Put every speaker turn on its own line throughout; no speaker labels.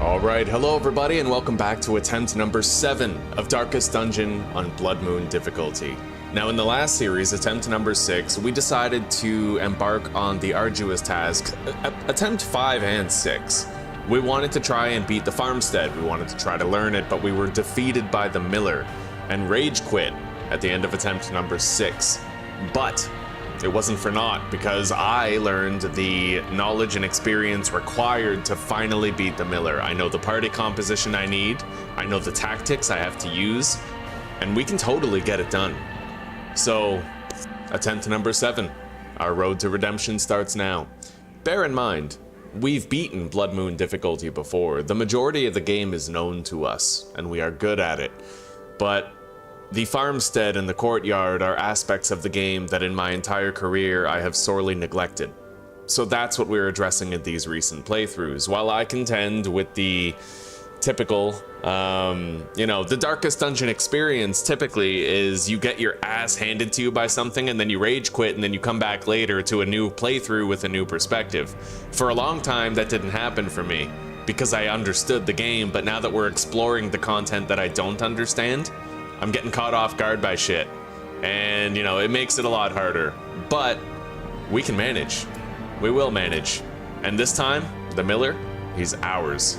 Alright, hello everybody and welcome back to attempt number 7 of Darkest Dungeon on Bloodmoon difficulty. Now in the last series, attempt number 6, we decided to embark on the arduous task, attempt 5 and 6. We wanted to try and beat the farmstead, we wanted to try to learn it, but we were defeated by the miller and rage quit at the end of attempt number 6. But it wasn't for naught, because I learned the knowledge and experience required to finally beat the miller. I know the party composition I need, I know the tactics I have to use, and we can totally get it done. So, attempt number 7. Our road to redemption starts now. Bear in mind, we've beaten Bloodmoon difficulty before. The majority of the game is known to us, and we are good at it. But the farmstead and the courtyard are aspects of the game that in my entire career I have sorely neglected. So that's what we're addressing in these recent playthroughs. While I contend with the typical, the Darkest Dungeon experience typically is you get your ass handed to you by something and then you rage quit and then you come back later to a new playthrough with a new perspective. For a long time that didn't happen for me because I understood the game, but now that we're exploring the content that I don't understand, I'm getting caught off guard by shit, and it makes it a lot harder, but we can manage. We will manage. And this time, the miller, he's ours.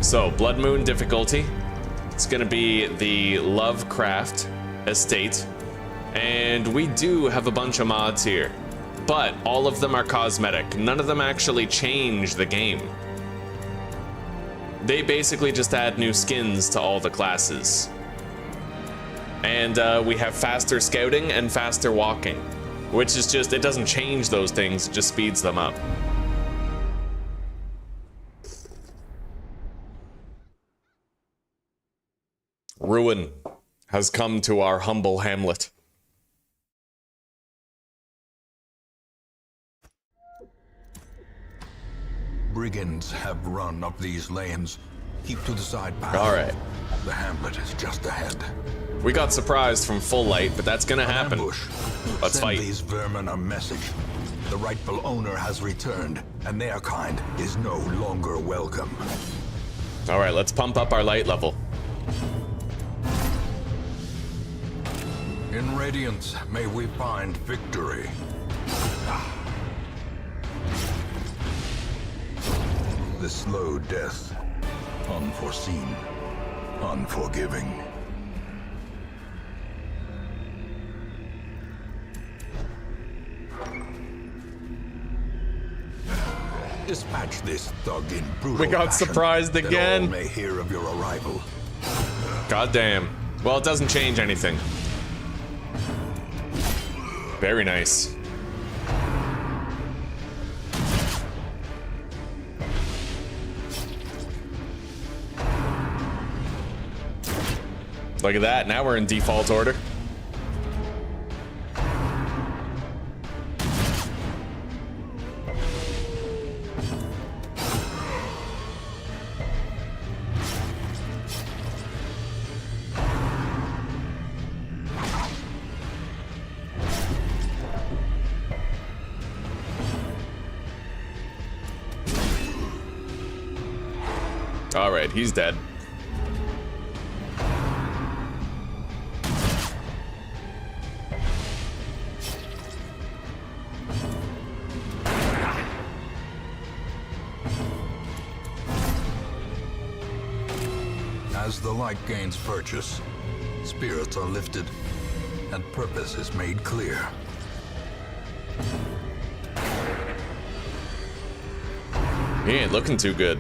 So, Bloodmoon difficulty, it's gonna be the Lovecraft estate, and we do have a bunch of mods here, but all of them are cosmetic. None of them actually change the game. They basically just add new skins to all the classes. And we have faster scouting and faster walking, which is just, it doesn't change those things, it just speeds them up. Ruin has come to our humble hamlet.
Brigands have run up these lanes. Keep to the side path.
All right.
The hamlet is just ahead.
We got surprised from full light, but that's gonna happen.
Ambush.
Let's
Send
fight.
these vermin a message. The rightful owner has returned, and their kind is no longer welcome.
All right, let's pump up our light level.
In Radiance, may we find victory. The slow death, unforeseen, unforgiving. Dispatch this thug in brutal
We got
fashion,
surprised
that
again.
all may hear of your arrival.
Goddamn. Well, it doesn't change anything. Very nice. Look at that, now we're in default order. All right, he's dead.
As the light gains purchase, spirits are lifted, and purpose is made clear.
He ain't looking too good.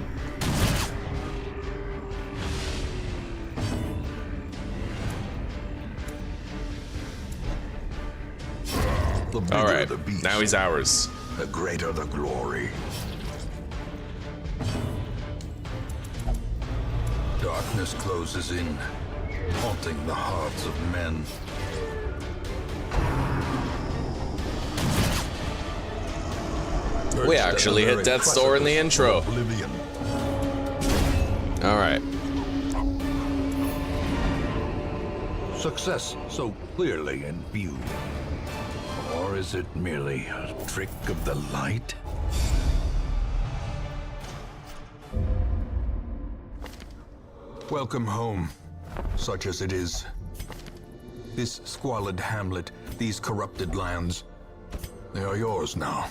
The bigger
All right,
the beast,
now he's ours.
the greater the glory. Darkness closes in, haunting the hearts of men.
We actually hit death's door in the intro.
Oblivion.
All right.
Success so clearly in view. Or is it merely a trick of the light? Welcome home, such as it is. This squalid hamlet, these corrupted lands, they are yours now,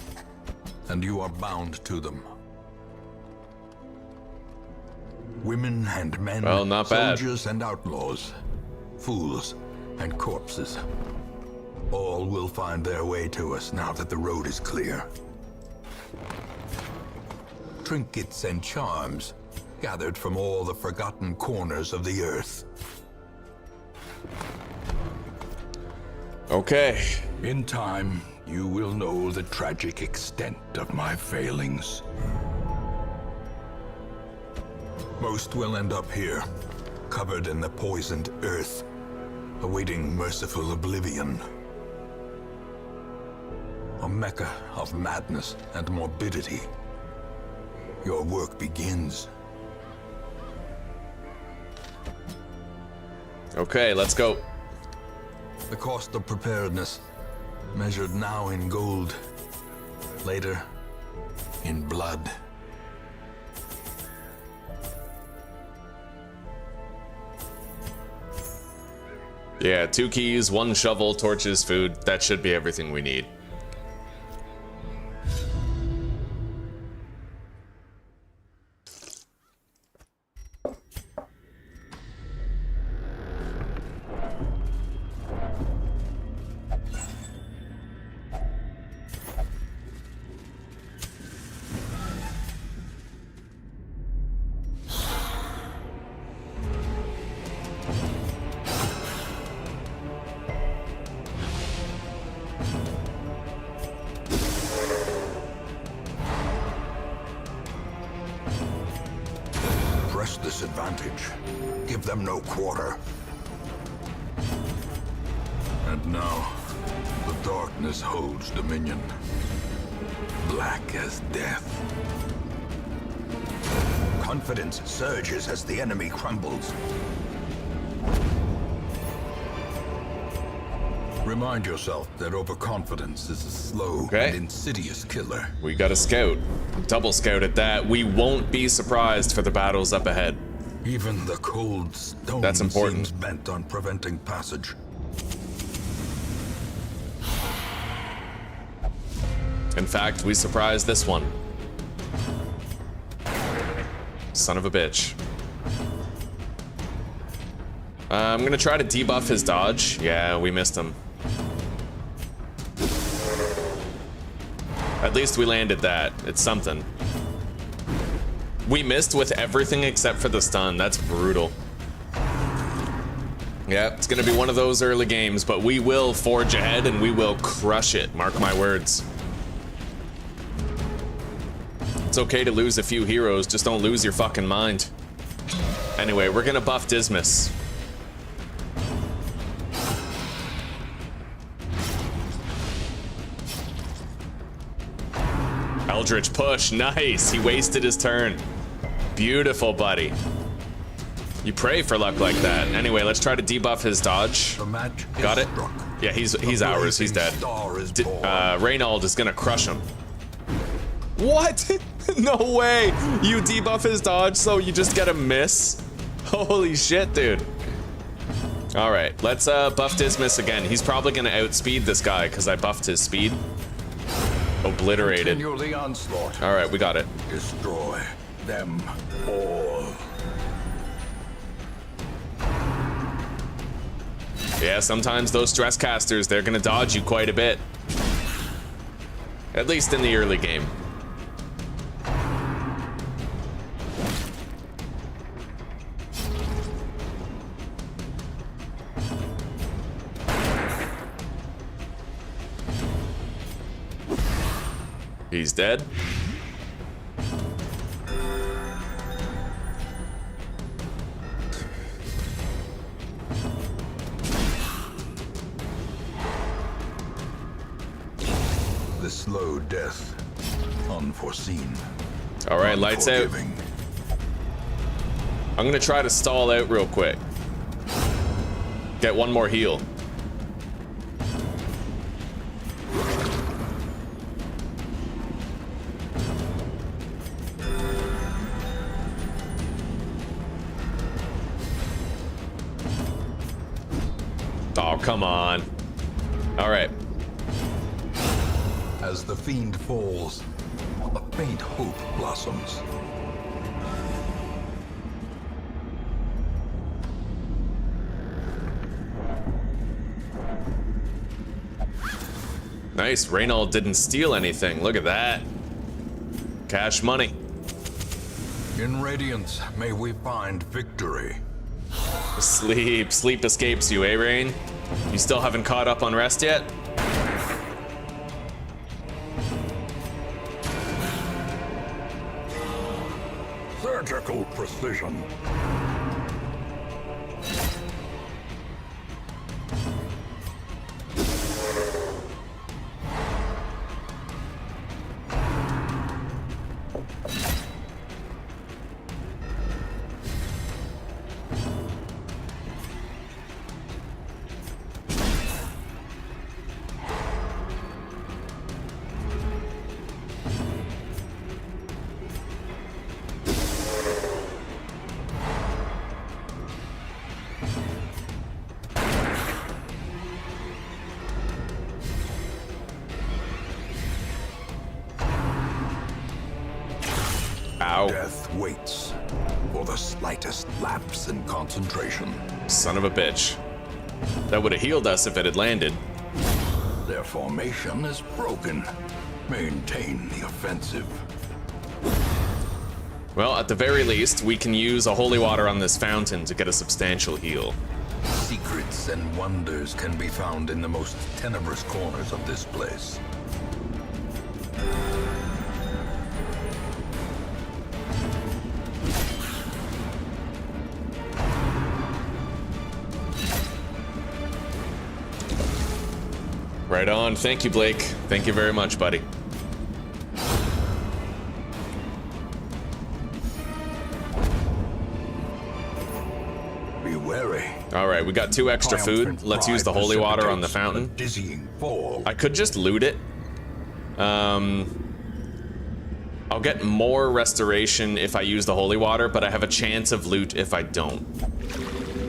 and you are bound to them. Women and men,
Well, not bad.
soldiers and outlaws, fools and corpses. All will find their way to us now that the road is clear. Trinkets and charms, gathered from all the forgotten corners of the earth.
Okay.
In time, you will know the tragic extent of my failings. Most will end up here, covered in the poisoned earth, awaiting merciful oblivion. A mecca of madness and morbidity. Your work begins.
Okay, let's go.
The cost of preparedness, measured now in gold, later in blood.
Yeah, 2 keys, 1 shovel, torches, food. That should be everything we need.
Press this advantage. Give them no quarter. And now, the darkness holds dominion. Black as death. Confidence surges as the enemy crumbles. Remind yourself that overconfidence is a slow and insidious killer.
We got a scout. Double scout at that. We won't be surprised for the battles up ahead.
Even the cold stone
That's important.
seems bent on preventing passage.
In fact, we surprised this one. Son of a bitch. I'm gonna try to debuff his dodge. Yeah, we missed him. At least we landed that. It's something. We missed with everything except for the stun. That's brutal. Yeah, it's gonna be one of those early games, but we will forge ahead and we will crush it. Mark my words. It's okay to lose a few heroes, just don't lose your fucking mind. Anyway, we're gonna buff Dismas. Eldritch push, nice. He wasted his turn. Beautiful, buddy. You pray for luck like that. Anyway, let's try to debuff his dodge. Got it? Yeah, he's ours. He's dead. Reynald is gonna crush him. What? No way. You debuff his dodge so you just get a miss? Holy shit, dude. All right, let's buff Dismas again. He's probably gonna outspeed this guy because I buffed his speed. Obliterated.
Continue the onslaught.
All right, we got it.
Destroy them all.
Yeah, sometimes those stress casters, they're gonna dodge you quite a bit. At least in the early game. He's dead.
The slow death, unforeseen.
All right, lights out.
Unforgiving.
I'm gonna try to stall out real quick. Get one more heal. Oh, come on. All right.
As the fiend falls, a faint hope blossoms.
Nice. Reynold didn't steal anything. Look at that. Cash money.
In Radiance, may we find victory.
Sleep. Sleep escapes you, eh, Rain? You still haven't caught up on rest yet?
Surgical precision.
Ow.
Death waits for the slightest lapse in concentration.
Son of a bitch. That would have healed us if it had landed.
Their formation is broken. Maintain the offensive.
Well, at the very least, we can use a holy water on this fountain to get a substantial heal.
Secrets and wonders can be found in the most tenebrous corners of this place.
Right on. Thank you, Blake. Thank you very much, buddy.
Be wary.
All right, we got 2 extra food.
Triumphant
Let's use the
pride
holy water on the
precipitates
fountain.
a dizzying fall.
I could just loot it. I'll get more restoration if I use the holy water, but I have a chance of loot if I don't.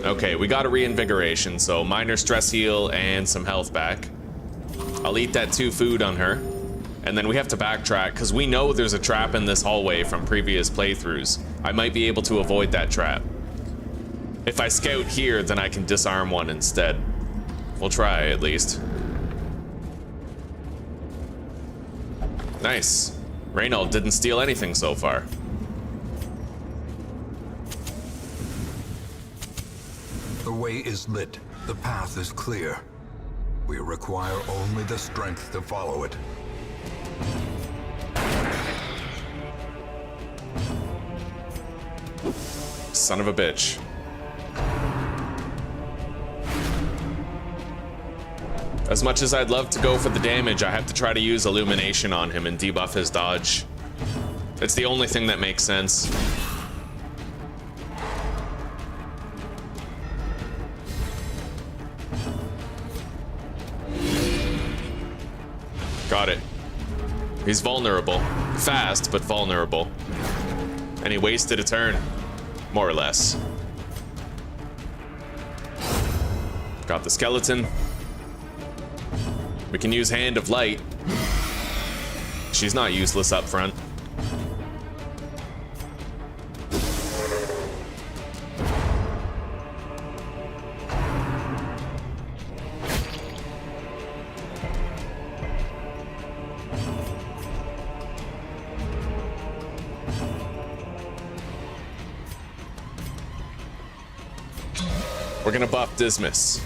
Okay, we got a reinvigoration, so minor stress heal and some health back. I'll eat that 2 food on her. And then we have to backtrack, because we know there's a trap in this hallway from previous playthroughs. I might be able to avoid that trap. If I scout here, then I can disarm one instead. We'll try, at least. Nice. Reynold didn't steal anything so far.
The way is lit. The path is clear. We require only the strength to follow it.
Son of a bitch. As much as I'd love to go for the damage, I have to try to use illumination on him and debuff his dodge. It's the only thing that makes sense. Got it. He's vulnerable. Fast, but vulnerable. And he wasted a turn. More or less. Got the skeleton. We can use Hand of Light. She's not useless up front. We're gonna buff Dismas.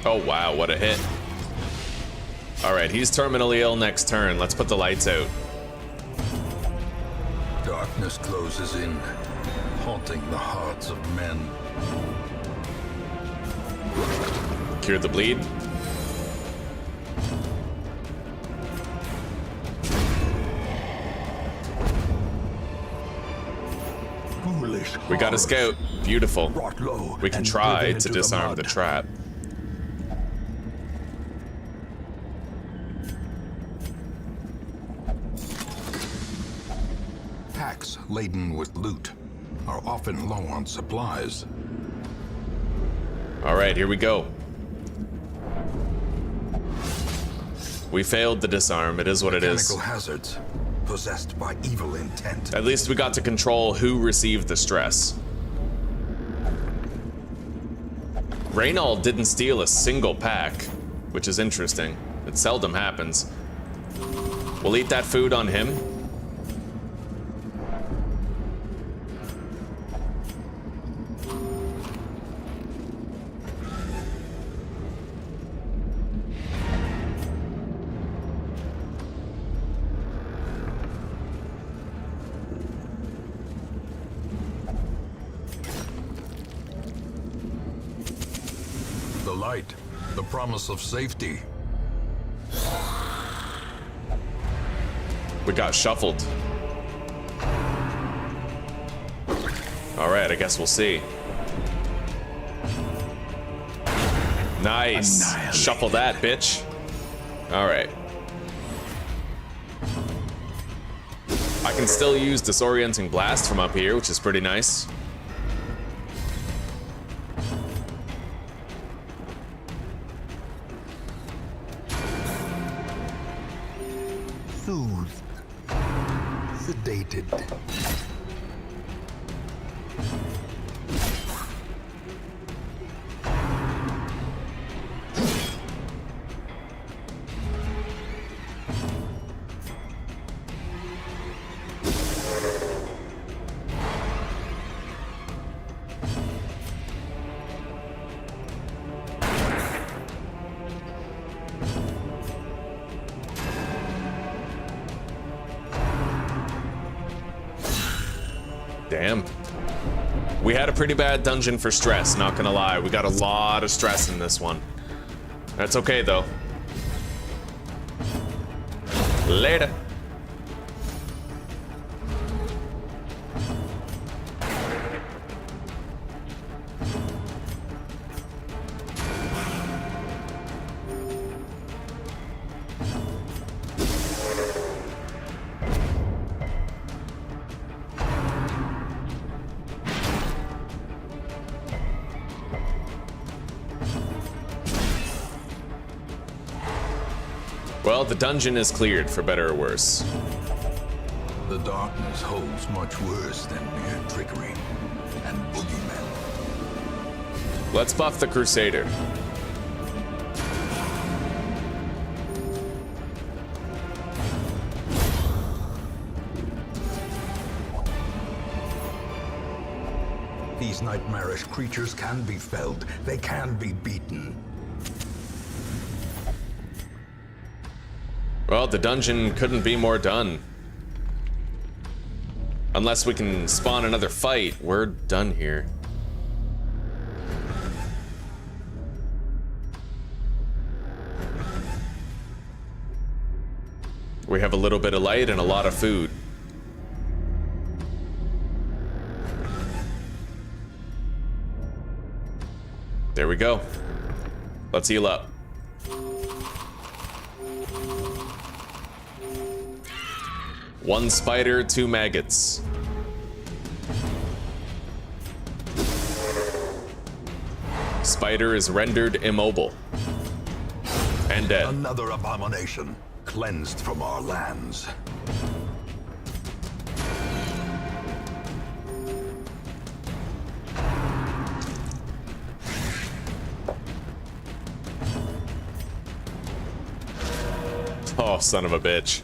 Oh wow, what a hit. Alright, he's terminally ill next turn. Let's put the lights out.
Darkness closes in, haunting the hearts of men.
Cure the bleed.
foolish
We got a
horrors,
scout. Beautiful.
brought low
We can
and
try
driven
to
into
disarm
mud.
the trap.
Packs laden with loot are often low on supplies.
All right, here we go. We failed the disarm. It is what it is.
Mechanical hazards possessed by evil intent.
At least we got to control who received the stress. Reynald didn't steal a single pack, which is interesting. It seldom happens. We'll eat that food on him.
The light, the promise of safety.
We got shuffled. All right, I guess we'll see. Nice.
Annihilated.
Shuffle that, bitch. All right. I can still use disorienting blast from up here, which is pretty nice.
Soothed. Sedated.
Damn. We had a pretty bad dungeon for stress, not gonna lie. We got a lot of stress in this one. That's okay, though. Later. Well, the dungeon is cleared, for better or worse.
The darkness holds much worse than mere trickery and boogeymen.
Let's buff the Crusader.
These nightmarish creatures can be felled. They can be beaten.
Well, the dungeon couldn't be more done. Unless we can spawn another fight, we're done here. We have a little bit of light and a lot of food. There we go. Let's heal up. One spider, two maggots. Spider is rendered immobile. And dead.
Another abomination cleansed from our lands.
Oh, son of a bitch.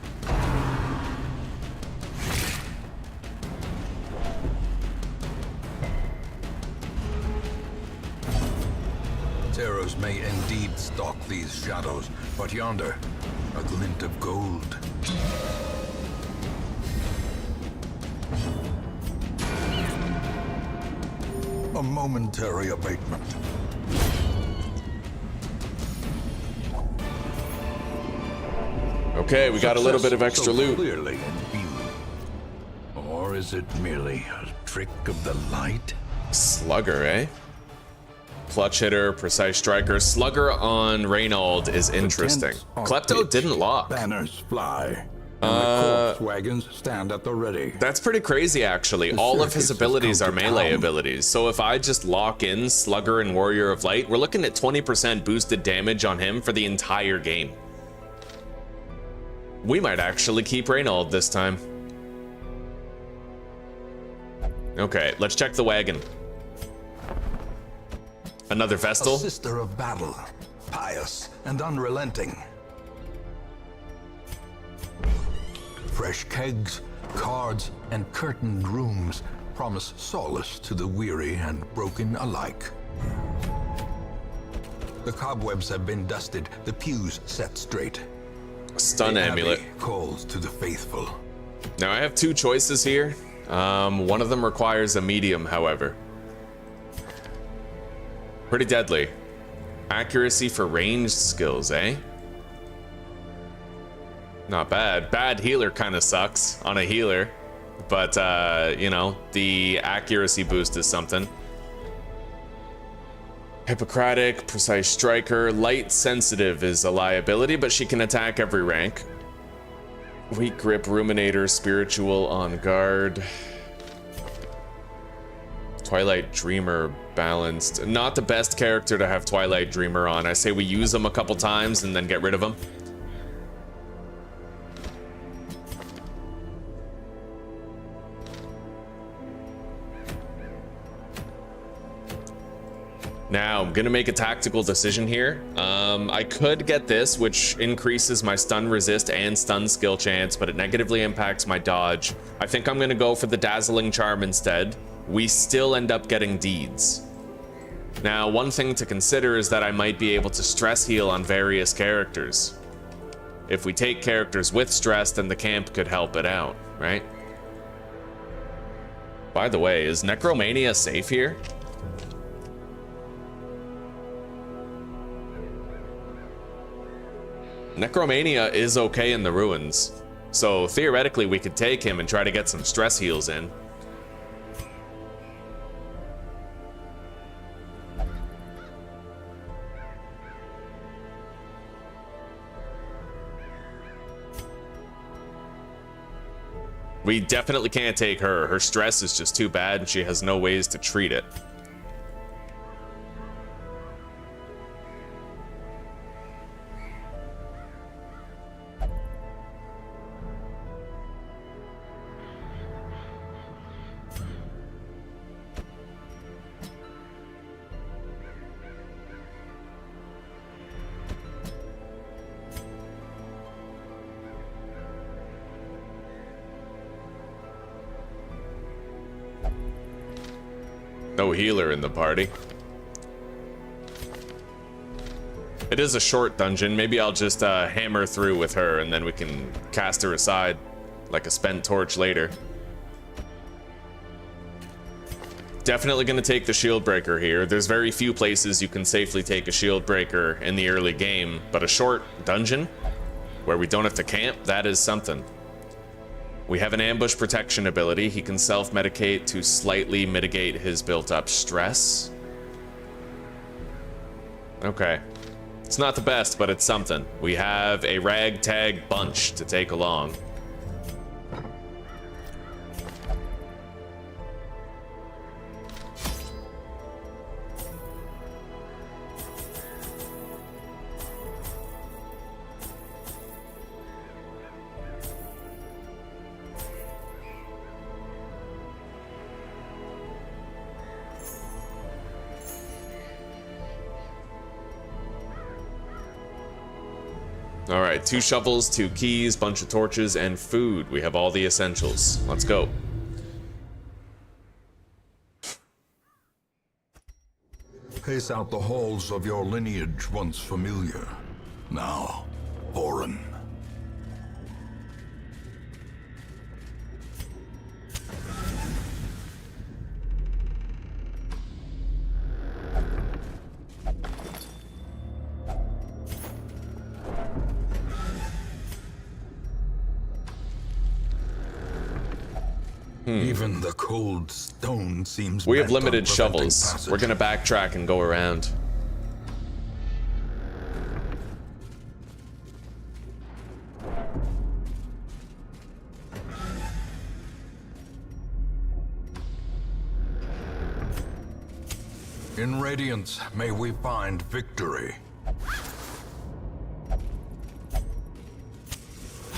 Terrors may indeed stalk these shadows, but yonder, a glint of gold. A momentary abatement.
Okay, we got a little bit of extra
Success so
loot.
Clearly in view. Or Or is it merely a trick of the light?
Slugger, eh? Clutch hitter, precise striker. Slugger on Reynold is interesting. Klepto didn't lock.
Banners fly. And the corpse wagons stand at the ready.
That's pretty crazy, actually. All of his abilities are melee abilities. So if I just lock in Slugger and Warrior of Light, we're looking at 20% boosted damage on him for the entire game. We might actually keep Reynold this time. Okay, let's check the wagon. Another Vestal.
A sister of battle, pious and unrelenting. Fresh kegs, cards, and curtained rooms promise solace to the weary and broken alike. The cobwebs have been dusted, the pews set straight.
Stun amulet.
Calls to the faithful.
Now I have two choices here. One of them requires a medium, however. Pretty deadly. Accuracy for ranged skills, eh? Not bad. Bad healer kind of sucks on a healer, but you know, the accuracy boost is something. Hippocratic, precise striker, light sensitive is a liability, but she can attack every rank. Weak grip, ruminator, spiritual, on guard. Twilight Dreamer balanced. Not the best character to have Twilight Dreamer on. I say we use him a couple times and then get rid of him. Now, I'm gonna make a tactical decision here. I could get this, which increases my stun resist and stun skill chance, but it negatively impacts my dodge. I think I'm gonna go for the Dazzling Charm instead. We still end up getting deeds. Now, one thing to consider is that I might be able to stress heal on various characters. If we take characters with stress, then the camp could help it out, right? By the way, is Necromania safe here? Necromania is okay in the ruins, so theoretically we could take him and try to get some stress heals in. We definitely can't take her. Her stress is just too bad and she has no ways to treat it. No healer in the party. It is a short dungeon. Maybe I'll just hammer through with her and then we can cast her aside like a spent torch later. Definitely gonna take the shield breaker here. There's very few places you can safely take a shield breaker in the early game, but a short dungeon where we don't have to camp, that is something. We have an ambush protection ability. He can self-medicate to slightly mitigate his built-up stress. Okay. It's not the best, but it's something. We have a ragtag bunch to take along. All right, 2 shovels, 2 keys, bunch of torches, and food. We have all the essentials. Let's go.
Pace out the halls of your lineage once familiar. Now, foreign. Even the cold stone seems
We have
bent on
limited
preventing
shovels.
passage.
We're gonna backtrack and go around.
In Radiance, may we find victory.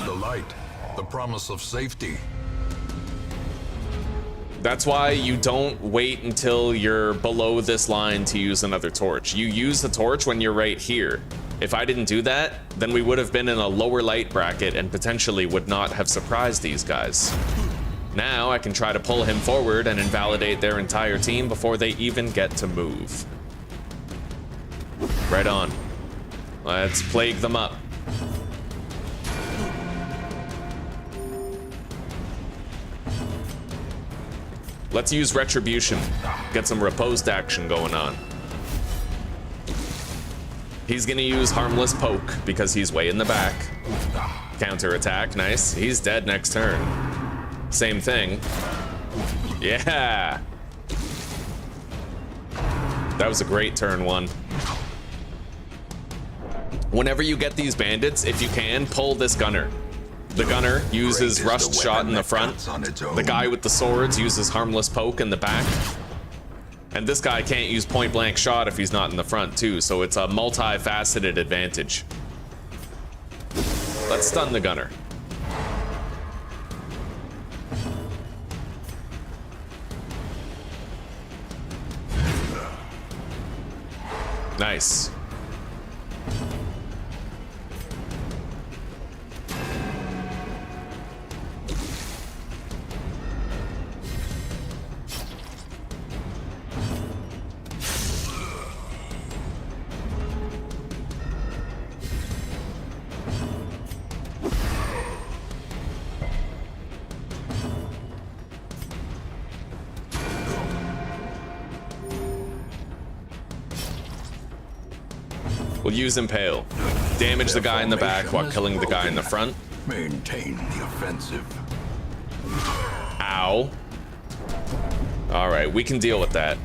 The light, the promise of safety.
That's why you don't wait until you're below this line to use another torch. You use the torch when you're right here. If I didn't do that, then we would have been in a lower light bracket and potentially would not have surprised these guys. Now I can try to pull him forward and invalidate their entire team before they even get to move. Right on. Let's plague them up. Let's use retribution. Get some riposte action going on. He's gonna use harmless poke because he's way in the back. Counter attack, nice. He's dead next turn. Same thing. Yeah. That was a great turn one. Whenever you get these bandits, if you can, pull this gunner. The gunner uses rust shot in the front. The guy with the swords uses harmless poke in the back. And this guy can't use point blank shot if he's not in the front too, so it's a multifaceted advantage. Let's stun the gunner. Nice. We'll use Impale. Damage the guy in the back while killing the guy in the front.
Maintain the offensive.
Ow. Alright, we can deal with that.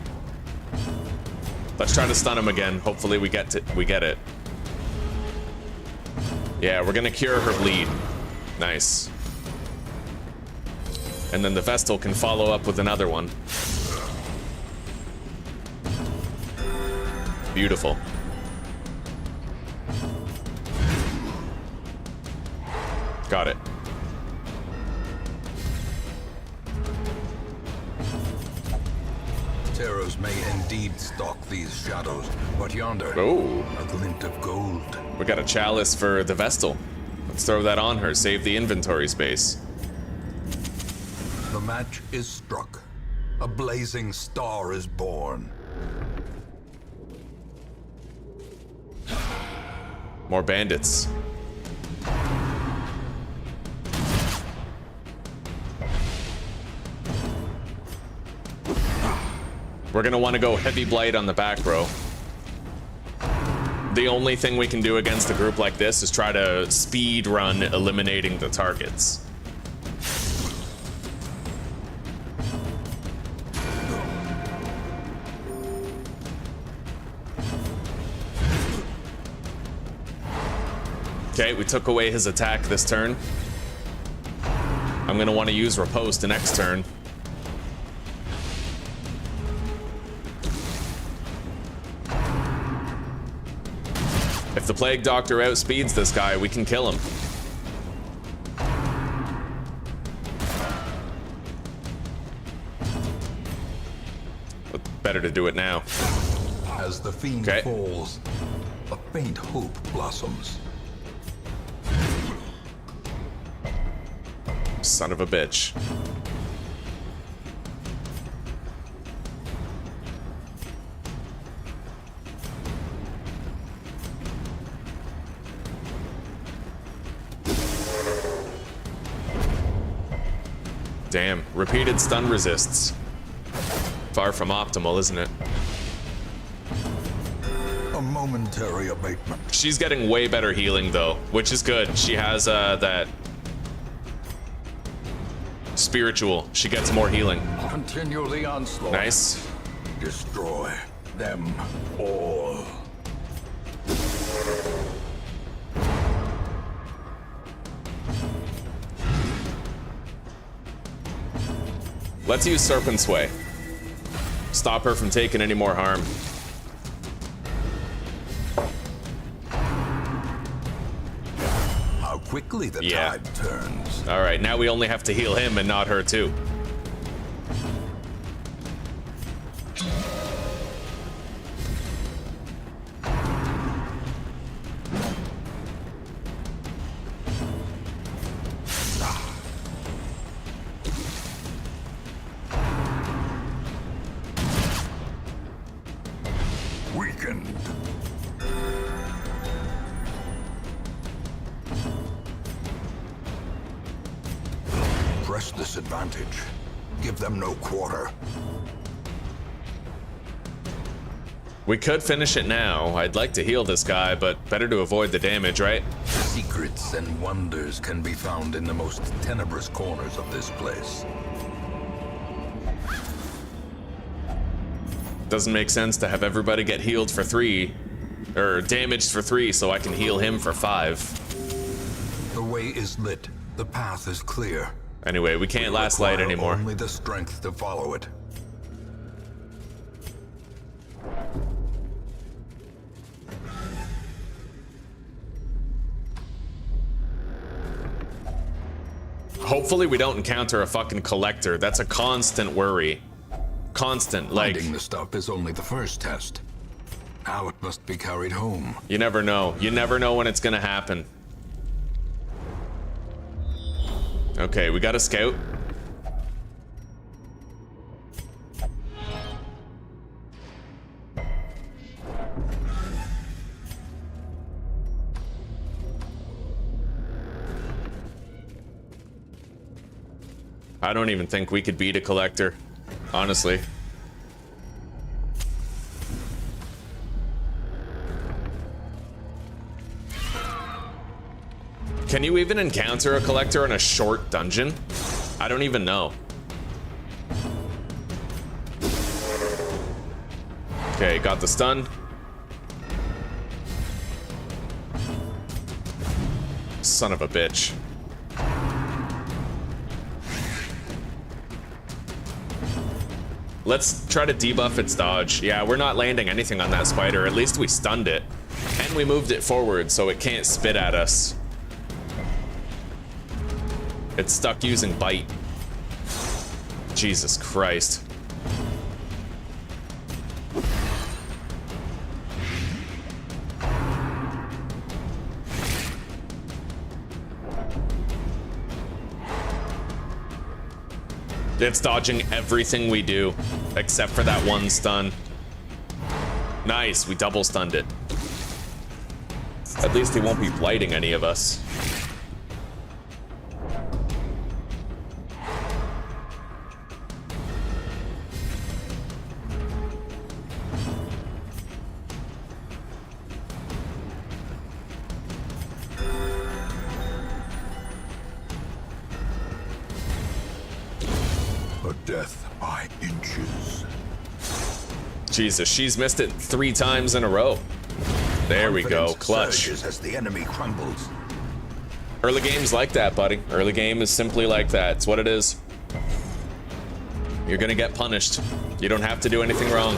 Let's try to stun him again. Hopefully we get it. Yeah, we're gonna cure her bleed. Nice. And then the Vestal can follow up with another one. Beautiful. Got it.
Terrors may indeed stalk these shadows, but yonder,
Oh,
a glint of gold.
we got a chalice for the Vestal. Let's throw that on her, save the inventory space.
The match is struck. A blazing star is born.
More bandits. We're gonna want to go heavy blight on the back row. The only thing we can do against a group like this is try to speed run eliminating the targets. Okay, we took away his attack this turn. I'm gonna want to use riposte the next turn. If the Plague Doctor outspeeds this guy, we can kill him. But better to do it now.
As the fiend
Okay.
falls, a faint hope blossoms.
Son of a bitch. Damn, repeated stun resists. Far from optimal, isn't it?
A momentary abatement.
She's getting way better healing though, which is good. She has that Spiritual. She gets more healing.
Continue the onslaught.
Nice.
Destroy them all.
Let's use Serpent Sway. Stop her from taking any more harm.
How quickly the tide turns.
All right, now we only have to heal him and not her too.
Weakened. Press this advantage. Give them no quarter.
We could finish it now. I'd like to heal this guy, but better to avoid the damage, right?
Secrets and wonders can be found in the most tenebrous corners of this place.
Doesn't make sense to have everybody get healed for 3, or damaged for 3, so I can heal him for 5.
The way is lit. The path is clear.
Anyway, we can't last light
Require
anymore.
Only the strength to follow it.
Hopefully we don't encounter a fucking collector. That's a constant worry. Constant, like...
Finding the stuff is only the first test. Now it must be carried home.
You never know. You never know when it's gonna happen. Okay, we got a scout. I don't even think we could beat a collector, honestly. Can you even encounter a collector in a short dungeon? I don't even know. Okay, got the stun. Son of a bitch. Let's try to debuff its dodge. Yeah, we're not landing anything on that spider. At least we stunned it. And we moved it forward so it can't spit at us. It's stuck using bite. Jesus Christ. It's dodging everything we do, except for that one stun. Nice, we double stunned it. At least he won't be blighting any of us.
Death by inches.
Jesus, she's missed it 3 times in a row. There we go, clutch.
As the enemy crumbles.
Early game's like that, buddy. Early game is simply like that. It's what it is. You're gonna get punished. You don't have to do anything wrong.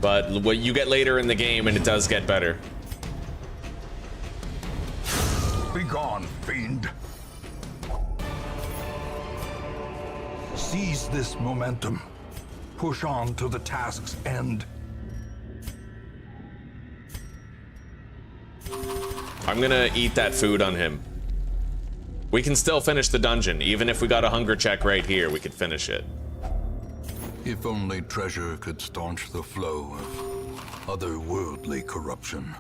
But what you get later in the game, and it does get better.
Be gone, fiend. Seize this momentum. Push on to the task's end.
I'm gonna eat that food on him. We can still finish the dungeon. Even if we got a hunger check right here, we could finish it.
If only treasure could staunch the flow of otherworldly corruption.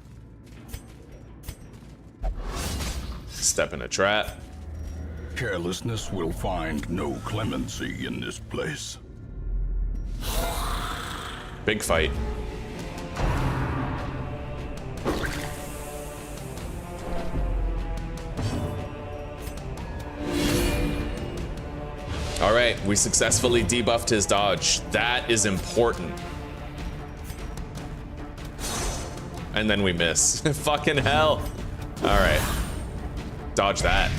Step in a trap.
Carelessness will find no clemency in this place.
Big fight. right, we successfully debuffed his dodge. That is important. And then we miss. Fucking hell. All right. Dodge that.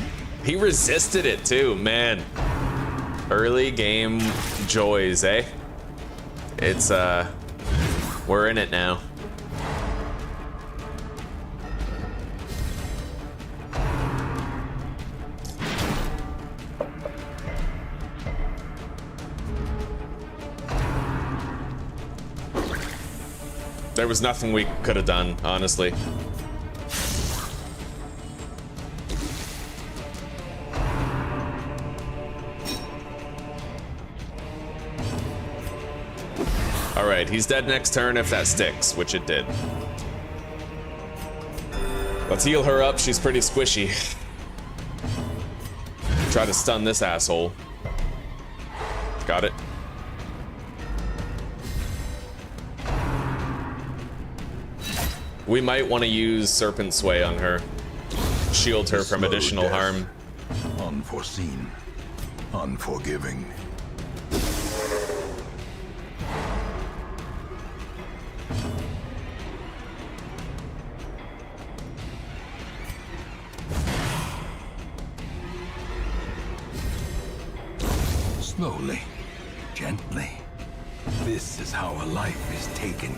He resisted it too, man. Early game joys, eh? It's, we're in it now. There was nothing we could have done, honestly. All right, he's dead next turn if that sticks, which it did. Let's heal her up, she's pretty squishy. Try to stun this asshole. Got it. We might want to use Serpent Sway on her. Shield her from additional harm.
Unforeseen. Unforgiving. Slowly. Gently. This is how a life is taken.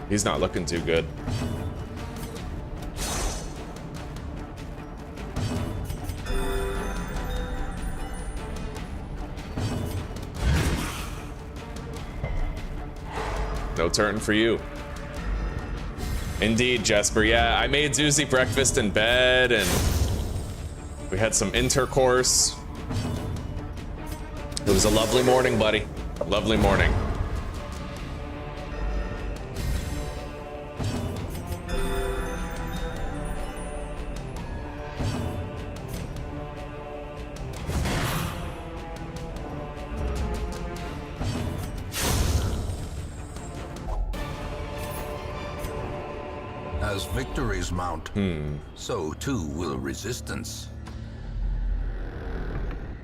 He's not looking too good. No turn for you. Indeed, Jesper. Yeah, I made Zuzi breakfast in bed, and we had some intercourse. It was a lovely morning, buddy. Lovely morning.
As victories mount, so too will resistance.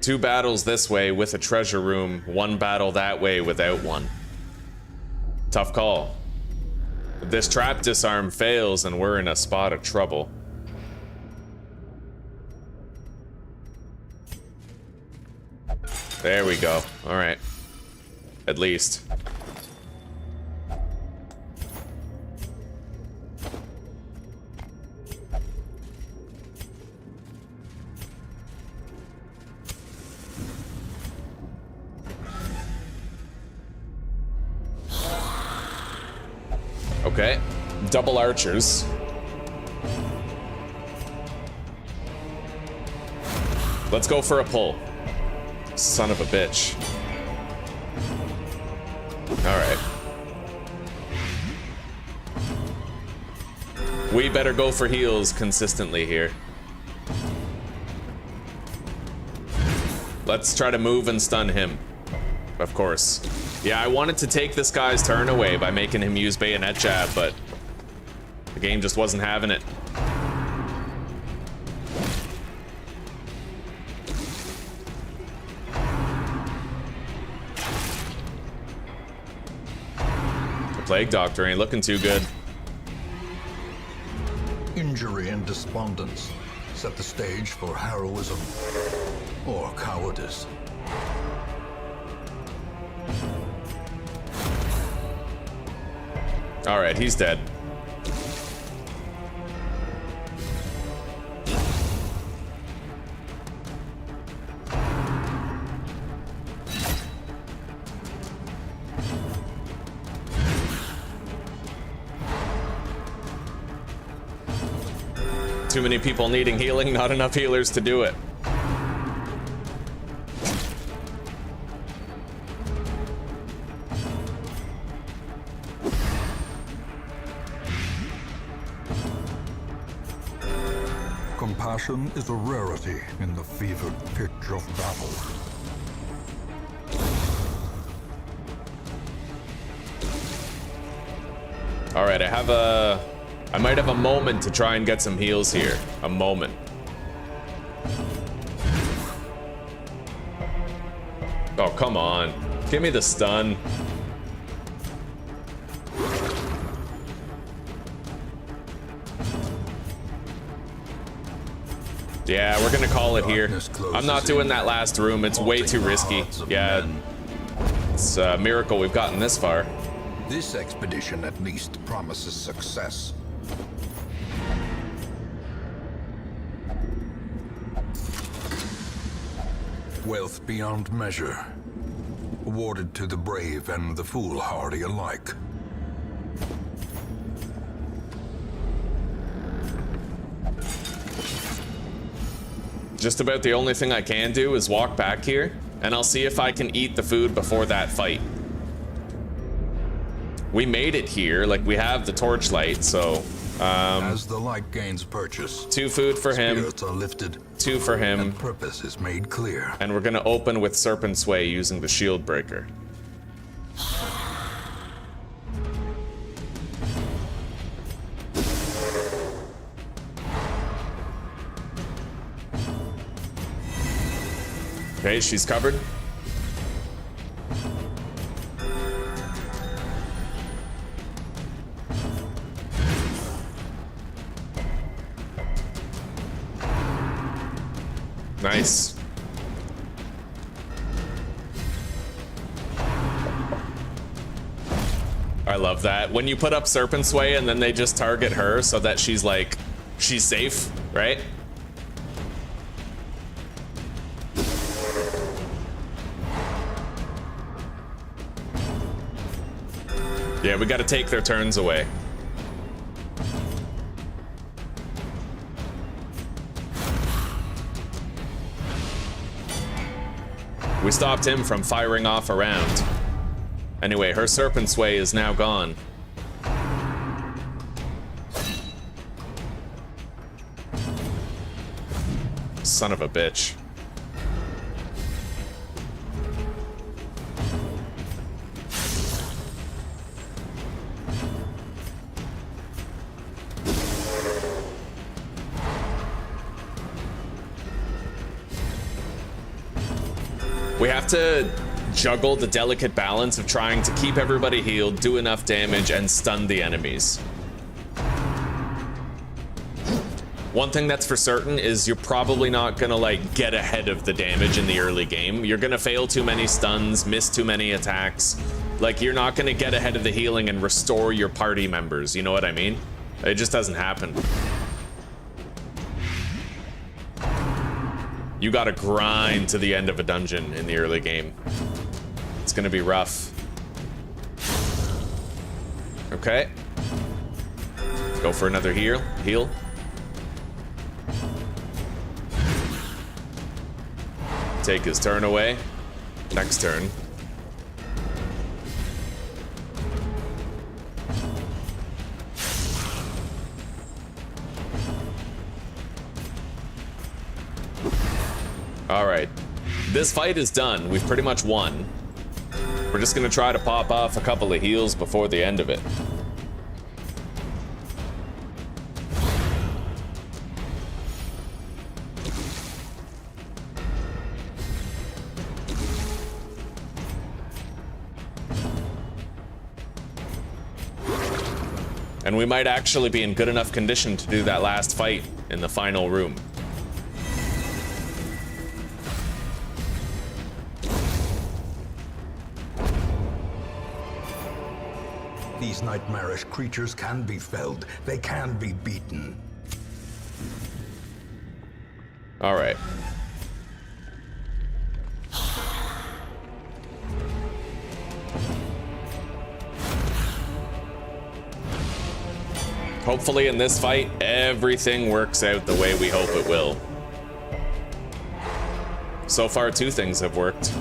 2 battles this way with a treasure room, 1 battle that way without one. Tough call. If this trap disarm fails, and we're in a spot of trouble. There we go. All right. At least. Okay, double archers. Let's go for a pull. Son of a bitch. All right. We better go for heals consistently here. Let's try to move and stun him. Of course. Yeah, I wanted to take this guy's turn away by making him use bayonet jab, but the game just wasn't having it. The Plague Doctor ain't looking too good.
Injury and despondence set the stage for heroism or cowardice.
All right, he's dead. Too many people needing healing, not enough healers to do it.
passion is a rarity in the fevered pitch of battle.
All right, I might have a moment to try and get some heals here. A moment. Oh, come on. Give me the stun. Yeah, we're gonna call it here. I'm not doing that last room. It's way too risky. Yeah, it's a miracle we've gotten this far.
This expedition at least promises success. Wealth beyond measure, awarded to the brave and the foolhardy alike.
Just about the only thing I can do is walk back here, and I'll see if I can eat the food before that fight. We made it here, like we have the torchlight, so
as the light gains purchase,
2 food for him,
spirits are lifted,
2 for him,
and purpose is made clear.
and we're gonna open with Serpent Sway using the shield breaker. Okay, she's covered. Nice. I love that. When you put up Serpent Sway and then they just target her so that she's like, she's safe, right? Yeah, we gotta take their turns away. We stopped him from firing off a round. Anyway, her Serpent Sway is now gone. Son of a bitch. We have to juggle the delicate balance of trying to keep everybody healed, do enough damage, and stun the enemies. One thing that's for certain is you're probably not gonna like get ahead of the damage in the early game. You're gonna fail too many stuns, miss too many attacks. Like, you're not gonna get ahead of the healing and restore your party members, you know what I mean? It just doesn't happen. You gotta grind to the end of a dungeon in the early game. It's gonna be rough. Okay. Go for another heal. Take his turn away. Next turn. All right, this fight is done. We've pretty much won. We're just gonna try to pop off a couple of heals before the end of it. And we might actually be in good enough condition to do that last fight in the final room.
These nightmarish creatures can be felled. They can be beaten.
All right. Hopefully in this fight, everything works out the way we hope it will. So far, 2 things have worked.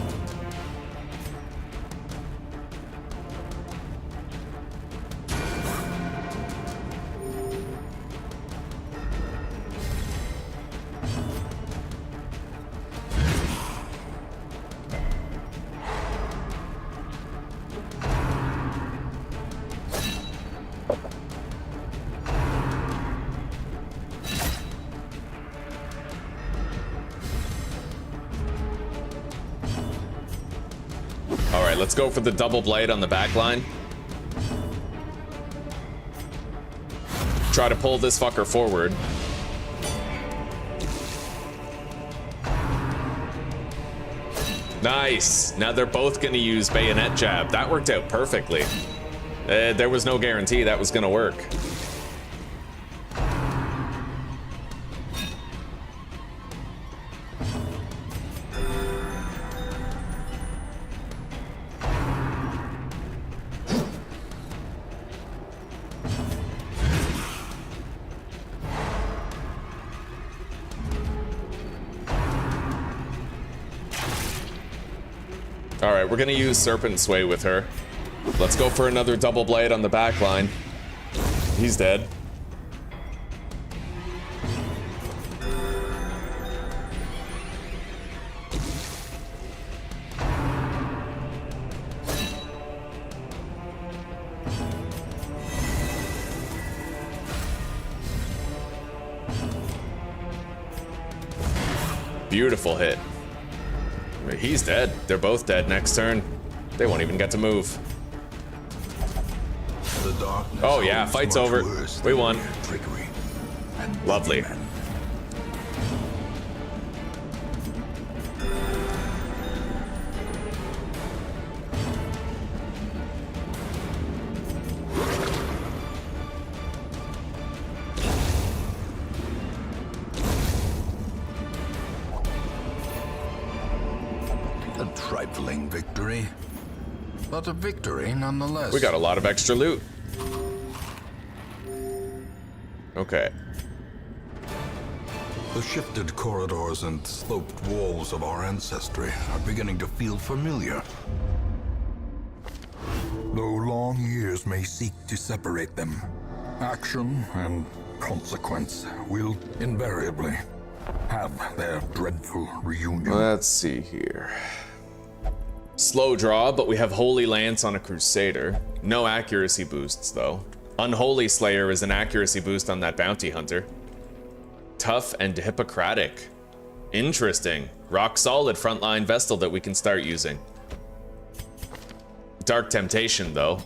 All right, let's go for the double blade on the back line. Try to pull this fucker forward. Nice. Now they're both going to use bayonet jab. That worked out perfectly. There was no guarantee that was going to work. All right, we're gonna use Serpent Sway with her. Let's go for another double blade on the back line. He's dead. Beautiful hit. He's dead. They're both dead next turn. They won't even get to move. Oh yeah, fight's over. We won. Lovely.
A trifling victory, but a victory nonetheless.
We got a lot of extra loot. Okay.
The shifted corridors and sloped walls of our ancestry are beginning to feel familiar. Though long years may seek to separate them, action and consequence will invariably have their dreadful reunion.
Let's see here. Slow draw, but we have Holy Lance on a Crusader. No accuracy boosts, though. Unholy Slayer is an accuracy boost on that Bounty Hunter. Tough and Hippocratic. Interesting. Rock solid frontline Vestal that we can start using. Dark Temptation, though,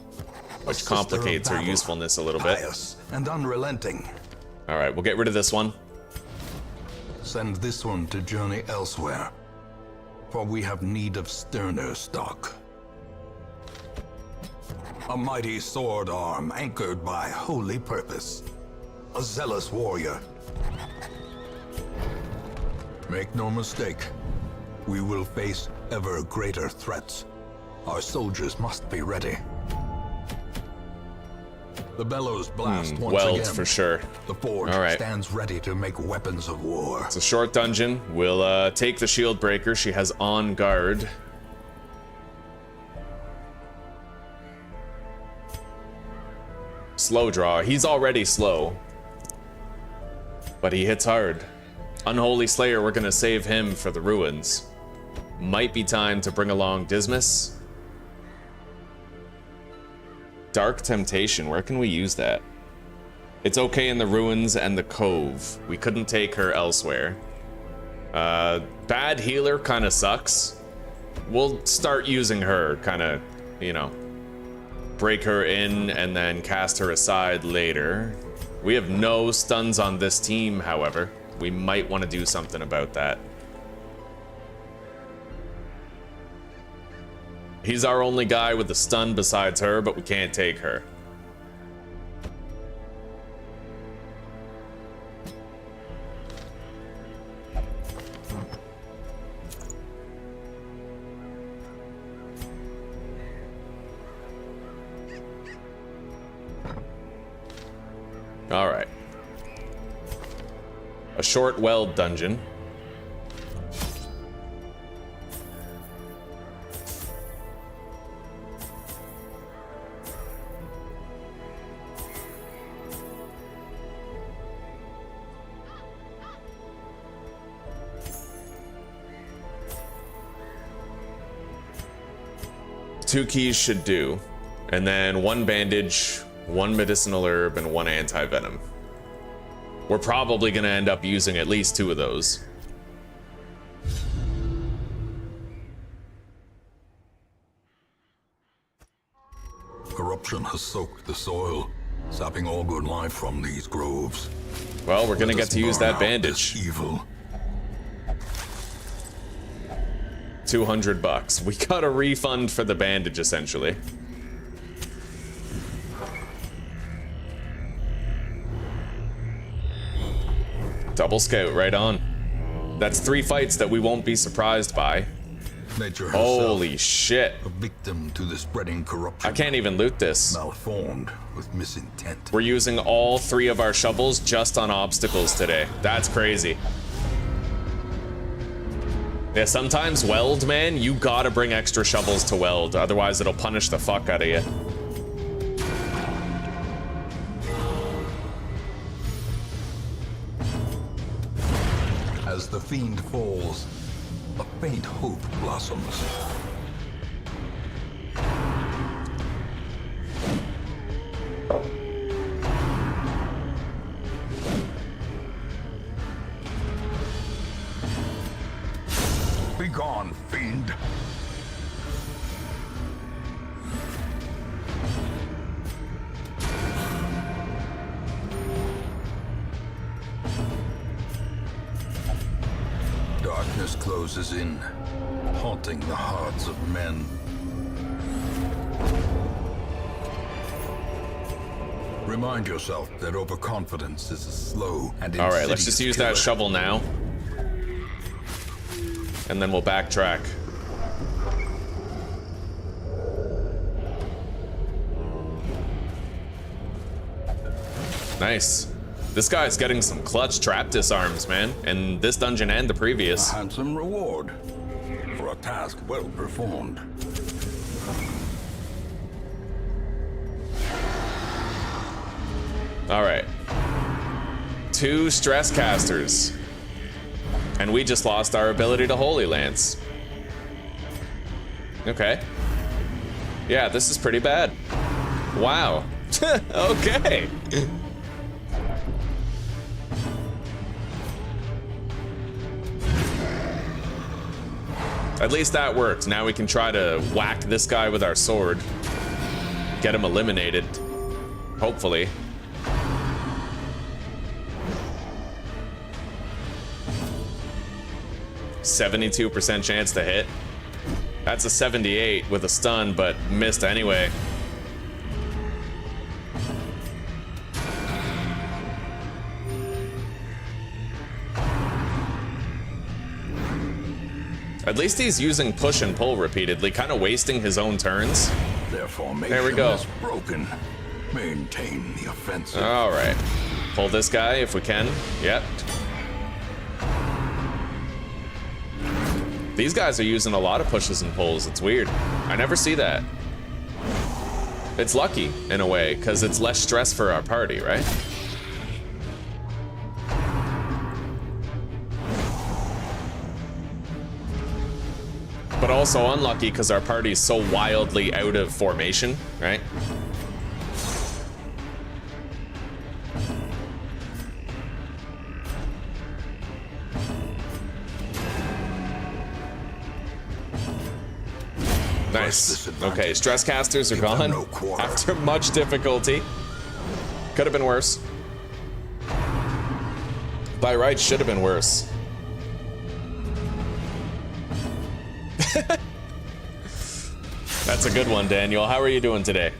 which complicates her usefulness a little bit.
Pious and unrelenting.
All right, we'll get rid of this one.
Send this one to journey elsewhere, for we have need of sterner stock. A mighty sword arm anchored by holy purpose. A zealous warrior. Make no mistake, we will face ever greater threats. Our soldiers must be ready. The bellows blast once
Weld
again.
for sure.
The forge stands ready to make weapons of war.
It's a short dungeon. We'll take the shield breaker. She has on guard. Slow draw. He's already slow, but he hits hard. Unholy Slayer, we're gonna save him for the ruins. Might be time to bring along Dismas. Dark Temptation, where can we use that? It's okay in the ruins and the cove. We couldn't take her elsewhere. Bad healer kind of sucks. We'll start using her, kind of, you know, break her in and then cast her aside later. We have no stuns on this team, however. We might want to do something about that. He's our only guy with a stun besides her, but we can't take her. All right. A short weld dungeon. Two keys should do, and then one bandage, one medicinal herb, and one anti-venom. We're probably going to end up using at least two of those.
corruption has soaked the soil, sapping all good life from these groves.
Well, we're gonna
Let
get
us
to use
burn
that
out
bandage.
this evil.
200 bucks. We got a refund for the bandage, essentially. Double scout, right on. That's 3 fights that we won't be surprised by.
Nature herself,
Holy shit.
a victim to the spreading corruption.
I can't even loot this.
Malformed with misintent.
We're using all 3 of our shovels just on obstacles today. That's crazy. Yeah, sometimes weld, man, you gotta bring extra shovels to weld, otherwise it'll punish the fuck out of you.
As the fiend falls, a faint hope blossoms. Begone, fiend! Darkness closes in, haunting the hearts of men. Remind yourself that overconfidence is a slow and
All right, let's
insidious
just use
killer.
that shovel now. And then we'll backtrack. Nice. This guy's getting some clutch trap disarms, man. In this dungeon and the previous.
A handsome reward for a task well performed.
All right. 2 stress casters. And we just lost our ability to Holy Lance. Okay. Yeah, this is pretty bad. Wow. Okay. At least that worked. Now we can try to whack this guy with our sword. Get him eliminated. Hopefully. %72% chance to hit. That's a 78 with a stun, but missed anyway. At least he's using push and pull repeatedly, kind of wasting his own turns.
Their formation
There we go.
is broken. Maintain the offensive.
All right. Pull this guy if we can. Yep. These guys are using a lot of pushes and pulls. It's weird. I never see that. It's lucky, in a way, because it's less stress for our party, right? But also unlucky because our party's so wildly out of formation, right? Nice. Okay, stress casters are gone
no quarter.
after much difficulty. Could have been worse. By rights, should have been worse. That's a good one, Daniel. How are you doing today?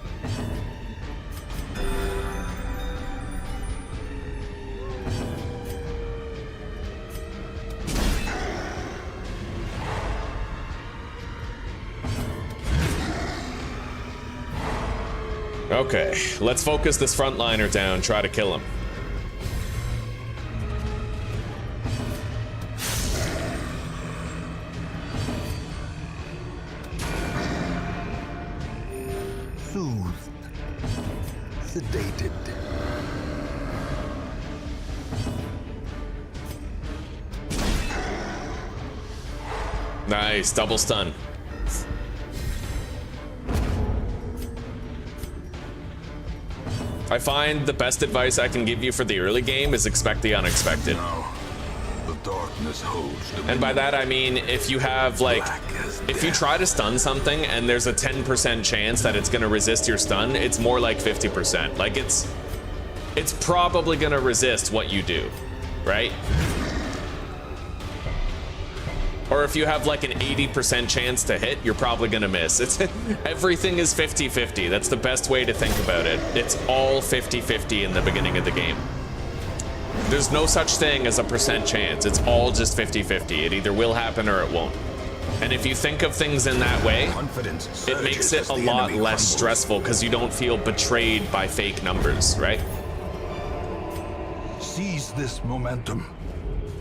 Okay, let's focus this frontliner down, try to kill him.
Soothed. Sedated.
Nice, double stun. I find the best advice I can give you for the early game is expect the unexpected.
Now, the darkness holds dominion.
And by that I mean if you have like, if you try to stun something and there's a 10% chance that it's gonna resist your stun, it's more like 50%. Like it's probably gonna resist what you do, right? Or if you have like an 80% chance to hit, you're probably gonna miss. It's everything is 50-50. That's the best way to think about it. It's all 50-50 in the beginning of the game. There's no such thing as a percent chance. It's all just 50-50. It either will happen or it won't. And if you think of things in that way, it makes it a lot less stressful because you don't feel betrayed by fake numbers, right?
Seize this momentum.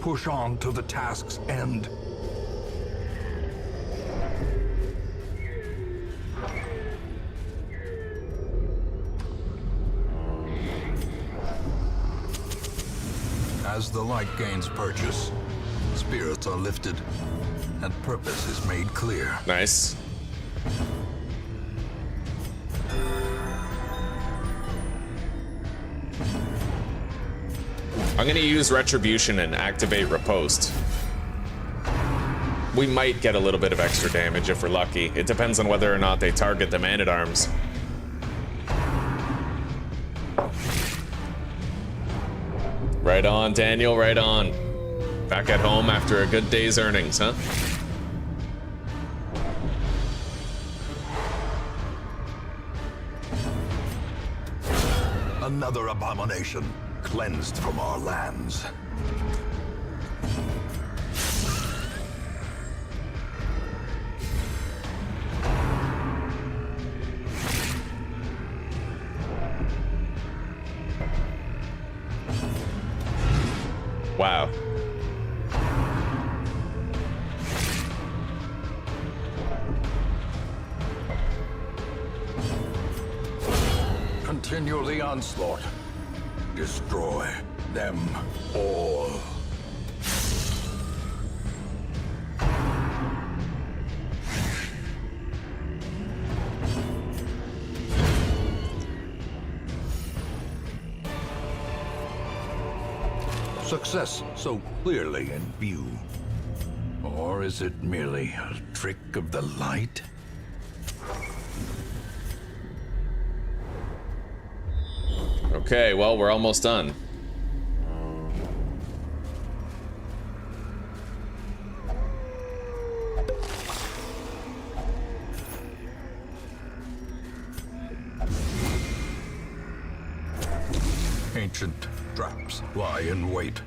Push on to the task's end. As the light gains purchase, spirits are lifted, and purpose is made clear.
Nice. I'm gonna use Retribution and activate Riposte. We might get a little bit of extra damage if we're lucky. It depends on whether or not they target the Man-at-Arms. Right on, Daniel, right on. Back at home after a good day's earnings, huh?
Another abomination cleansed from our lands.
Wow.
Continue the onslaught. Destroy them all. Success so clearly in view. Or is it merely a trick of the light?
Okay, well, we're almost done.
Ancient traps lie in wait,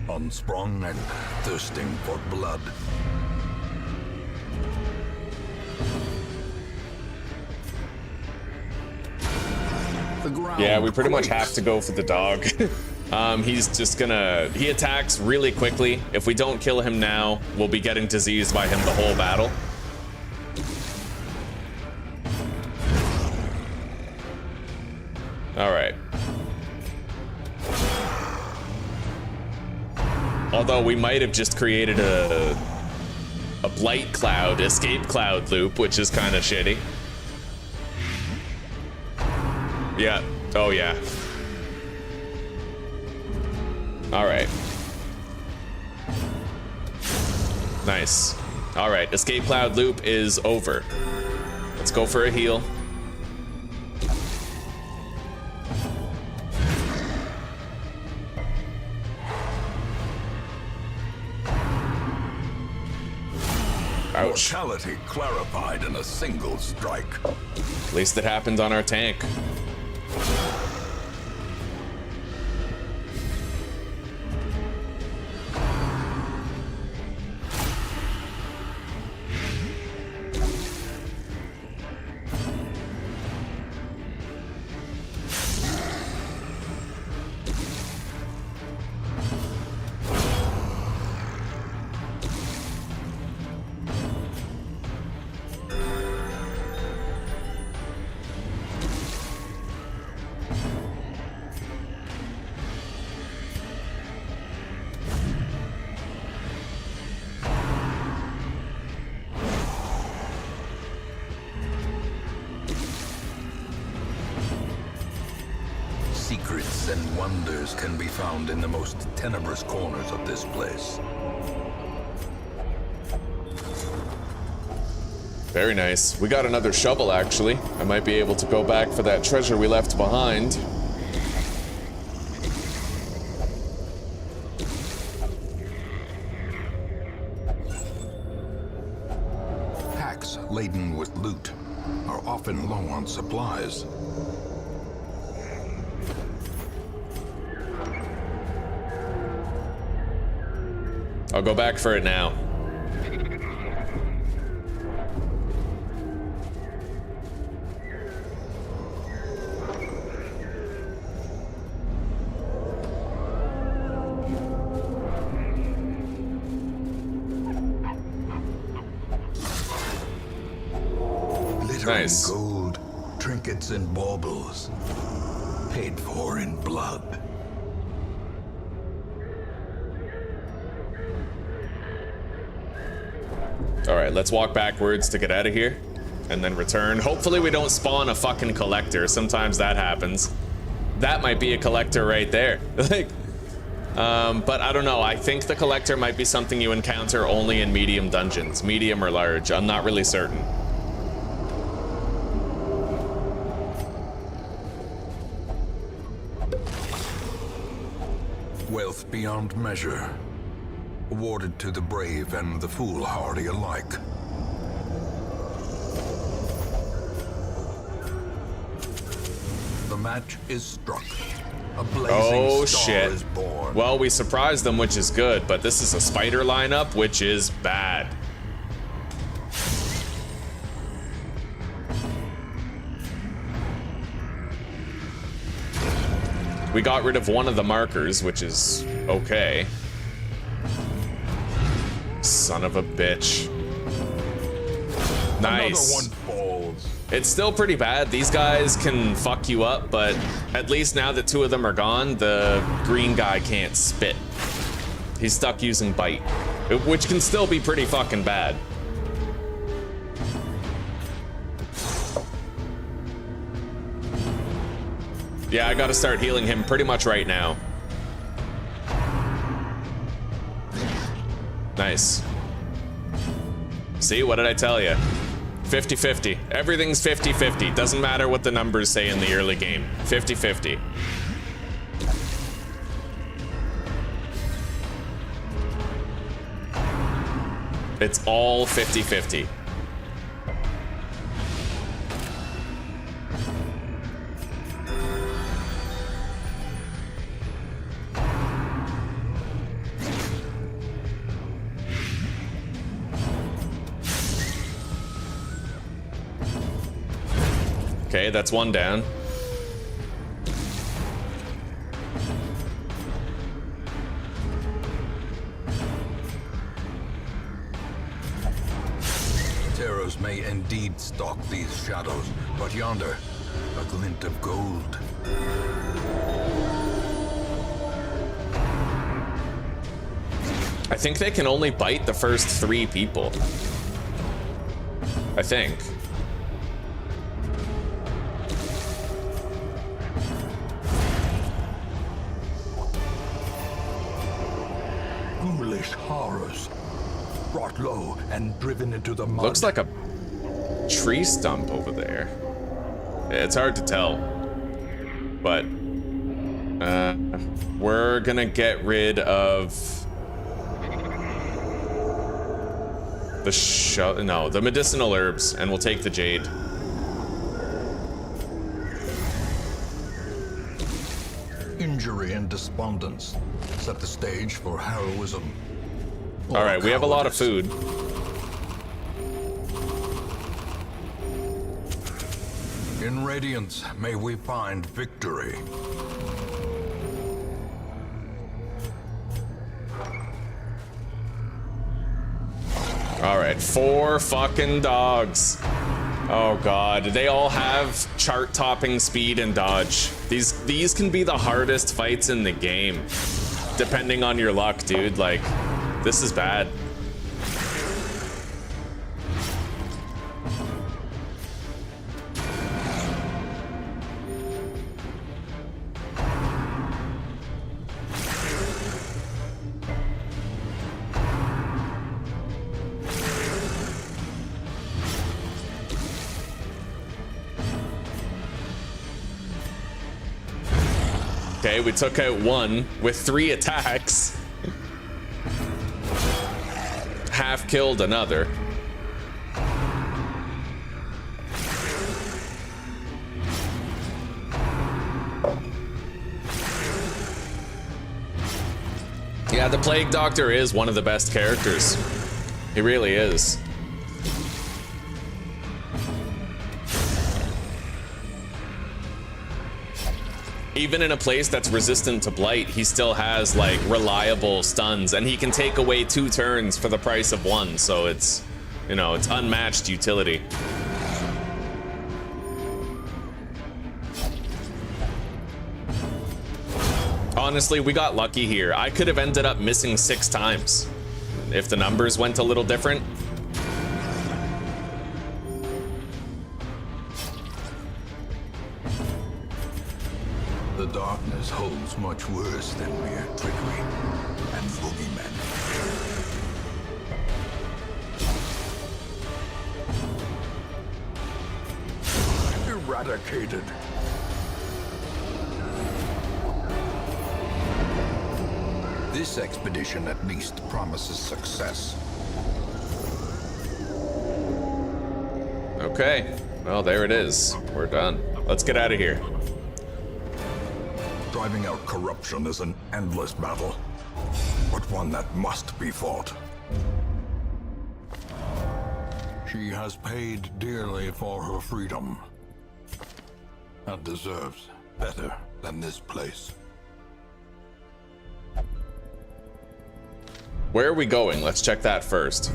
unsprung and thirsting for blood.
Yeah, we pretty much have to go for the dog. He's just gonna... He attacks really quickly. If we don't kill him now, we'll be getting diseased by him the whole battle. Alright. Although we might have just created a blight cloud, escape cloud loop, which is kind of shitty. Yeah. Oh, yeah. All right. Nice. All right. Escape cloud loop is over. Let's go for a heal. Ouch.
Mortality clarified in a single strike.
At least it happened on our tank.
wonders can be found in the most tenebrous corners of this place.
Very nice. We got another shovel, actually. I might be able to go back for that treasure we left behind.
Packs laden with loot are often low on supplies.
I'll go back for it now. Nice.
Gold, trinkets and baubles, paid for in blood.
All right, let's walk backwards to get out of here and then return. Hopefully we don't spawn a fucking collector. Sometimes that happens. That might be a collector right there. Like, but I don't know. I think the collector might be something you encounter only in medium dungeons, medium or large. I'm not really certain.
Wealth beyond measure, awarded to the brave and the foolhardy alike. The match is struck. A blazing star is born.
Well, we surprised them, which is good, but this is a spider lineup, which is bad. We got rid of one of the markers, which is okay. Son of a bitch. Nice.
Another one falls.
It's still pretty bad. These guys can fuck you up, but at least now that two of them are gone, the green guy can't spit. He's stuck using bite, which can still be pretty fucking bad. Yeah, I gotta start healing him pretty much right now. Nice. See, what did I tell you? 50-50. Everything's 50-50. Doesn't matter what the numbers say in the early game. 50-50. It's all 50-50. Okay, that's one down.
Terrors may indeed stalk these shadows, but yonder, a glint of gold.
I think they can only bite the first 3 people. I think.
Ghoulish horrors, brought low and driven into the mud.
Looks like a tree stump over there. It's hard to tell, but we're gonna get rid of the medicinal herbs, and we'll take the jade.
Injury and despondence set the stage for heroism.
All right, we have a lot of food.
In Radiance, may we find victory.
All right, 4 fucking dogs. Oh god, they all have chart-topping speed and dodge. These can be the hardest fights in the game, depending on your luck, dude. Like, this is bad. Okay, we took out one with 3 attacks. Half killed another. Yeah, the Plague Doctor is one of the best characters. He really is. Even in a place that's resistant to blight, he still has like reliable stuns, and he can take away 2 turns for the price of 1. So it's, you know, it's unmatched utility. Honestly, we got lucky here. I could have ended up missing 6 times if the numbers went a little different.
The darkness holds much worse than mere trickery and boogeymen. Eradicated. This expedition at least promises success.
Okay, well, there it is. We're done. Let's get out of here.
Driving out corruption is an endless battle, but one that must be fought. She has paid dearly for her freedom, and deserves better than this place.
Where are we going? Let's check that first.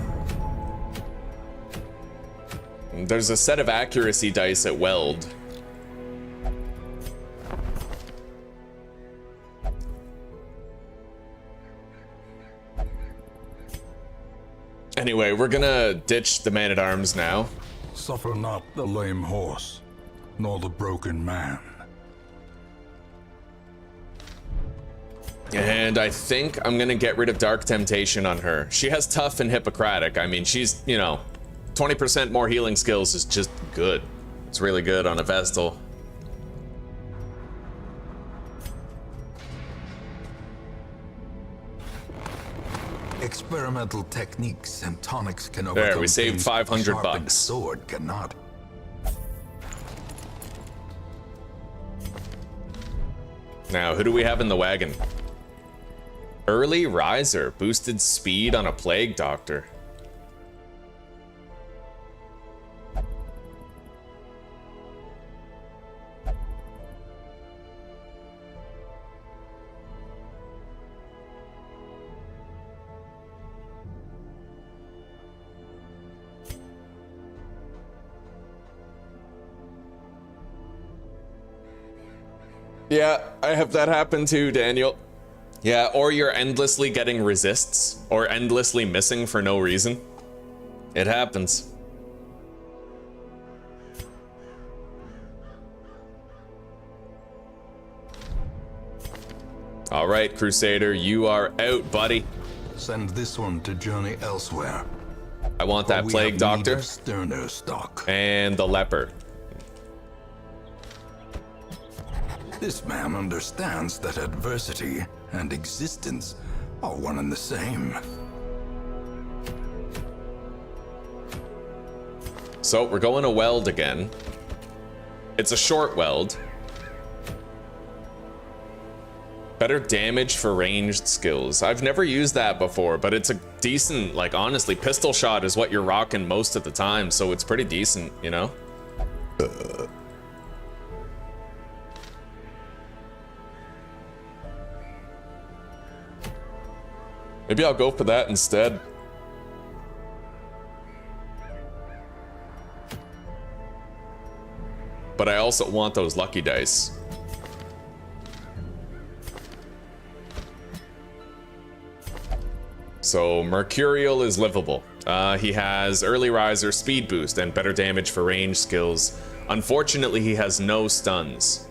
There's a set of accuracy dice at Weld. Anyway, we're gonna ditch the man-at-arms now.
Suffer not the lame horse, nor the broken man.
And I think I'm gonna get rid of Dark Temptation on her. She has Tough and Hippocratic. I mean, she's, you know, 20% more healing skills is just good. It's really good on a Vestal.
Experimental techniques and tonics can overcome.
There, we saved 500
sharpened
bucks.
Sword cannot.
Now, who do we have in the wagon? Early Riser, boosted speed on a Plague Doctor. Yeah, I have that happen too, Daniel. Yeah, or you're endlessly getting resists, or endlessly missing for no reason. It happens. All right, Crusader, you are out, buddy.
Send this one to journey elsewhere.
I want that Plague Doctor
sterner stock.
and the Leper.
This man understands that adversity and existence are one and the same.
So we're going to Weld again. It's a short Weld. Better damage for ranged skills. I've never used that before, but it's a decent, like, honestly, pistol shot is what you're rocking most of the time, so it's pretty decent, you know? Maybe I'll go for that instead. But I also want those lucky dice. So Mercurial is livable. He has early riser, speed boost, and better damage for range skills. Unfortunately, he has no stuns.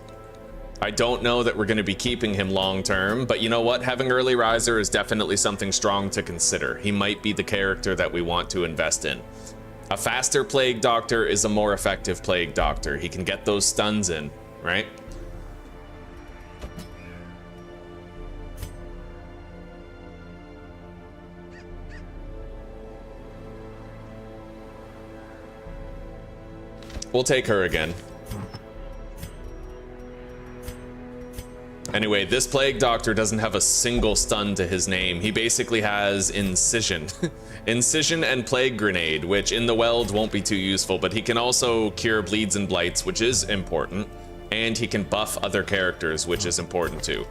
I don't know that we're going to be keeping him long term, but you know what? Having early riser is definitely something strong to consider. He might be the character that we want to invest in. A faster Plague Doctor is a more effective Plague Doctor. He can get those stuns in, right? We'll take her again. Anyway, this Plague Doctor doesn't have a single stun to his name. He basically has Incision. Incision and Plague Grenade, which in the Weld won't be too useful, but he can also cure Bleeds and Blights, which is important. And he can buff other characters, which is important too.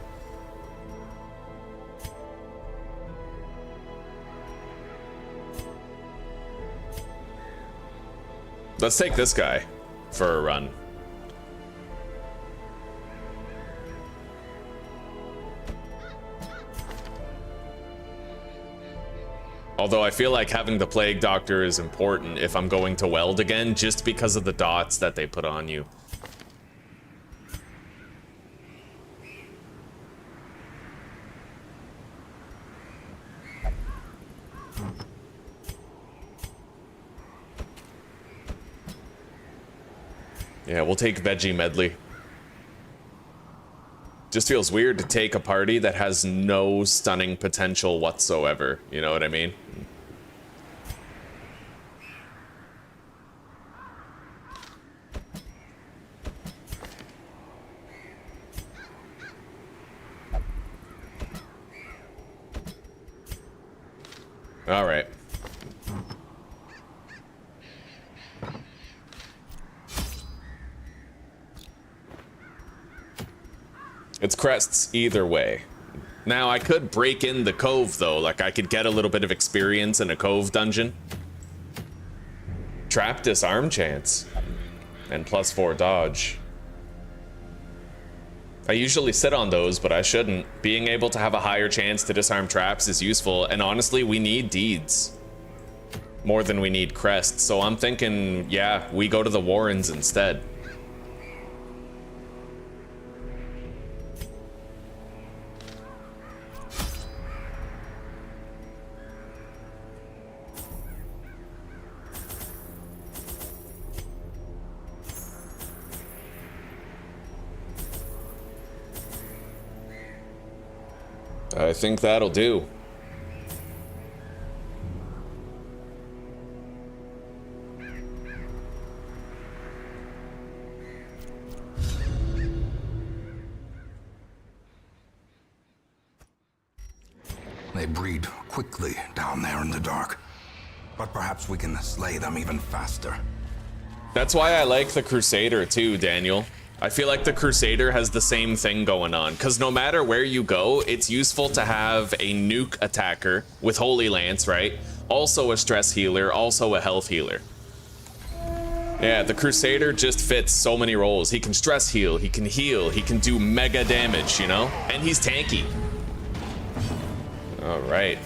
Let's take this guy for a run. Although I feel like having the Plague Doctor is important if I'm going to Weld again, just because of the dots that they put on you. Yeah, we'll take Veggie Medley. Just feels weird to take a party that has no stunning potential whatsoever. You know what I mean? All right. It's crests either way. Now, I could break in the cove, though. Like, I could get a little bit of experience in a cove dungeon. Trap disarm chance. And +4 dodge. I usually sit on those, but I shouldn't. Being able to have a higher chance to disarm traps is useful, and honestly, we need deeds. More than we need crests, so I'm thinking, yeah, we go to the Warrens instead. I think that'll do.
They breed quickly down there in the dark, but perhaps we can slay them even faster.
That's why I like the Crusader too, Daniel. I feel like the Crusader has the same thing going on, because no matter where you go, it's useful to have a nuke attacker with Holy Lance, right? Also a stress healer, also a health healer. Yeah, the Crusader just fits so many roles. He can stress heal, he can do mega damage, you know? And he's tanky. All right.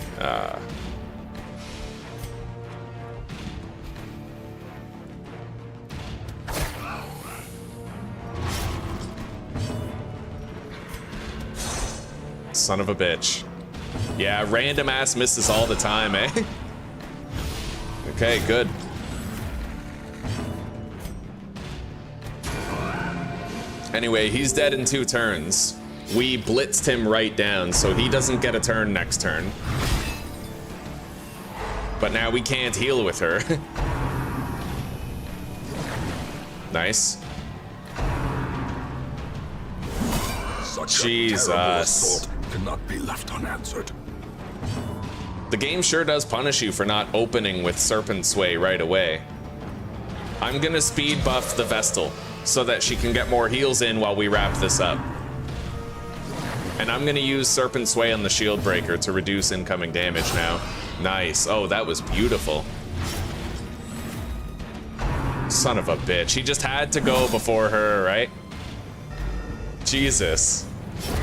Son of a bitch. Yeah, random ass misses all the time, eh? Okay, good. Anyway, he's dead in 2 turns. We blitzed him right down, so he doesn't get a turn next turn. But now we can't heal with her. Nice.
Such
Jesus.
Cannot be left unanswered.
The game sure does punish you for not opening with Serpent Sway right away. I'm gonna speed buff the Vestal so that she can get more heals in while we wrap this up. And I'm gonna use Serpent Sway on the Shield Breaker to reduce incoming damage now. Nice. Oh, that was beautiful. Son of a bitch. He just had to go before her, right? Jesus.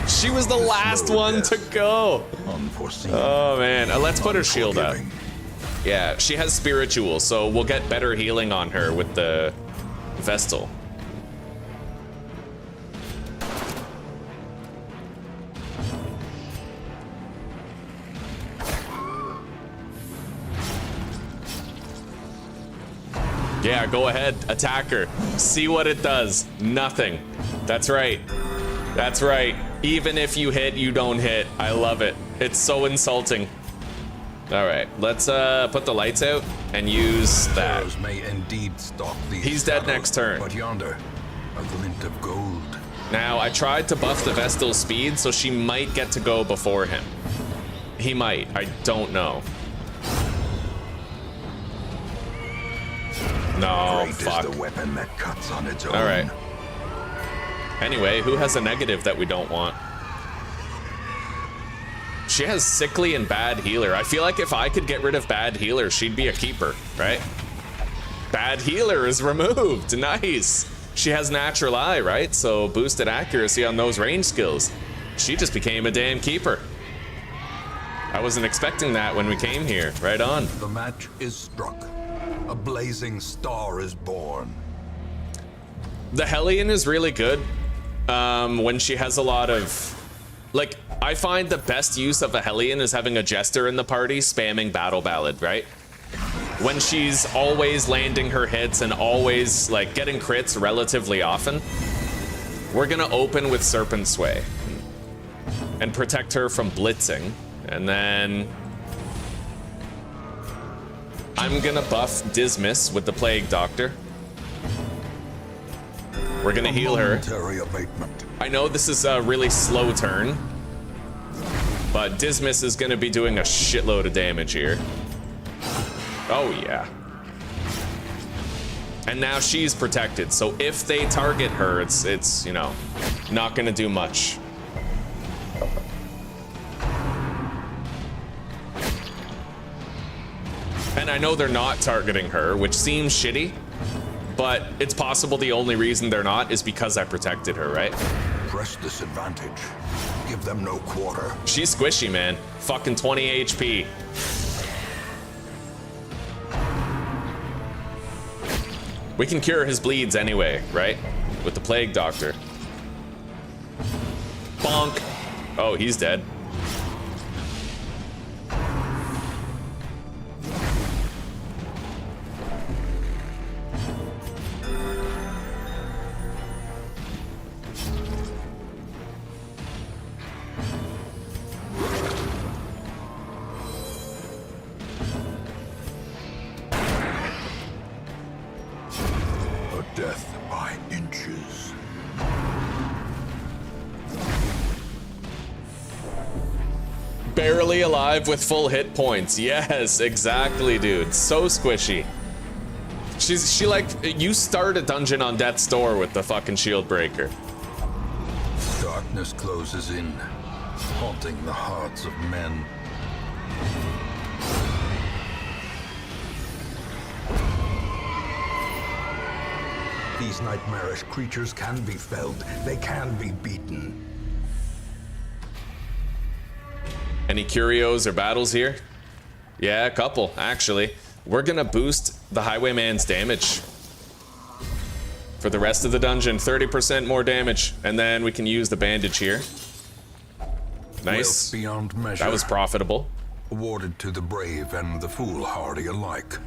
She was the last one to go.
Unforeseen.
Oh man, let's put her shield up. Yeah, she has spiritual, so we'll get better healing on her with the Vestal. Yeah, go ahead, attack her. See what it does. Nothing. That's right. That's right. Even if you hit, you don't hit. I love it. It's so insulting. All right, let's put the lights out and use that.
Heroes may indeed stalk these
He's dead
shadows,
next turn.
But yonder, a glint of gold.
Now, I tried to buff the Vestal's speed, so she might get to go before him. He might, I don't know. No,
Great
fuck.
is the weapon that cuts on its own.
All right. Anyway, who has a negative that we don't want? She has sickly and bad healer. I feel like if I could get rid of bad healer, she'd be a keeper, right? Bad healer is removed. Nice. She has natural eye, right? So boosted accuracy on those range skills. She just became a damn keeper. I wasn't expecting that when we came here. Right on.
The match is struck. A blazing star is born.
The Hellion is really good when she has a lot of... Like, I find the best use of a Hellion is having a Jester in the party spamming Battle Ballad, right? When she's always landing her hits and always, like, getting crits relatively often. We're gonna open with Serpent Sway and protect her from blitzing. And then I'm gonna buff Dismiss with the Plague Doctor. We're gonna heal her.
Abatement.
I know this is a really slow turn, but Dismiss is gonna be doing a shitload of damage here. Oh yeah. And now she's protected, so if they target her, it's you know, not gonna do much. And I know they're not targeting her, which seems shitty, but it's possible the only reason they're not is because I protected her, right?
Press this advantage. Give them no quarter.
She's squishy, man. Fucking 20 HP. We can cure his bleeds anyway, right? With the Plague Doctor. Bonk. Oh, he's dead.
Death by inches.
Barely alive with full hit points. Yes, exactly, dude. So squishy. She like, you start a dungeon on death's door with the fucking shield breaker.
Darkness closes in, haunting the hearts of men. These nightmarish creatures can be felled. They can be beaten.
Any curios or battles here? Yeah, a couple, actually. We're gonna boost the Highwayman's damage. For the rest of the dungeon, 30% more damage. And then we can use the bandage here. Nice.
Wealth beyond measure.
That was profitable.
Awarded to the brave and the foolhardy alike.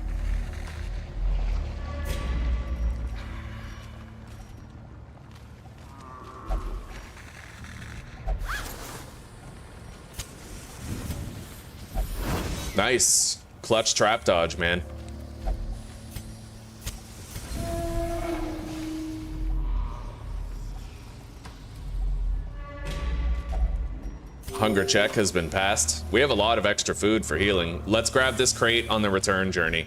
Nice. Clutch trap dodge, man. Hunger check has been passed. We have a lot of extra food for healing. Let's grab this crate on the return journey.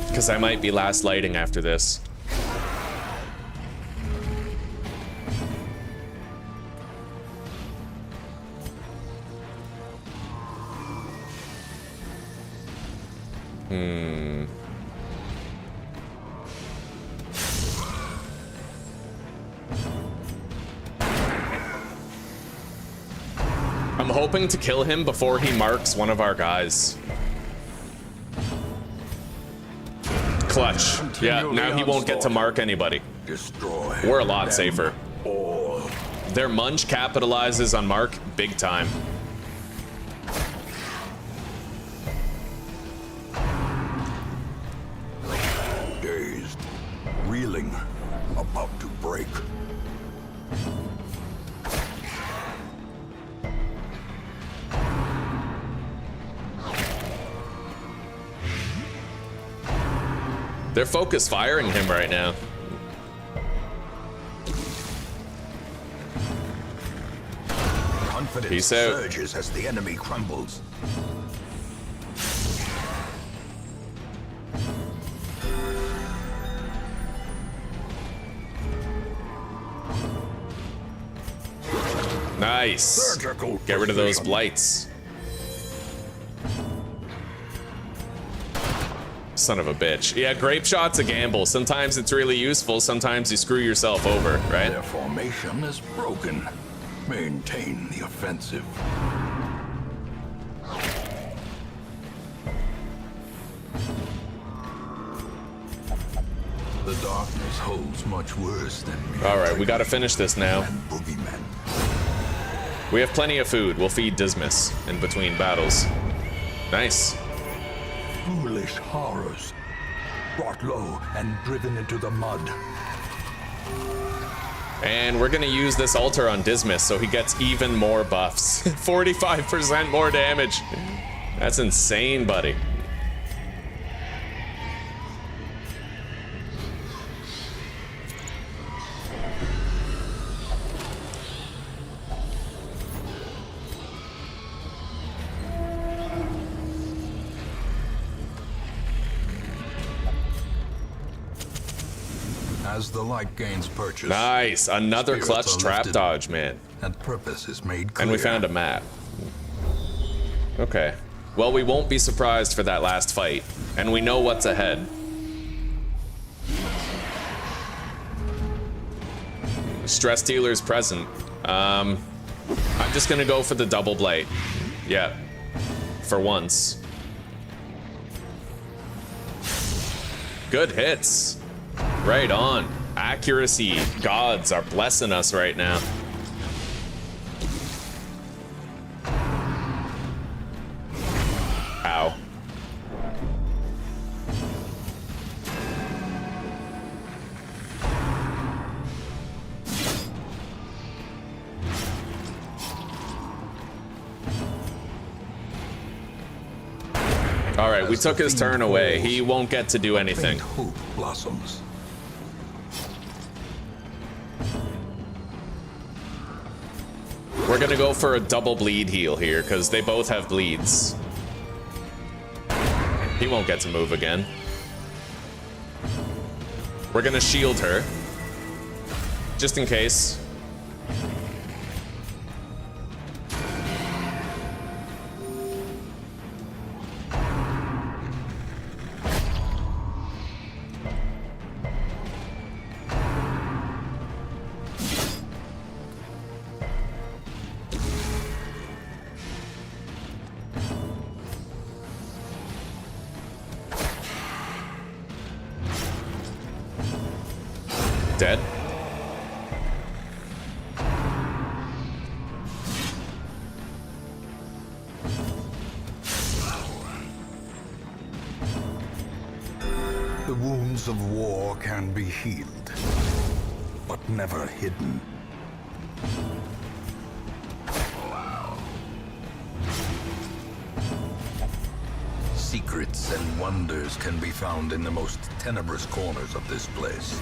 Because I might be last lighting after this. I'm hoping to kill him before he marks one of our guys. Clutch. Yeah, now he won't get to mark anybody.
Destroy.
We're a lot
them
safer.
all.
Their munch capitalizes on mark big time.
Dazed, reeling, about to break.
They're focus firing him right now.
Confidence
Peace out.
surges as the enemy crumbles.
Nice.
Surgical
Get rid of those
precision.
blights. Son of a bitch. Yeah, grape shot's a gamble. Sometimes it's really useful, sometimes you screw yourself over, right?
Their formation is broken. Maintain the offensive. The darkness holds much worse than
Alright, we gotta finish this now.
and boogeymen.
We have plenty of food. We'll feed Dismas in between battles. Nice.
Foolish horrors, brought low and driven into the mud.
And we're gonna use this altar on Dismas so he gets even more buffs. 45% more damage. That's insane, buddy.
As the light gains purchase,
Nice. Another
spirits
clutch
are
trap
lifted
dodge, man.
and purpose is made clear.
And we found a map. Okay. Well, we won't be surprised for that last fight. And we know what's ahead. Stress dealers present. I'm just gonna go for the double blight. Yeah. For once. Good hits. Right on. Accuracy gods are blessing us right now. Ow. All right, we took his turn away. He won't get to do anything.
Faint hope blossoms.
We're gonna go for a double bleed heal here, because they both have bleeds. He won't get to move again. We're gonna shield her. Just in case. Dead.
The wounds of war can be healed, but never hidden. Secrets and wonders can be found in the most tenebrous corners of this place.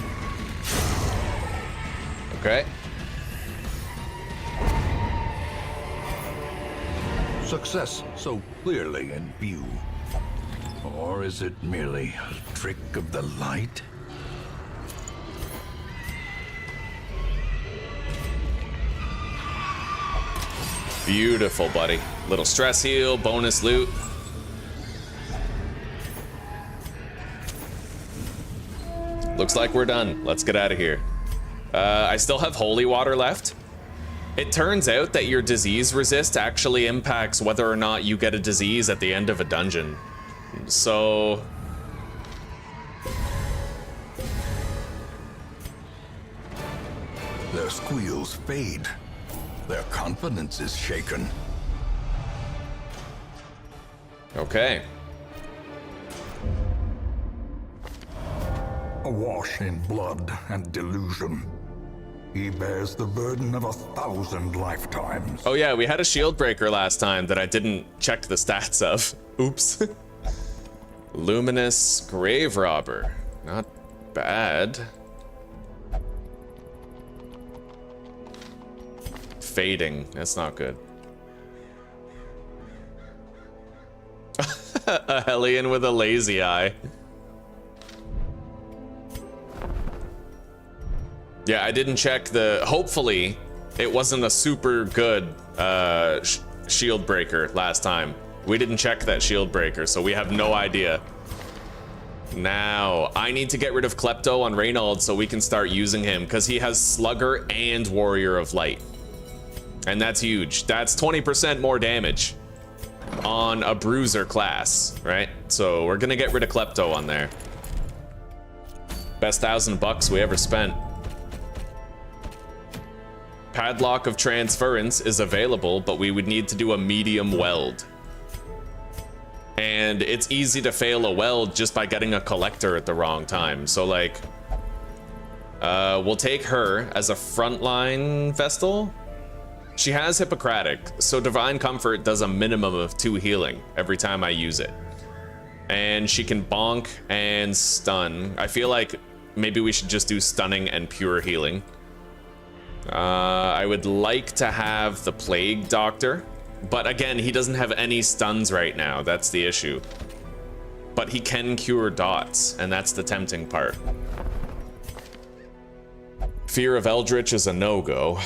Okay.
Success so clearly in view. Or is it merely a trick of the light?
Beautiful, buddy. Little stress heal, bonus loot. Looks like we're done. Let's get out of here. I still have holy water left. It turns out that your disease resist actually impacts whether or not you get a disease at the end of a dungeon. So...
Their squeals fade. Their confidence is shaken.
Okay.
Awash in blood and delusion, he bears the burden of 1,000 lifetimes.
Oh yeah, we had a shield breaker last time that I didn't check the stats of. Oops. Luminous grave robber. Not bad. Fading. That's not good. A Hellion with a lazy eye. Yeah, I didn't check the... Hopefully, it wasn't a super good shield breaker last time. We didn't check that shield breaker, so we have no idea. Now, I need to get rid of Klepto on Reynald so we can start using him, because he has Slugger and Warrior of Light. And that's huge. That's 20% more damage on a bruiser class, right? So we're gonna get rid of Klepto on there. Best $1,000 we ever spent. Padlock of Transference is available, but we would need to do a medium weld. And it's easy to fail a weld just by getting a collector at the wrong time. So like, we'll take her as a frontline Vestal. She has Hippocratic, so Divine Comfort does a minimum of 2 healing every time I use it. And she can bonk and stun. I feel like maybe we should just do stunning and pure healing. I would like to have the Plague Doctor, but again, he doesn't have any stuns right now. That's the issue. But he can cure dots, and that's the tempting part. Fear of Eldritch is a no-go.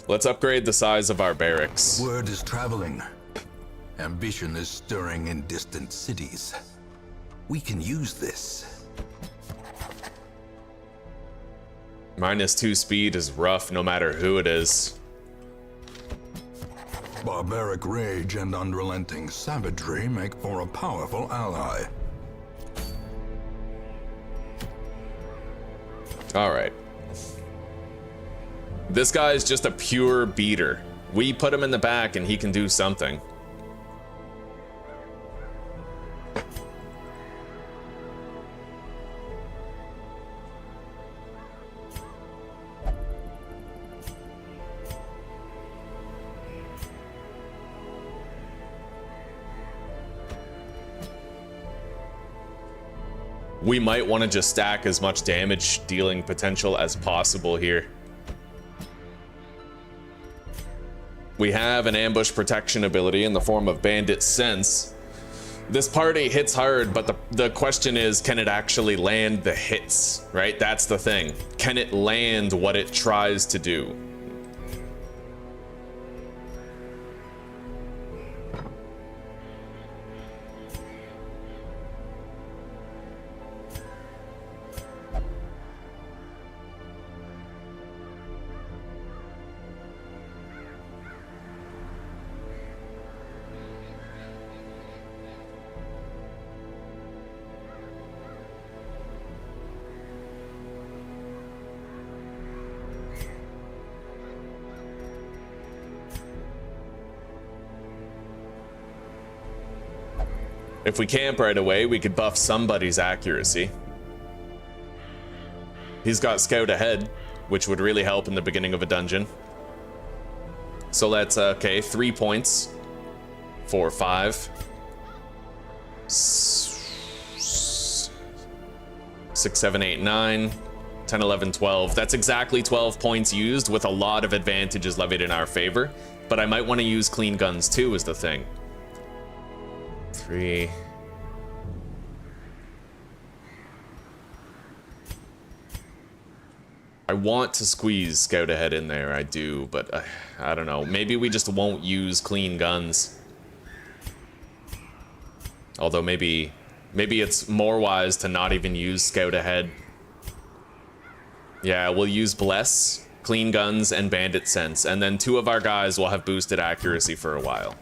Let's upgrade the size of our barracks.
Word is traveling. Ambition is stirring in distant cities. We can use this.
-2 speed is rough no matter who it is.
Barbaric rage and unrelenting savagery make for a powerful ally.
All right. This guy is just a pure beater. We put him in the back and he can do something. We might want to just stack as much damage dealing potential as possible here. We have an ambush protection ability in the form of Bandit Sense. This party hits hard, but the question is, can it actually land the hits, right? That's the thing. Can it land what it tries to do? If we camp right away, we could buff somebody's accuracy. He's got Scout Ahead, which would really help in the beginning of a dungeon. So let's, okay, 3 points. 4, 5. 6, 7, 8, 9. 10, 11, 12. That's exactly 12 points used with a lot of advantages levied in our favor. But I might want to use Clean Guns too, is the thing. 3. I want to squeeze Scout Ahead in there, I do, but I don't know. Maybe we just won't use Clean Guns. Although maybe it's more wise to not even use Scout Ahead. Yeah, we'll use Bless, Clean Guns, and Bandit Sense, and then 2 of our guys will have boosted accuracy for a while.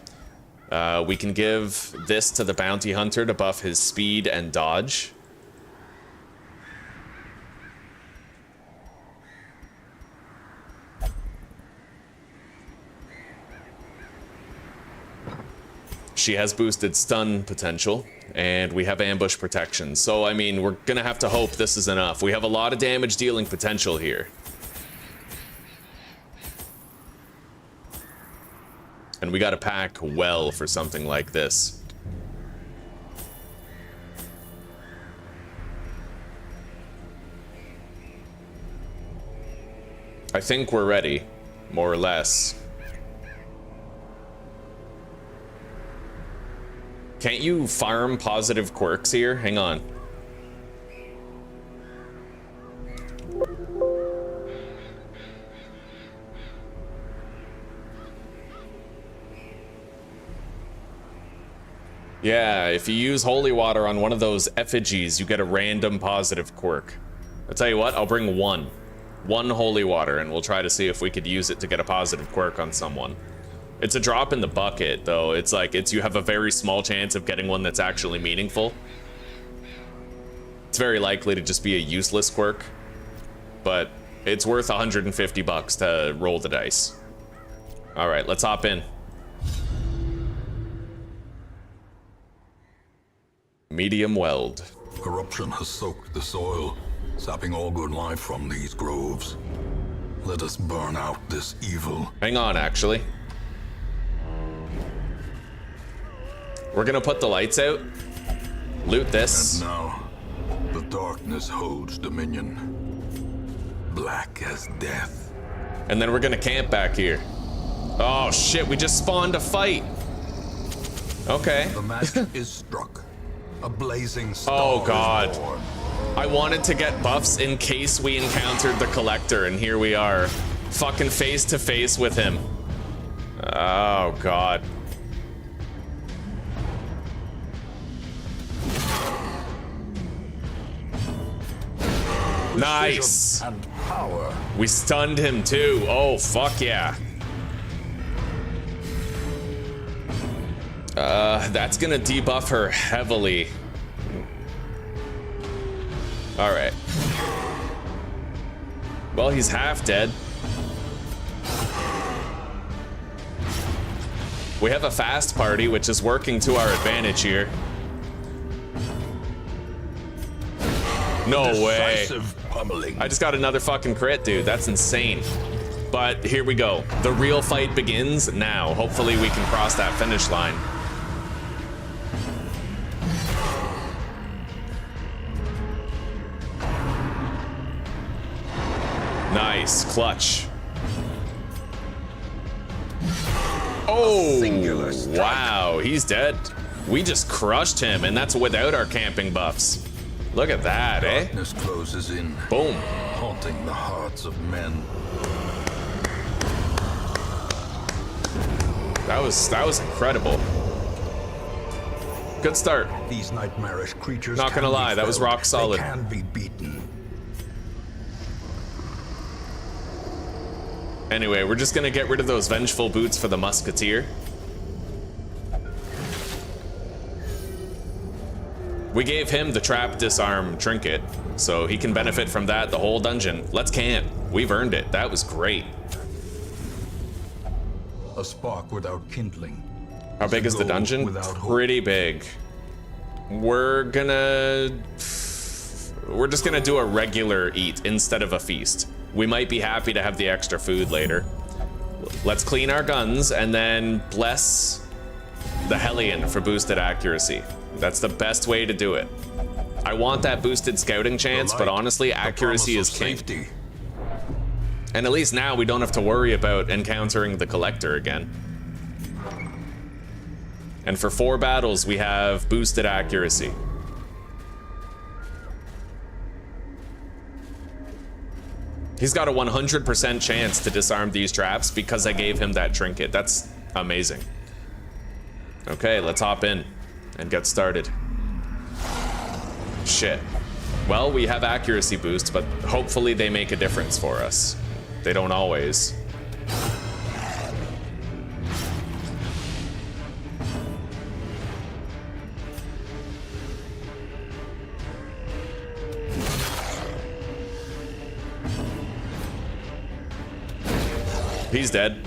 We can give this to the Bounty Hunter to buff his speed and dodge. She has boosted stun potential, and we have ambush protection. So, I mean, we're gonna have to hope this is enough. We have a lot of damage dealing potential here. And we gotta pack well for something like this. I think we're ready, more or less. Can't you farm positive quirks here? Hang on. Yeah, if you use holy water on one of those effigies, you get a random positive quirk. I'll tell you what, I'll bring one. One holy water, and we'll try to see if we could use it to get a positive quirk on someone. It's a drop in the bucket, though. It's like, you have a very small chance of getting one that's actually meaningful. It's very likely to just be a useless quirk, but it's worth 150 bucks to roll the dice. All right, let's hop in. Medium weld.
Corruption has soaked the soil, sapping all good life from these groves. Let us burn out this evil.
Hang on, actually. We're gonna put the lights out, loot this.
And now, the darkness holds dominion. Black as death.
And then we're gonna camp back here. Oh shit, we just spawned a fight. Okay.
The match is struck. A blazing star.
Oh god.
Is born.
I wanted to get buffs in case we encountered the collector, and here we are. Fucking face to face with him. Oh god. Nice.
And power.
We stunned him too. Oh fuck yeah. That's gonna debuff her heavily. All right. Well, he's half dead. We have a fast party, which is working to our advantage here. No way.
Decisive pummeling.
I just got another fucking crit, dude. That's insane. But here we go. The real fight begins now. Hopefully we can cross that finish line. Nice. Clutch. Oh, wow. He's dead. We just crushed him, and that's without our camping buffs. Look at that, eh?
Darkness closes in.
Boom.
Haunting the hearts of men.
That was incredible. Good start.
These nightmarish creatures.
Not gonna lie, that was rock solid.
They can be beaten.
Anyway, we're just gonna get rid of those vengeful boots for the musketeer. We gave him the trap disarm trinket, so he can benefit from that the whole dungeon. Let's camp. We've earned it. That was great.
A spark without kindling.
How big is the dungeon? Pretty big. We're just gonna do a regular eat instead of a feast. We might be happy to have the extra food later. Let's clean our guns and then bless the Hellion for boosted accuracy. That's the best way to do it. I want that boosted scouting chance, but honestly, accuracy is king.
Safety.
And at least now we don't have to worry about encountering the collector again. And for 4 battles, we have boosted accuracy. He's got a 100% chance to disarm these traps because I gave him that trinket. That's amazing. Okay, let's hop in and get started. Shit. Well, we have accuracy boost, but hopefully they make a difference for us. They don't always. He's dead.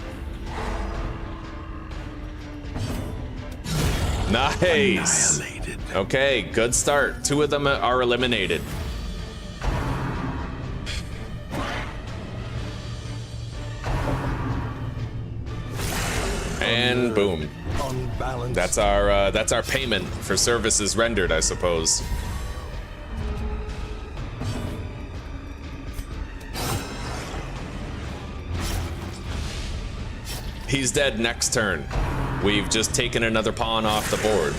Nice.
Annihilated.
Okay, good start. 2 of them are eliminated. And boom.
Unbalanced.
That's our payment for services rendered, I suppose. He's dead next turn. We've just taken another pawn off the board.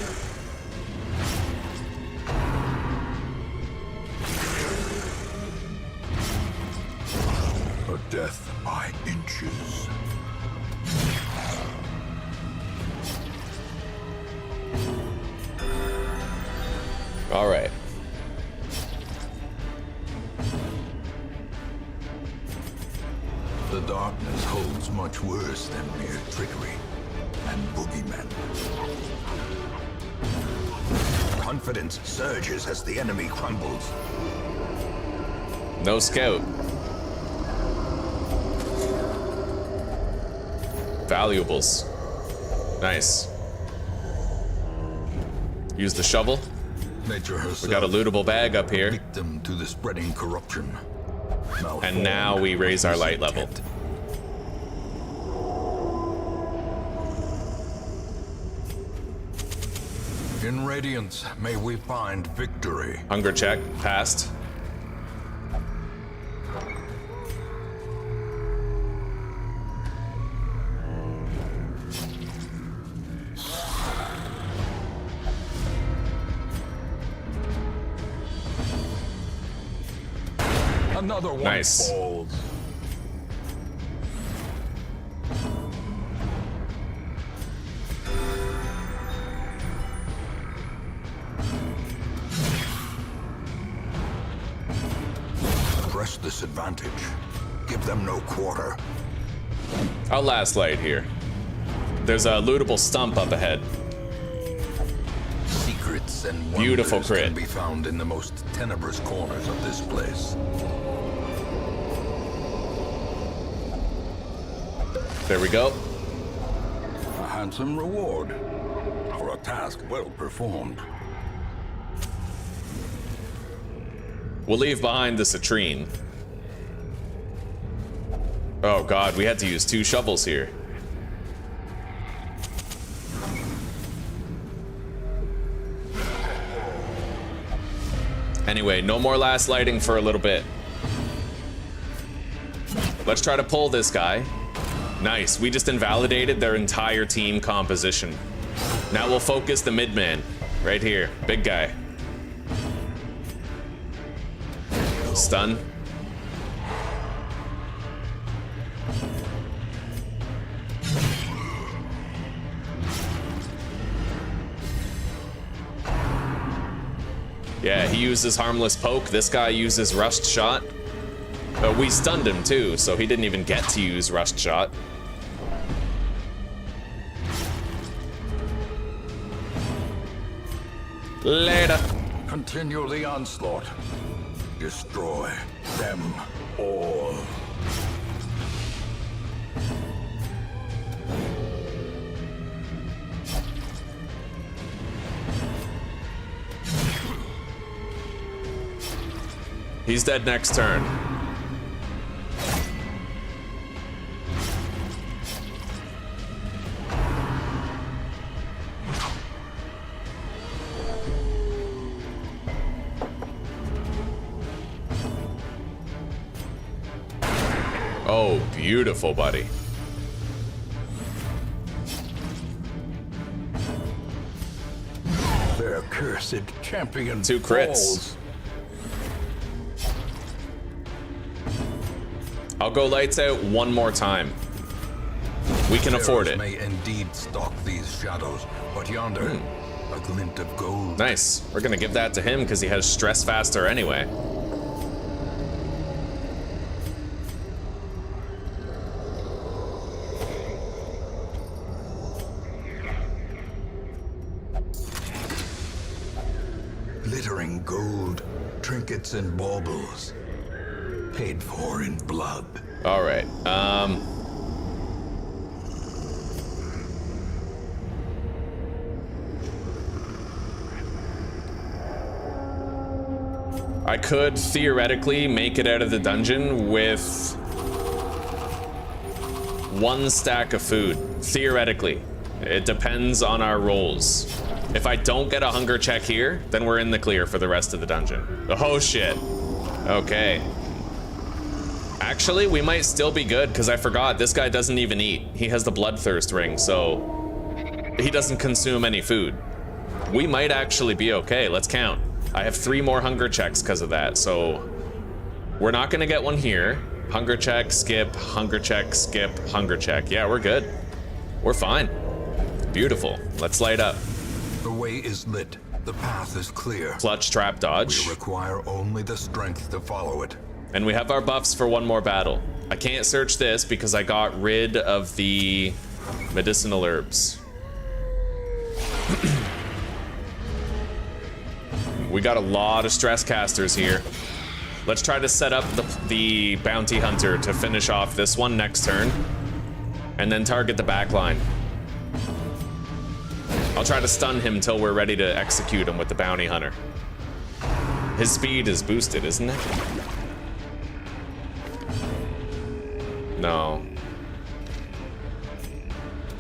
A death by inches.
All right.
The darkness holds much worse than mere trickery and boogeymen. Confidence surges as the enemy crumbles.
No scout. Valuables. Nice. Use the shovel.
Nature herself.
We got a lootable bag up here.
Victim to the spreading corruption.
And now we raise our light level.
In radiance, may we find victory.
Hunger check. Passed.
Another one
Nice.
falls. Press this advantage. Give them no quarter.
Our last light here. There's a lootable stump up ahead.
Secrets and
Beautiful
wonders
crit.
can be found in the most tenebrous corners of this place.
There we go.
A handsome reward for a task well performed.
We'll leave behind the citrine. Oh god, we had to use 2 shovels here. Anyway, no more last lighting for a little bit. Let's try to pull this guy. Nice, we just invalidated their entire team composition. Now we'll focus the mid-man. Right here, big guy. Stun. Yeah, he uses harmless poke. This guy uses rushed shot. But we stunned him too, so he didn't even get to use rushed shot. Later.
Continue the onslaught. Destroy them all.
He's dead next turn. Oh, beautiful, buddy.
Their cursed champion
2 crits.
falls.
I'll go lights out one more time. We can afford it.
May indeed stalk these shadows, but yonder, a glint of gold.
Nice. We're gonna give that to him because he has stress faster anyway.
Glittering gold, trinkets and baubles, paid for in blood.
All right. I could theoretically make it out of the dungeon with 1 stack of food. Theoretically. It depends on our rolls. If I don't get a hunger check here, then we're in the clear for the rest of the dungeon. Oh shit. Okay. Actually, we might still be good, because I forgot this guy doesn't even eat. He has the bloodthirst ring, so he doesn't consume any food. We might actually be okay. Let's count. I have 3 more hunger checks because of that, so we're not gonna get one here. Hunger check, skip, hunger check, skip, hunger check. Yeah, we're good. We're fine. Beautiful. Let's light up.
The way is lit. The path is clear.
Clutch, trap, dodge.
We require only the strength to follow it.
And we have our buffs for one more battle. I can't search this because I got rid of the medicinal herbs. We got a lot of stress casters here. Let's try to set up the bounty hunter to finish off this one next turn, and then target the back line. I'll try to stun him until we're ready to execute him with the bounty hunter. His speed is boosted, isn't it? No.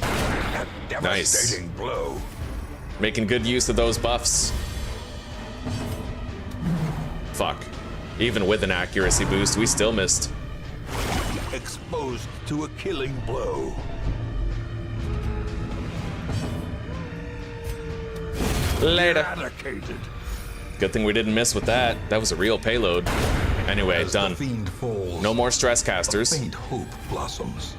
That devastating blow.
Making good use of those buffs. Fuck. Even with an accuracy boost, we still missed.
Exposed to a killing blow.
Later.
Eradicated.
Good thing we didn't miss with that. That was a real payload. Anyway,
As
done.
the fiend falls,
No more stress
a
casters.
faint hope blossoms.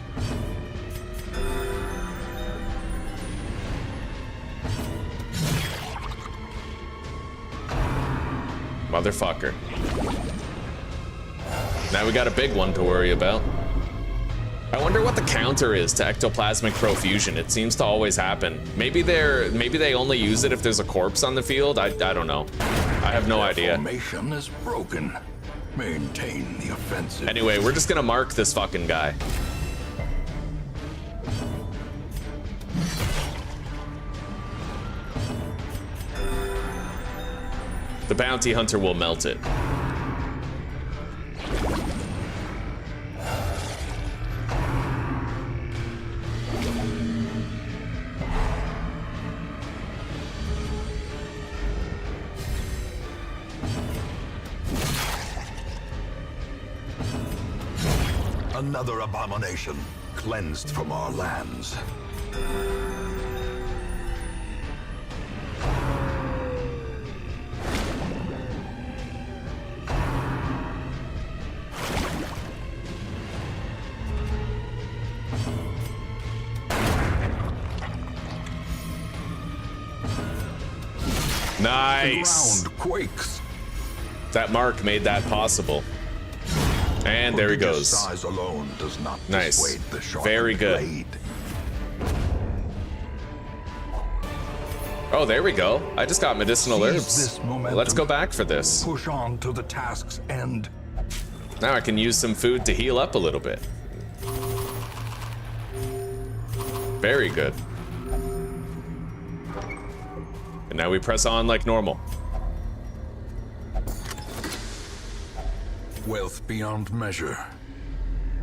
Motherfucker. Now we got a big one to worry about. I wonder what the counter is to ectoplasmic profusion. It seems to always happen. Maybe they only use it if there's a corpse on the field. I don't know. I have no idea.
Formation is broken. Maintain the offensive.
Anyway, we're just gonna mark this fucking guy. The bounty hunter will melt it.
Another abomination cleansed from our lands.
Nice.
The ground quakes.
That mark made that possible. And there he goes.
Size alone does not
Nice.
dissuade the sharpened
Very good.
blade.
Oh, there we go. I just got medicinal
Seize
herbs.
this momentum.
Let's go back for this.
Push on to the task's end.
Now I can use some food to heal up a little bit. Very good. And now we press on like normal.
Wealth beyond measure,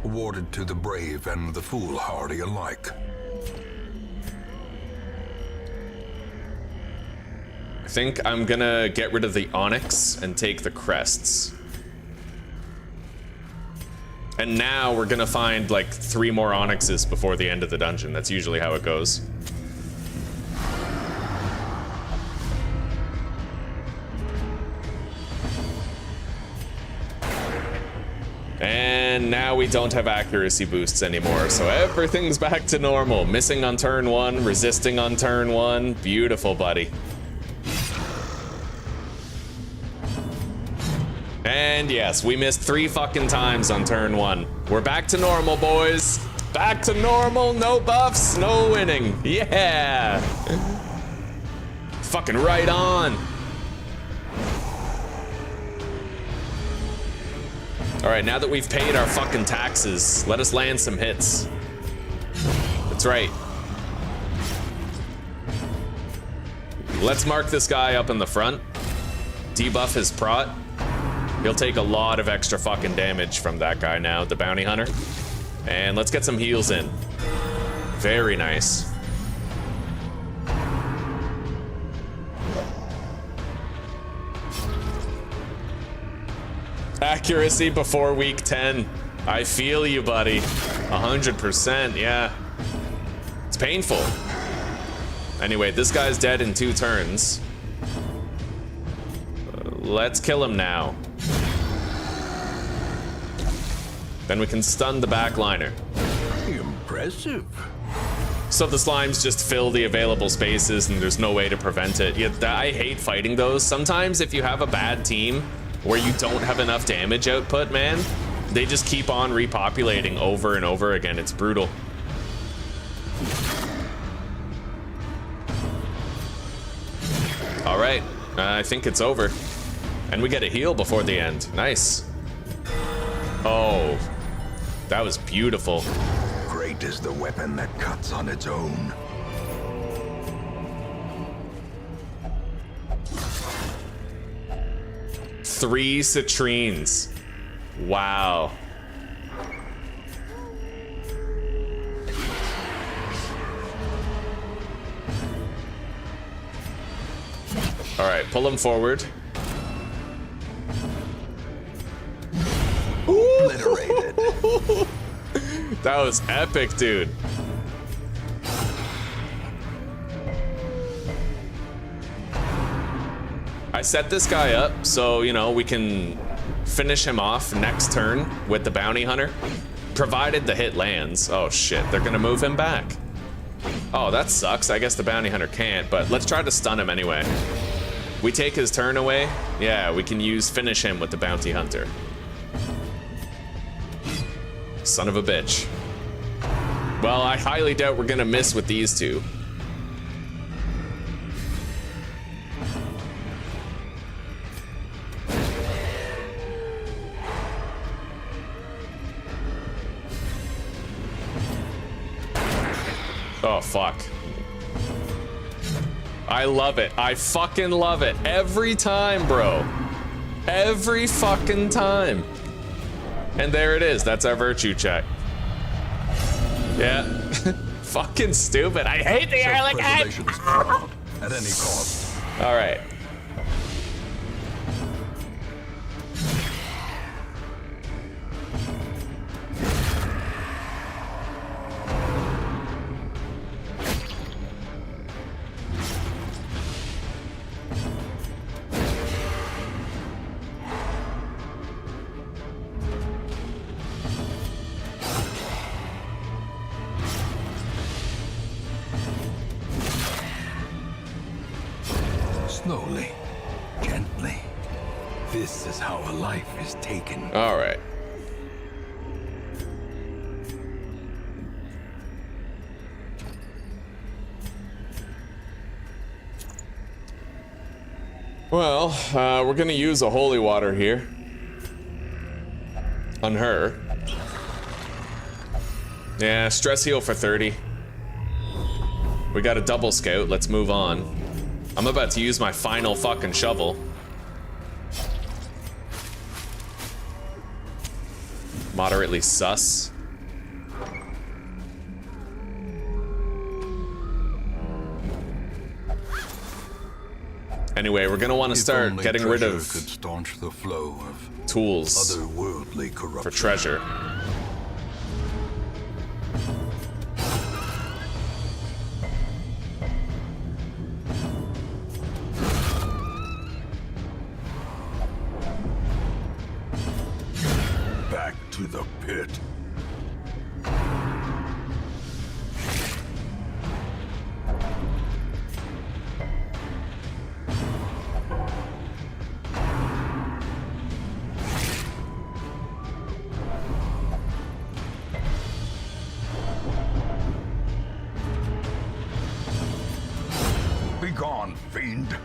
awarded to the brave and the foolhardy alike.
I think I'm gonna get rid of the onyx and take the crests. And now we're gonna find like 3 more onyxes before the end of the dungeon. That's usually how it goes. And now we don't have accuracy boosts anymore, so everything's back to normal. Missing on turn 1, resisting on turn 1. Beautiful, buddy. And yes, we missed 3 fucking times on turn 1. We're back to normal, boys. Back to normal, no buffs, no winning. Yeah. Fucking right on. All right, now that we've paid our fucking taxes, let us land some hits. That's right. Let's mark this guy up in the front. Debuff his prot. He'll take a lot of extra fucking damage from that guy now, the bounty hunter. And let's get some heals in. Very nice. accuracy before week 10. I feel you, buddy. 100%, yeah. It's painful. Anyway, this guy's dead in 2 turns. Let's kill him now. Then we can stun the backliner.
Impressive.
So the slimes just fill the available spaces and there's no way to prevent it. Yeah, I hate fighting those. Sometimes if you have a bad team where you don't have enough damage output, man, they just keep on repopulating over and over again. It's brutal. All right, I think it's over. And we get a heal before the end. Nice. Oh, that was beautiful.
Great is the weapon that cuts on its own.
Three citrines. Wow. All right, pull him forward.
Obliterated.
That was epic, dude. I set this guy up so, you know, we can finish him off next turn with the bounty hunter, provided the hit lands. Oh shit, they're gonna move him back. Oh, that sucks. I guess the bounty hunter can't, but let's try to stun him anyway. We take his turn away. Yeah, we can finish him with the bounty hunter. Son of a bitch. Well, I highly doubt we're gonna miss with these two. Oh, fuck. I love it. I fucking love it. Every time, bro. Every fucking time. And there it is. That's our virtue check. Yeah. Fucking stupid. I hate the early game.
At any cost.
All right.
Slowly, gently. This is how a life is taken.
All right. Well, we're gonna use a holy water here on her. Yeah, stress heal for 30. We got a double scout. Let's move on. I'm about to use my final fucking shovel. Moderately sus. Anyway, we're gonna want to start getting rid of
could staunch the flow of
tools
otherworldly corruption.
for treasure.
Back to the pit. Begone, fiend.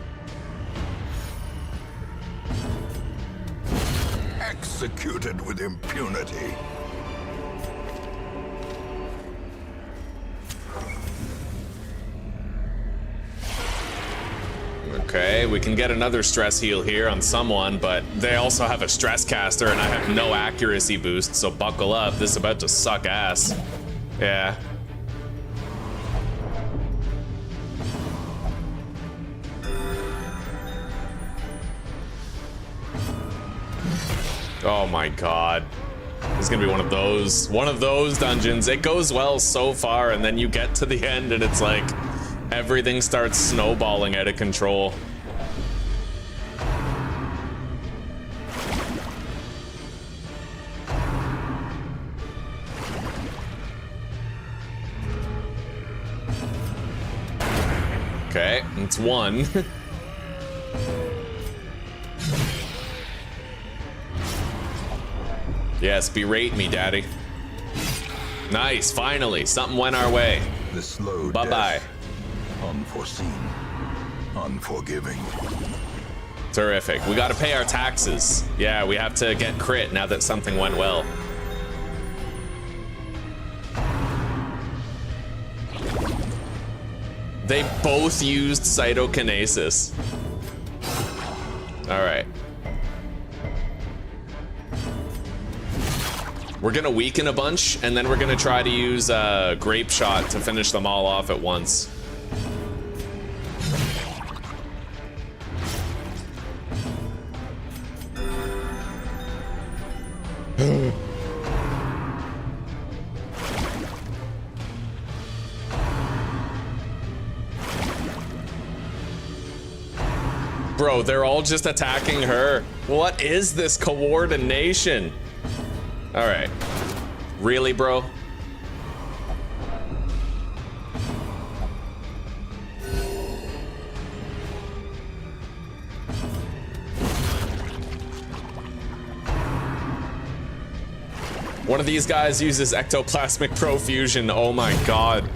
Executed with impunity.
Okay, we can get another stress heal here on someone, but they also have a stress caster and I have no accuracy boost, so buckle up. This is about to suck ass. Yeah. Oh my god. It's gonna be one of those dungeons. It goes well so far, and then you get to the end and it's like everything starts snowballing out of control. Okay, it's one. Yes, berate me, daddy. Nice, finally, something went our way.
The slow
Bye-bye.
death, unforeseen, unforgiving.
Terrific. We gotta pay our taxes. Yeah, we have to get crit now that something went well. They both used cytokinesis. All right. We're gonna weaken a bunch, and then we're gonna try to use grape shot to finish them all off at once. Bro, they're all just attacking her. What is this coordination? All right. Really, bro? One of these guys uses ectoplasmic profusion. Oh my god.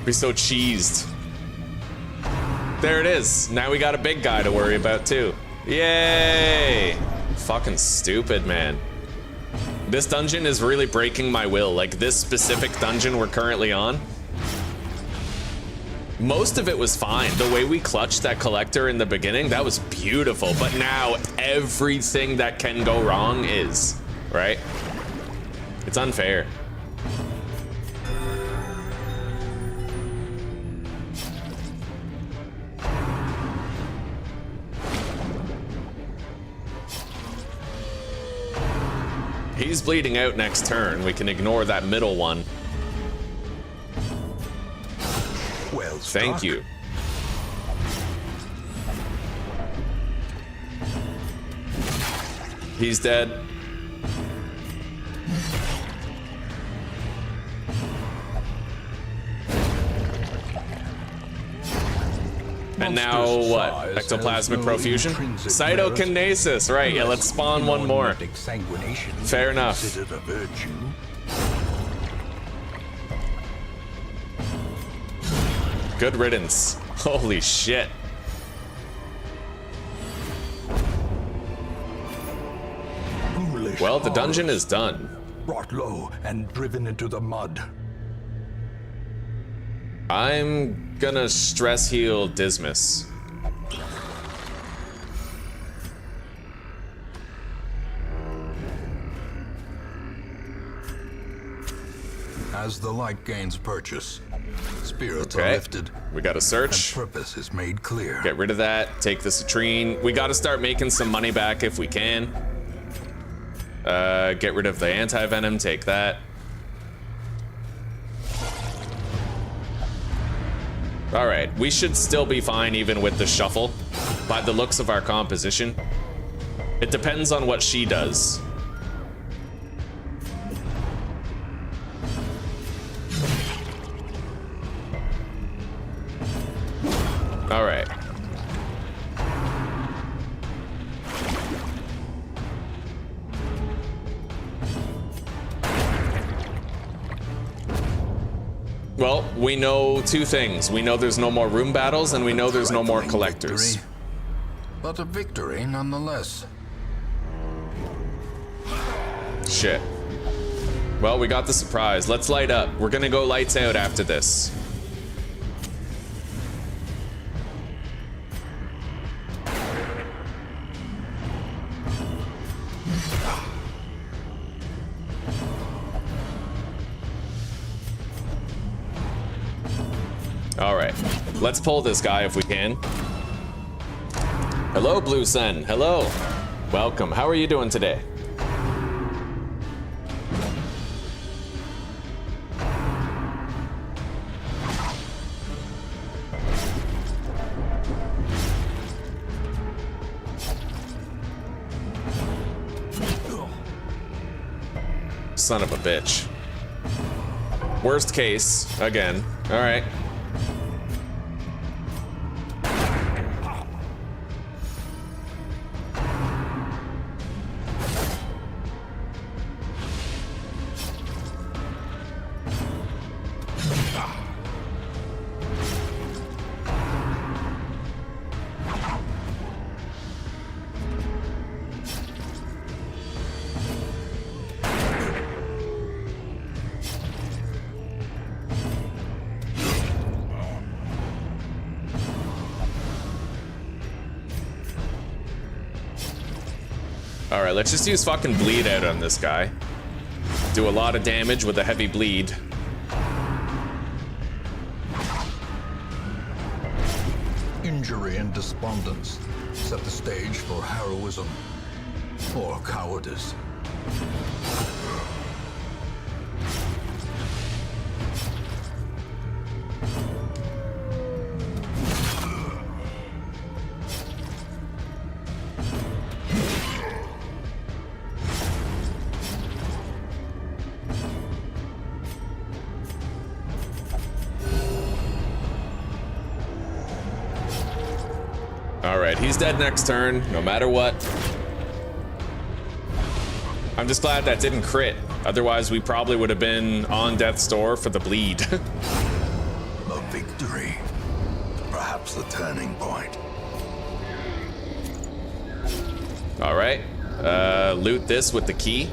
Be so cheesed. There it is. Now we got a big guy to worry about too. Yay! Fucking stupid, man. This dungeon is really breaking my will. Like this specific dungeon we're currently on. Most of it was fine. The way we clutched that collector in the beginning, that was beautiful. But now everything that can go wrong is, right? It's unfair. He's bleeding out next turn. We can ignore that middle one.
Well,
thank you. He's dead. And now what? Ectoplasmic profusion? Cytokinesis, right? Yeah, let's spawn one more. Fair enough. Good riddance. Holy shit. Well, the dungeon is done.
Brought low and driven into the mud.
I'm gonna stress heal Dismas.
As the light gains purchase, spirits are lifted.
We got a search.
And purpose is made clear.
Get rid of that. Take the citrine. We gotta start making some money back if we can. Get rid of the anti-venom. Take that. All right, we should still be fine even with the shuffle by the looks of our composition. It depends on what she does. All right. Well, we know two things. We know there's no more room battles, and we know there's no more collectors.
Victory, but a victory nonetheless.
Shit. Well, we got the surprise. Let's light up. We're gonna go lights out after this. All right, let's pull this guy if we can. Hello, Blue Sun. Hello. Welcome. How are you doing today? Son of a bitch. Worst case, again. All right. Alright, let's just use fucking bleed out on this guy. Do a lot of damage with a heavy bleed.
Injury and despondence set the stage for heroism or cowardice.
Alright, he's dead next turn, no matter what. I'm just glad that didn't crit. Otherwise, we probably would have been on death's door for the bleed.
A victory. Perhaps the turning point.
Alright, loot this with the key.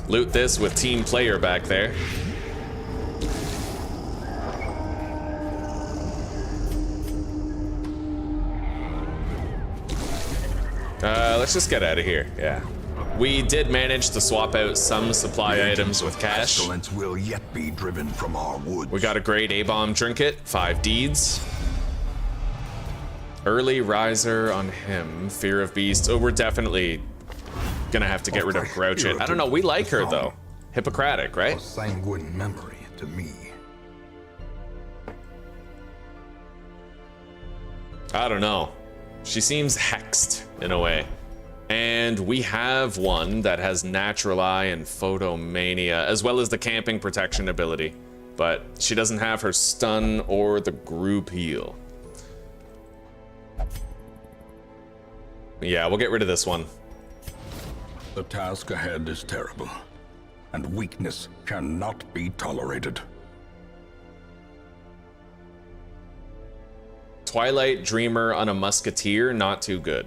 Loot this with team player back there. Let's just get out of here, yeah. We did manage to swap out some supply items with cash.
Pestilence will yet be driven from our woods.
We got a great A-bomb trinket, 5 deeds. Early riser on him, fear of beasts. Oh, we're definitely gonna have to get rid of Grouchit. I don't know, we like her though. Hippocratic, right?
A sanguine memory to me.
I don't know. She seems hexed in a way. And we have one that has natural eye and photomania, as well as the camping protection ability. But she doesn't have her stun or the group heal. Yeah, we'll get rid of this one.
The task ahead is terrible, and weakness cannot be tolerated.
Twilight Dreamer on a musketeer, not too good.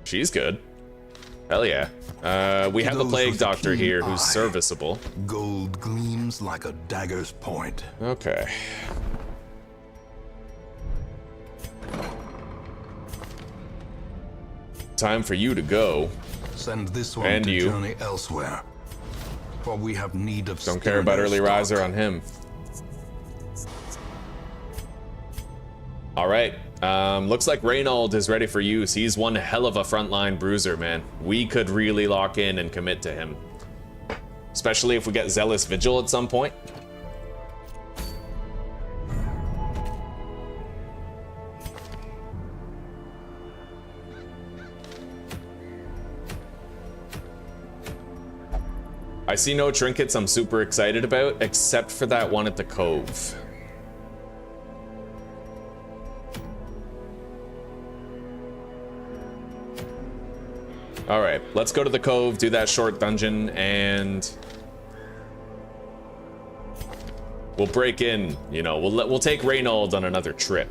She's good. Hell yeah. We have a plague doctor here who's serviceable.
Gold gleams like a dagger's point.
Okay. Time for you to go.
Send this one
And
to
you.
journey elsewhere, for we have need of.
Don't care about early riser on him. All right. Looks like Reynold is ready for use. He's one hell of a frontline bruiser, man. We could really lock in and commit to him. Especially if we get Zealous Vigil at some point. I see no trinkets I'm super excited about, except for that one at the Cove. Alright, let's go to the Cove, do that short dungeon, and we'll break in, you know, we'll take Reynold on another trip.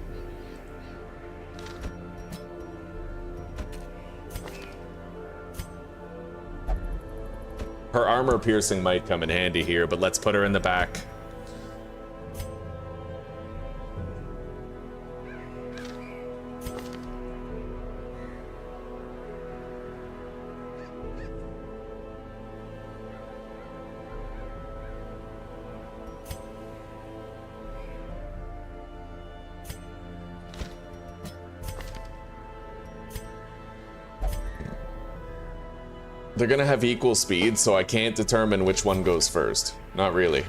Her armor piercing might come in handy here, but let's put her in the back. They're gonna have equal speed, so I can't determine which one goes first. Not really.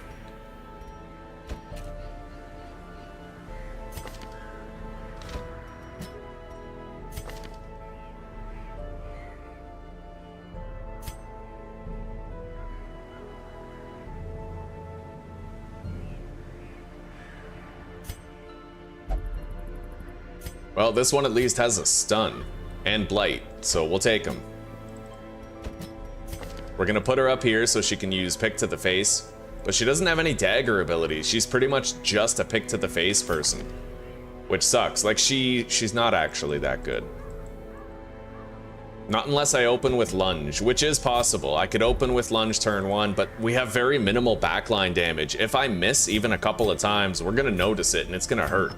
Well, this one at least has a stun and blight, so we'll take them. We're gonna put her up here so she can use pick to the face, but she doesn't have any dagger abilities. She's pretty much just a pick to the face person, which sucks. Like she's not actually that good. Not unless I open with lunge, which is possible. I could open with lunge turn 1, but we have very minimal backline damage. If I miss even a couple of times, we're gonna notice it and it's gonna hurt.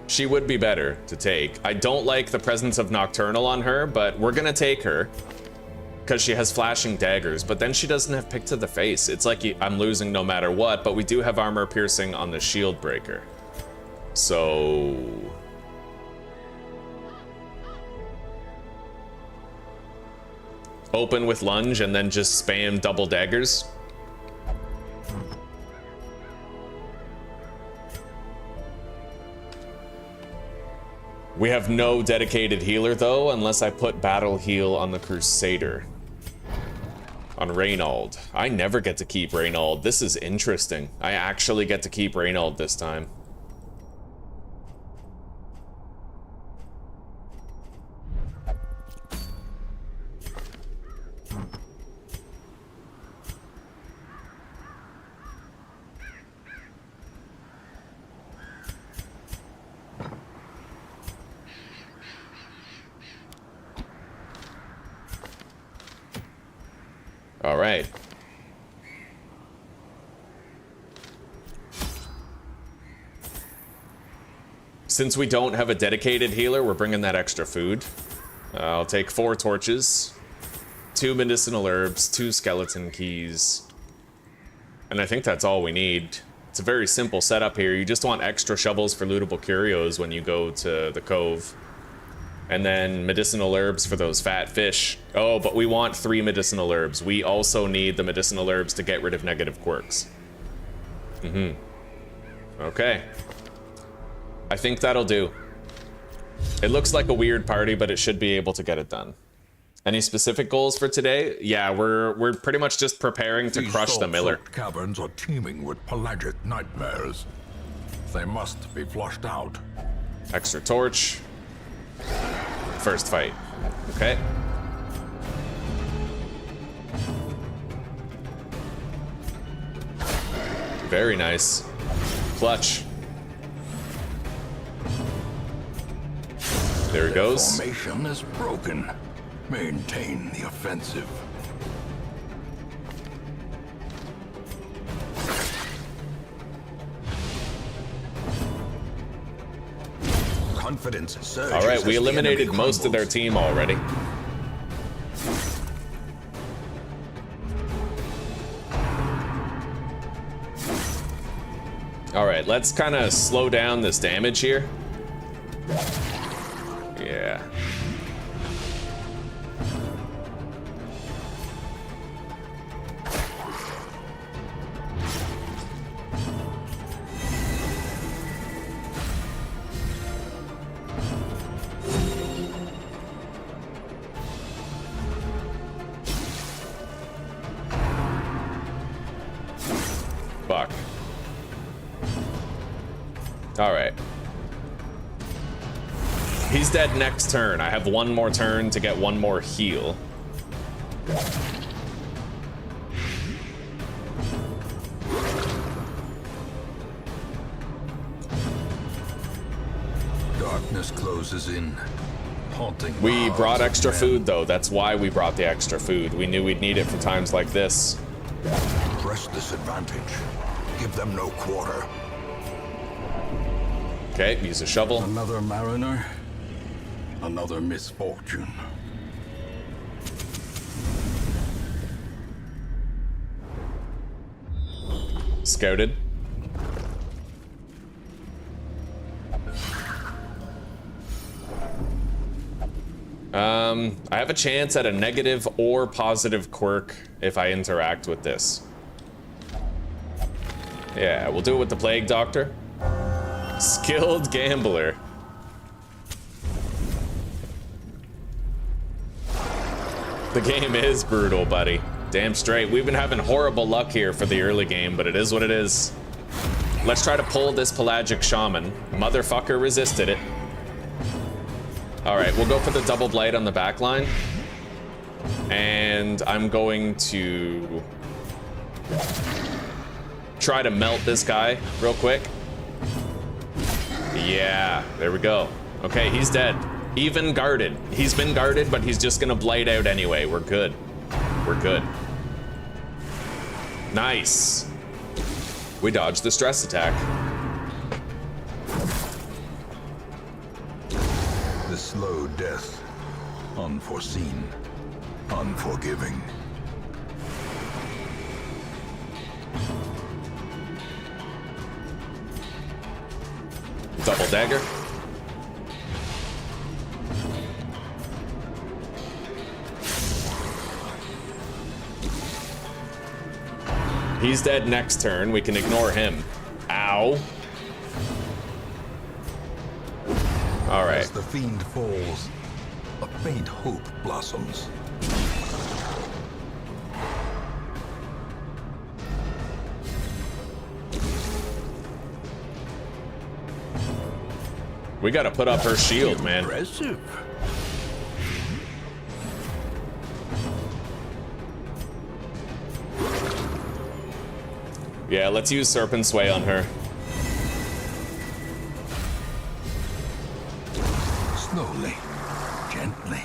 She would be better to take. I don't like the presence of Nocturnal on her, but we're gonna take her because she has flashing daggers, but then she doesn't have pick to the face. It's like I'm losing no matter what, but we do have armor piercing on the shield breaker. So open with lunge and then just spam double daggers. We have no dedicated healer though, unless I put battle heal on the Crusader. On Reynald. I never get to keep Reynald. This is interesting. I actually get to keep Reynald this time. All right. Since we don't have a dedicated healer, we're bringing that extra food. I'll take 4 torches, 2 medicinal herbs, 2 skeleton keys, and I think that's all we need. It's a very simple setup here. You just want extra shovels for lootable curios when you go to the cove. And then medicinal herbs for those fat fish. Oh, but we want 3 medicinal herbs. We also need the medicinal herbs to get rid of negative quirks. Okay. I think that'll do. It looks like a weird party, but it should be able to get it done. Any specific goals for today? Yeah, we're pretty much just preparing to crush the Miller.
These caverns are teeming with pelagic nightmares. They must be flushed out.
Extra torch. First fight. Okay. Very nice. Clutch. There he goes.
Formation is broken. Maintain the offensive. Confidence surges.
All right, we eliminated most of their team already. All right, let's kind of slow down this damage here. Yeah. Fuck. All right. He's dead next turn. I have 1 more turn to get 1 more heal.
Darkness closes in, haunting.
We brought extra food though. That's why we brought the extra food. We knew we'd need it for times like this.
Press this advantage. Give them no quarter.
Okay, use a shovel.
Another mariner. Another misfortune.
Scouted. I have a chance at a negative or positive quirk if I interact with this. Yeah, we'll do it with the Plague Doctor. Skilled Gambler. The game is brutal, buddy. Damn straight. We've been having horrible luck here for the early game, but it is what it is. Let's try to pull this Pelagic Shaman. Motherfucker resisted it. Alright, we'll go for the double blight on the back line. And I'm going to try to melt this guy real quick. Yeah, there we go. Okay, he's dead. Even guarded. He's been guarded, but he's just gonna blight out anyway. We're good. We're good. Nice. We dodged the stress attack.
The slow death. Unforeseen. Unforgiving.
Double dagger. He's dead next turn. We can ignore him. Ow. All right.
As the fiend falls, a faint hope blossoms.
We gotta put up her shield, man.
Impressive.
Yeah, let's use Serpent Sway on her.
Slowly, gently.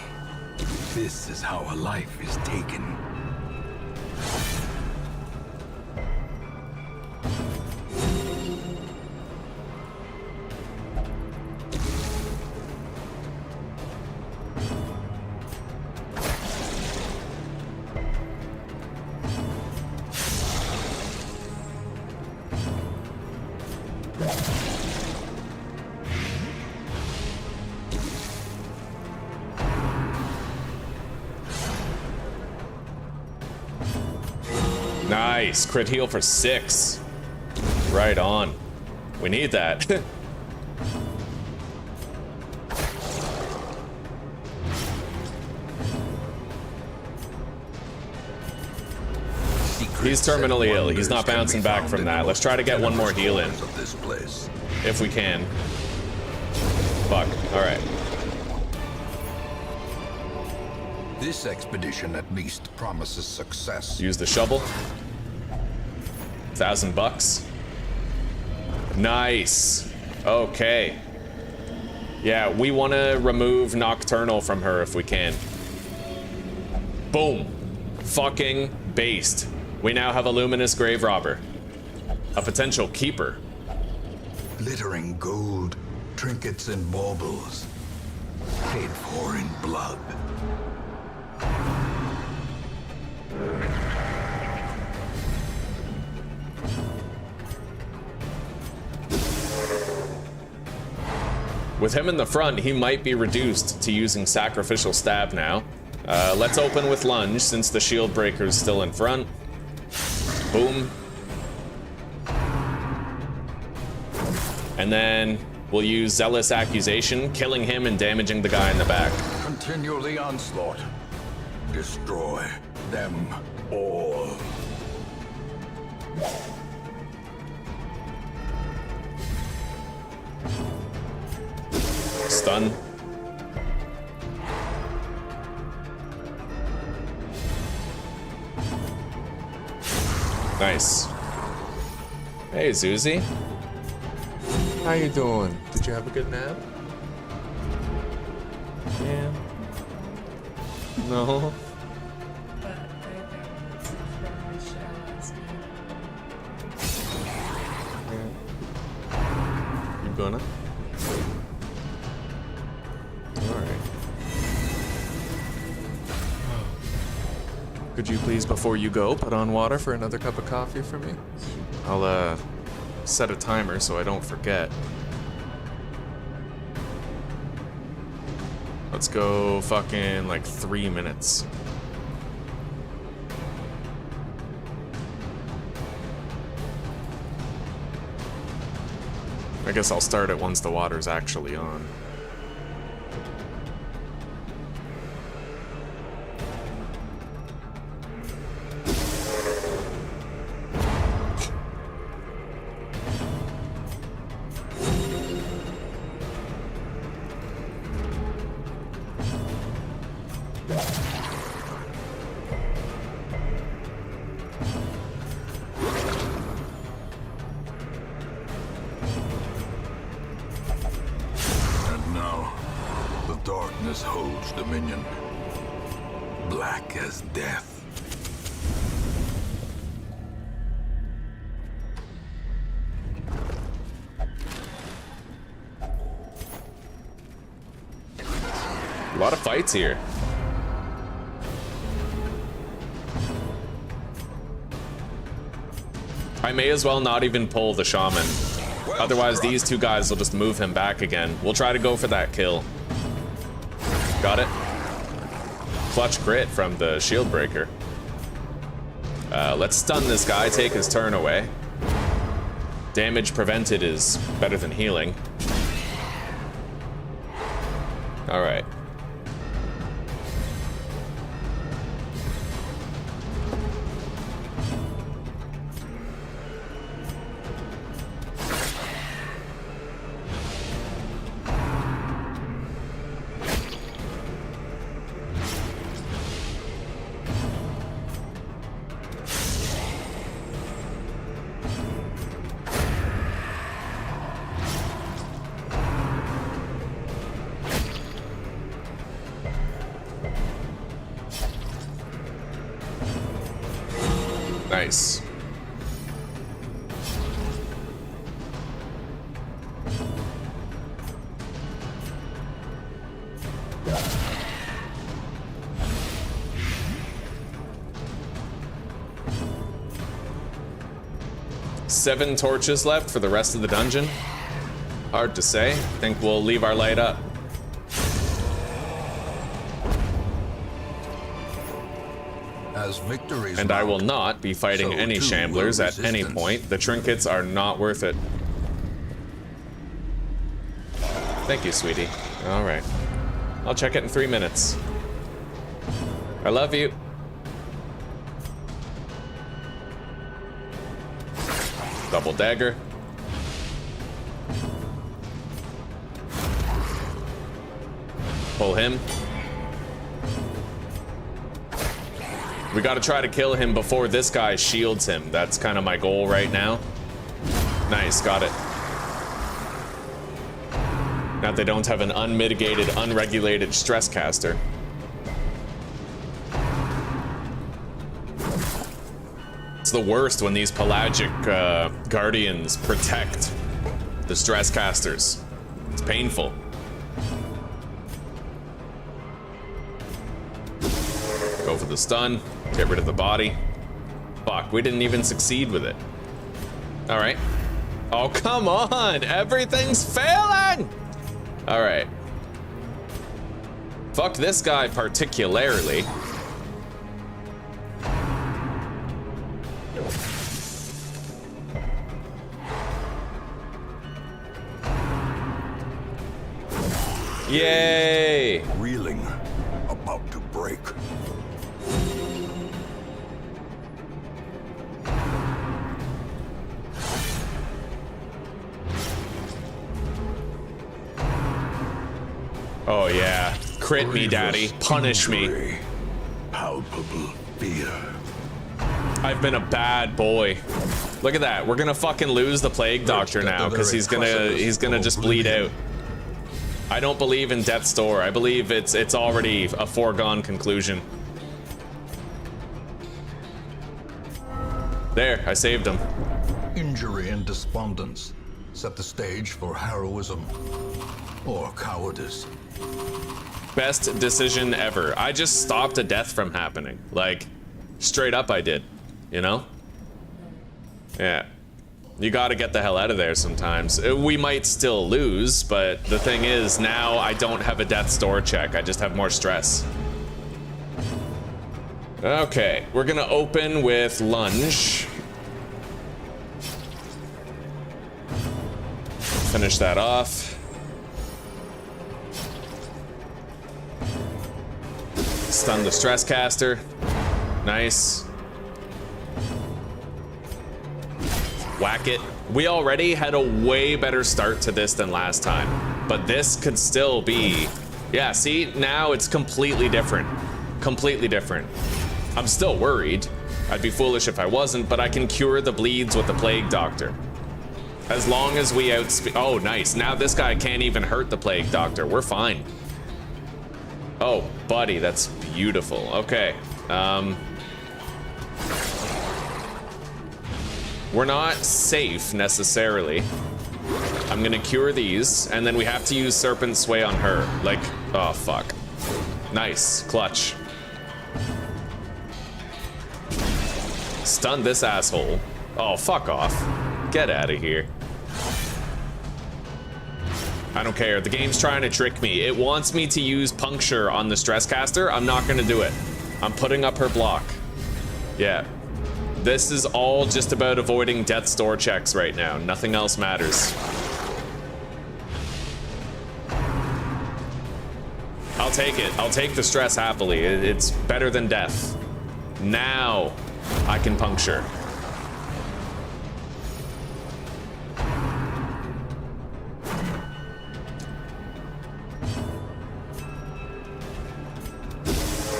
This is how a life is taken.
Nice, crit heal for 6. Right on. We need that. He's terminally ill. He's not bouncing back from that. Let's try to get one more heal in. If we can. Fuck. Alright.
This expedition at least promises success.
Use the shovel. $1,000. Nice. Okay. Yeah, we want to remove Nocturnal from her if we can. Boom. Fucking based. We now have a Luminous Grave Robber. A potential keeper.
Glittering gold, trinkets and baubles. Paid for in blood.
With him in the front, he might be reduced to using Sacrificial Stab now. Let's open with Lunge, since the Shield Breaker is still in front. Boom. And then we'll use Zealous Accusation, killing him and damaging the guy in the back.
Continue the onslaught. Destroy them all.
Stun. Nice. Hey, Zuzi. How you doing? Did you have a good nap? Yeah. No.
But I got some from Michelle last night.
Yeah. You gonna? Alright. Could you please, before you go, put on water for another cup of coffee for me? I'll set a timer so I don't forget. Let's go fucking like 3 minutes. I guess I'll start it once the water's actually on.
Darkness holds dominion, black as death.
A lot of fights here. I may as well not even pull the shaman. Otherwise, these two guys will just move him back again. We'll try to go for that kill. Got it. Clutch crit from the shield breaker. Let's stun this guy, take his turn away. Damage prevented is better than healing. All right. Nice. Seven torches left for the rest of the dungeon. Hard to say. Think we'll leave our light up.
As victories
And I will
mount,
not be fighting
so
any
too
shamblers
will
at any
resistance.
point. The trinkets are not worth it. Thank you, sweetie. All right. I'll check it in 3 minutes. I love you. Double dagger. Pull him. We gotta try to kill him before this guy shields him. That's kind of my goal right now. Nice, got it. Now they don't have an unmitigated, unregulated stress caster. It's the worst when these pelagic guardians protect the stress casters. It's painful. Go for the stun. Get rid of the body. Fuck, we didn't even succeed with it. All right. Oh, come on. Everything's failing. All right. Fuck this guy particularly. Yay!
Reeling, about to break.
Oh yeah. Crit me, daddy. Punish me.
Injury, palpable fear.
I've been a bad boy. Look at that. We're gonna fucking lose the plague doctor now because he's gonna just bleed out. I don't believe in death's door. I believe it's already a foregone conclusion. There, I saved him.
Injury and despondence set the stage for heroism or cowardice.
Best decision ever. I just stopped a death from happening. Like, straight up I did. You know? Yeah. You gotta get the hell out of there sometimes. We might still lose, but the thing is, now I don't have a death's door check. I just have more stress. Okay, we're gonna open with lunge. Finish that off. Stun the stress caster. Nice. Whack it. We already had a way better start to this than last time, but this could still be, yeah, see, now it's completely different. Completely different. I'm still worried. I'd be foolish if I wasn't, but I can cure the bleeds with the Plague Doctor. As long as we outspeed. Oh, nice. Now this guy can't even hurt the Plague Doctor. We're fine. Oh, buddy, that's beautiful. Okay. We're not safe necessarily. I'm gonna cure these, and then we have to use Serpent Sway on her. Like, oh fuck. Nice, clutch. Stun this asshole. Oh, fuck off. Get out of here. I don't care. The game's trying to trick me. It wants me to use Puncture on the Stress Caster. I'm not gonna do it. I'm putting up her block. Yeah. This is all just about avoiding Death's Door checks right now. Nothing else matters. I'll take it. I'll take the stress happily. It's better than death. Now I can puncture.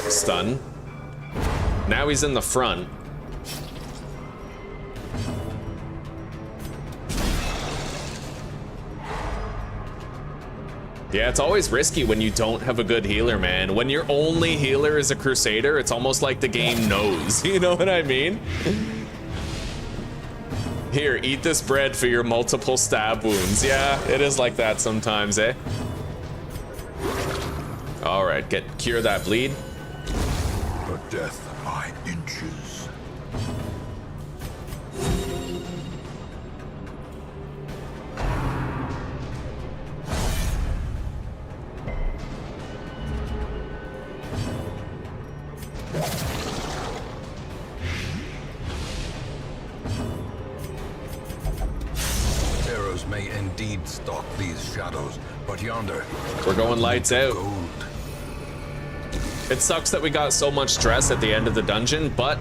Stun. Now he's in the front. Yeah, it's always risky when you don't have a good healer, man. When your only healer is a Crusader, it's almost like the game knows. You know what I mean? Here, eat this bread for your multiple stab wounds. Yeah, it is like that sometimes, eh? All right, cure that bleed.
The death by inches. Arrows may indeed stalk these shadows, but yonder
we're going lights out.
gold.
It sucks that we got so much stress at the end of the dungeon, but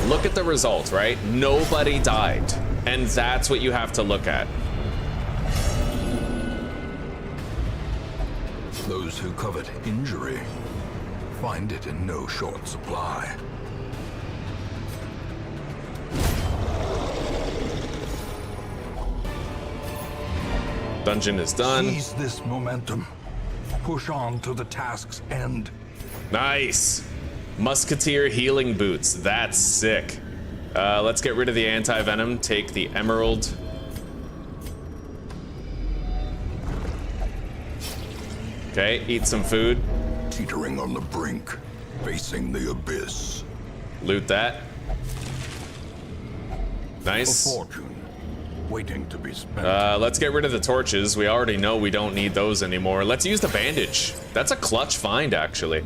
look at the result, right? Nobody died, and that's what you have to look at.
Those who covet injury find it in no short supply.
Dungeon is done.
Seize this momentum. Push on to the task's end.
Nice. Musketeer healing boots. That's sick. Let's get rid of the anti-venom. Take the emerald. Okay, eat some food.
Teetering on the brink, facing the abyss.
Loot that.
A
Nice.
fortune waiting to be spent.
Let's get rid of the torches. We already know we don't need those anymore. Let's use the bandage. That's a clutch find, actually.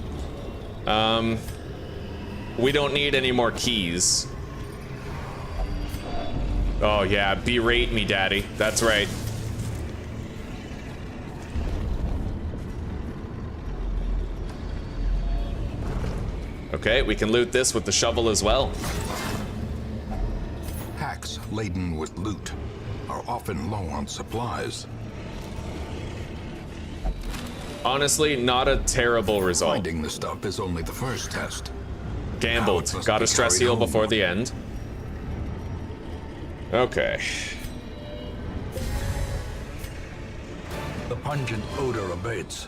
We don't need any more keys. Oh yeah, berate me, daddy. That's right. Okay, we can loot this with the shovel as well.
Hacks laden with loot are often low on supplies.
Honestly, not a terrible result.
Finding the stuff is only the first test.
Gambled. Got a stress heal before the end. Okay.
The pungent odor abates.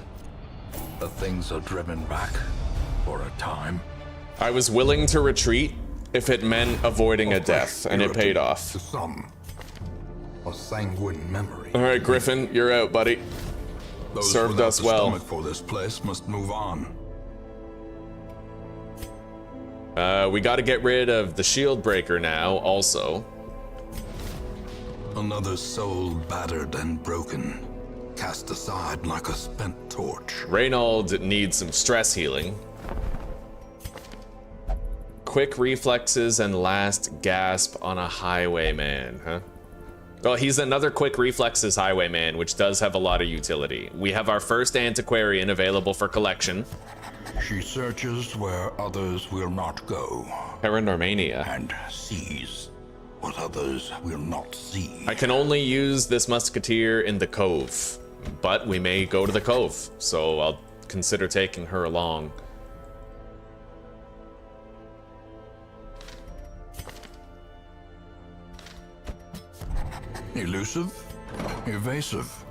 The things are driven back for a time.
I was willing to retreat if it meant avoiding a death, and it paid off.
To some, a sanguine memory.
All right, Griffin, you're out, buddy.
Those
served
without
us
the
well.
stomach for this place must move on.
We got to get rid of the shield breaker now, also.
Another soul battered and broken, cast aside like a spent torch.
Reynold needs some stress healing. Quick reflexes and last gasp on a highwayman, huh? Well, he's another quick reflexes highwayman, which does have a lot of utility. We have our first antiquarian available for collection.
She searches where others will not go.
Paranormania.
And sees what others will not see.
I can only use this musketeer in the cove, but we may go to the cove, so I'll consider taking her along.
Elusive, evasive,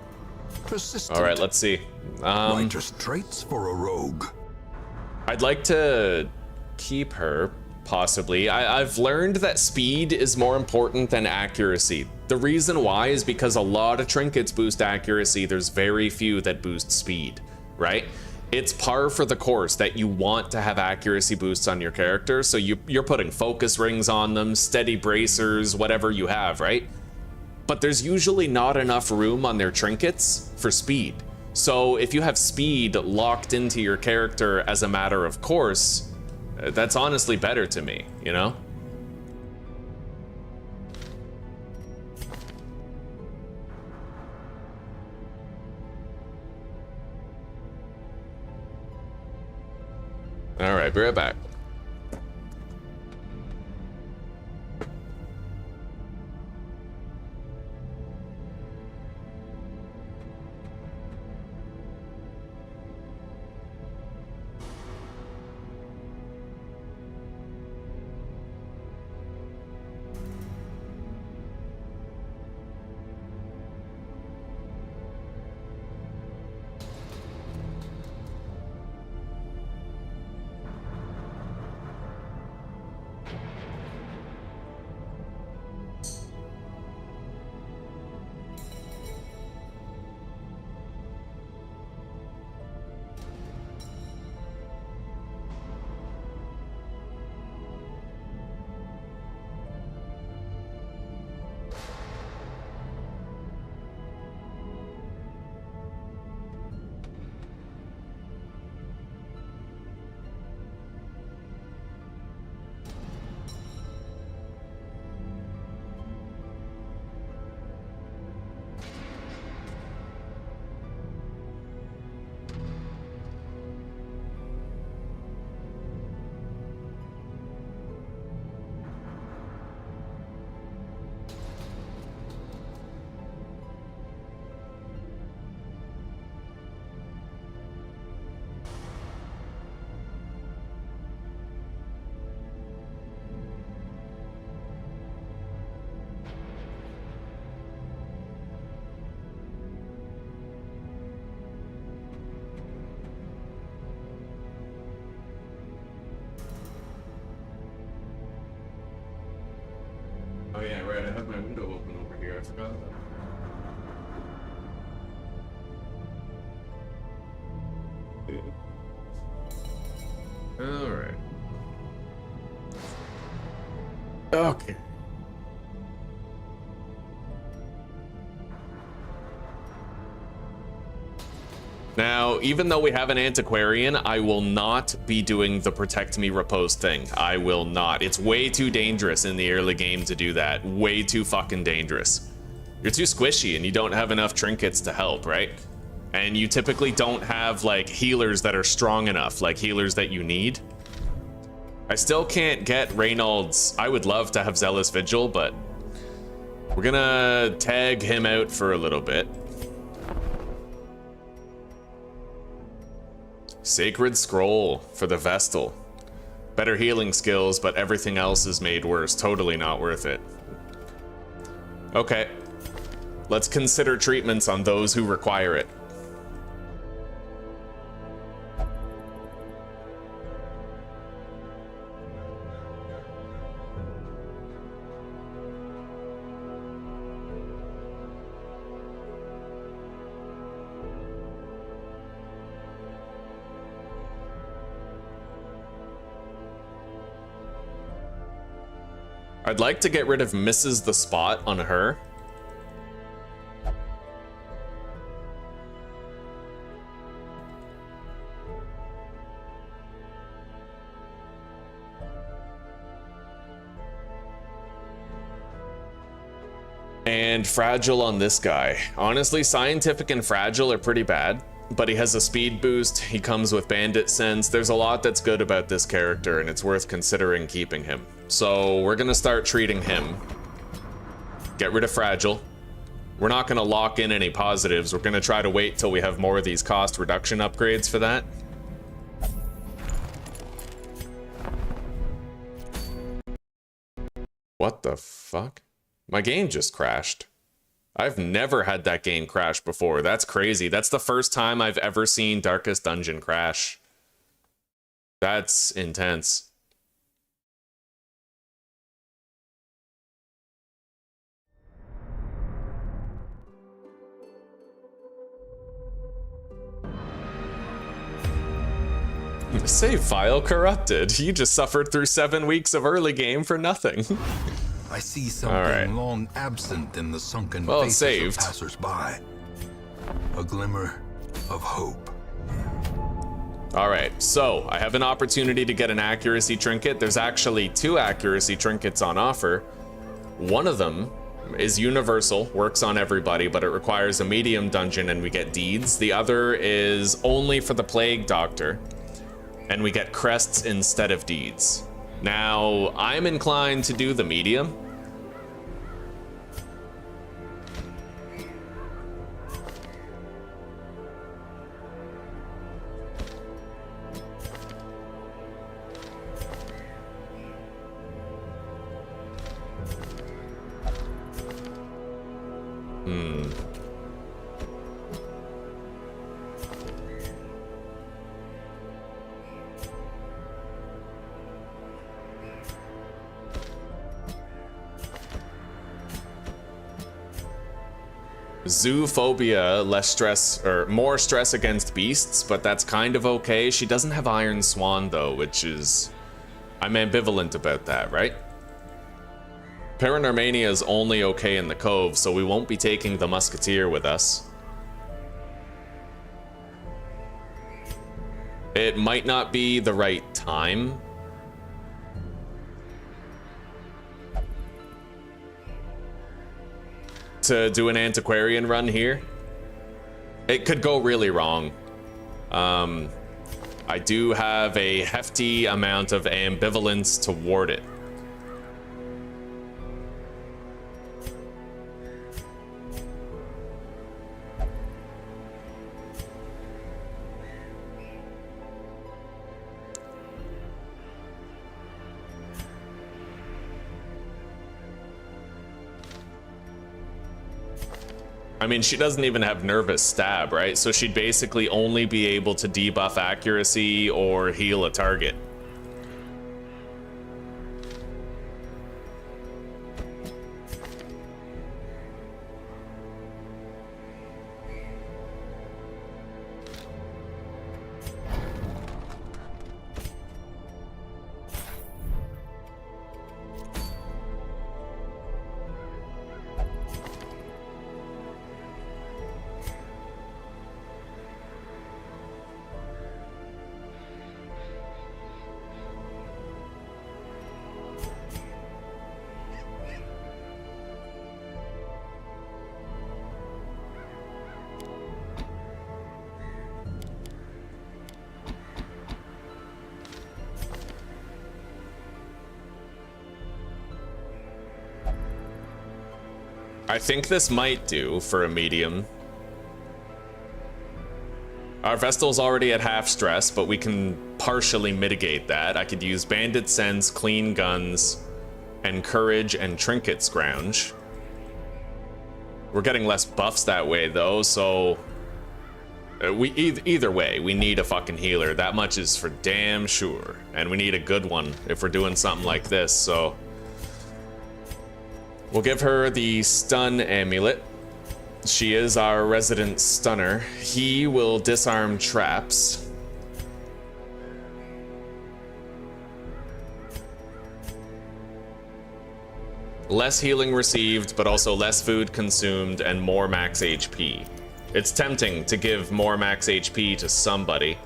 persistent.
All right, let's see.
Righteous traits for a rogue.
I'd like to keep her, possibly. I've learned that speed is more important than accuracy. The reason why is because a lot of trinkets boost accuracy. There's very few that boost speed, right? It's par for the course that you want to have accuracy boosts on your character, so you're putting focus rings on them, steady bracers, whatever you have, right? But there's usually not enough room on their trinkets for speed. So if you have speed locked into your character as a matter of course, that's honestly better to me, you know? All right, be right back. Oh yeah, right, I have my window open over here, I forgot about that. Alright. Okay. Now, even though we have an antiquarian, I will not be doing the protect me repose thing. I will not. It's way too dangerous in the early game to do that. Way too fucking dangerous. You're too squishy and you don't have enough trinkets to help, right? And you typically don't have like healers that are strong enough, like healers that you need. I still can't get Reynolds. I would love to have Zealous Vigil, but we're gonna tag him out for a little bit. Sacred Scroll for the Vestal. Better healing skills, but everything else is made worse. Totally not worth it. Okay. Let's consider treatments on those who require it. I'd like to get rid of Misses the Spot on her. And fragile on this guy. Honestly, scientific and fragile are pretty bad, but he has a speed boost, he comes with bandit sense. There's a lot that's good about this character, and it's worth considering keeping him. So we're gonna start treating him. Get rid of fragile. We're not gonna lock in any positives. We're gonna try to wait till we have more of these cost reduction upgrades for that. What the fuck? My game just crashed. I've never had that game crash before. That's crazy. That's the first time I've ever seen Darkest Dungeon crash. That's intense. Save file corrupted. You just suffered through 7 weeks of early game for nothing.
I see something long absent in the sunken faces of passers-by. A glimmer of hope.
Alright, so I have an opportunity to get an accuracy trinket. There's actually 2 accuracy trinkets on offer. One of them is universal, works on everybody, but it requires a medium dungeon and we get deeds. The other is only for the Plague Doctor, and we get crests instead of deeds. Now, I'm inclined to do the medium. Zoophobia, less stress, or more stress against beasts, but that's kind of okay. She doesn't have Iron Swan though, which is... I'm ambivalent about that, right? Paranormania is only okay in the Cove, so we won't be taking the Musketeer with us. It might not be the right time. To do an antiquarian run here. It could go really wrong. I do have a hefty amount of ambivalence toward it. I mean, she doesn't even have nervous stab, right? So she'd basically only be able to debuff accuracy or heal a target. I think this might do for a medium. Our Vestal's already at half stress, but we can partially mitigate that. I could use Bandit Sense, Clean Guns, and Courage and Trinket Scrounge. We're getting less buffs that way though, so... either way, we need a fucking healer. That much is for damn sure. And we need a good one if we're doing something like this, so... We'll give her the Stun Amulet. She is our resident stunner. He will disarm traps. Less healing received, but also less food consumed and more max HP. It's tempting to give more max HP to somebody.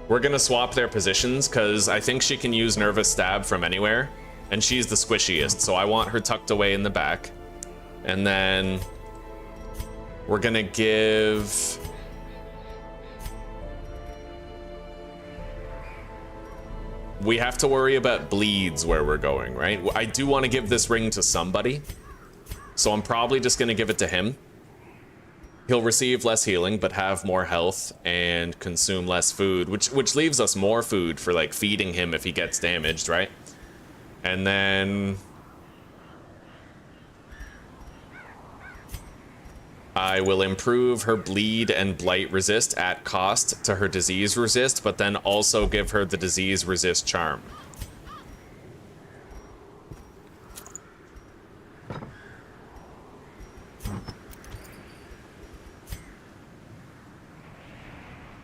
We're gonna swap their positions, because I think she can use Nervous Stab from anywhere. And she's the squishiest, so I want her tucked away in the back. And then we're gonna give... We have to worry about bleeds where we're going, right? I do want to give this ring to somebody, so I'm probably just gonna give it to him. He'll receive less healing, but have more health and consume less food, which leaves us more food for like feeding him if he gets damaged, right? And then I will improve her bleed and blight resist at cost to her disease resist, but then also give her the disease resist charm.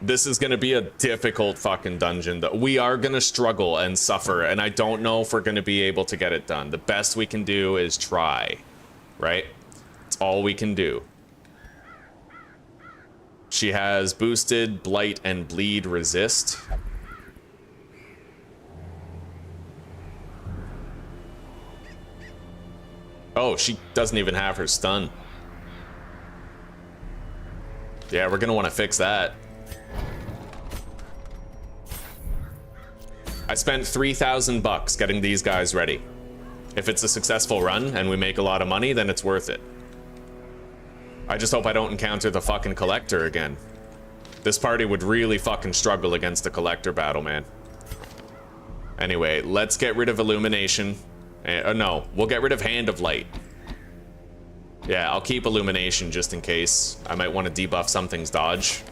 This is going to be a difficult fucking dungeon. We are going to struggle and suffer, and I don't know if we're going to be able to get it done. The best we can do is try, right? It's all we can do. She has boosted blight and bleed resist. Oh, she doesn't even have her stun. Yeah, we're going to want to fix that. I spent 3,000 bucks getting these guys ready. If it's a successful run and we make a lot of money, then it's worth it. I just hope I don't encounter the fucking collector again. This party would really fucking struggle against the collector battle, man. Anyway, let's get rid of illumination. No, we'll get rid of Hand of Light. Yeah, I'll keep illumination just in case. I might want to debuff something's dodge.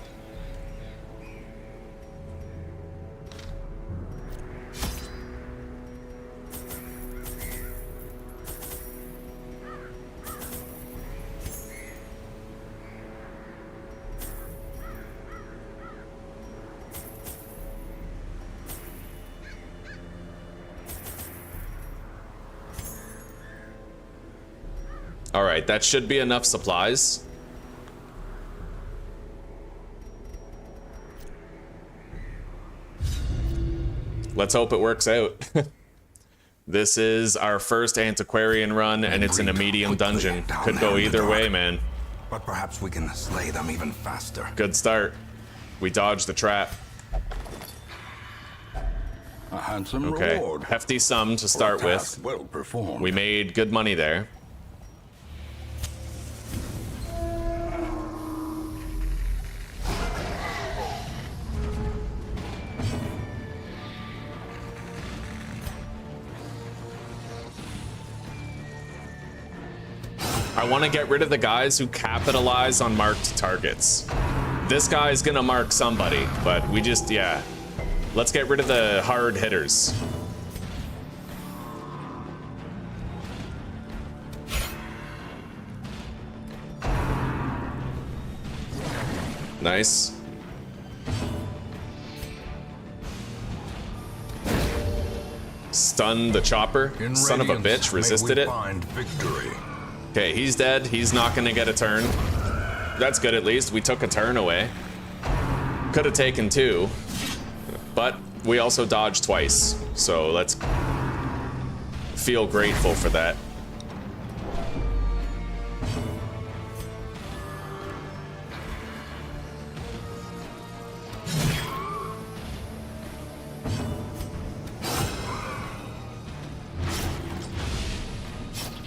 Alright, that should be enough supplies. Let's hope it works out. This is our first antiquarian run, and it's in a medium dungeon. Could go either way, man.
But perhaps we can slay them even faster.
Good start. We dodged the trap.
A handsome
Okay,
reward.
hefty sum to start with.
Well performed.
We made good money there. I want to get rid of the guys who capitalize on marked targets. This guy's gonna mark somebody, but we just, yeah. Let's get rid of the hard hitters. Nice. Stun the chopper. Son of a bitch, resisted it. Okay, he's dead. He's not gonna get a turn. That's good at least. We took a turn away. Could have taken two, but we also dodged twice. So let's feel grateful for that.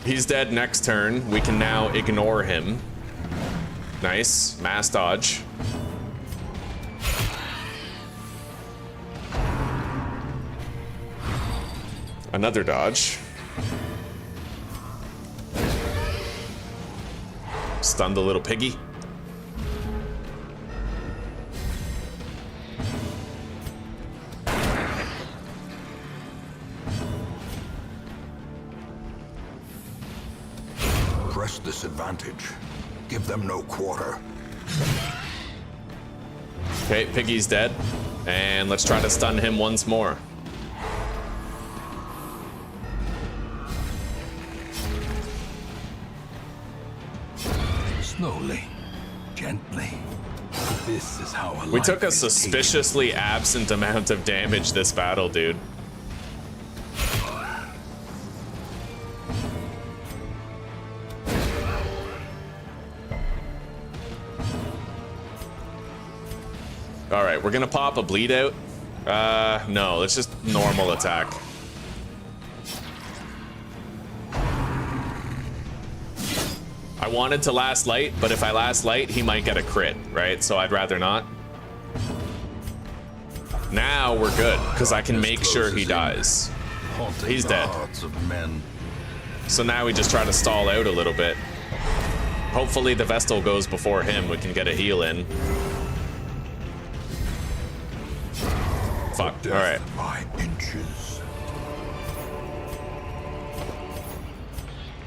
He's dead next turn. We can now ignore him. Nice. Mass dodge. Another dodge. Stunned the little piggy.
Press this advantage. Give them no quarter.
Okay, piggy's dead. And let's try to stun him once more.
Slowly, gently. This is how
We took a suspiciously absent amount of damage this battle, dude. right, we're gonna pop a bleed out. No, it's just normal attack. I wanted to last light, but if I last light, he might get a crit, right? So I'd rather not. Now we're good, because I can make sure he dies. He's dead. So now we just try to stall out a little bit. Hopefully the Vestal goes before him. We can get a heal in. Fuck. All right.
By inches.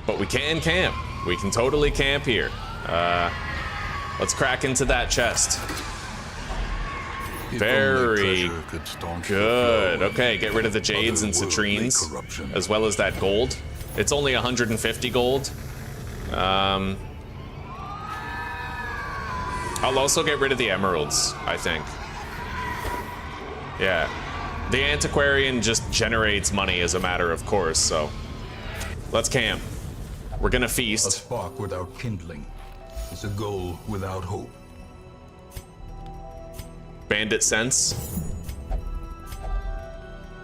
But we can camp. We can totally camp here. Let's crack into that chest. Very good. Okay, get rid of the jades and citrines, as well as that gold. It's only 150 gold. I'll also get rid of the emeralds, I think. Yeah. The antiquarian just generates money as a matter of course, so let's camp. We're gonna feast.
A spark without kindling is a goal without hope.
Bandit sense.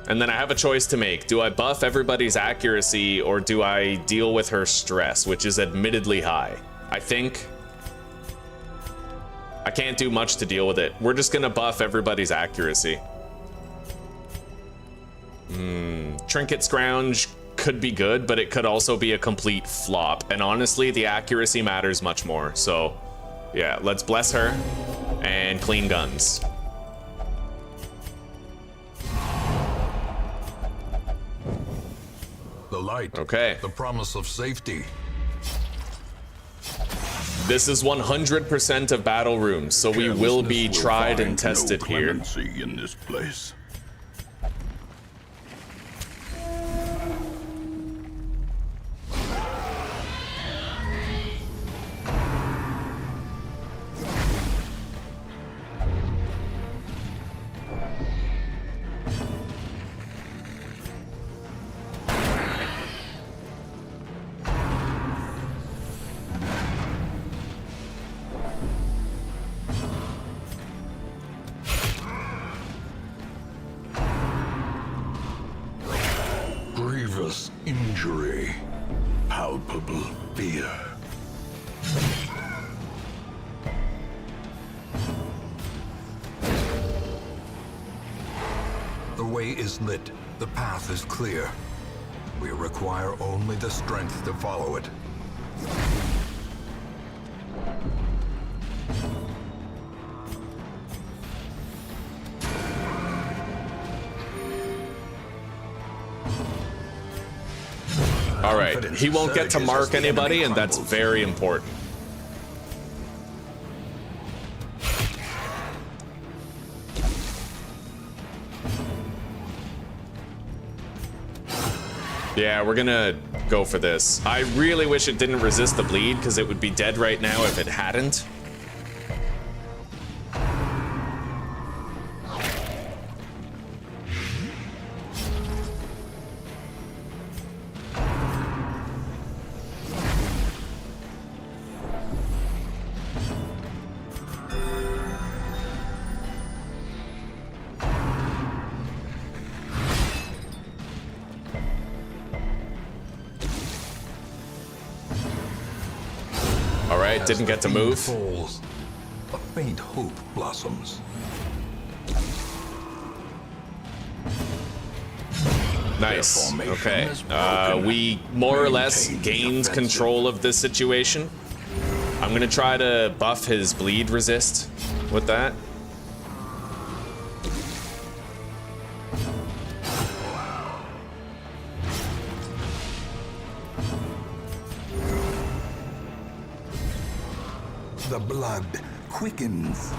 And then I have a choice to make. Do I buff everybody's accuracy or do I deal with her stress, which is admittedly high? I think I can't do much to deal with it. We're just gonna buff everybody's accuracy. Trinket Scrounge could be good, but it could also be a complete flop. And honestly, the accuracy matters much more. So yeah, let's bless her and clean guns.
The light.
Okay.
The promise of safety.
This is 100% of battle rooms, so we will be tried and tested here.
In this place. Grievous injury, palpable fear. The way is lit, the path is clear. We require only the strength to follow it.
All right, he won't get to mark anybody, and that's very important. Yeah, we're gonna go for this. I really wish it didn't resist the bleed, because it would be dead right now if it hadn't. Didn't get to move.
Falls, a faint hope blossoms.
Nice. Okay. We more or less gained control of this situation. I'm gonna try to buff his bleed resist with that.
The blood quickens.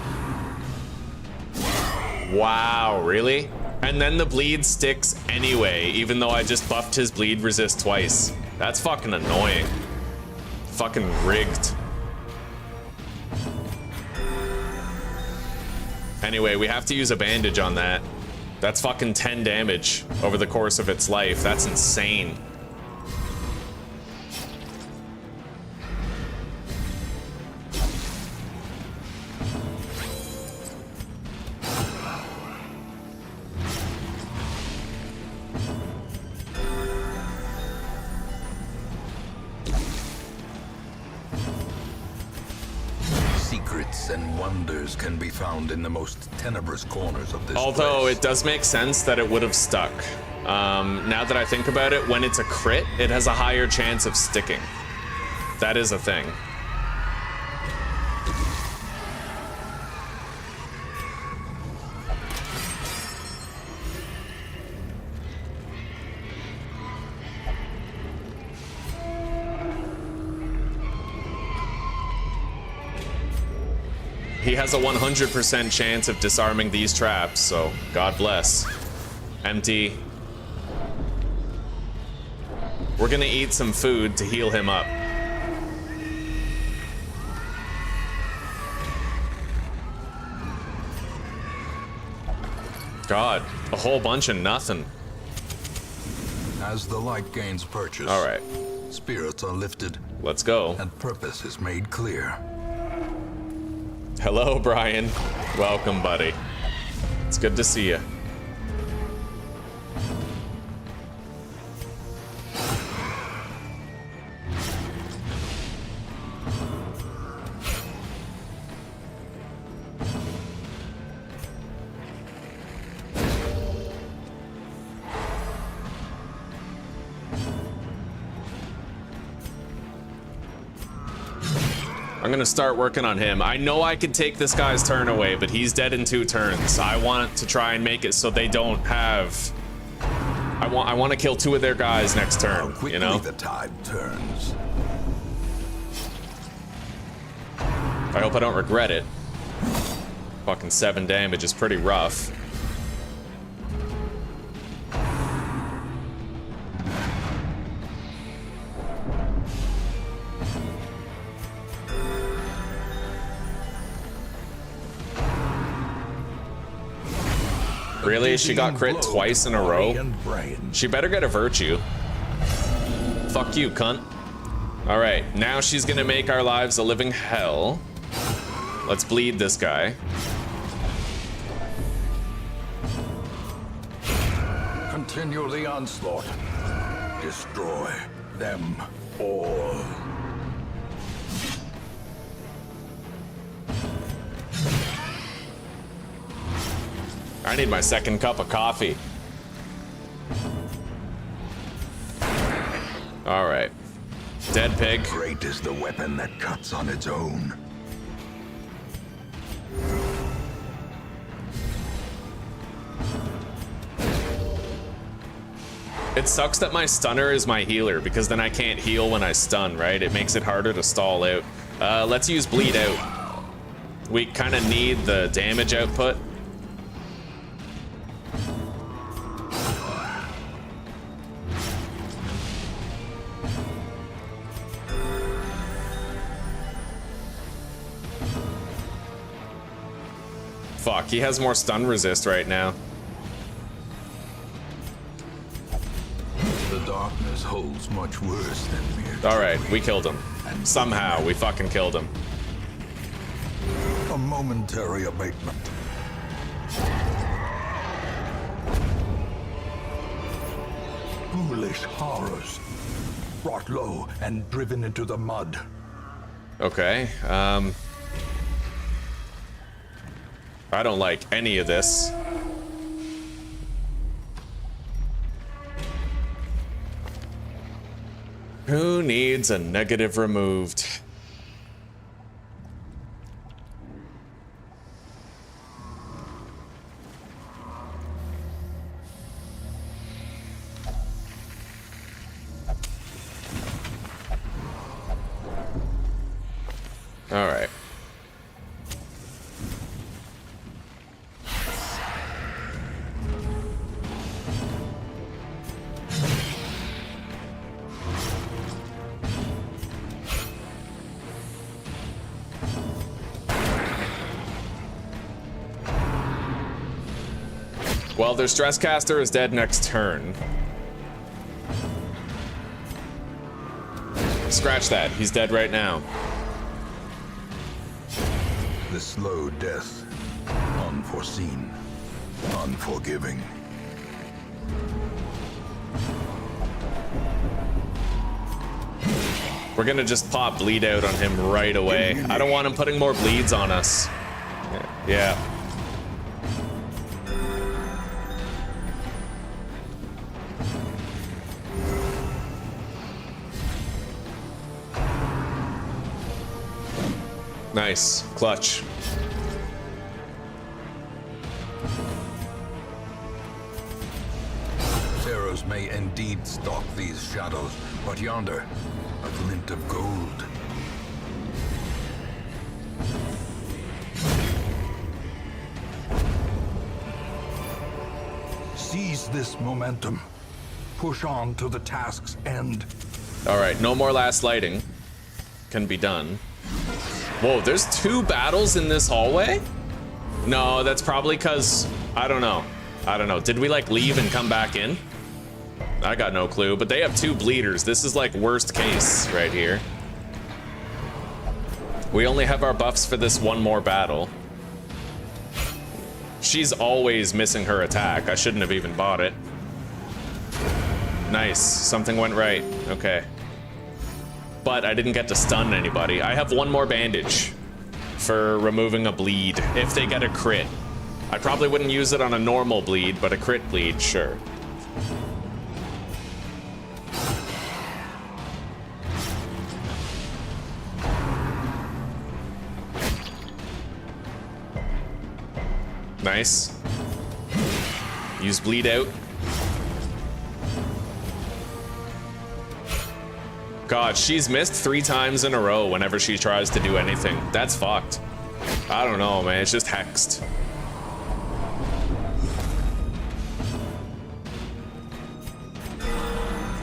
Wow, really? And then the bleed sticks anyway, even though I just buffed his bleed resist twice. That's fucking annoying. Fucking rigged. Anyway, we have to use a bandage on that. That's fucking 10 damage over the course of its life. That's insane.
wonders can be found in the most tenebrous corners of this
Although
place.
it does make sense that it would have stuck. Now that I think about it, when it's a crit, it has a higher chance of sticking. That is a thing. He has a 100% chance of disarming these traps, so God bless. Empty. We're gonna eat some food to heal him up. God, a whole bunch of nothing.
As the light gains purchase,
All right,
spirits are lifted
let's go.
and purpose is made clear.
Hello, Brian. Welcome, buddy. It's good to see you. I'm gonna start working on him. I know I could take this guy's turn away, but he's dead in 2 turns. I want to try and make it so they don't have... I want to kill 2 of their guys next
How
turn,
quickly
you know?
the tide turns.
I hope I don't regret it. Fucking 7 damage is pretty rough. Really? She got crit twice in a row? She better get a virtue. Fuck you, cunt. Alright, now she's gonna make our lives a living hell. Let's bleed this guy.
Continue the onslaught. Destroy them all.
I need my second cup of coffee. Alright. Dead pig.
Great is the weapon that cuts on its own.
It sucks that my stunner is my healer, because then I can't heal when I stun, right? It makes it harder to stall out. Let's use bleed out. We kind of need the damage output. Fuck, he has more stun resist right now.
The darkness holds much worse than mere
Alright, we killed him. Somehow, we fucking killed him.
a momentary abatement. Foolish horrors, brought low and driven into the mud.
Okay, I don't like any of this. Who needs a negative removed? All right. Well, their stress caster is dead next turn. Scratch that. He's dead right now.
The slow death, unforeseen, unforgiving.
We're gonna just pop bleed out on him right away. I don't want him putting more bleeds on us. Yeah. Nice. Clutch.
Pharaohs may indeed stalk these shadows, but yonder, a glint of gold. Seize this momentum. Push on to the task's end.
All right, no more last lighting. Can be done. Whoa, there's 2 battles in this hallway? No, that's probably because, I don't know. Did we like leave and come back in? I got no clue, but they have 2 bleeders. This is like worst case right here. We only have our buffs for this one more battle. She's always missing her attack. I shouldn't have even bought it. Nice, something went right, okay. But I didn't get to stun anybody. I have 1 more bandage for removing a bleed if they get a crit. I probably wouldn't use it on a normal bleed, but a crit bleed, sure. Nice. Use bleed out. God, she's missed 3 times in a row whenever she tries to do anything. That's fucked. I don't know, man. It's just hexed.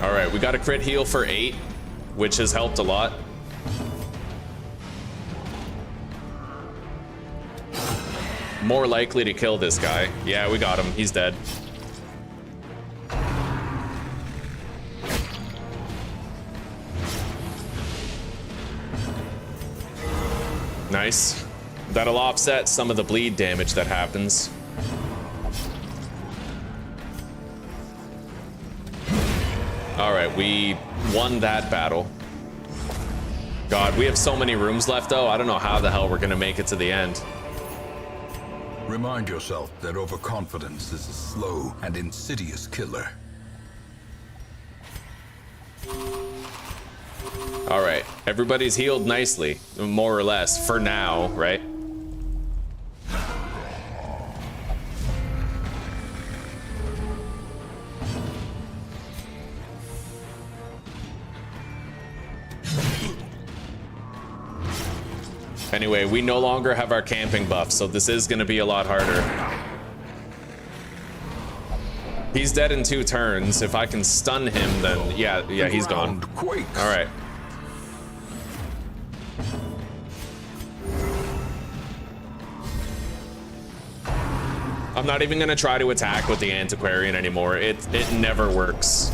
All right, we got a crit heal for 8, which has helped a lot. More likely to kill this guy. Yeah, we got him. He's dead. Nice. That'll offset some of the bleed damage that happens. All right, we won that battle. God, we have so many rooms left though. I don't know how the hell we're gonna make it to the end.
Remind yourself that overconfidence is a slow and insidious killer.
All right, everybody's healed nicely, more or less, for now, right? Anyway, we no longer have our camping buff, so this is gonna be a lot harder. He's dead in 2 turns. If I can stun him, then yeah, he's gone.
Quakes.
All right. I'm not even gonna try to attack with the antiquarian anymore. It never works.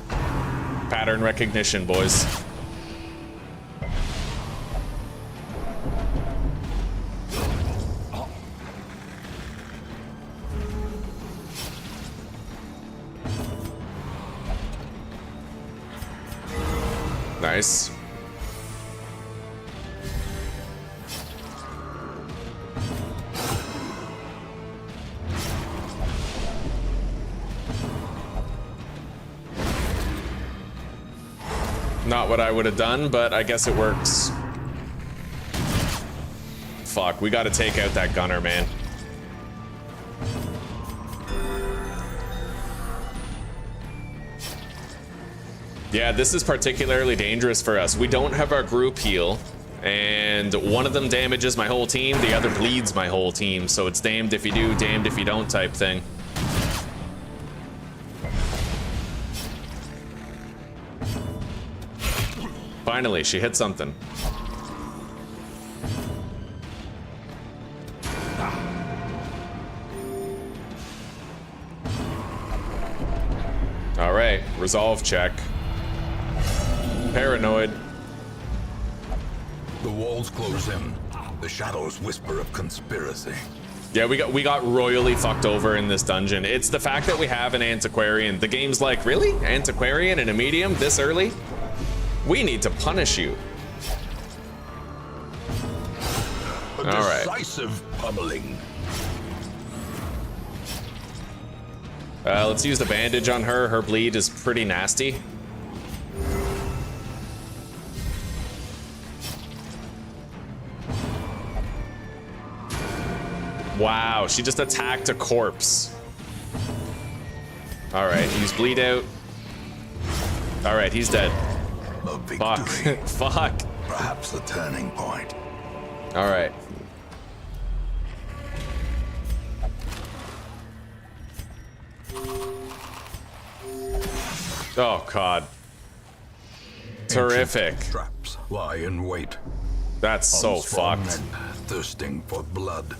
Pattern recognition, boys. Nice. Not what I would have done, but I guess it works. Fuck, we gotta take out that gunner, man. Yeah, this is particularly dangerous for us. We don't have our group heal, and one of them damages my whole team, the other bleeds my whole team, so it's damned if you do, damned if you don't type thing. Finally, she hit something. All right, resolve check. Paranoid.
The walls close in. The shadows whisper of conspiracy.
Yeah, we got royally fucked over in this dungeon. It's the fact that we have an antiquarian. The game's like, really? Antiquarian and a medium this early? We need to punish you.
A
right.
decisive pummeling.
Let's use the bandage on her. Her bleed is pretty nasty. Wow, she just attacked a corpse. All right, use bleed out. All right, he's dead.
A
Fuck.
victory.
Fuck.
Perhaps the turning point.
All right. Oh, God. Terrific.
Ancient traps lie in wait.
That's so
Unstrung
fucked.
men thirsting for blood.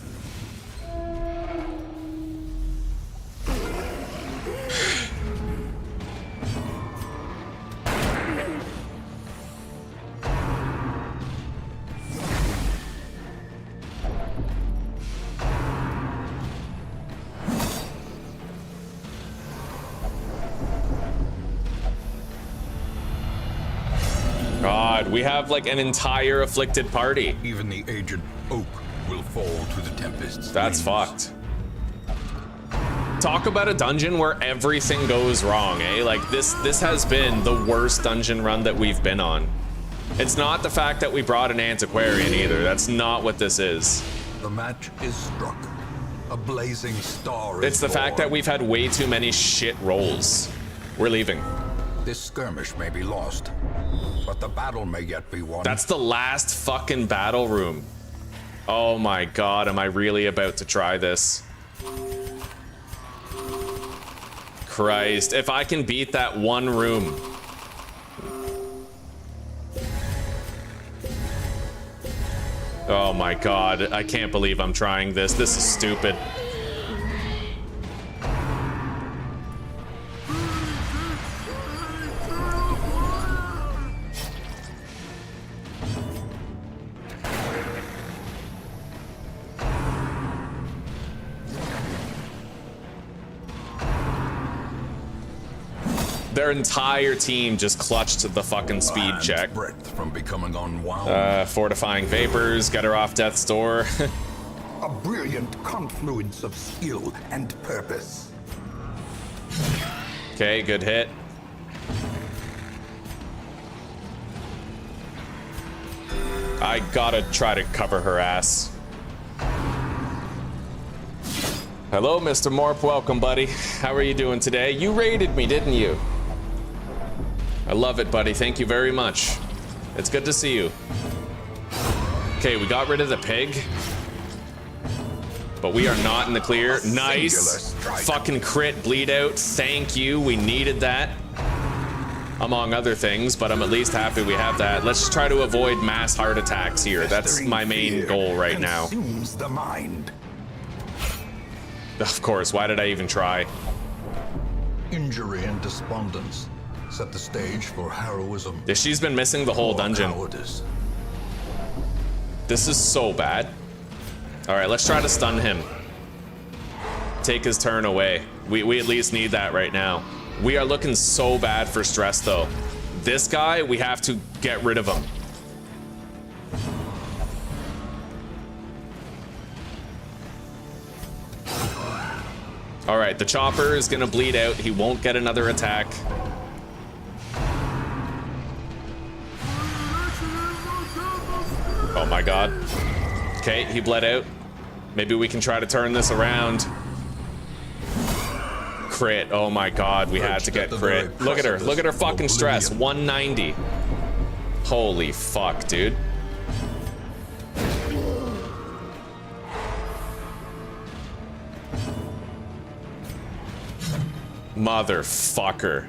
God, we have like an entire afflicted party.
Even the aged oak will fall to the tempest's
That's
winds.
fucked. Talk about a dungeon where everything goes wrong, eh? Like this has been the worst dungeon run that we've been on. It's not the fact that we brought an antiquarian either. That's not what this is.
The match is struck. A blazing star is
It's the fact that
born.
we've had way too many shit rolls. We're leaving.
This skirmish may be lost, but the battle may yet be won.
That's the last fucking battle room. Oh my God, am I really about to try this? Christ, if I can beat that one room. Oh my God, I can't believe I'm trying this. This is stupid. Their entire team just clutched the fucking speed
Hand's
check.
breadth from becoming unwound.
Fortifying vapors, get her off death's door.
A brilliant confluence of skill and purpose.
Okay, good hit. I gotta try to cover her ass. Hello, Mr. Morp. Welcome, buddy. How are you doing today? You raided me, didn't you? I love it, buddy. Thank you very much. It's good to see you. Okay, we got rid of the pig. But we are not in the clear. Nice.
Singular strike.
Fucking crit bleed out. Thank you. We needed that. Among other things, but I'm at least happy we have that. Let's just try to avoid mass heart attacks here. That's my main
Fear
goal right now.
consumes the mind.
Of course, why did I even try?
Injury and despondence set the stage for heroism.
Yeah, she's been missing the whole
or
dungeon.
cowardice.
This is so bad. All right, let's try to stun him. Take his turn away. We at least need that right now. We are looking so bad for stress, though. This guy, we have to get rid of him. All right, the chopper is gonna bleed out. He won't get another attack. Oh my God. Okay, he bled out. Maybe we can try to turn this around. Crit. Oh my God, we had to get crit. Look at her. Look at her fucking stress. 190. Holy fuck, dude. Motherfucker.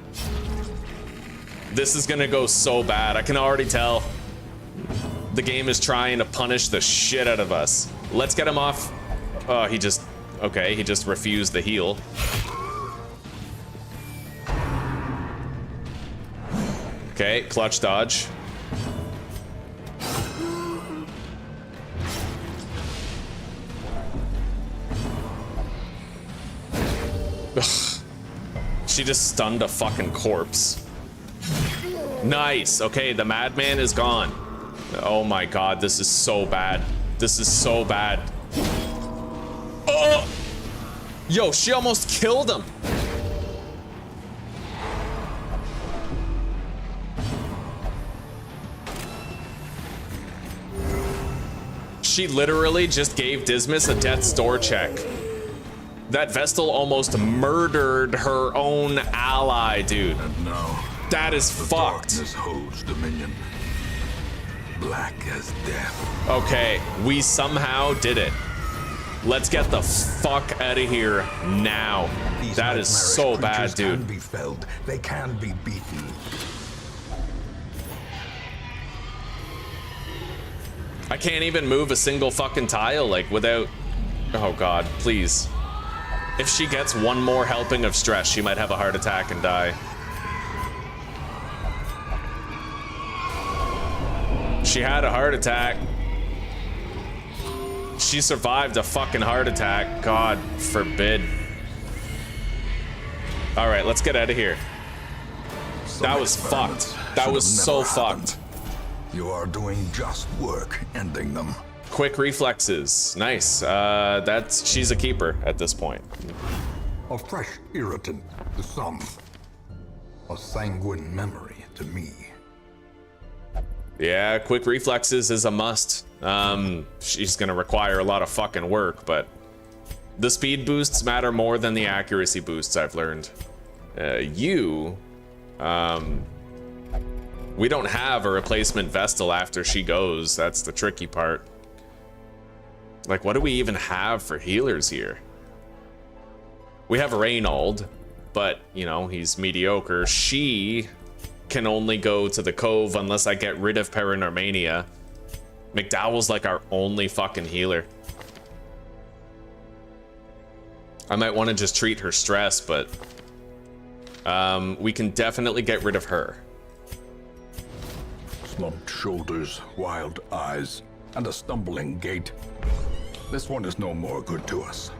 This is gonna go so bad. I can already tell. The game is trying to punish the shit out of us. Let's get him off. Oh, he just... Okay, he just refused the heal. Okay, clutch dodge. Ugh. She just stunned a fucking corpse. Nice. Okay, the madman is gone. Oh my God, this is so bad. This is so bad. Oh! Yo, she almost killed him. She literally just gave Dismas a death's door check. That Vestal almost murdered her own ally, dude.
And now,
that is
the
fucked.
darkness holds dominion. Black as death.
Okay, we somehow did it. Let's get the fuck out of here now.
These
That is so bad,
creatures
dude.
Can be felled. They can be beaten.
I can't even move a single fucking tile, like, without... Oh god, please. If she gets one more helping of stress, she might have a heart attack and die. She had a heart attack. She survived a fucking heart attack. God forbid. All right, let's get out of here. That was fucked. That was so fucked.
You are doing just work, ending them.
Quick reflexes. Nice. She's a keeper at this point.
A fresh irritant to some. A sanguine memory to me.
Yeah, quick reflexes is a must. She's gonna require a lot of fucking work, but the speed boosts matter more than the accuracy boosts, I've learned. We don't have a replacement Vestal after she goes. That's the tricky part. Like, what do we even have for healers here? We have Reynold, but, you know, he's mediocre. She can only go to the Cove unless I get rid of Paranormania. McDowell's like our only fucking healer. I might want to just treat her stress, but we can definitely get rid of her.
Slumped shoulders, wild eyes, and a stumbling gait. This one is no more good to us.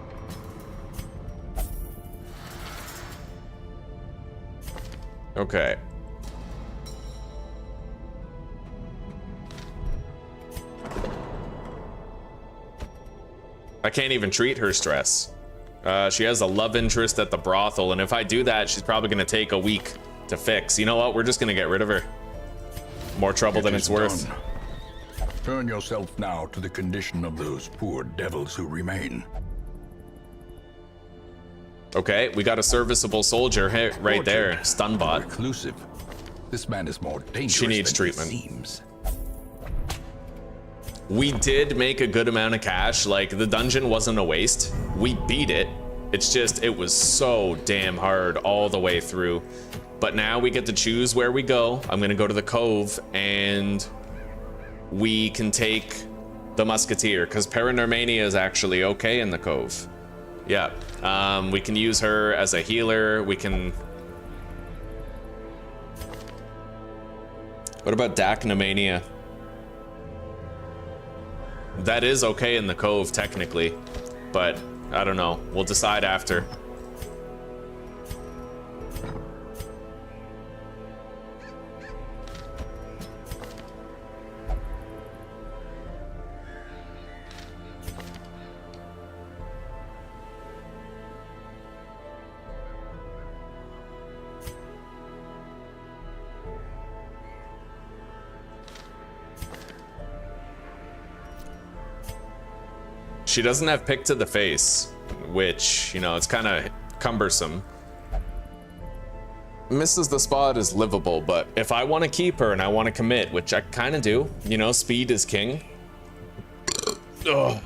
Okay. I can't even treat her stress. She has a love interest at the brothel, and if I do that, she's probably gonna take a week to fix. You know what? We're just gonna get rid of her. More trouble than it's worth.
Done. Turn yourself now to the condition of those poor devils who remain.
Okay, we got a serviceable soldier right there. Stunbot.
Reclusive. This man is more dangerous
She needs
than
treatment.
he seems.
We did make a good amount of cash. Like, the dungeon wasn't a waste. We beat it. It's just, it was so damn hard all the way through. But now we get to choose where we go. I'm gonna go to the Cove, and we can take the Musketeer, because Paranormania is actually okay in the Cove. Yeah, we can use her as a healer. We can... What about Dachnomania? That is okay in the Cove, technically, but I don't know. We'll decide after. She doesn't have pick to the face, which, you know, it's kind of cumbersome. Misses the spot is livable, but if I want to keep her and I want to commit, which I kind of do, you know, speed is king. Ugh.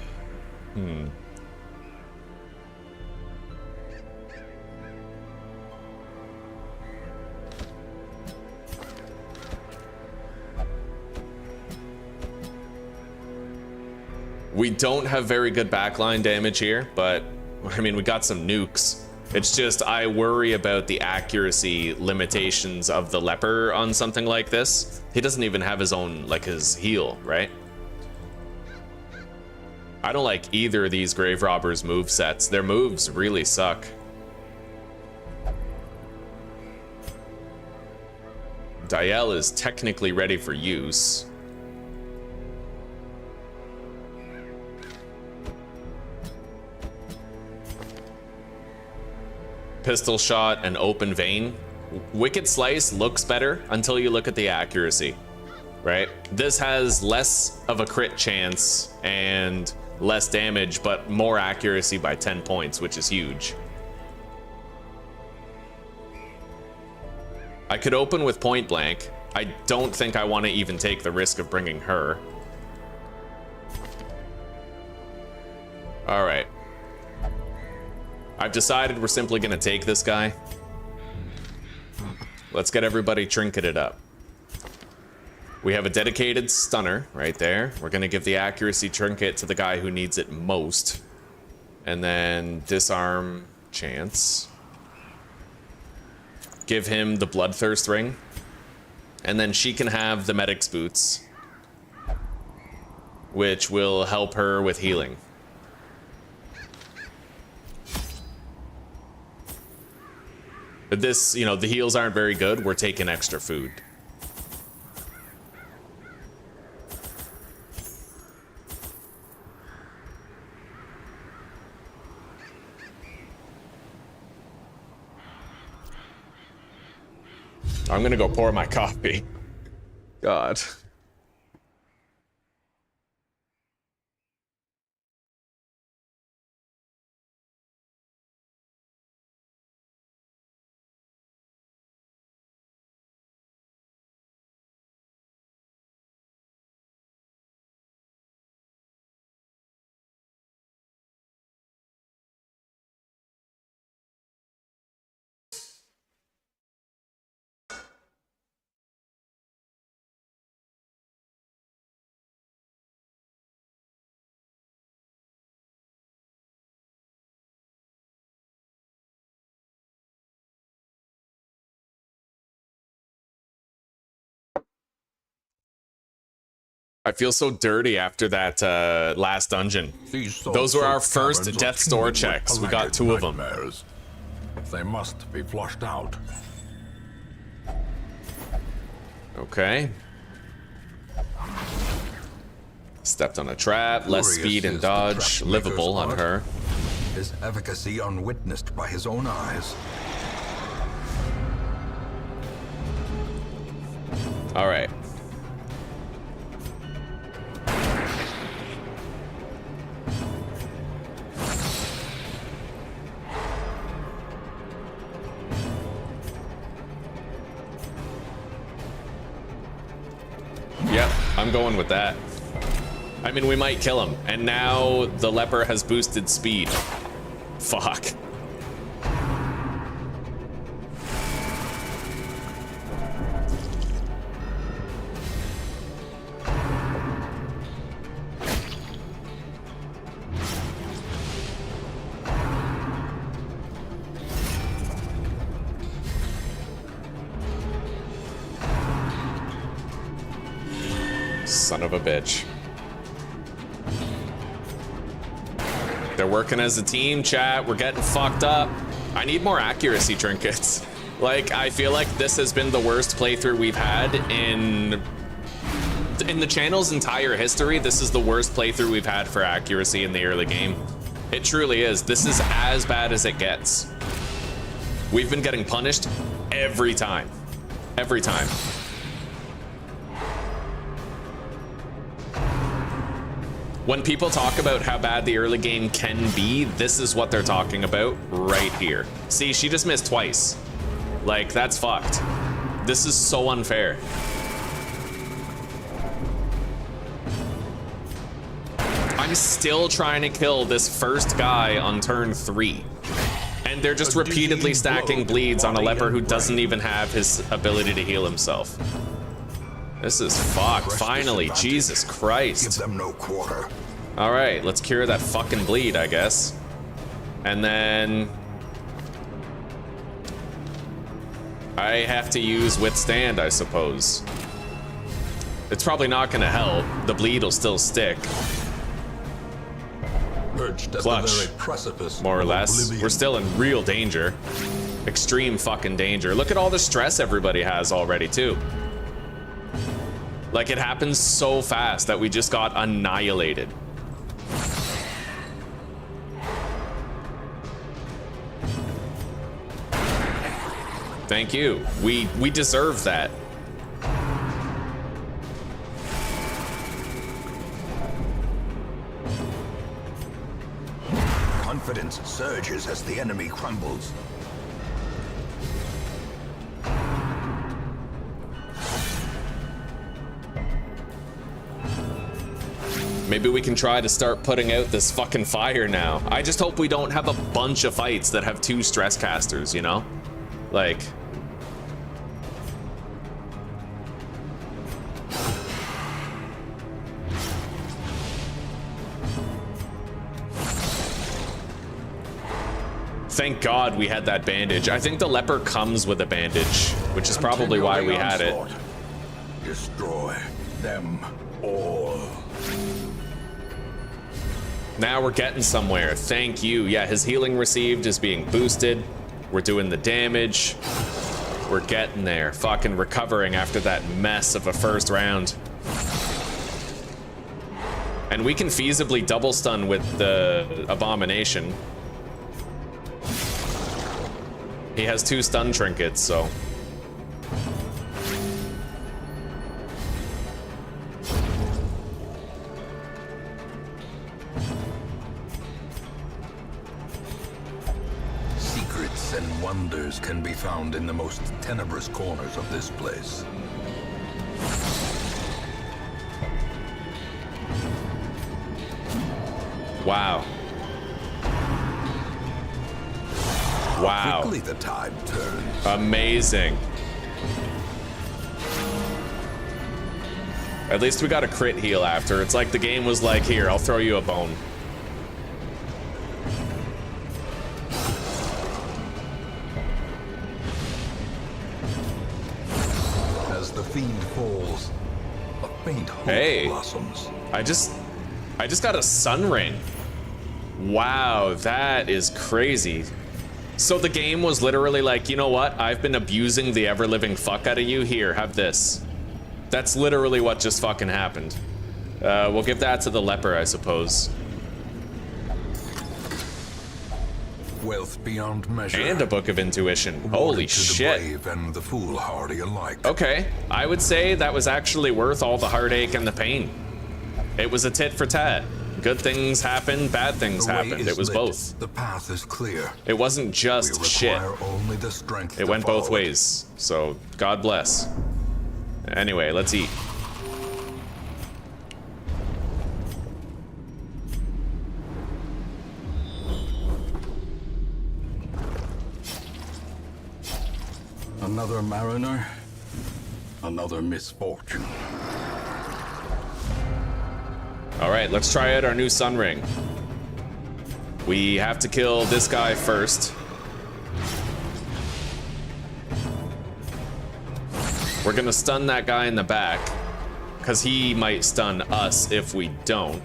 We don't have very good backline damage here, but I mean, we got some nukes. It's just, I worry about the accuracy limitations of the leper on something like this. He doesn't even have his own, like, his heal, right? I don't like either of these grave robbers move sets. Their moves really suck. Diel is technically ready for use. pistol shot, and open vein. Wicked Slice looks better until you look at the accuracy, right? This has less of a crit chance and less damage, but more accuracy by 10 points, which is huge. I could open with point blank. I don't think I want to even take the risk of bringing her. All right. I've decided we're simply going to take this guy. Let's get everybody trinketed up. We have a dedicated stunner right there. We're going to give the accuracy trinket to the guy who needs it most. And then disarm chance. Give him the bloodthirst ring. And then she can have the medic's boots, which will help her with healing. But this, you know, the heals aren't very good. We're taking extra food. I'm gonna go pour my coffee. God. I feel so dirty after that last dungeon. Those were our first death's door checks. We got 2 of them.
They must be flushed out.
Okay. Stepped on a trap, less speed and dodge, livable on her.
His efficacy unwitnessed by his own eyes.
All right. Yep, I'm going with that. I mean, we might kill him. And now the leper has boosted speed. Fuck. Son of a bitch. They're working as a team, chat. We're getting fucked up. I need more accuracy trinkets. Like, I feel like this has been the worst playthrough we've had in the channel's entire history. This is the worst playthrough we've had for accuracy in the early game. It truly is. This is as bad as it gets. We've been getting punished every time. Every time. When people talk about how bad the early game can be, this is what they're talking about right here. See, she just missed twice. Like, that's fucked. This is so unfair. I'm still trying to kill this first guy on turn 3. And they're just repeatedly stacking bleeds on a leper who doesn't even have his ability to heal himself. This is fucked. Finally, Jesus Christ.
Give them no quarter.
All right, let's cure that fucking bleed, I guess. And then I have to use withstand, I suppose. It's probably not gonna help. The bleed will still stick. Clutch, more or less. We're still in real danger. Extreme fucking danger. Look at all the stress everybody has already, too. Like, it happens so fast that we just got annihilated. Thank you. We deserve that.
Confidence surges as the enemy crumbles.
Maybe we can try to start putting out this fucking fire now. I just hope we don't have a bunch of fights that have 2 stress casters, you know? Like... Thank God we had that bandage. I think the leper comes with a bandage, which is probably why we had it.
Destroy them all.
Now we're getting somewhere. Thank you. Yeah, his healing received is being boosted. We're doing the damage. We're getting there. Fucking recovering after that mess of a first round. And we can feasibly double stun with the abomination. He has 2 stun trinkets, so...
Secrets and wonders can be found in the most tenebrous corners of this place.
Wow. Wow.
Quickly the tide turns.
Amazing. At least we got a crit heal after. It's like the game was like, here, I'll throw you a bone.
As the fiend falls, a faint hope blossoms.
I just got a sun ring. Wow, that is crazy. So the game was literally like, you know what? I've been abusing the ever-living fuck out of you. Here, have this. That's literally what just fucking happened. We'll give that to the leper, I suppose.
Wealth beyond measure.
And a book of intuition. Holy shit.
The brave and the foolhardy alike.
Okay, I would say that was actually worth all the heartache and the pain. It was a tit for tat. Good things happened, bad things happened. It was both.
The path is clear.
It wasn't just shit.
Only the strength
it went both ways. So, God bless. Anyway, let's eat.
Another mariner, another misfortune.
All right, let's try out our new sun ring. We have to kill this guy first. We're gonna stun that guy in the back, because he might stun us if we don't.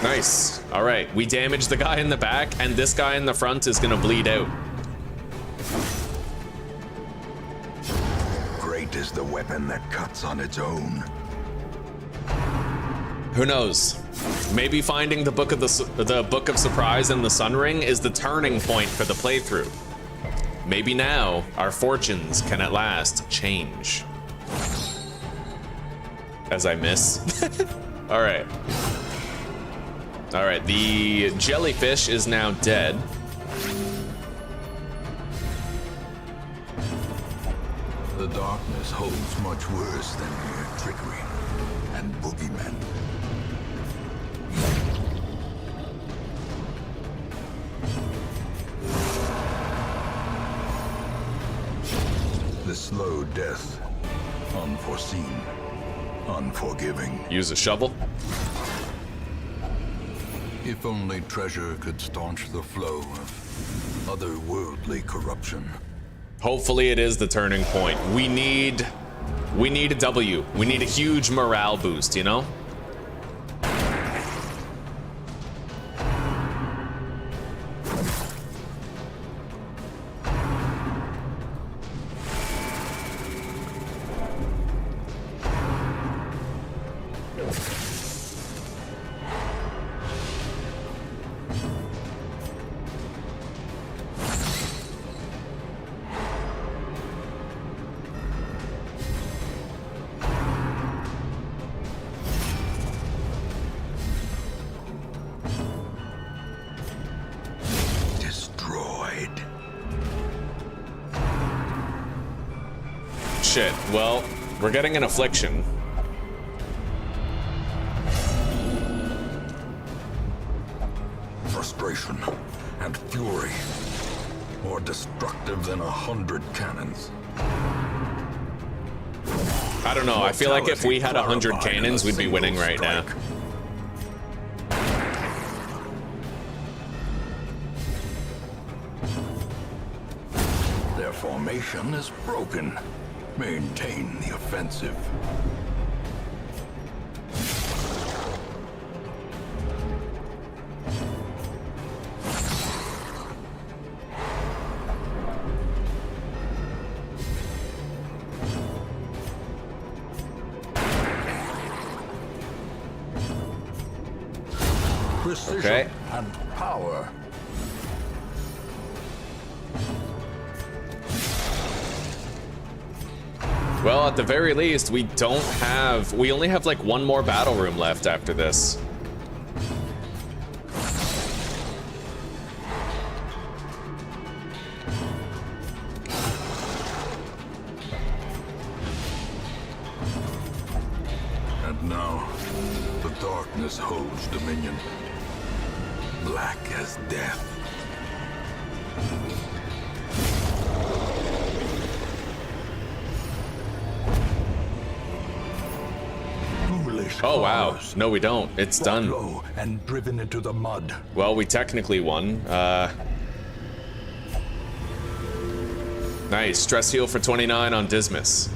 Nice. All right, we damaged the guy in the back, and this guy in the front is gonna bleed out.
Great is the weapon that cuts on its own.
Who knows? Maybe finding the book of surprise and the sun ring is the turning point for the playthrough. Maybe now our fortunes can at last change. As I miss. All right. All right, the jellyfish is now dead.
The darkness holds much worse than mere trickery and boogeymen. The slow death, unforeseen, unforgiving.
Use a shovel.
If only treasure could staunch the flow of otherworldly corruption.
Hopefully it is the turning point. We need a W. We need a huge morale boost, you know? shit. Well, we're getting an affliction.
Frustration and fury, more destructive than 100 cannons.
I don't know, I feel like if we had 100 cannons, we'd be winning right now.
Their formation is broken. Maintain the offensive. Precision
Okay.
and power.
Well, at the very least, we only have like one more battle room left after this.
And now, the darkness holds dominion. Black as death. Foolish
Oh wow,
cause.
no we don't. It's
Brought
done.
low and driven into the mud.
Well, we technically won. Nice, stress heal for 29 on Dismas.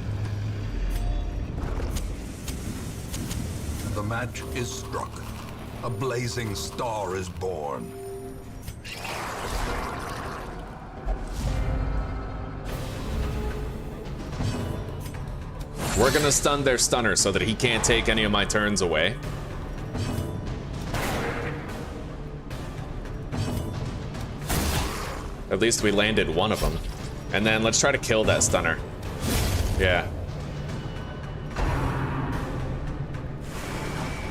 The match is struck. A blazing star is born.
We're gonna stun their stunner so that he can't take any of my turns away. At least we landed one of them. And then let's try to kill that stunner. Yeah.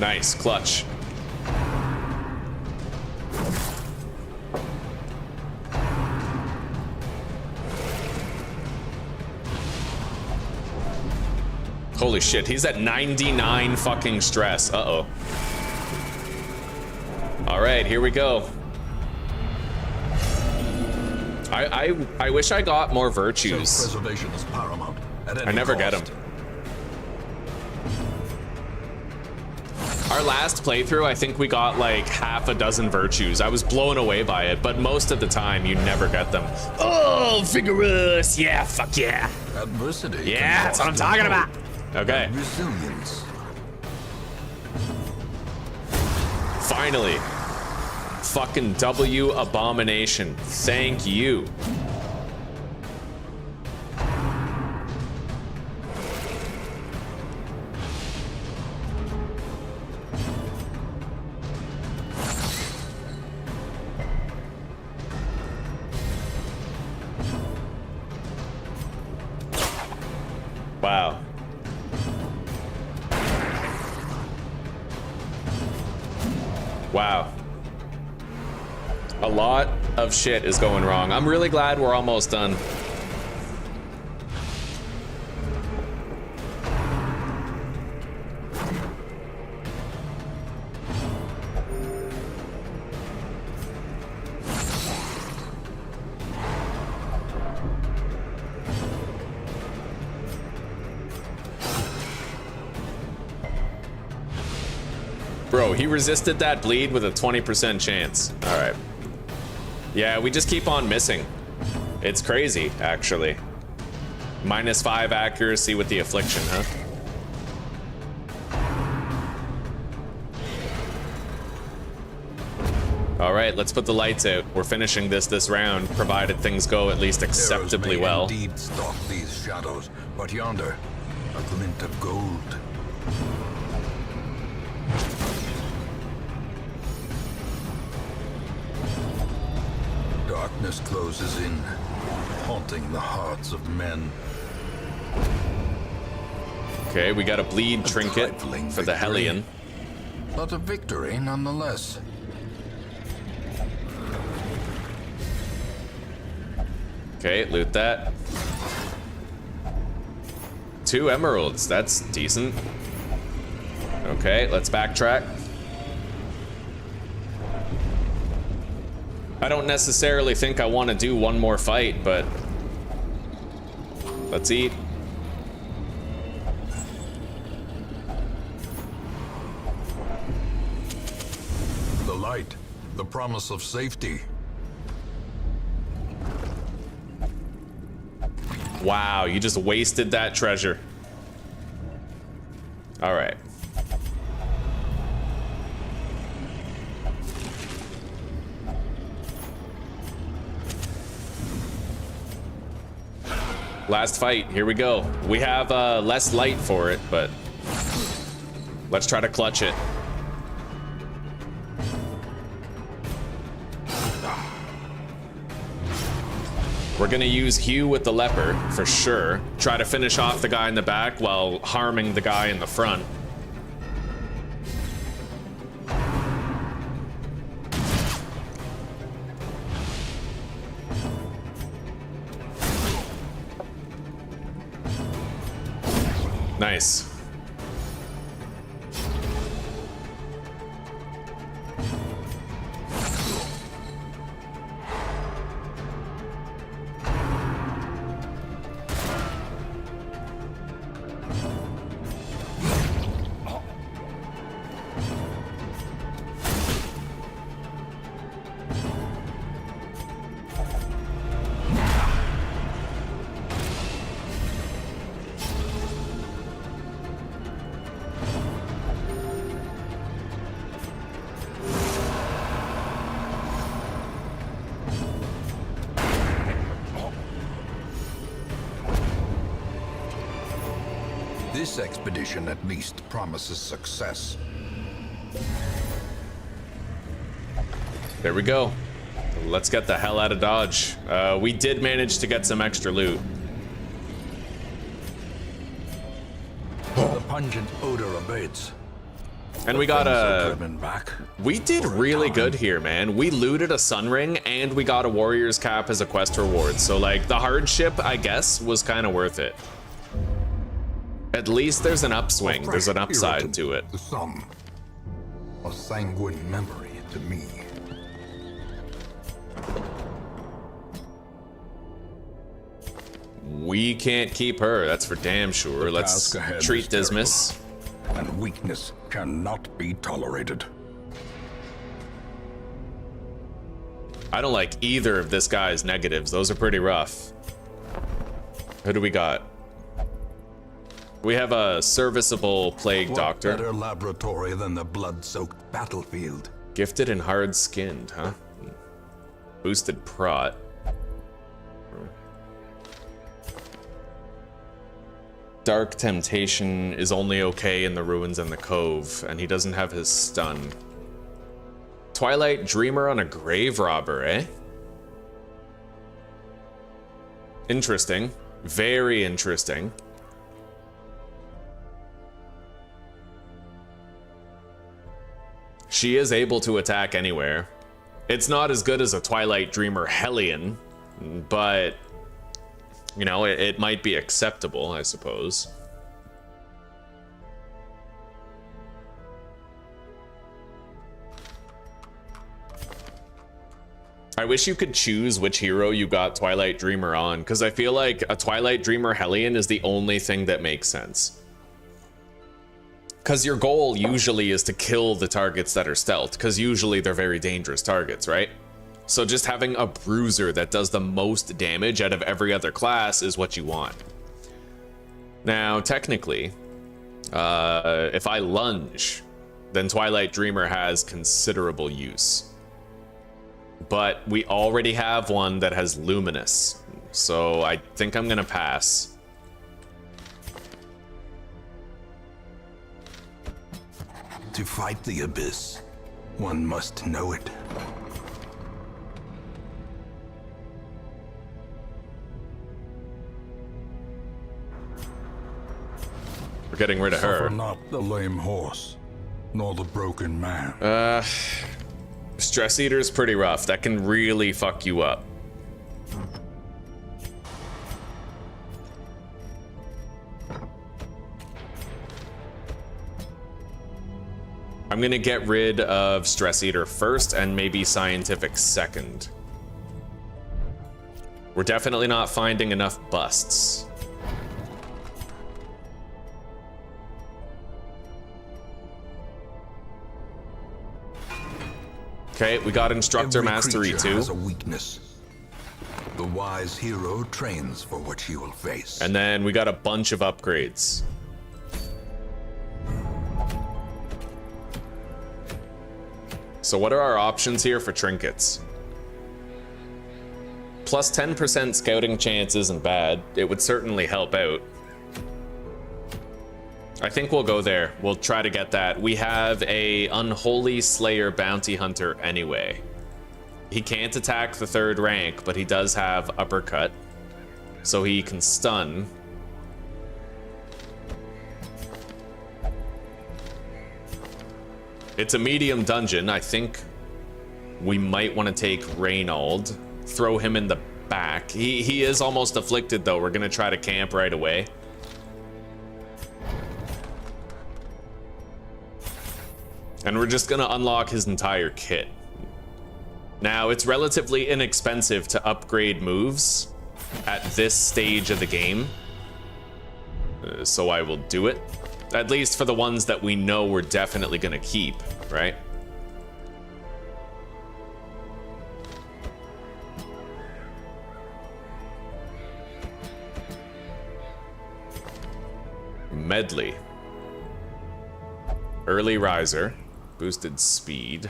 Nice, clutch. Holy shit, he's at 99 fucking stress. Uh-oh. All right, here we go. I wish I got more virtues.
Self-preservation is paramount. At any
I never get
cost.
them. Our last playthrough, I think we got like half a dozen virtues. I was blown away by it, but most of the time you never get them. Oh, vigorous! Yeah, fuck yeah!
Adversity.
Yeah, that's what I'm talking about. Okay,
Resilience.
finally. Fucking W abomination. Thank you. Wow. Wow. A lot of shit is going wrong. I'm really glad we're almost done. Bro, he resisted that bleed with a 20% chance. All right. Yeah, we just keep on missing. It's crazy, actually. -5 accuracy with the affliction, huh? All right, let's put the lights out. We're finishing this round, provided things go at least acceptably
Arrows may
well.
Indeed stalk these shadows, but yonder, a glint of gold. Darkness closes in, haunting the hearts of men.
Okay, we got a bleed trinket
trifling
for the
victory.
Hellion.
But a victory nonetheless.
Okay, loot that. 2 emeralds, that's decent. Okay, let's backtrack. I don't necessarily think I want to do one more fight, but let's eat.
The light, the promise of safety.
Wow, you just wasted that treasure. All right. Last fight, here we go. We have less light for it, but let's try to clutch it. We're gonna use Hugh with the leper, for sure. Try to finish off the guy in the back while harming the guy in the front. Nice.
This expedition at least promises success.
There we go. Let's get the hell out of Dodge. We did manage to get some extra loot.
The pungent odor abates.
And we got a...
back.
We did really good here, man. We looted a sun ring and we got a warrior's cap as a quest reward. So like the hardship, I guess, was kind of worth it. At least there's an upswing. There's an upside to it.
To some, a sanguine memory to me.
We can't keep her, that's for damn sure. Let's treat Dismas.
And weakness cannot be tolerated.
I don't like either of this guy's negatives. Those are pretty rough. Who do we got? We have a serviceable plague
What
doctor.
better laboratory than the blood-soaked battlefield?
Gifted and hard-skinned, huh? Boosted prot. Dark Temptation is only okay in the ruins and the cove, and he doesn't have his stun. Twilight Dreamer on a grave robber, eh? Interesting. Very interesting. She is able to attack anywhere. It's not as good as a Twilight Dreamer Hellion, but, you know, it might be acceptable, I suppose. I wish you could choose which hero you got Twilight Dreamer on, because I feel like a Twilight Dreamer Hellion is the only thing that makes sense. Because your goal usually is to kill the targets that are stealth, because usually they're very dangerous targets, right? So just having a bruiser that does the most damage out of every other class is what you want. Now, technically, if I lunge, then Twilight Dreamer has considerable use. But we already have one that has Luminous, so I think I'm gonna pass.
To fight the abyss, one must know it.
We're getting rid of her.
Suffer not the lame horse, nor the broken man.
Stress Eater's pretty rough. That can really fuck you up. I'm gonna get rid of Stress Eater first and maybe Scientific second. We're definitely not finding enough busts. Okay, we got Instructor
Every
Mastery
creature
2.
has a weakness. The wise hero trains for what she will face.
And then we got a bunch of upgrades. So what are our options here for trinkets? Plus 10% scouting chance isn't bad. It would certainly help out. I think we'll go there. We'll try to get that. We have a Unholy Slayer Bounty Hunter anyway. He can't attack the 3rd rank, but he does have Uppercut. So he can stun. It's a medium dungeon. I think we might want to take Reynald. Throw him in the back. He is almost afflicted though. We're gonna try to camp right away. And we're just gonna unlock his entire kit. Now, it's relatively inexpensive to upgrade moves at this stage of the game. So I will do it. At least for the ones that we know we're definitely gonna keep, right? Medley. Early riser. Boosted speed.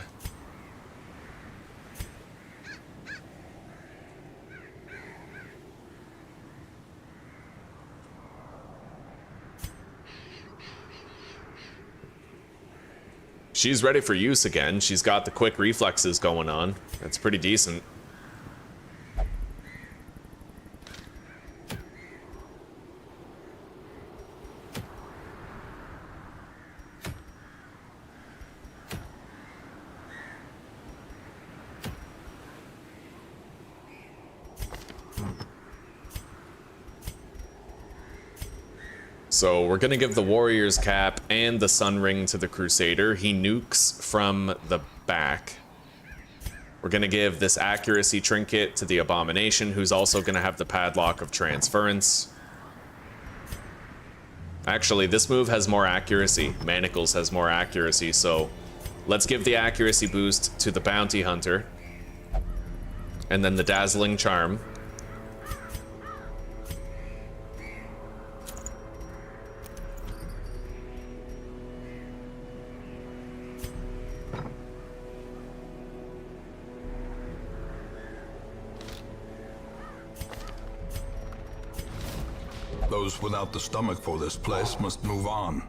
She's ready for use again. She's got the quick reflexes going on. That's pretty decent. So we're gonna give the Warrior's Cap and the Sun Ring to the Crusader. He nukes from the back. We're gonna give this Accuracy Trinket to the Abomination, who's also gonna have the Padlock of Transference. Actually, this move has more accuracy. Manacles has more accuracy, so let's give the accuracy boost to the Bounty Hunter. And then the Dazzling Charm.
Those without the stomach for this place must move on.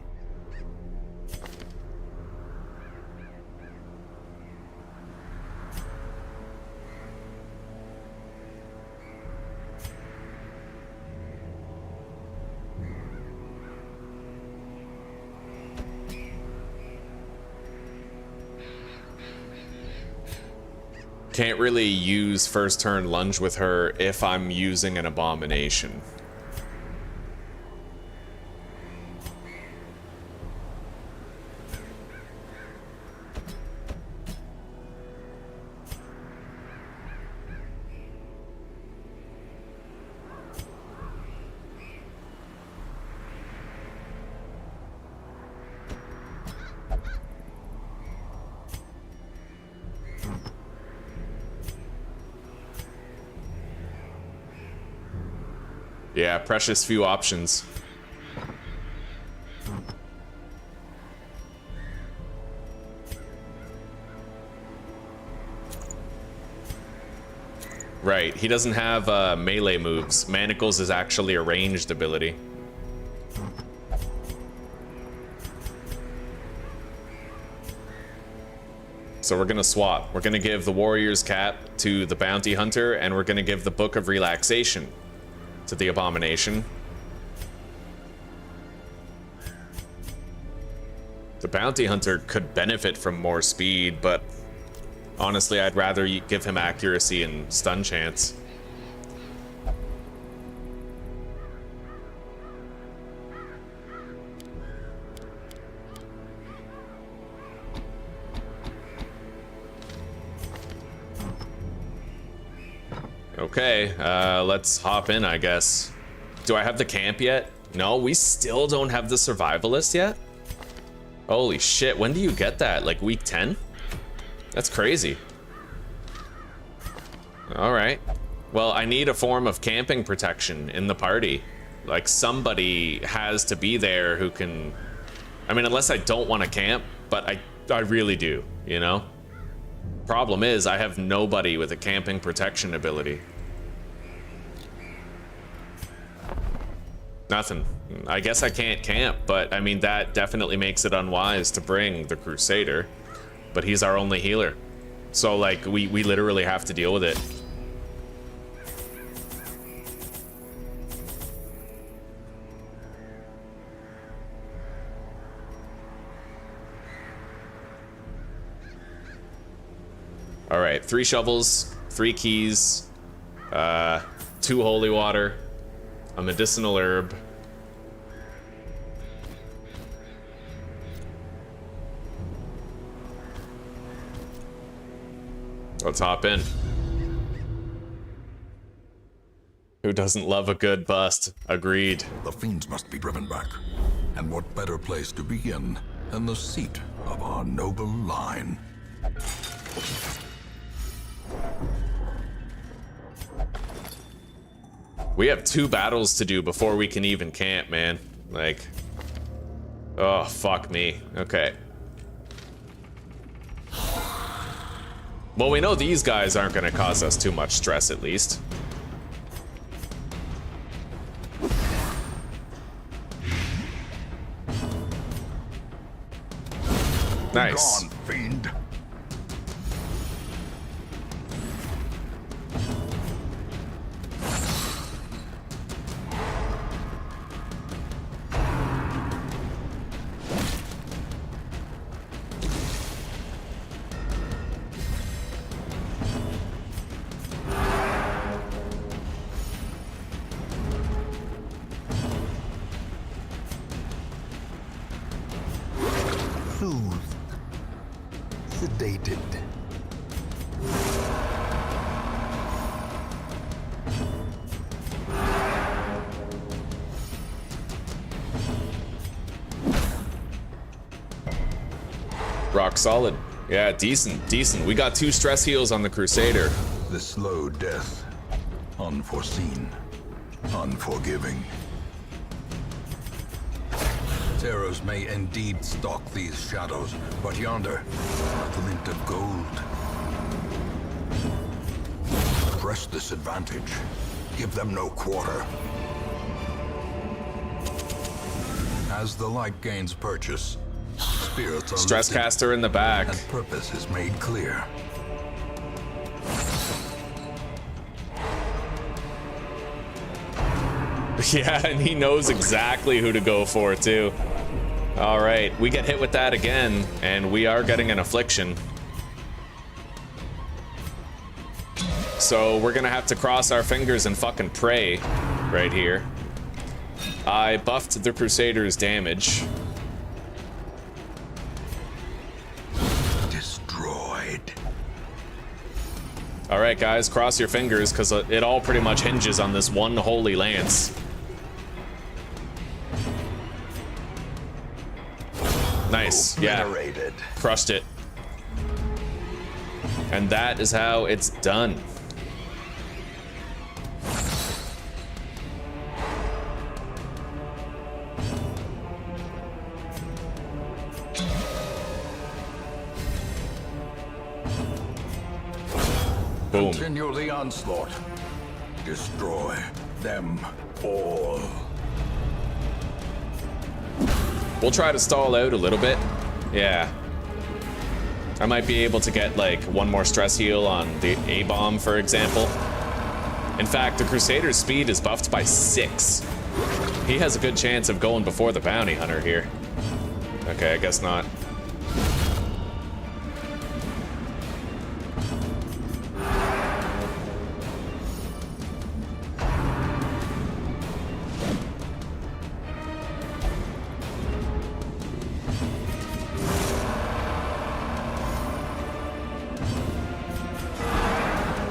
Can't really use first turn lunge with her if I'm using an Abomination. Yeah, precious few options. Right, he doesn't have melee moves. Manacles is actually a ranged ability. So we're gonna swap. We're gonna give the Warrior's Cap to the Bounty Hunter, and we're gonna give the Book of Relaxation to the Abomination. The Bounty Hunter could benefit from more speed, but honestly, I'd rather give him accuracy and stun chance. Okay, let's hop in, I guess. Do I have the camp yet? No, we still don't have the survivalist yet? Holy shit, when do you get that? Like week 10? That's crazy. All right. Well, I need a form of camping protection in the party. Like somebody has to be there who can... I mean, unless I don't want to camp, but I really do, you know? Problem is, I have nobody with a camping protection ability. Nothing. I guess I can't camp, but I mean, that definitely makes it unwise to bring the Crusader. But he's our only healer. So, like, we literally have to deal with it. All right, 3 shovels, 3 keys, 2 holy water, a medicinal herb. Let's hop in. Who doesn't love a good bust? Agreed.
The fiends must be driven back. And what better place to begin than the seat of our noble line?
We have 2 battles to do before we can even camp, man. Like, oh, fuck me. Okay. Well, we know these guys aren't gonna cause us too much stress, at least. Nice.
Gone, fiend. Soothed. Sedated.
Rock solid. Yeah, decent, decent. We got 2 stress heals on the Crusader.
The slow death. Unforeseen. Unforgiving. Terrors may indeed stalk these shadows, but yonder, a glint of gold. Press this advantage. Give them no quarter. As the light gains purchase, spirits are
Stress
lifted,
caster in the back.
and purpose is made clear.
Yeah, and he knows exactly who to go for, too. All right, we get hit with that again, and we are getting an affliction. So we're gonna have to cross our fingers and fucking pray right here. I buffed the Crusader's damage.
Destroyed.
All right, guys, cross your fingers, because it all pretty much hinges on this one holy lance. Nice, yeah.
Obliterated.
Crushed it. And that is how it's done. Boom.
Continue the onslaught. Destroy them all.
We'll try to stall out a little bit. Yeah. I might be able to get like 1 more stress heal on the A-bomb, for example. In fact, the Crusader's speed is buffed by 6. He has a good chance of going before the bounty hunter here. Okay, I guess not.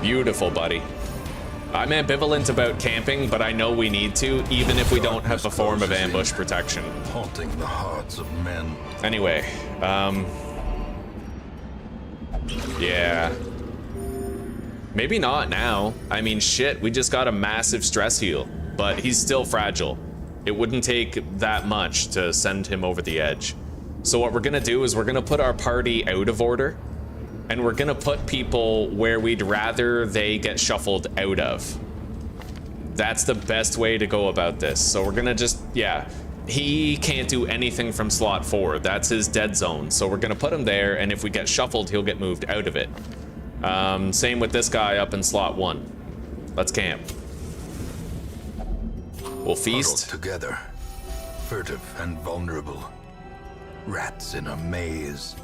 Beautiful, buddy. I'm ambivalent about camping, but I know we need to, even if we don't have the form of ambush protection.
Haunting the hearts of men.
Anyway, yeah. Maybe not now. I mean, shit, we just got a massive stress heal, but he's still fragile. It wouldn't take that much to send him over the edge. So what we're gonna do is we're gonna put our party out of order, and we're gonna put people where we'd rather they get shuffled out of. That's the best way to go about this. So we're gonna just, yeah, he can't do anything from slot 4. That's his dead zone. So we're gonna put him there, and if we get shuffled, he'll get moved out of it. Same with this guy up in slot 1. Let's camp. We'll feast.
Huddled together, furtive and vulnerable. Rats in a maze.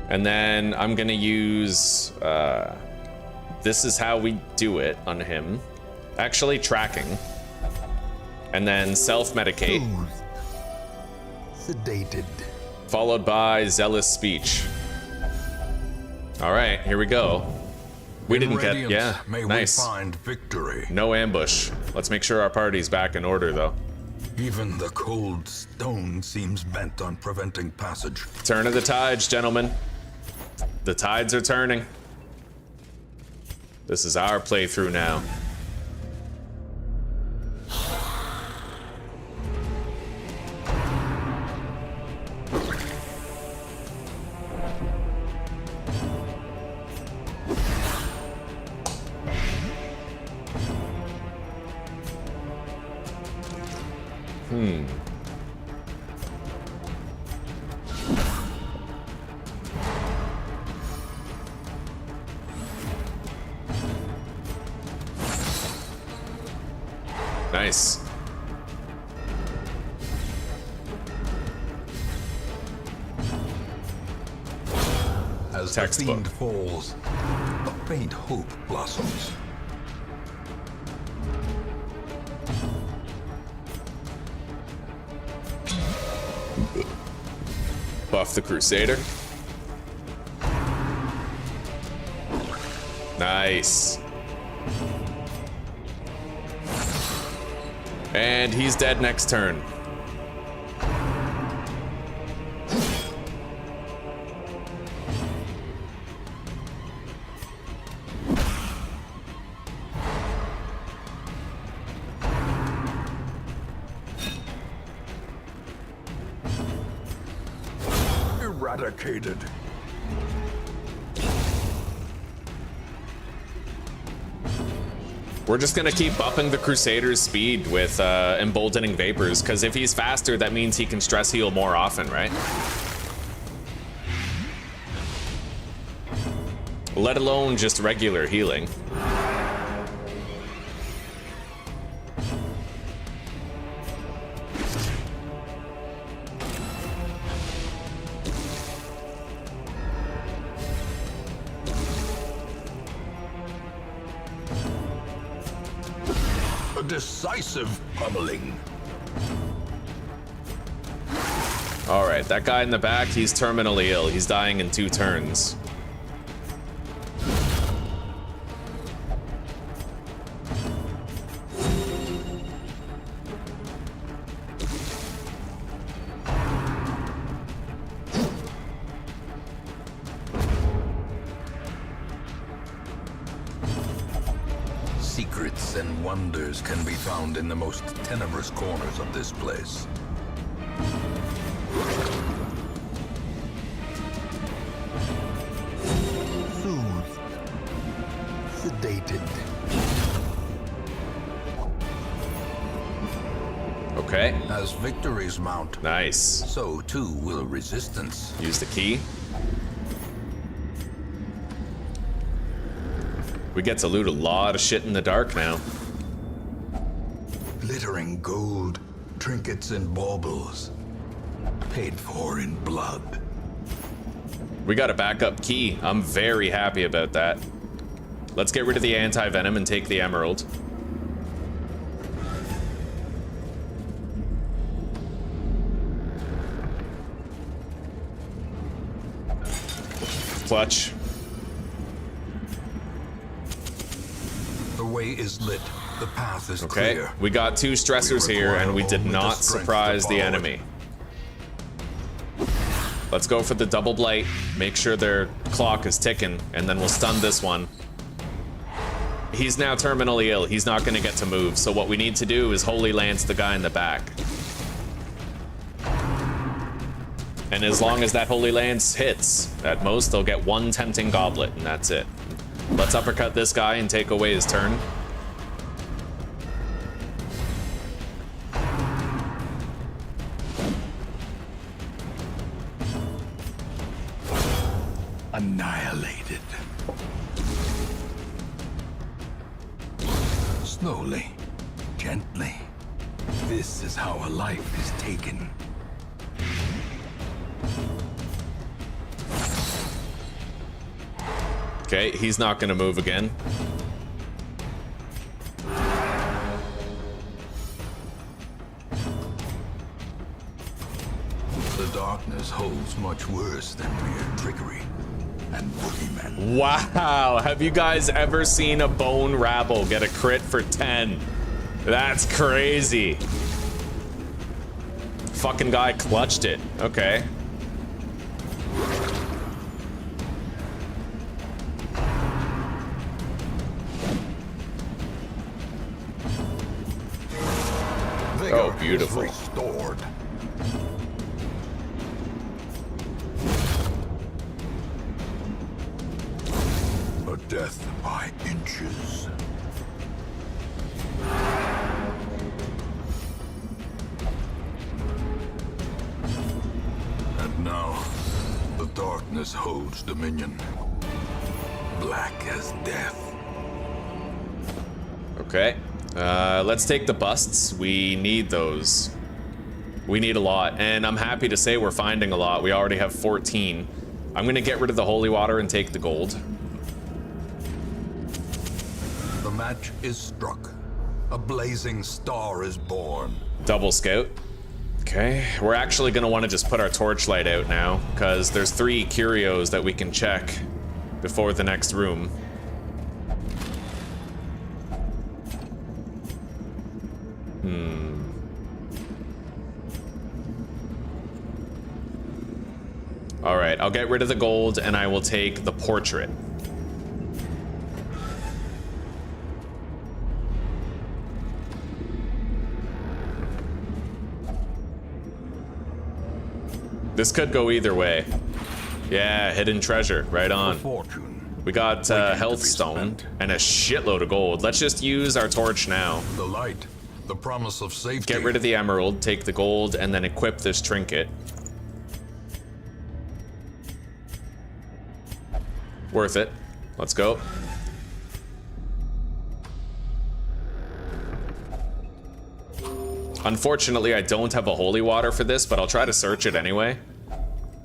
And then I'm gonna use, this is how we do it on him. Actually, tracking. And then self-medicate.
Sedated.
Followed by zealous speech. All right, here we go. We didn't get, yeah, nice.
We find victory.
No ambush. Let's make sure our party's back in order, though.
Even the cold stone seems bent on preventing passage.
Turn of the tides, gentlemen. The tides are turning. This is our playthrough now. Nice.
As
Textbook.
the fiend falls, a faint hope blossoms.
Buff the Crusader. Nice. And he's dead next turn.
Eradicated.
We're just gonna keep upping the Crusader's speed with emboldening vapors, because if he's faster, that means he can stress heal more often, right? Let alone just regular healing.
Decisive pummeling.
All right, that guy in the back, he's terminally ill. He's dying in 2 turns.
Secrets and wonders can be found in the most tenebrous corners of this place. Soothed. Sedated.
Okay.
As victories mount,
Nice.
so too will resistance.
Use the key. We get to loot a lot of shit in the dark now.
Glittering gold, trinkets and baubles, paid for in blood.
We got a backup key. I'm very happy about that. Let's get rid of the anti-venom and take the emerald. Clutch.
way is lit. The path is
Okay,
clear.
we got 2 stressors here, and we did
only the
not
strength
surprise
to
the
follow it.
enemy. Let's go for the double blight, make sure their clock is ticking, and then we'll stun this one. He's now terminally ill, he's not gonna get to move, so what we need to do is Holy Lance the guy in the back. And as long as that Holy Lance hits, at most they'll get 1 tempting goblet, and that's it. Let's uppercut this guy and take away his turn.
Annihilated. Slowly, gently. This is how a life is taken.
Okay, he's not gonna move again.
The darkness holds much worse than mere trickery and boogeymen.
Wow, have you guys ever seen a bone rabble get a crit for 10? That's crazy. Fucking guy clutched it. Okay. Oh, beautiful.
Restored. A death by inches. And now, the darkness holds dominion. Black as death.
Okay. Let's take the busts. We need those. We need a lot, and I'm happy to say we're finding a lot. We already have 14. I'm gonna get rid of the holy water and take the gold.
The match is struck. A blazing star is born.
Double scout. Okay, we're actually gonna want to just put our torchlight out now, because there's 3 curios that we can check before the next room. Alright, I'll get rid of the gold and I will take the portrait. This could go either way. Yeah, hidden treasure, right on.
Fortune.
We got health stone and a shitload of gold. Let's just use our torch now.
The light, the promise of safety.
Get rid of the emerald, take the gold, and then equip this trinket. Worth it. Let's go. Unfortunately, I don't have a holy water for this, but I'll try to search it anyway.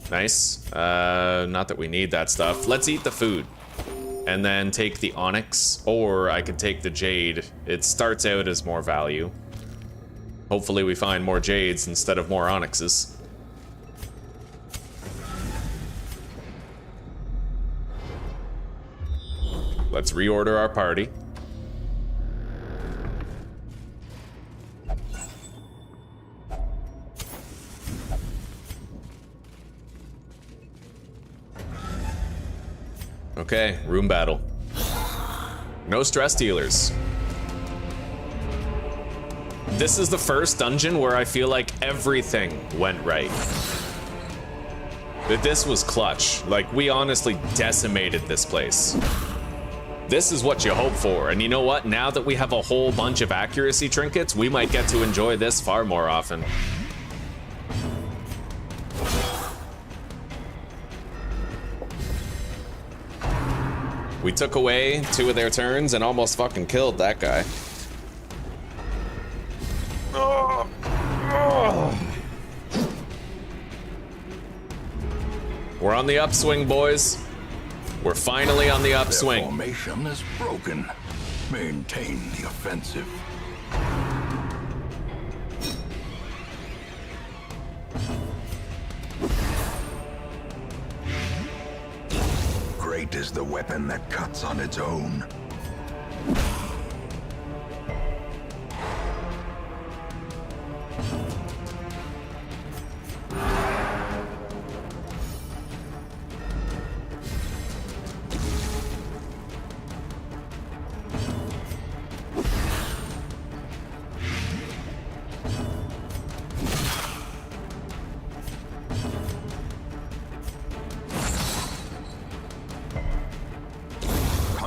Nice. Not that we need that stuff. Let's eat the food. And then take the onyx, or I could take the jade. It starts out as more value. Hopefully we find more jades instead of more onyxes. Let's reorder our party. Okay, room battle. No stress dealers. This is the first dungeon where I feel like everything went right. That this was clutch. Like, we honestly decimated this place. This is what you hope for, and you know what? Now that we have a whole bunch of accuracy trinkets, we might get to enjoy this far more often. We took away 2 of their turns and almost fucking killed that guy. We're on the upswing, boys. We're finally on the upswing.
Their formation is broken. Maintain the offensive. Great is the weapon that cuts on its own.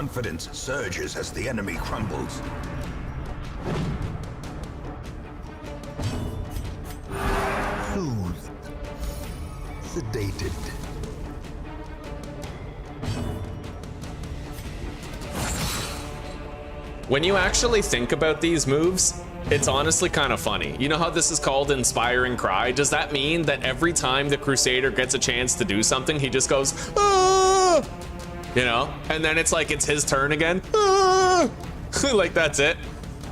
confidence surges as the enemy crumbles. Soothed. Sedated.
When you actually think about these moves, it's honestly kind of funny. You know how this is called Inspiring Cry? Does that mean that every time the Crusader gets a chance to do something, he just goes, ah! You know? And then it's like it's his turn again. Ah! Like that's it.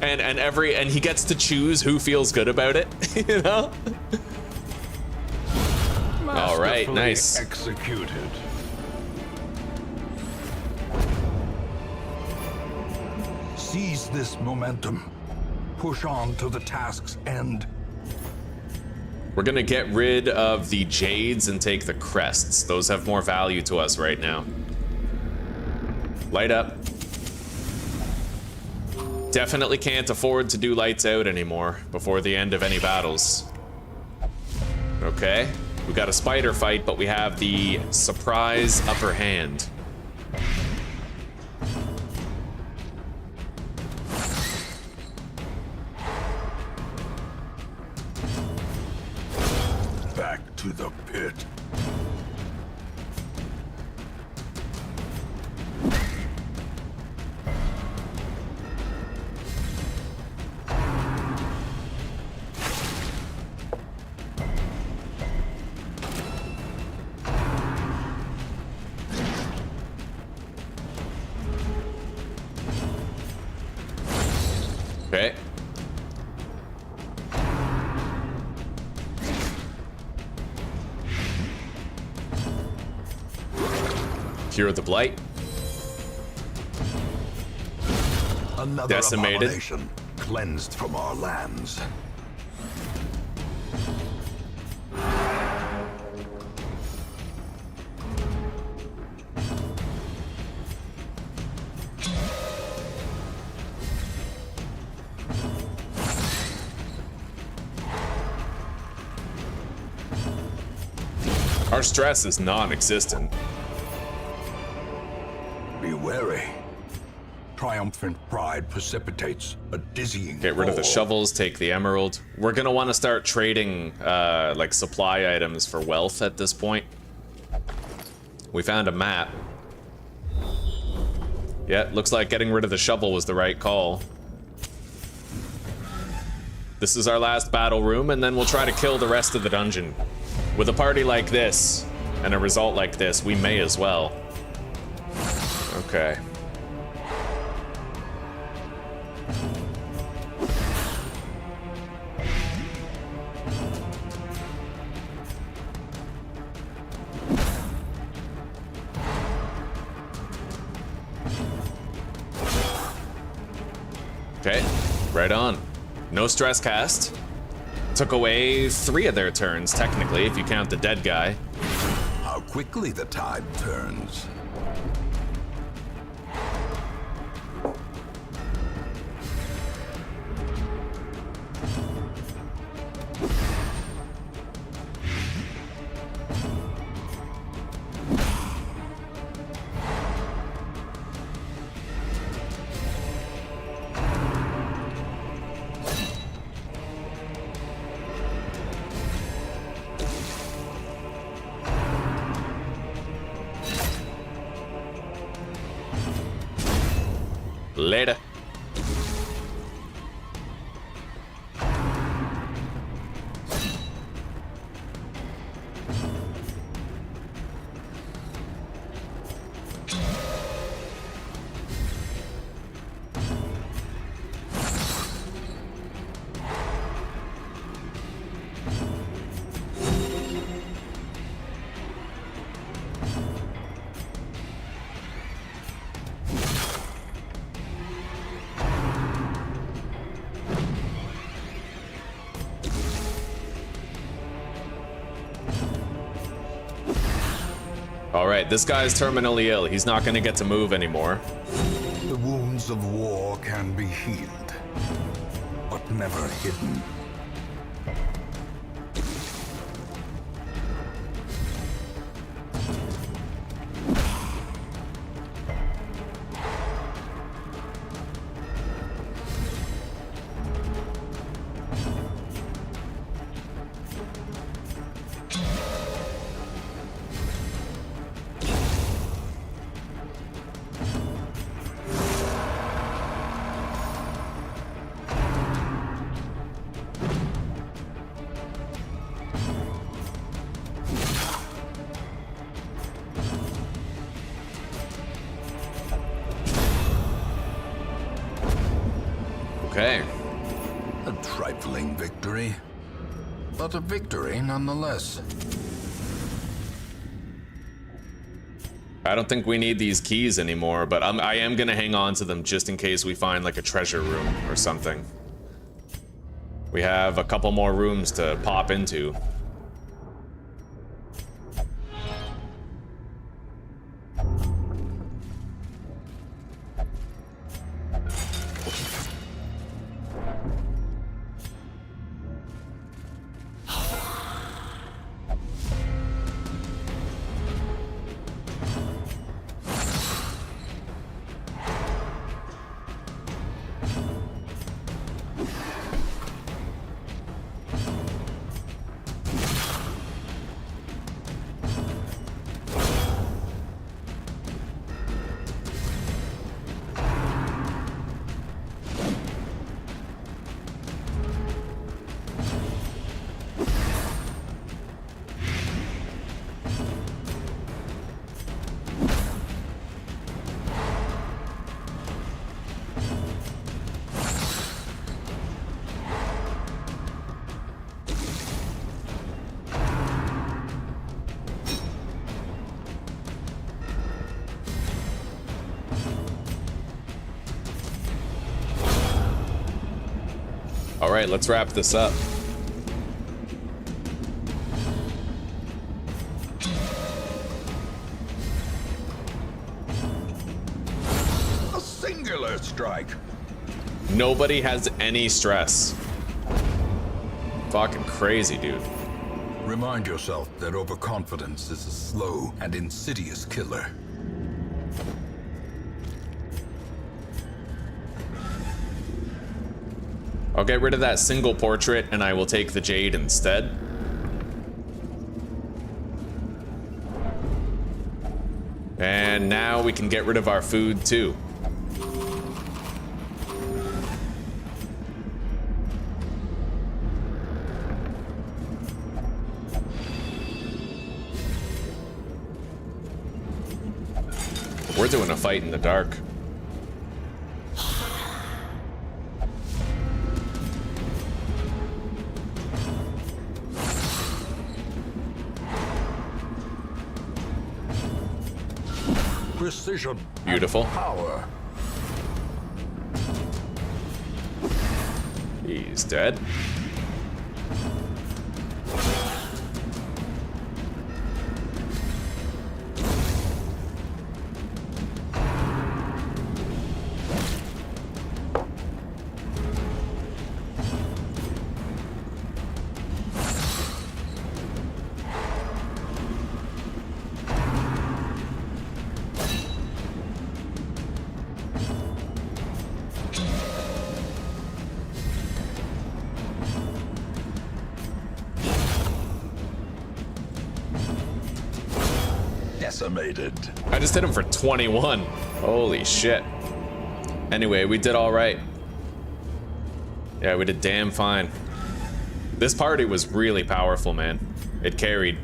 And he gets to choose who feels good about it, you know? All right, nice.
Executed. Seize this momentum. Push on to the task's end.
We're gonna get rid of the jades and take the crests. Those have more value to us right now. Light up. Definitely can't afford to do lights out anymore before the end of any battles. Okay, we got a spider fight, but we have the surprise upper hand.
Back to the pit.
Okay. Cure the blight.
Another
Decimated.
abomination cleansed from our lands.
Our stress is non-existent.
Be wary. Triumphant pride precipitates a dizzying
Get rid of the
fall.
shovels, take the emerald. We're gonna want to start trading like supply items for wealth at this point. We found a map. Yeah, looks like getting rid of the shovel was the right call. This is our last battle room, and then we'll try to kill the rest of the dungeon. With a party like this, and a result like this, we may as well. Okay. Okay, right on. No stress cast. Took away 3 of their turns, technically, if you count the dead guy.
How quickly the tide turns.
Later. All right, this guy's terminally ill. He's not gonna get to move anymore.
The wounds of war can be healed, but never hidden.
Okay.
A trifling victory, but a victory nonetheless.
I don't think we need these keys anymore, but I am gonna hang on to them just in case we find like a treasure room or something. We have a couple more rooms to pop into. All right, let's wrap this up.
A singular strike.
Nobody has any stress. Fucking crazy, dude.
Remind yourself that overconfidence is a slow and insidious killer.
I'll get rid of that single portrait and I will take the jade instead. And now we can get rid of our food too. We're doing a fight in the dark.
Precision.
Beautiful.
Power.
He's dead.
Decimated.
I just hit him for 21. Holy shit. Anyway, we did all right. Yeah, we did damn fine. This party was really powerful, man. It carried.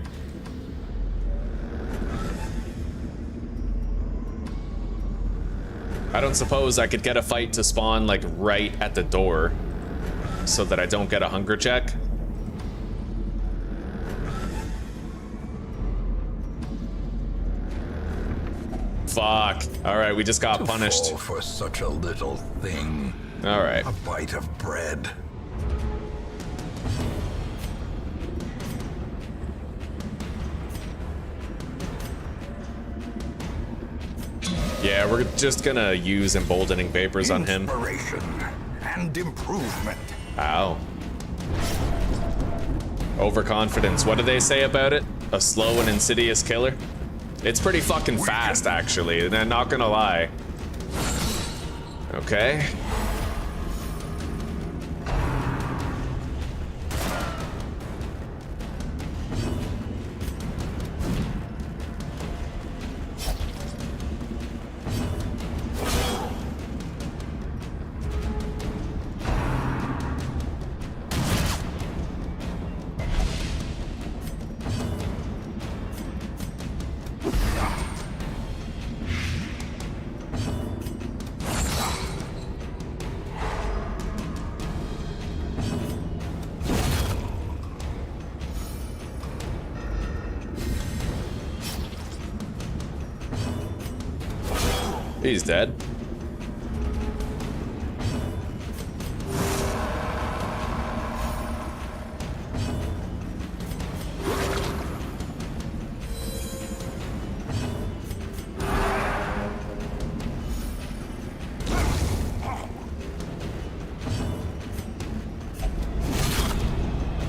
I don't suppose I could get a fight to spawn like right at the door so that I don't get a hunger check. Fuck. Alright, we just got punished.
Fall for such a little thing.
Alright.
A bite of bread.
Yeah, we're just gonna use emboldening vapors on him.
Inspiration and improvement.
Ow. Overconfidence. What do they say about it? A slow and insidious killer? It's pretty fucking fast, actually, and I'm not gonna lie. Okay. He's dead.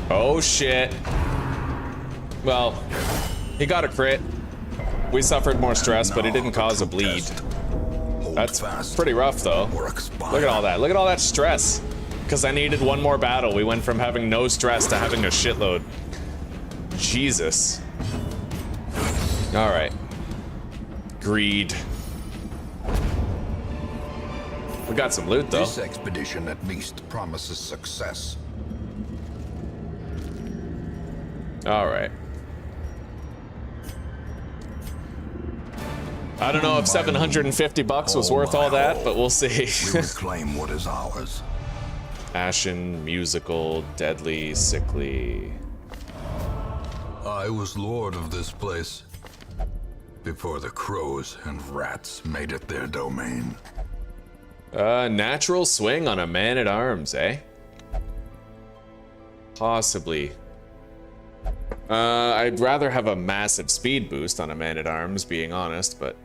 Oh shit. Well, he got a crit. We suffered more stress, but it didn't cause a bleed. That's pretty rough though. Look at all that. Look at all that stress. Because I needed one more battle. We went from having no stress to having a shitload. Jesus. Alright. Greed. We got some loot though.
This expedition at least promises success.
Alright. I don't know if 750 bucks was worth all that, but we'll see.
We reclaim what is ours.
Ashen, musical, deadly, sickly.
I was lord of this place before the crows and rats made it their domain.
Natural swing on a man-at-arms, eh? Possibly. I'd rather have a massive speed boost on a man-at-arms, being honest, but...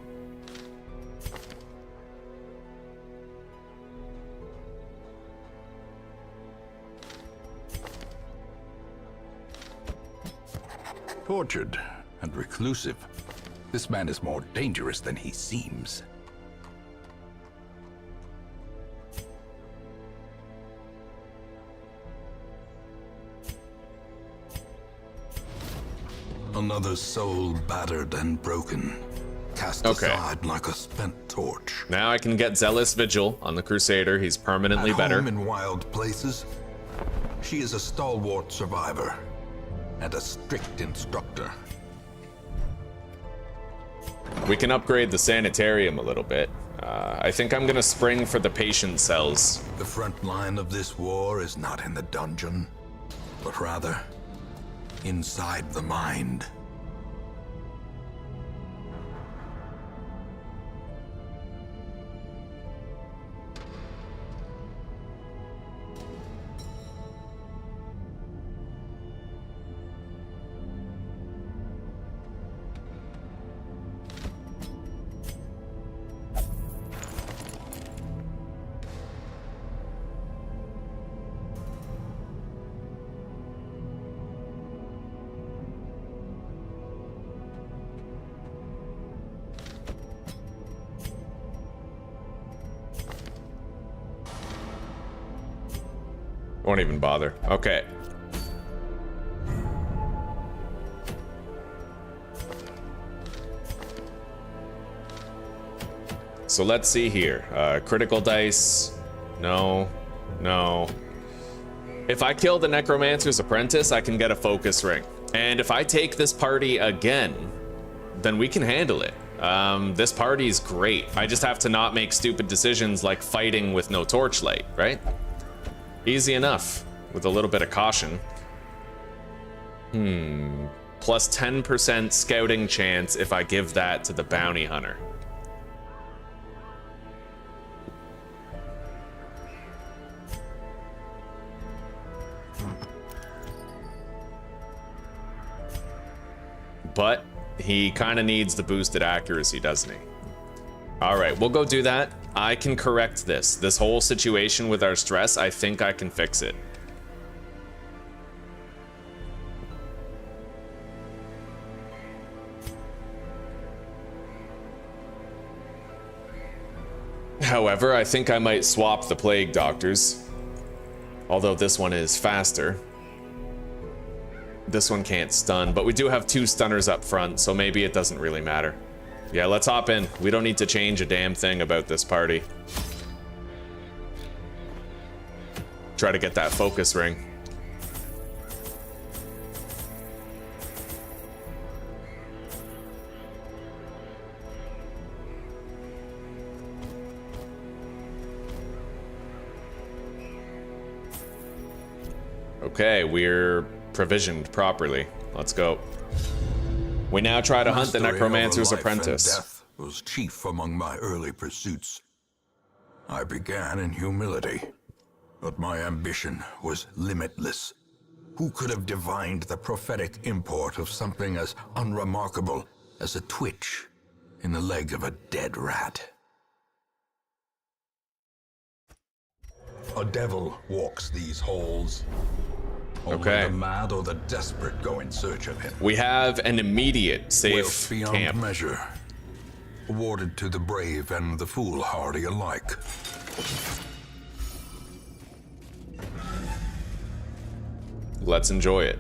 Tortured and reclusive. This man is more dangerous than he seems. Another soul battered and broken, cast aside like a spent torch.
Now I can get Zealous Vigil on the Crusader. He's permanently better.
Home in wild places, she is a stalwart survivor and a strict instructor.
We can upgrade the sanitarium a little bit. I think I'm gonna spring for the patient cells.
The front line of this war is not in the dungeon, but rather inside the mind.
Won't even bother. Okay. So let's see here. Critical dice. No. No. If I kill the Necromancer's Apprentice, I can get a focus ring. And if I take this party again, then we can handle it. This party is great. I just have to not make stupid decisions like fighting with no torchlight, right? Easy enough, with a little bit of caution. Plus 10% scouting chance if I give that to the bounty hunter. But he kind of needs the boosted accuracy, doesn't he? All right, we'll go do that. I can correct this. This whole situation with our stress, I think I can fix it. However, I think I might swap the Plague Doctors. Although this one is faster. This one can't stun, but we do have 2 stunners up front, so maybe it doesn't really matter. Yeah, let's hop in. We don't need to change a damn thing about this party. Try to get that focus ring. Okay, we're provisioned properly. Let's go. We now try to hunt the Necromancer's Apprentice.
was chief among my early pursuits. I began in humility, but my ambition was limitless. Who could have divined the prophetic import of something as unremarkable as a twitch in the leg of a dead rat? A devil walks these halls. Only
Okay.
the mad or the desperate go in search of him.
We have an immediate safe
Wealth beyond
camp.
measure, awarded to the brave and the foolhardy alike.
Let's enjoy it.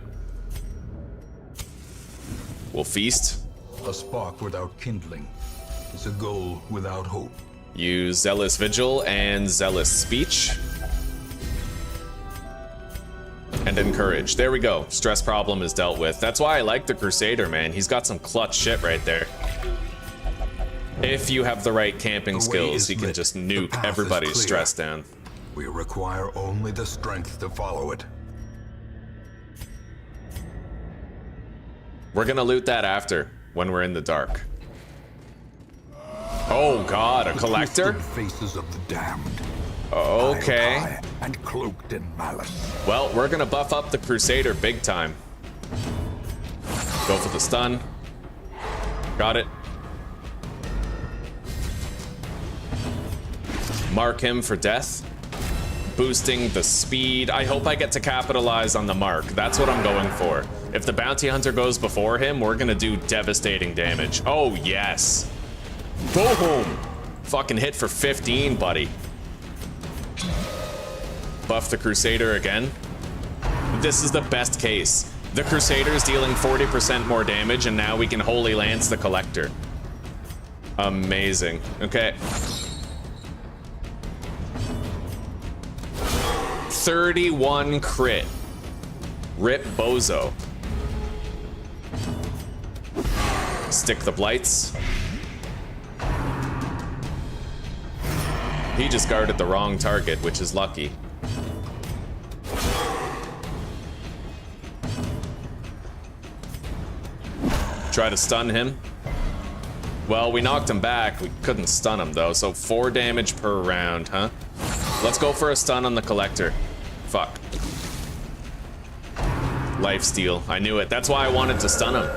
We'll feast.
A spark without kindling is a goal without hope.
Use zealous vigil and zealous speech. And encourage. There we go. Stress problem is dealt with. That's why I like the Crusader, man. He's got some clutch shit right there. If you have the right camping
The way
skills,
is
he can
lit.
just
The
nuke
path is
everybody's
clear.
stress down.
We require only the strength to follow it.
We're gonna loot that after, when we're in the dark. Oh god, a collector?
Twisted faces of the damned.
Okay.
High and cloaked in malice.
Well, we're gonna buff up the Crusader big time. Go for the stun. Got it. Mark him for death. Boosting the speed. I hope I get to capitalize on the mark. That's what I'm going for. If the bounty hunter goes before him, we're gonna do devastating damage. Oh, yes. Boom! Fucking hit for 15, buddy. Buff the Crusader again. This is the best case. The Crusader's dealing 40% more damage, and now we can Holy Lance the Collector. Amazing. Okay. 31 crit. Rip Bozo. Stick the blights. He just guarded the wrong target, which is lucky. Try to stun him. Well, we knocked him back. We couldn't stun him, though, so 4 damage per round, huh? Let's go for a stun on the Collector. Fuck. Lifesteal. I knew it. That's why I wanted to stun him.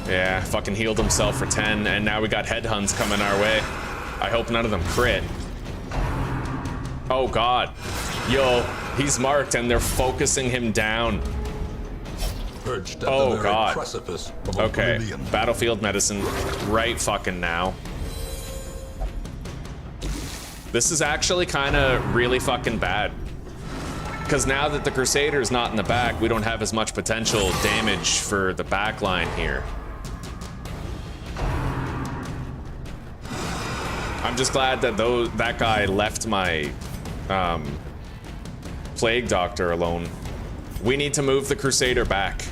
Yeah, fucking healed himself for 10, and now we got headhunts coming our way. I hope none of them crit. Oh, God. Yo, he's marked, and they're focusing him down.
Perched at
Oh,
the very
God.
precipice of
Okay,
oblivion.
battlefield medicine right fucking now. This is actually kind of really fucking bad. Because now that the Crusader's not in the back, we don't have as much potential damage for the back line here. I'm just glad that that guy left my Plague Doctor alone. We need to move the Crusader back.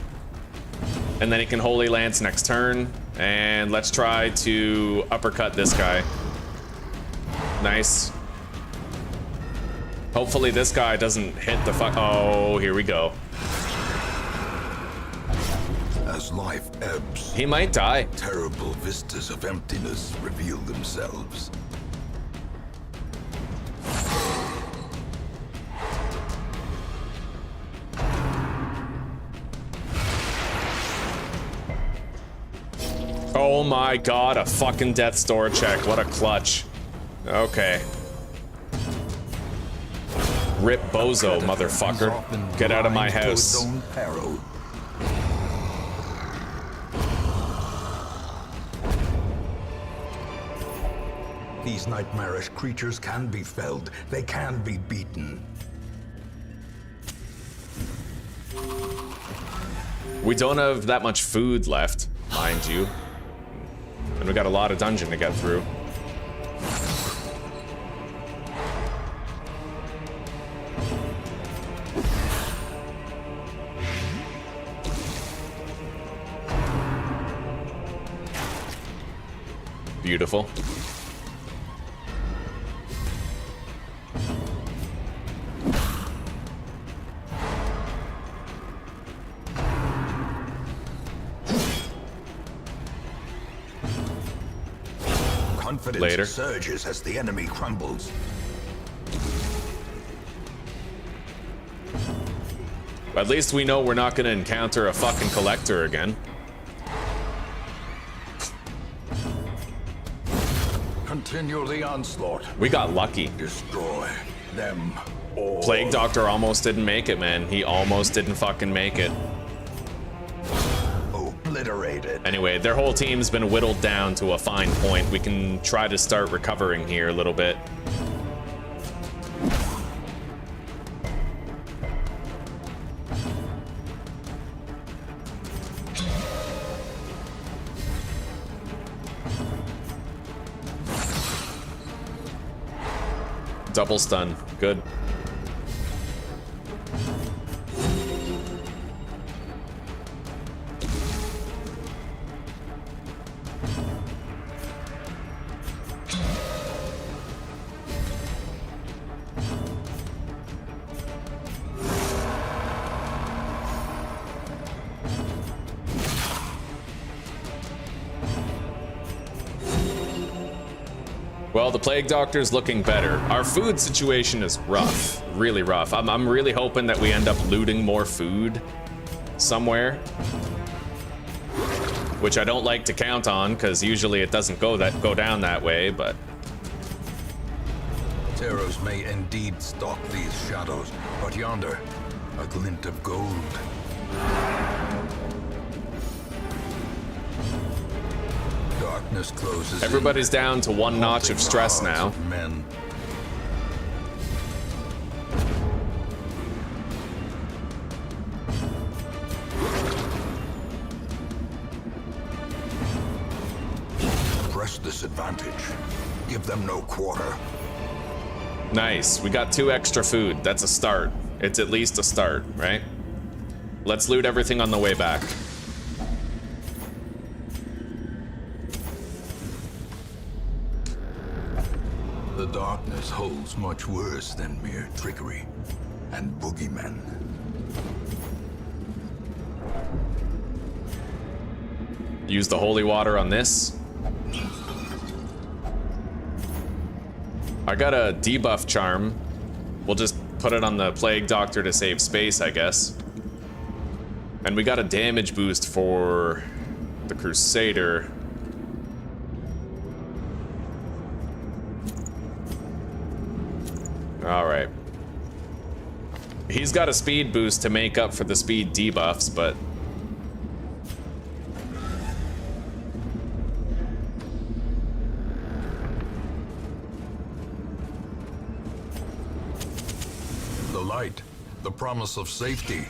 And then he can Holy Lance next turn. And let's try to uppercut this guy. Nice. Hopefully this guy doesn't hit the fuck. Oh, here we go.
As life ebbs,
He might die.
terrible vistas of emptiness reveal themselves.
Oh my god, a fucking Death's Door check. What a clutch. Okay. Rip Bozo, motherfucker. Get out of my
Blind to
house.
its own peril. These nightmarish creatures can be felled. They can be beaten.
We don't have that much food left, mind you. And we got a lot of dungeon to get through. Beautiful.
Confidence
later.
surges as the enemy crumbles.
At least we know we're not going to encounter a fucking collector again.
Continue the onslaught.
We got lucky.
Destroy them all.
Plague Doctor almost didn't make it, man. He almost didn't fucking make it.
Obliterated.
Anyway, their whole team's been whittled down to a fine point. We can try to start recovering here a little bit. Double stun. Good. Well, the Plague Doctor's looking better. Our food situation is rough, really rough. I'm really hoping that we end up looting more food somewhere, which I don't like to count on because usually it doesn't go down that way. But
Terrors may indeed stalk these shadows, but yonder, a glint of gold. Darkness closes.
everybody's down to one notch of stress now.
Men. Press this advantage. Give them no quarter.
Nice. We got 2 extra food. That's a start. It's at least a start, right? Let's loot everything on the way back.
The darkness holds much worse than mere trickery and boogeymen.
Use the holy water on this. I got a debuff charm. We'll just put it on the Plague Doctor to save space, I guess. And we got a damage boost for the Crusader. Alright. He's got a speed boost to make up for the speed debuffs, but...
The light, the promise of safety.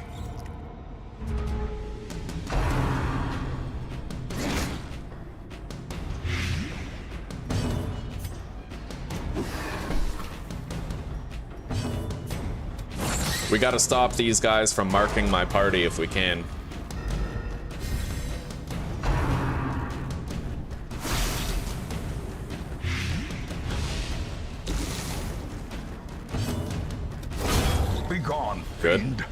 We gotta stop these guys from marking my party if we can.
Be gone.
Good.
Fiend.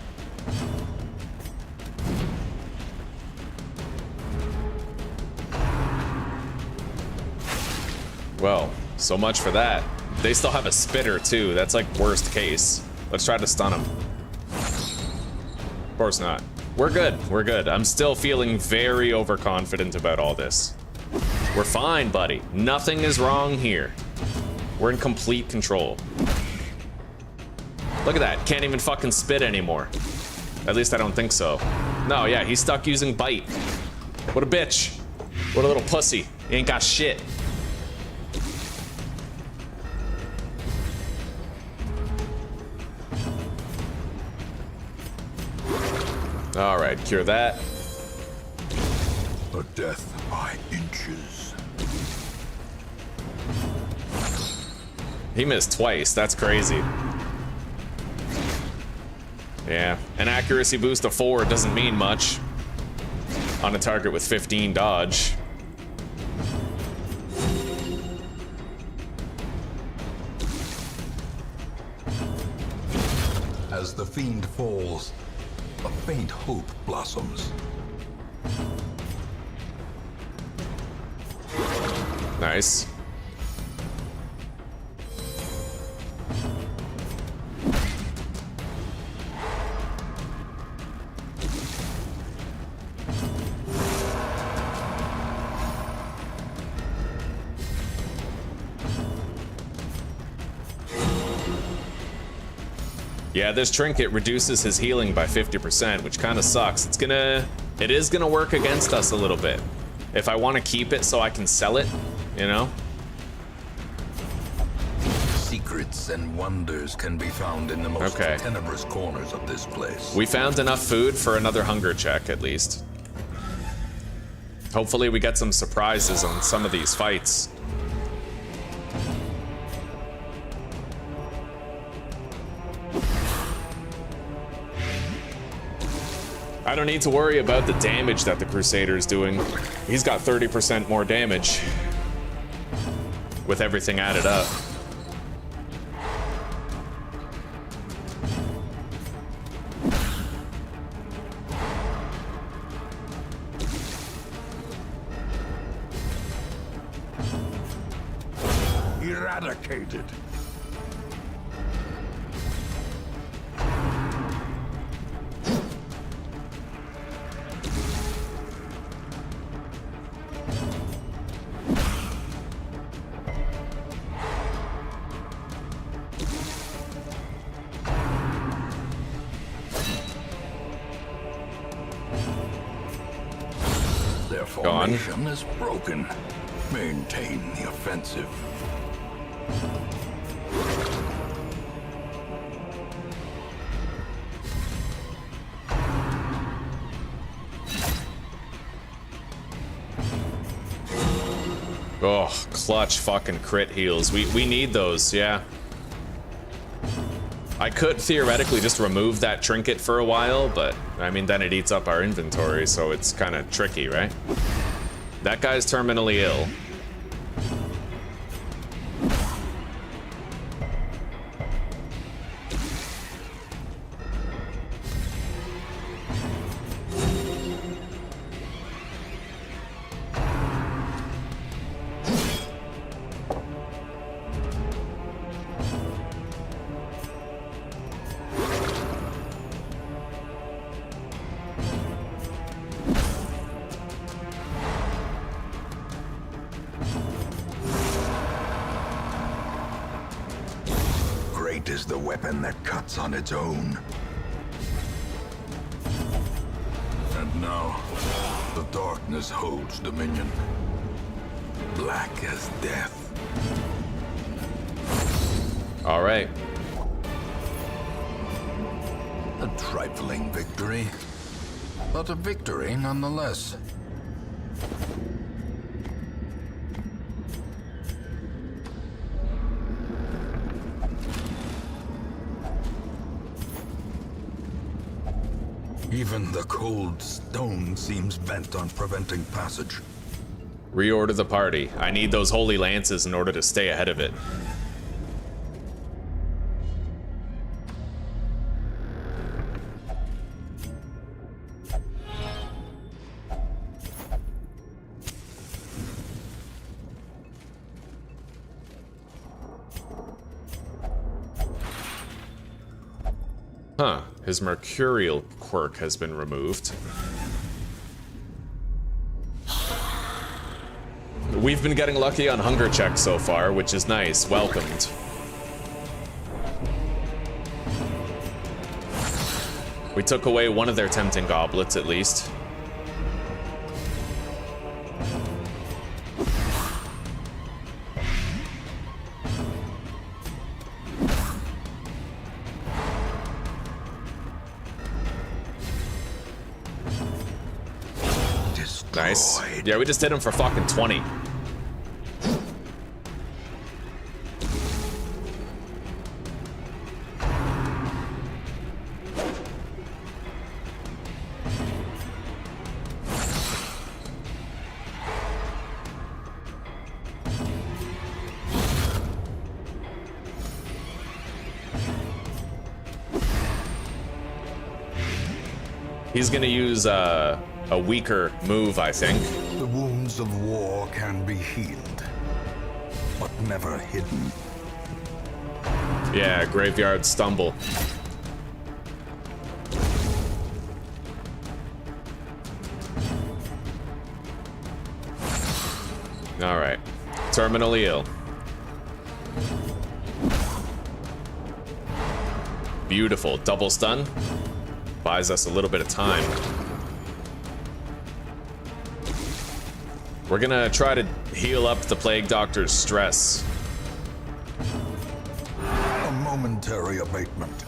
Well, so much for that. They still have a spitter too. That's like worst case. Let's try to stun him. Of course not. We're good. We're good. I'm still feeling very overconfident about all this. We're fine, buddy. Nothing is wrong here. We're in complete control. Look at that. Can't even fucking spit anymore. At least I don't think so. No, yeah, he's stuck using bite. What a bitch. What a little pussy. He ain't got shit. All right, cure that.
A death by inches.
He missed twice. That's crazy. Yeah, an accuracy boost of 4 doesn't mean much on a target with 15 dodge.
As the fiend falls, a faint hope blossoms.
Nice. Yeah, this trinket reduces his healing by 50%, which kind of sucks. It is gonna work against us a little bit. If I want to keep it so I can sell it, you know?
Secrets and wonders can be found in the most
Okay.
tenebrous corners of this place.
We found enough food for another hunger check, at least. Hopefully we get some surprises on some of these fights. I don't need to worry about the damage that the Crusader's doing. He's got 30% more damage with everything added up.
Eradicated. Their formation is broken. Maintain the offensive.
Oh, clutch fucking crit heals. We need those, yeah. I could theoretically just remove that trinket for a while, but I mean, then it eats up our inventory, so it's kind of tricky, right? That guy's terminally ill.
Great is the weapon that cuts on its own. And now, the darkness holds dominion. Black as death.
All right.
A trifling victory, but a victory nonetheless. Even the cold stone seems bent on preventing passage.
Reorder the party. I need those holy lances in order to stay ahead of it. Huh. His mercurial quirk has been removed. We've been getting lucky on hunger checks so far, which is nice. Welcomed. We took away one of their tempting goblets, at least. Nice. Yeah, we just did him for fucking 20. He's gonna use a weaker move, I think.
The wounds of war can be healed, but never hidden.
Yeah, graveyard stumble. All right, terminally ill. Beautiful. Double stun. Buys us a little bit of time. We're gonna try to heal up the Plague Doctor's stress.
A momentary abatement.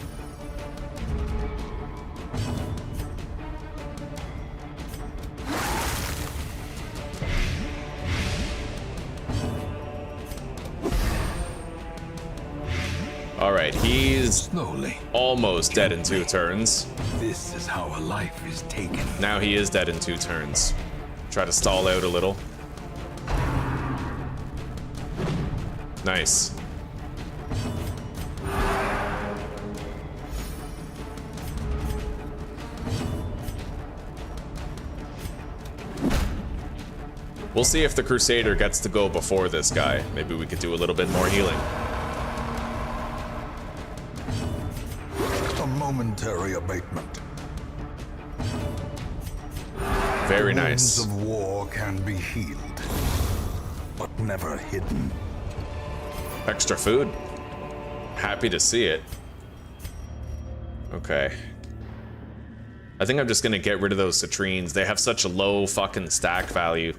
Alright, he's
Slowly.
almost dead in 2 turns.
This is how a life is taken.
Now he is dead in 2 turns. Try to stall out a little. Nice. We'll see if the Crusader gets to go before this guy. Maybe we could do a little bit more healing.
A momentary abatement.
Very
The
nice.
wounds of war can be healed, but never hidden.
Extra food. Happy to see it. Okay. I think I'm just gonna get rid of those citrines. They have such a low fucking stack value.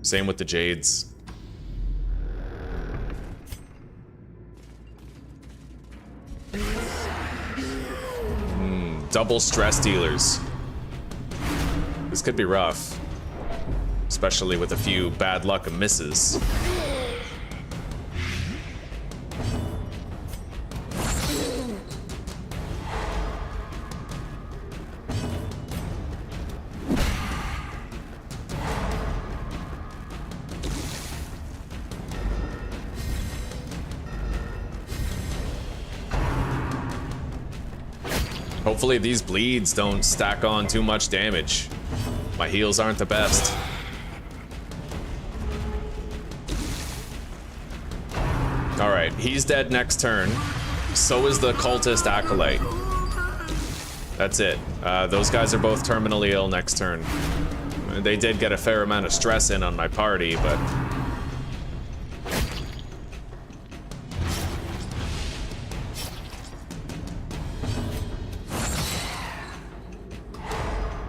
Same with the jades. Double stress dealers. This could be rough. Especially with a few bad luck and misses. Hopefully these bleeds don't stack on too much damage. My heals aren't the best. Alright, he's dead next turn. So is the cultist acolyte. That's it. Those guys are both terminally ill next turn. They did get a fair amount of stress in on my party, but...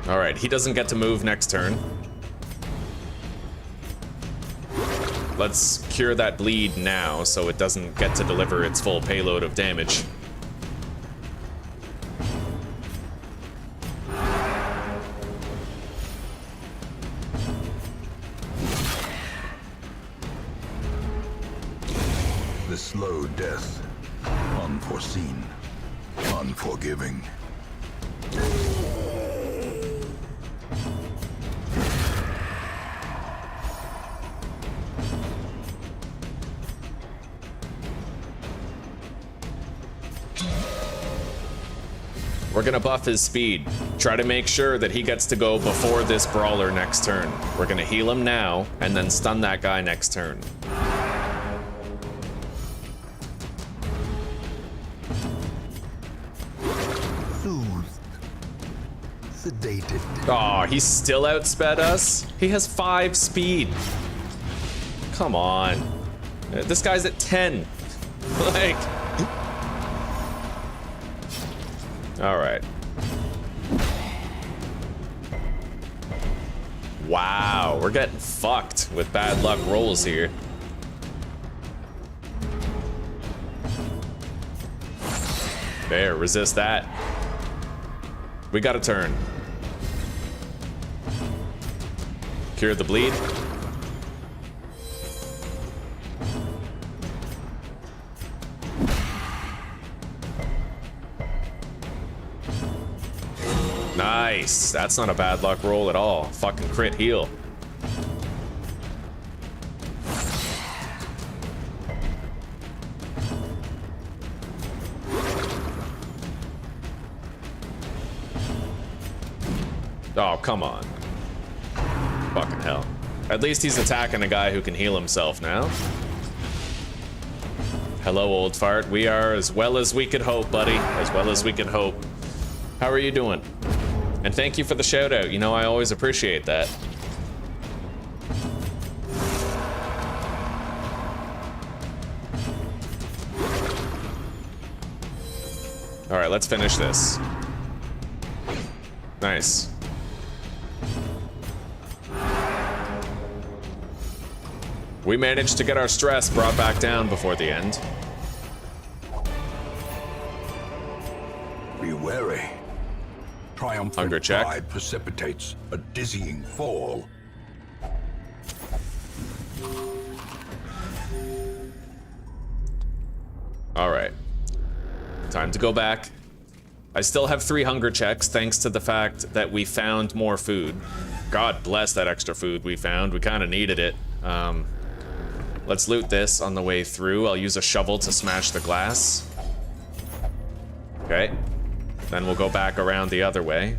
Alright, he doesn't get to move next turn. Let's cure that bleed now so it doesn't get to deliver its full payload of damage.
The slow death. Unforeseen. Unforgiving.
We're gonna buff his speed. Try to make sure that he gets to go before this brawler next turn. We're gonna heal him now, and then stun that guy next turn.
Soothed. Sedated.
Aw, he still outsped us? He has 5 speed. Come on. This guy's at 10. Like... Alright. Wow, we're getting fucked with bad luck rolls here. There, resist that. We got a turn. Cure the bleed. Nice. That's not a bad luck roll at all. Fucking crit heal. Oh, come on. Fucking hell. At least he's attacking a guy who can heal himself now. Hello, old fart. We are as well as we could hope, buddy. As well as we could hope. How are you doing? And thank you for the shout out. You know, I always appreciate that. All right, let's finish this. Nice. We managed to get our stress brought back down before the end.
Be wary. Triumphant
Hunger check.
pride precipitates a dizzying fall.
All right. Time to go back. I still have 3 hunger checks thanks to the fact that we found more food. God bless that extra food we found. We kind of needed it. Let's loot this on the way through. I'll use a shovel to smash the glass. Okay. Then we'll go back around the other way.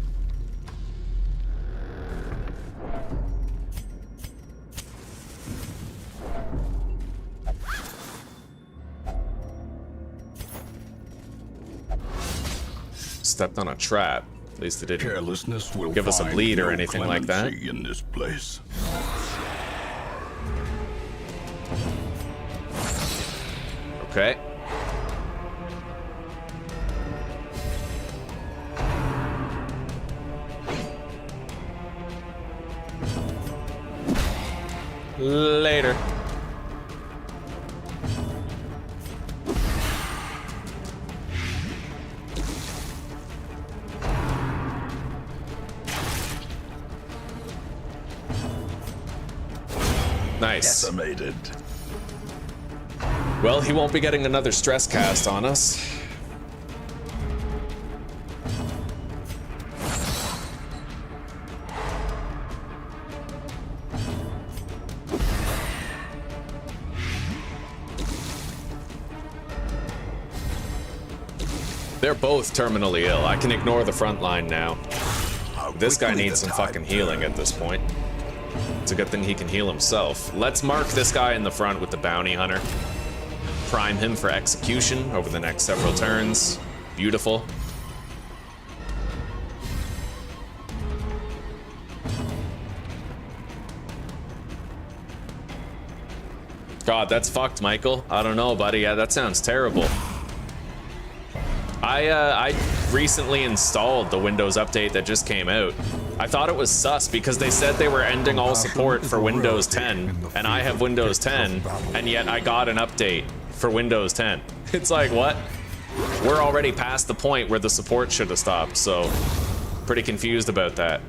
Stepped on a trap. At least it didn't
Carelessness will
give us a
find
bleed or
no
anything like that.
clemency in this place.
Okay. Later. Nice.
Decimated.
Well, he won't be getting another stress cast on us. They're both terminally ill. I can ignore the front line now. This guy needs some fucking healing at this point. It's a good thing he can heal himself. Let's mark this guy in the front with the bounty hunter. Prime him for execution over the next several turns. Beautiful. God, that's fucked, Michael. I don't know, buddy. Yeah, that sounds terrible. I recently installed the Windows update that just came out. I thought it was sus because they said they were ending all support for Windows 10, and I have Windows 10, and yet I got an update for Windows 10. It's like, what? We're already past the point where the support should have stopped, so pretty confused about that.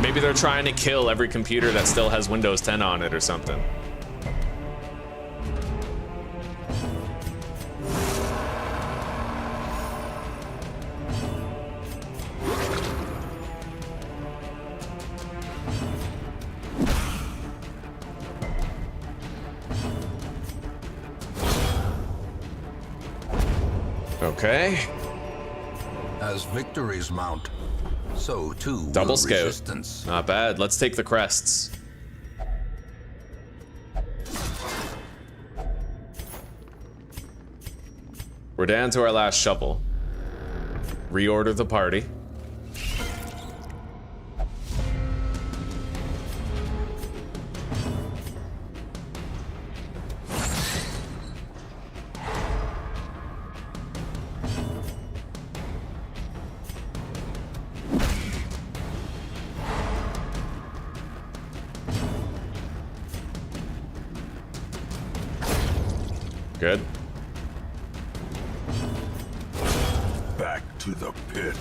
Maybe they're trying to kill every computer that still has Windows 10 on it or something. Okay.
As victories mount, so too
Double
will
scout.
resistance.
Not bad. Let's take the crests. We're down to our last shovel. Reorder the party. Good.
Back to the pit.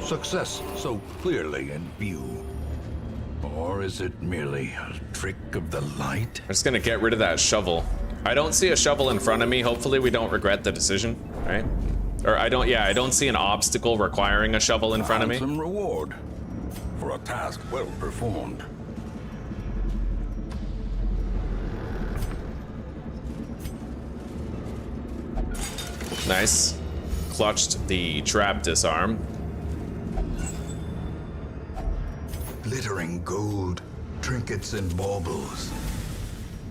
Success so clearly in view. Or is it merely a trick of the light?
I'm just gonna get rid of that shovel. I don't see a shovel in front of me. Hopefully we don't regret the decision, right? Or I don't see an obstacle requiring a shovel in front of me.
Handsome reward for a task well performed.
Nice. Clutched the trap disarm.
Glittering gold, trinkets and baubles,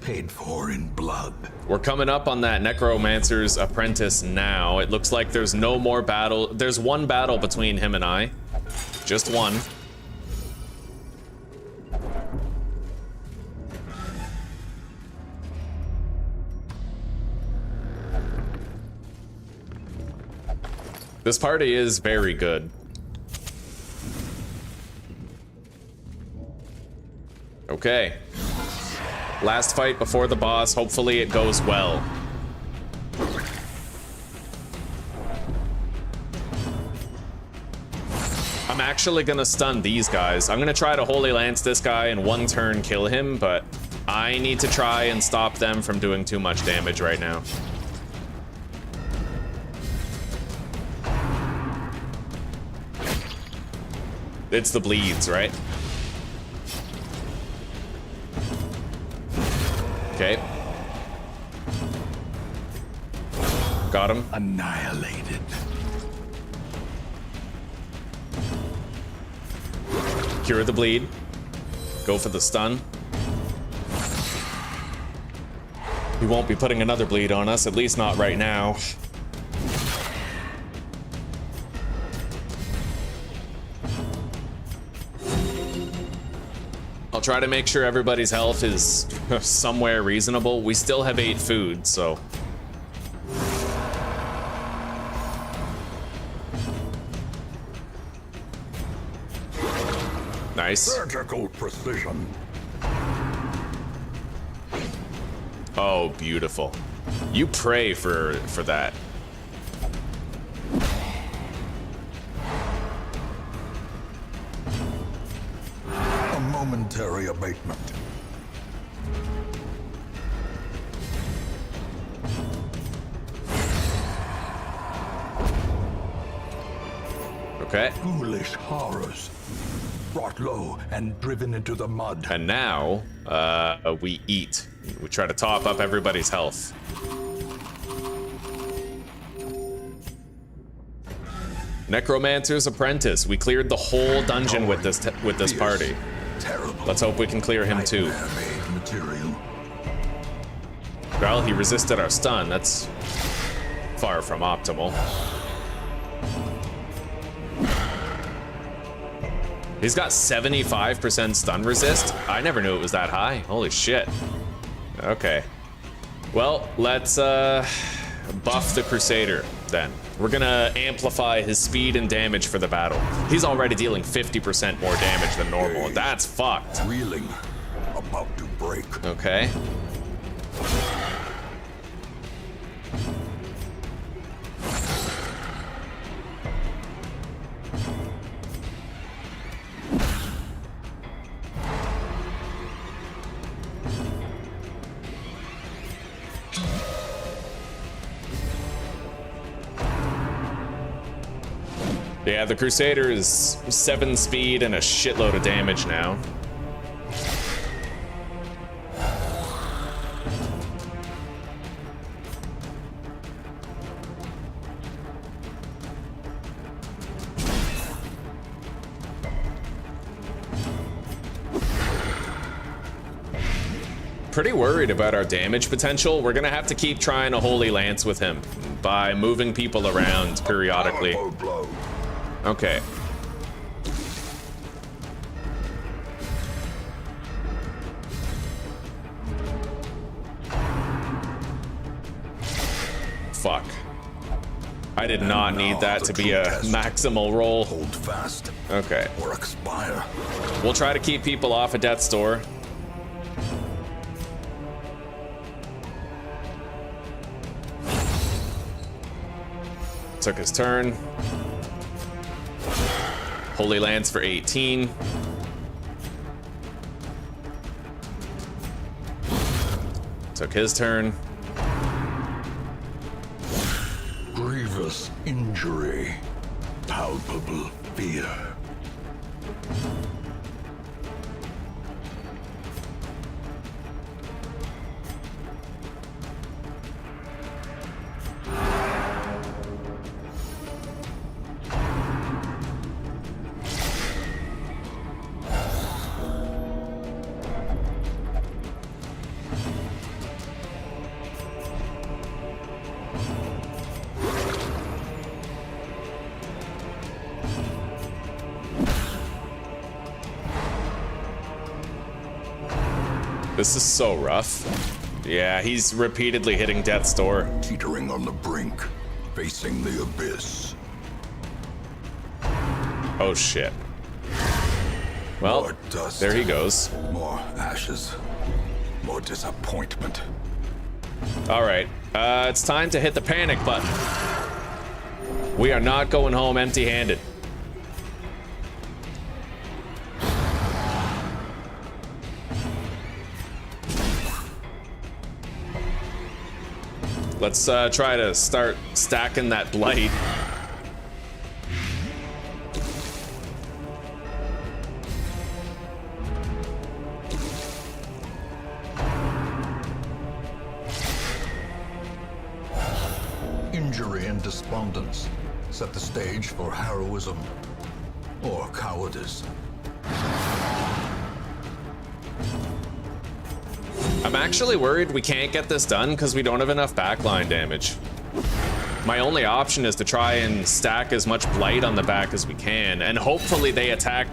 paid for in blood.
We're coming up on that necromancer's apprentice now. It looks like there's no more battle. There's one battle between him and I. Just one. This party is very good. Okay. Last fight before the boss. Hopefully it goes well. I'm actually gonna stun these guys. I'm gonna try to Holy Lance this guy in one turn, kill him, but I need to try and stop them from doing too much damage right now. It's the bleeds, right? Okay. Got him.
Annihilated.
Cure the bleed. Go for the stun. He won't be putting another bleed on us, at least not right now. I'll try to make sure everybody's health is somewhere reasonable. We still have 8 food, so. Nice.
Surgical precision.
Oh, beautiful. You pray for that.
A momentary abatement.
Okay.
Foolish horrors. Brought low and driven into the mud.
And now, we eat. We try to top up everybody's health. Necromancer's Apprentice. We cleared the whole dungeon with this party.
Terrible.
Let's hope we can clear him too.
Nightmare-made material.
Well, he resisted our stun. That's far from optimal. He's got 75% stun resist. I never knew it was that high. Holy shit. Okay. Well, let's buff the Crusader then. We're gonna amplify his speed and damage for the battle. He's already dealing 50% more damage than normal. That's fucked.
Reeling. About to break.
Okay. Yeah, the Crusader is 7 speed and a shitload of damage now. Pretty worried about our damage potential. We're gonna have to keep trying a Holy Lance with him by moving people around periodically. Okay. Fuck. I did not need that to be a maximal roll.
Hold fast.
Okay.
Or expire.
We'll try to keep people off of Death's Door. Took his turn. Holy Lance for 18. Took his turn.
Grievous injury. Palpable fear.
This is so rough. Yeah, he's repeatedly hitting death's door.
Teetering on the brink, facing the abyss.
Oh shit. Well,
More dust,
there he goes.
more ashes, more disappointment.
All right, it's time to hit the panic button. We are not going home empty-handed. Let's try to start stacking that blight.
Injury and despondence set the stage for heroism or cowardice.
I'm actually worried we can't get this done because we don't have enough backline damage. My only option is to try and stack as much blight on the back as we can, and hopefully they attack,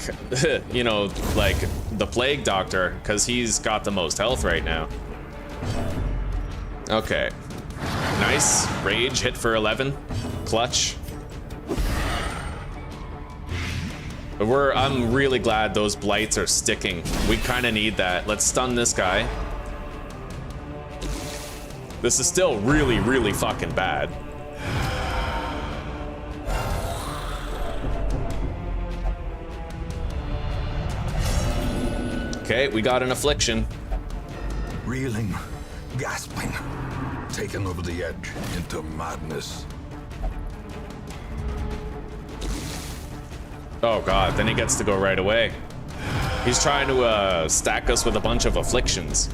you know, like the plague doctor, because he's got the most health right now. Okay. Nice. Rage hit for 11. Clutch. I'm really glad those blights are sticking. We kind of need that. Let's stun this guy. This is still really, really fucking bad. Okay, we got an affliction.
Reeling, gasping, taken over the edge into madness.
Oh god, then he gets to go right away. He's trying to stack us with a bunch of afflictions.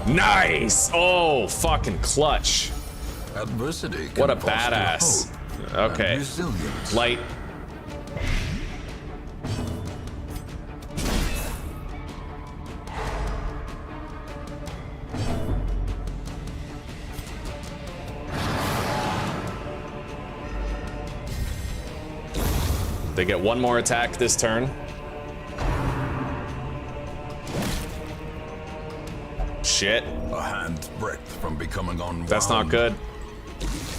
Nice! Oh, fucking clutch.
Adversity can
What a
foster
badass.
hope
Okay.
and resilience.
Light. They get one more attack this turn. Shit.
A hand's breadth from becoming unwound.
That's not good.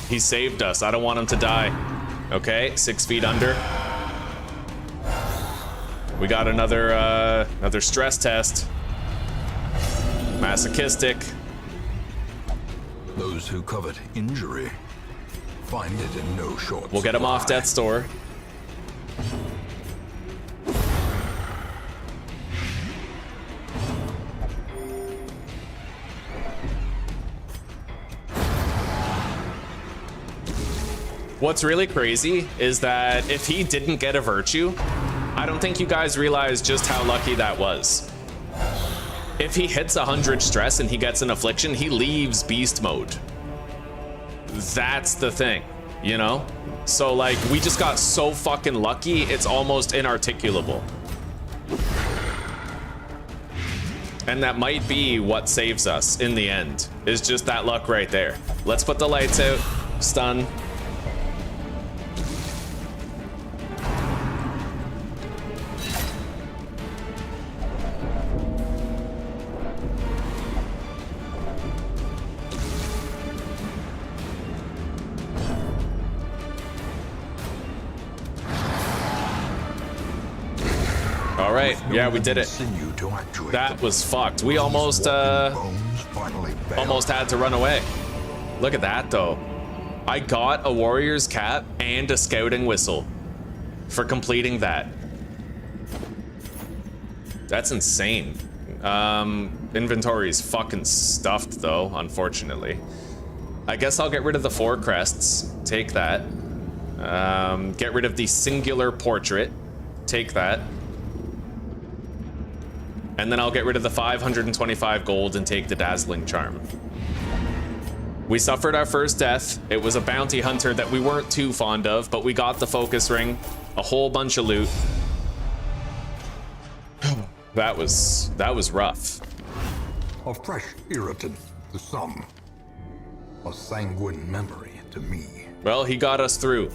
He saved us. I don't want him to die. Okay, 6 feet under. We got another stress test. Masochistic.
Those who covet injury find it in no short
We'll get him off
supply.
death's door. What's really crazy is that if he didn't get a virtue, I don't think you guys realize just how lucky that was. If he hits 100 stress and he gets an affliction, he leaves beast mode. That's the thing, you know? So like, we just got so fucking lucky, it's almost inarticulable. And that might be what saves us in the end, is just that luck right there. Let's put the lights out, stun. All right, yeah, we did it. That was fucked. We almost almost had to run away. Look at that though. I got a warrior's cap and a scouting whistle for completing that. That's insane. Inventory is fucking stuffed though, unfortunately. I guess I'll get rid of the 4 crests. Take that. Get rid of the singular portrait. Take that. And then I'll get rid of the 525 gold and take the dazzling charm. We suffered our first death. It was a bounty hunter that we weren't too fond of, but we got the focus ring, a whole bunch of loot. That was rough.
A fresh irritant to some. A sanguine memory to me.
Well, he got us through.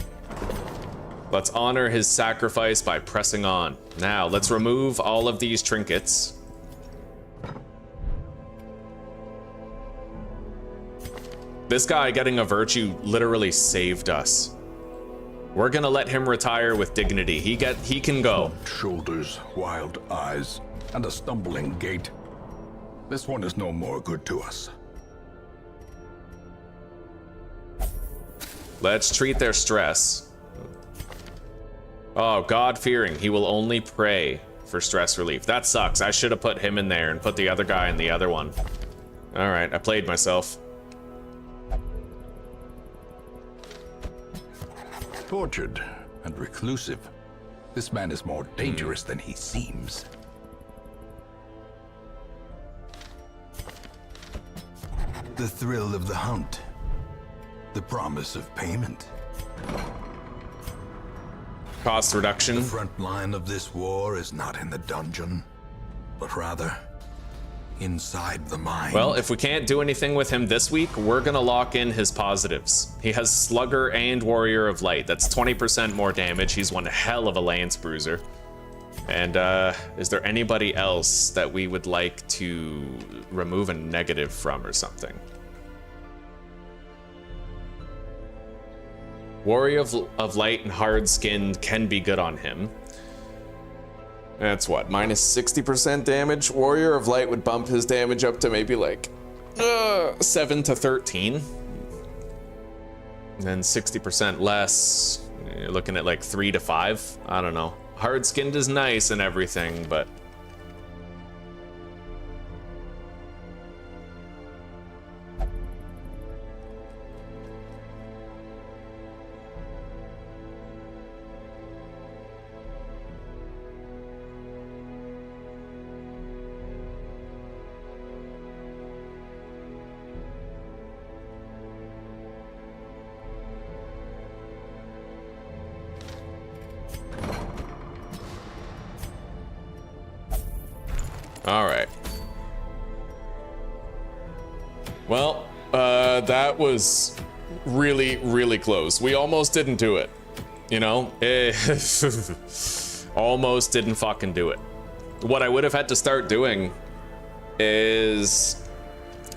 Let's honor his sacrifice by pressing on. Now, let's remove all of these trinkets. This guy getting a virtue literally saved us. We're gonna let him retire with dignity. He can go.
Humped shoulders, wild eyes, and a stumbling gait. This one is no more good to us.
Let's treat their stress. Oh, God-fearing. He will only pray for stress relief. That sucks. I should have put him in there and put the other guy in the other one. All right, I played myself.
Tortured and reclusive. This man is more dangerous than he seems. The thrill of the hunt. The promise of payment.
Cost reduction.
The front line of this war is not in the dungeon, but rather inside the mind.
Well, if we can't do anything with him this week, we're gonna lock in his positives. He has Slugger and Warrior of Light. That's 20% more damage. He's one hell of a Lance Bruiser. And is there anybody else that we would like to remove a negative from or something? Warrior of Light and Hard Skinned can be good on him. That's what, minus 60% damage? Warrior of Light would bump his damage up to maybe like 7 to 13. And then 60% less, you're looking at like 3 to 5. I don't know. Hard Skinned is nice and everything, but all right. Well, that was really, really close. We almost didn't do it. You know? Almost didn't fucking do it. What I would have had to start doing is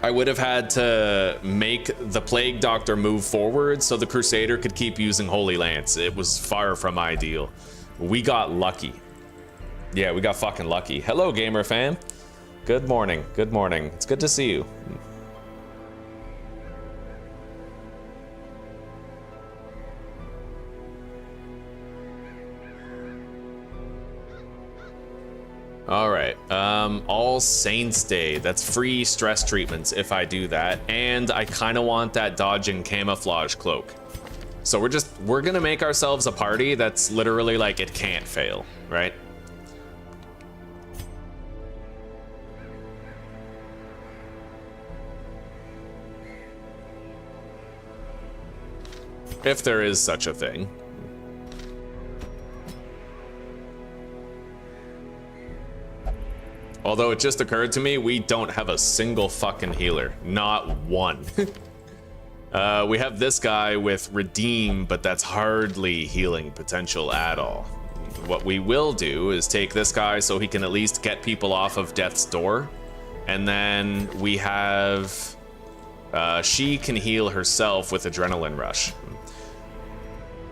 I would have had to make the Plague Doctor move forward so the Crusader could keep using Holy Lance. It was far from ideal. We got lucky. Yeah, we got fucking lucky. Hello, gamer fam. Good morning. Good morning. It's good to see you. All right. All Saints Day. That's free stress treatments if I do that. And I kind of want that dodging camouflage cloak. So we're gonna make ourselves a party that's literally like it can't fail, right? If there is such a thing. Although it just occurred to me, we don't have a single fucking healer. Not one. We have this guy with Redeem, but that's hardly healing potential at all. What we will do is take this guy so he can at least get people off of Death's Door. And then we have... she can heal herself with Adrenaline Rush.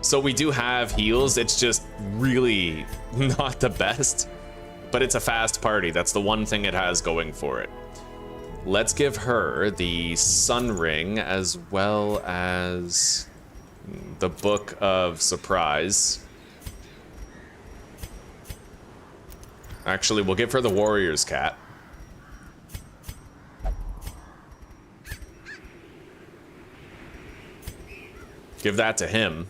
So we do have heals, it's just really not the best. But it's a fast party, that's the one thing it has going for it. Let's give her the Sun Ring as well as the Book of Surprise. Actually, we'll give her the Warrior's Cap. Give that to him.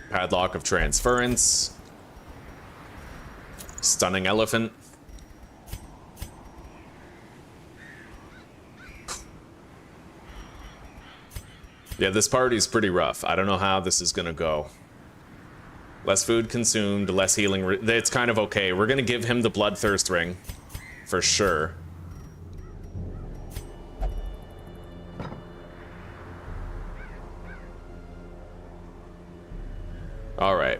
Padlock of Transference. Stunning Elephant. Yeah, this party's pretty rough. I don't know how this is gonna go. Less food consumed, less healing. It's kind of okay. We're gonna give him the Bloodthirst Ring. For sure. All right.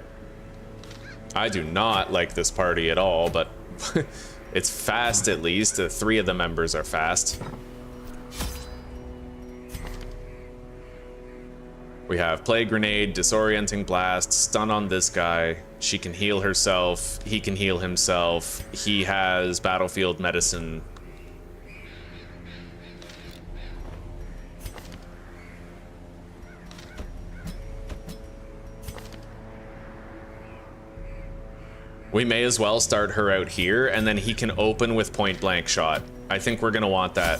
I do not like this party at all, but it's fast at least. 3 of the members are fast. We have Plague Grenade, Disorienting Blast, Stun on this guy. She can heal herself. He can heal himself. He has Battlefield Medicine. We may as well start her out here, and then he can open with point blank shot. I think we're gonna want that.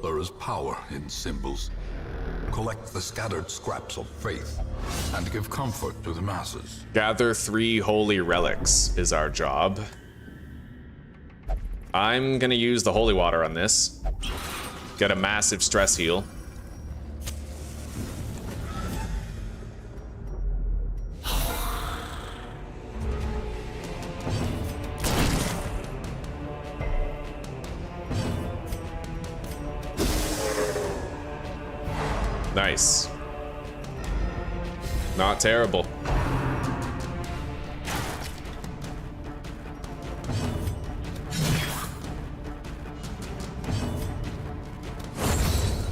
There is power in symbols. Collect the scattered scraps of faith and give comfort to the masses.
Gather 3 holy relics is our job. I'm gonna use the holy water on this. Get a massive stress heal. Nice. Not terrible.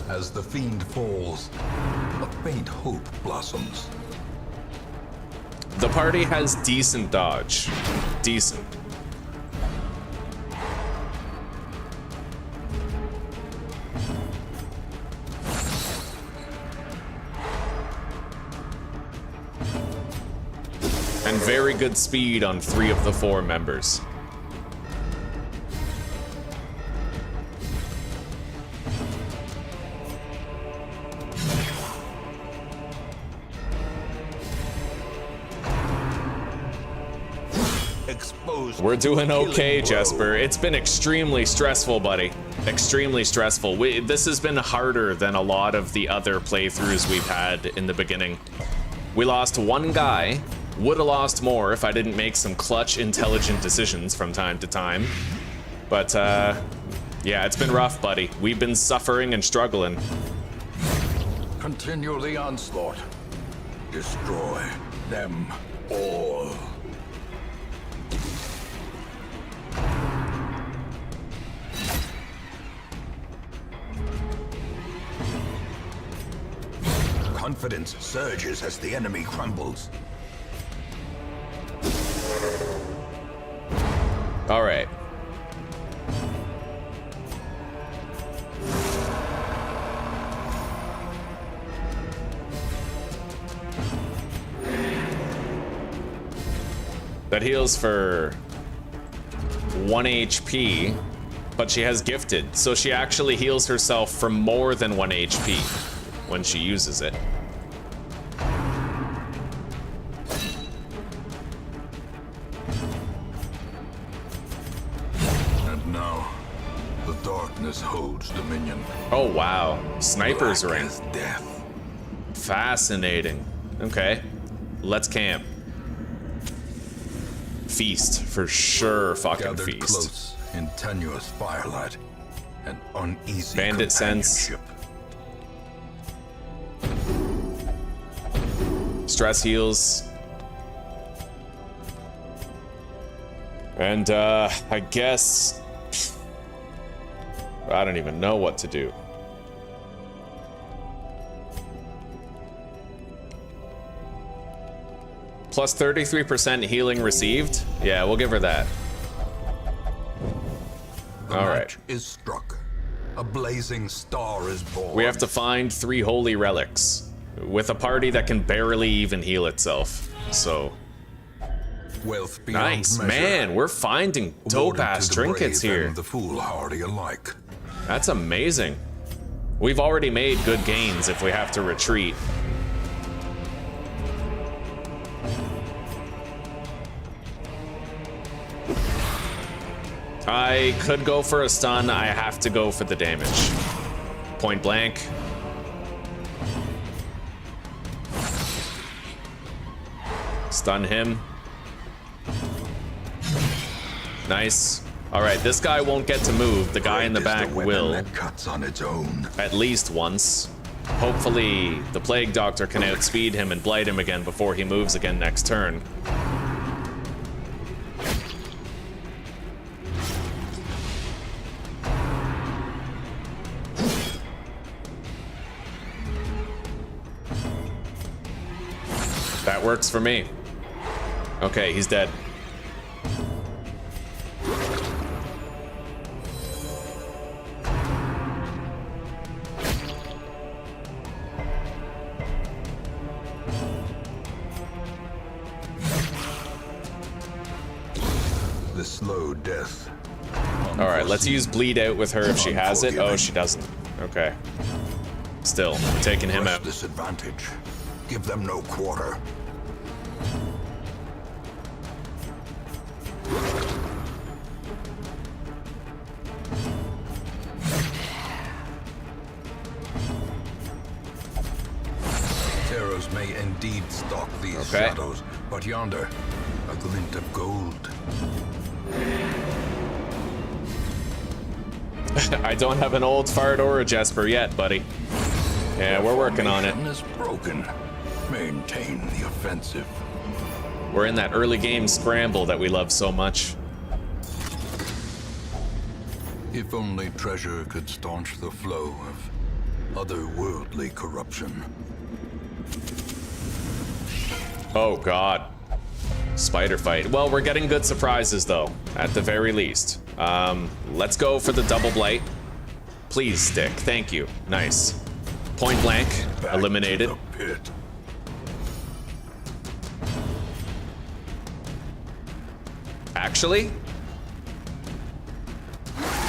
As the fiend falls, a faint hope blossoms.
The party has decent dodge. Decent. And very good speed on 3 of the 4 members. We're doing okay, Jesper. It's been extremely stressful, buddy. Extremely stressful. This has been harder than a lot of the other playthroughs we've had in the beginning. We lost 1 guy. Would have lost more if I didn't make some clutch, intelligent decisions from time to time. But, yeah, it's been rough, buddy. We've been suffering and struggling.
Continue the onslaught. Destroy them all. Confidence surges as the enemy crumbles.
All right. That heals for 1 HP, but she has gifted, so she actually heals herself for more than 1 HP when she uses it.
And now, the darkness holds dominion.
Oh wow, sniper's
Black
ring.
as death.
Fascinating. Okay, let's camp. Feast, for sure, fucking
Gathered
feast.
close in tenuous firelight and uneasy
Bandit sense.
companionship.
Stress heals. And, I guess... I don't even know what to do. Plus 33% healing received? Yeah, we'll give her that.
The
All right.
match is struck. A blazing star is born.
We have to find 3 holy relics with a party that can barely even heal itself. So,
Wealth beyond
nice.
measure.
Man, we're finding
Awarded
dope-ass
to the
trinkets
brave
here.
and the foolhardy alike.
That's amazing. We've already made good gains if we have to retreat. I could go for a stun. I have to go for the damage. Point blank. Stun him. Nice. All right, this guy won't get to move. The guy in the back will.
That cuts on its own.
At least once. Hopefully, the Plague Doctor can outspeed him and blight him again before he moves again next turn. That works for me. Okay, he's dead.
The slow death.
All right, let's use bleed out with her if she has it. Oh, she doesn't. Okay. Still, taking him out.
Disadvantage. Give them no quarter. Terrors may indeed stalk these shadows, but yonder, a glint of gold.
I don't have an old fart or a Jesper yet, buddy. Yeah, we're working on it.
Is broken. Maintain the offensive.
We're in that early game scramble that we love so much.
If only treasure could staunch the flow of otherworldly corruption.
Oh god. Spider fight. Well, we're getting good surprises though, at the very least. Let's go for the double blight. Please stick. Thank you. Nice. Point blank.
Back
Eliminated.
to the pit.
Actually?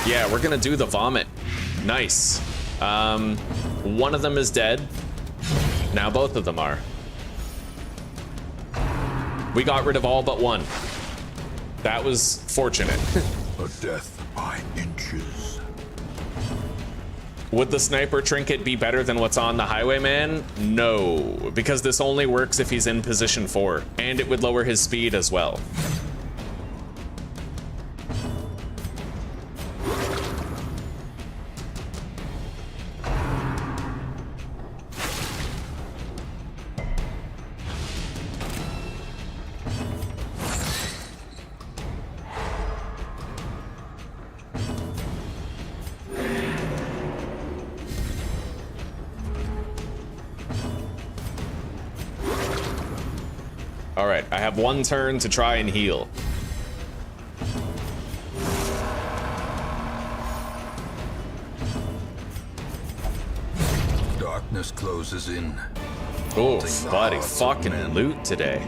Yeah, we're gonna do the vomit. Nice. One of them is dead. Now both of them are. We got rid of all but one. That was fortunate.
A death by inches.
Would the sniper trinket be better than what's on the highwayman? No, because this only works if he's in position 4, and it would lower his speed as well. All right, I have one turn to try and heal.
Darkness closes in.
Oh, buddy, fucking loot today.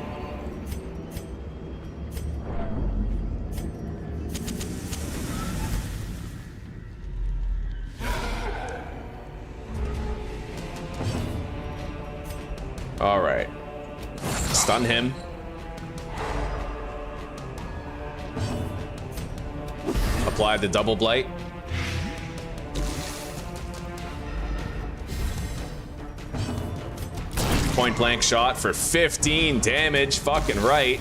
All right. Stun him. Apply the double blight. Point blank shot for 15 damage. Fucking right.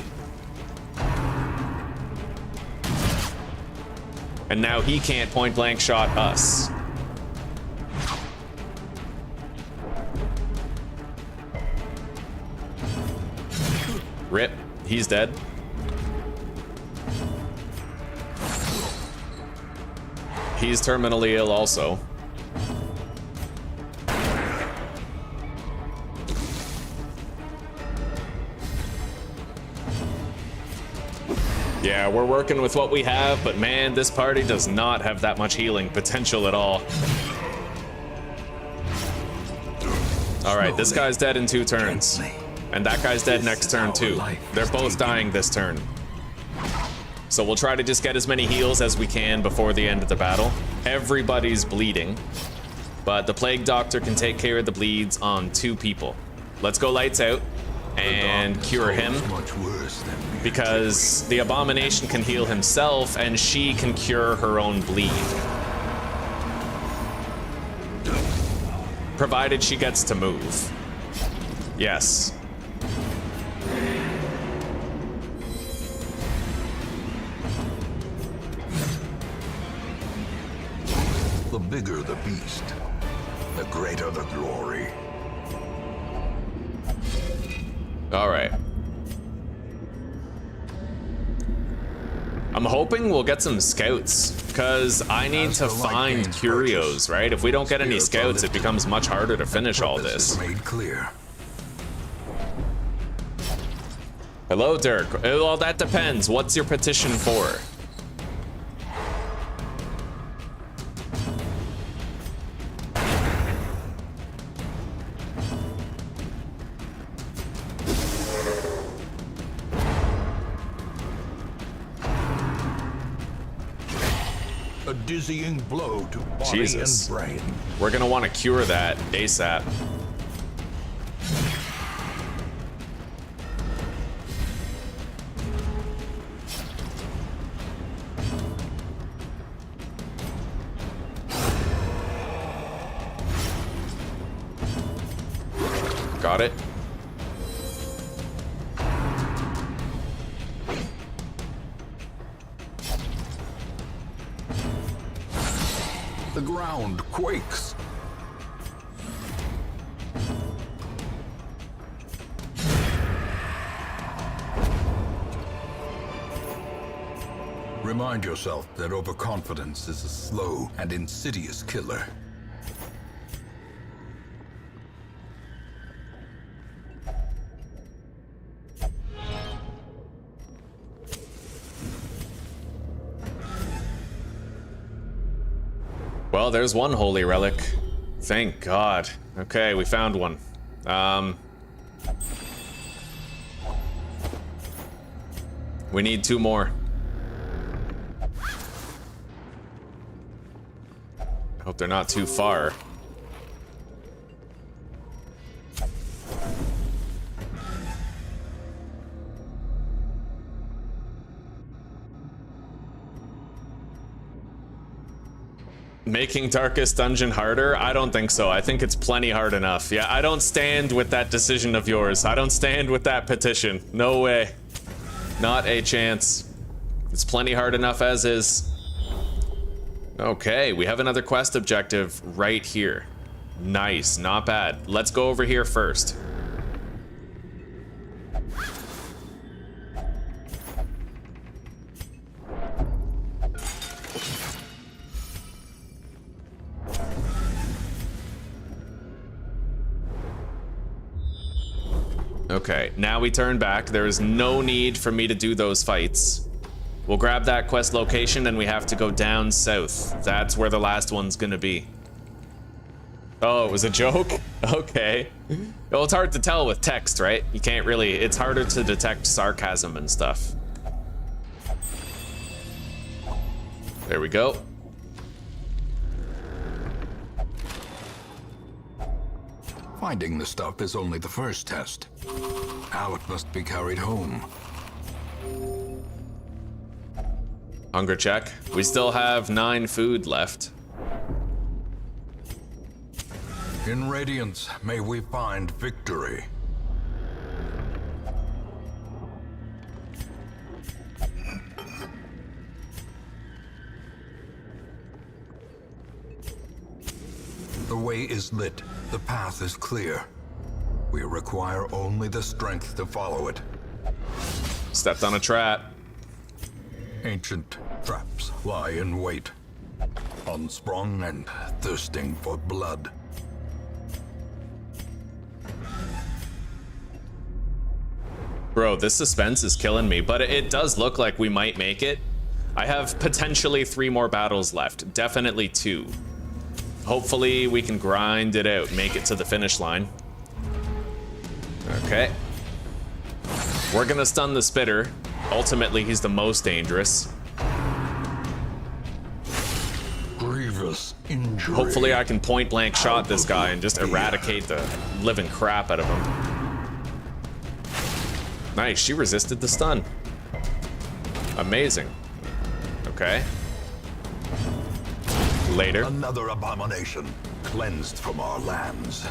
And now he can't point blank shot us. Rip, he's dead. He's terminally ill also. Yeah, we're working with what we have, but man, this party does not have that much healing potential at all. All right, this guy's dead in 2 turns. And that guy's dead next turn too. They're both dying this turn. So we'll try to just get as many heals as we can before the end of the battle. Everybody's bleeding, but the Plague Doctor can take care of the bleeds on 2 people. Let's go lights out and cure him, because the Abomination can heal himself and she can cure her own bleed. Provided she gets to move. Yes.
bigger the beast, the greater the glory.
All right. I'm hoping we'll get some scouts, because I need to find curios, right? If we don't get any scouts, it becomes much harder to finish all this.
Made clear.
Hello, Dirk. Well, that depends. What's your petition for?
A dizzying blow to body
Jesus.
and brain.
We're gonna want to cure that ASAP. Got it.
The ground quakes. Remind yourself that overconfidence is a slow and insidious killer.
Well, there's one holy relic. Thank God. Okay, we found one. We need 2 more. I hope they're not too far. Making Darkest Dungeon harder? I don't think so. I think it's plenty hard enough. Yeah, I don't stand with that decision of yours. I don't stand with that petition. No way. Not a chance. It's plenty hard enough as is. Okay, we have another quest objective right here. Nice, not bad. Let's go over here first. Okay, now we turn back. There is no need for me to do those fights. We'll grab that quest location and we have to go down south. That's where the last one's gonna be. Oh, it was a joke? Okay. Well, it's hard to tell with text, right? You can't really, it's harder to detect sarcasm and stuff. There we go.
Finding the stuff is only the first test. Now it must be carried home.
Hunger check. We still have 9 food left.
In Radiance, may we find victory. The way is lit. The path is clear. We require only the strength to follow it.
Stepped on a trap.
Ancient traps lie in wait, unsprung and thirsting for blood.
Bro, this suspense is killing me, but it does look like we might make it. I have potentially 3 more battles left, definitely 2. Hopefully we can grind it out, make it to the finish line. Okay. We're gonna stun the spitter. Ultimately, he's the most dangerous.
Grievous injury.
Hopefully I can point blank shot this guy and just eradicate the living crap out of him. Nice, she resisted the stun. Amazing. Okay. Later.
Another abomination cleansed from our lands.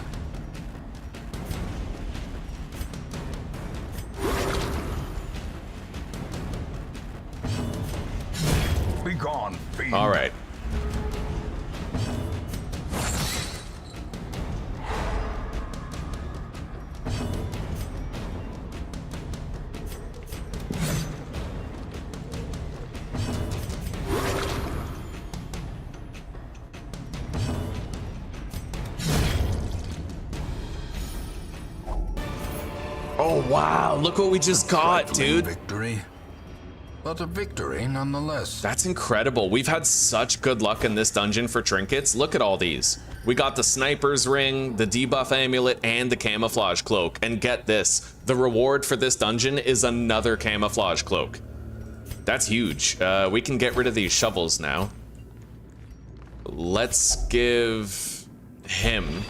Be gone, fiend.
All right. Oh wow, look what we just got,
Trifling
dude.
Victory, but a victory nonetheless.
That's incredible. We've had such good luck in this dungeon for trinkets. Look at all these. We got the sniper's ring, the debuff amulet, and the camouflage cloak. And get this, the reward for this dungeon is another camouflage cloak. That's huge. We can get rid of these shovels now. Let's give him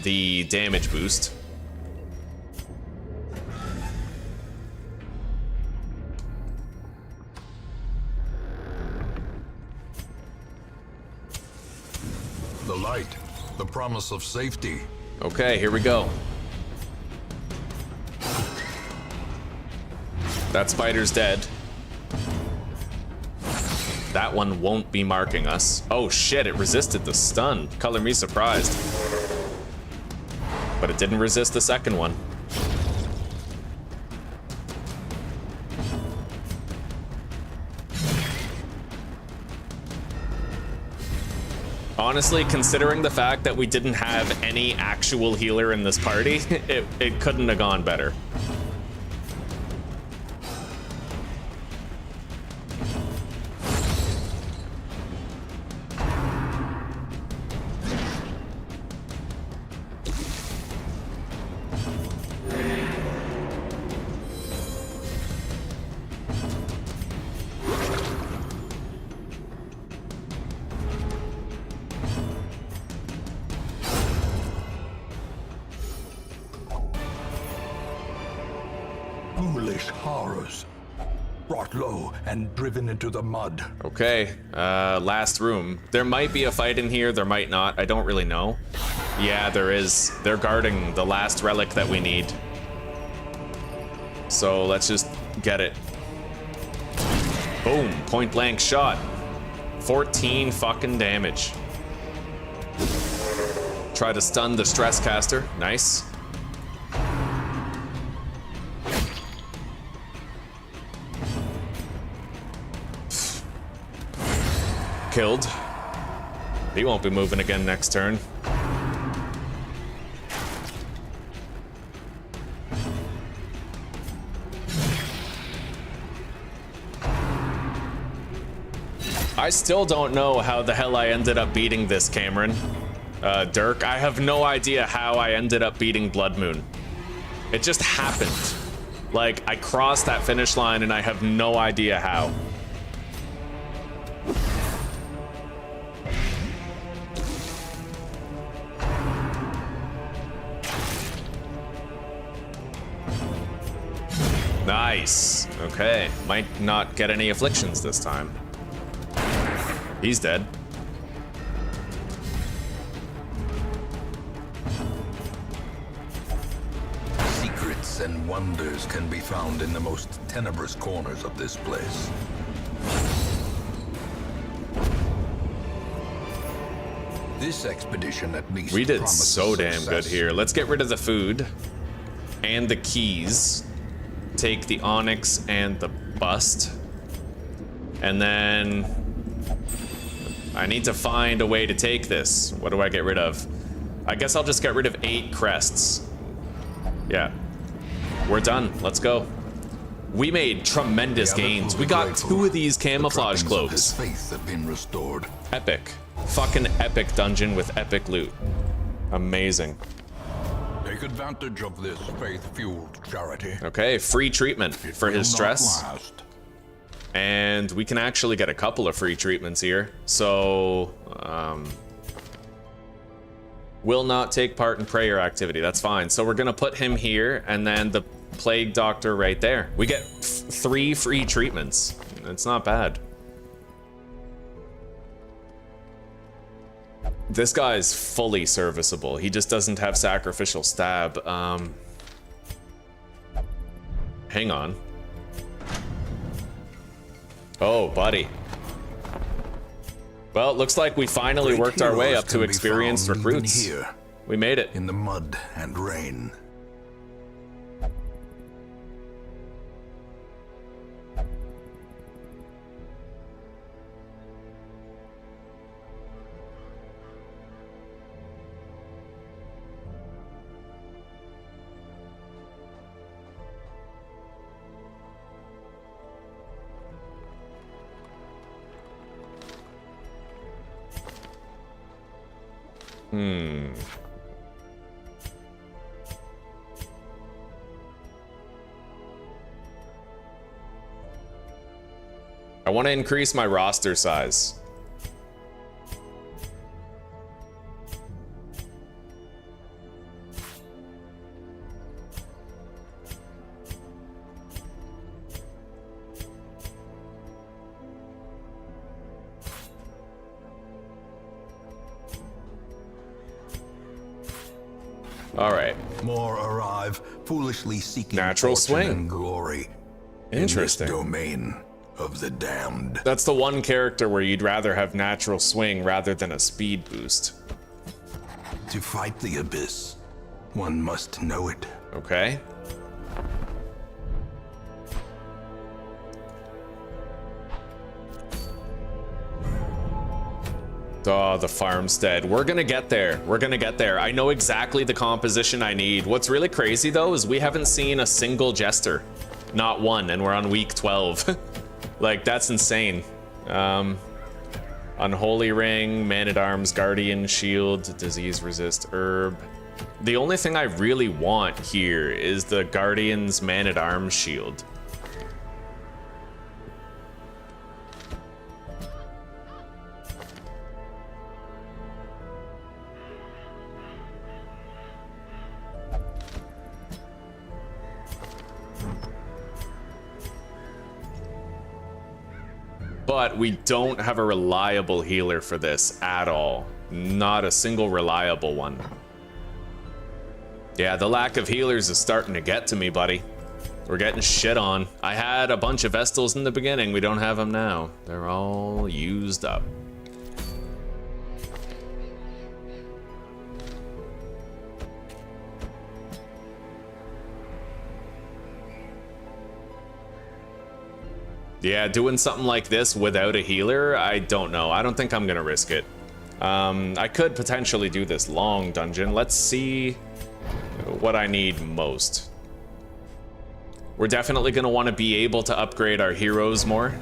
the damage boost.
The light, the promise of safety.
Okay, here we go. That spider's dead. That one won't be marking us. Oh shit, it resisted the stun. Color me surprised. But it didn't resist the second one. Honestly, considering the fact that we didn't have any actual healer in this party, it couldn't have gone better.
Ghoulish horrors, brought low and driven into the mud.
Okay, last room. There might be a fight in here, there might not. I don't really know. Yeah, there is. They're guarding the last relic that we need. So let's just get it. Boom, point blank shot. 14 fucking damage. Try to stun the stress caster. Nice. Killed. He won't be moving again next turn. I still don't know how the hell I ended up beating this, Cameron. Dirk, I have no idea how I ended up beating Bloodmoon. It just happened. Like, I crossed that finish line and I have no idea how. Nice. Okay. Might not get any afflictions this time. He's dead.
Secrets and wonders can be found in the most tenebrous corners of this place. This expedition at least
We did
promises
so damn good
success.
here. Let's get rid of the food and the keys. Take the onyx and the bust. And then I need to find a way to take this. What do I get rid of? I guess I'll just get rid of 8 crests. Yeah. We're done. Let's go. We made tremendous gains. We got 2 of these camouflage cloaks.
His faith have been restored.
Epic. Fucking epic dungeon with epic loot. Amazing.
Take advantage of this faith-fueled charity.
Okay, free treatment for his stress.
Will not last.
And we can actually get a couple of free treatments here. So, will not take part in prayer activity. That's fine. So we're gonna put him here and then the plague doctor right there. We get 3 free treatments. It's not bad. This guy's fully serviceable. He just doesn't have sacrificial stab. Hang on. Oh, buddy. Well, it looks like we finally
Great
worked our way
heroes
up to
can be
experienced
found even
recruits.
here,
We made it.
in the mud and rain.
I want to increase my roster size. All right.
More arrive, foolishly seeking
Natural
fortune
swing.
and glory.
Interesting.
In this domain of the damned.
That's the one character where you'd rather have natural swing rather than a speed boost.
To fight the abyss, one must know it.
Okay. Oh, the farmstead. We're gonna get there. We're gonna get there. I know exactly the composition I need. What's really crazy though is we haven't seen a single jester. Not one, and we're on week 12. Like, that's insane. Unholy ring, man-at-arms, guardian, shield, disease resist, herb. The only thing I really want here is the guardian's man-at-arms shield. But we don't have a reliable healer for this at all. Not a single reliable one. Yeah, the lack of healers is starting to get to me, buddy. We're getting shit on. I had a bunch of Vestals in the beginning. We don't have them now. They're all used up. Yeah, doing something like this without a healer, I don't know. I don't think I'm gonna risk it. I could potentially do this long dungeon. Let's see what I need most. We're definitely gonna want to be able to upgrade our heroes more.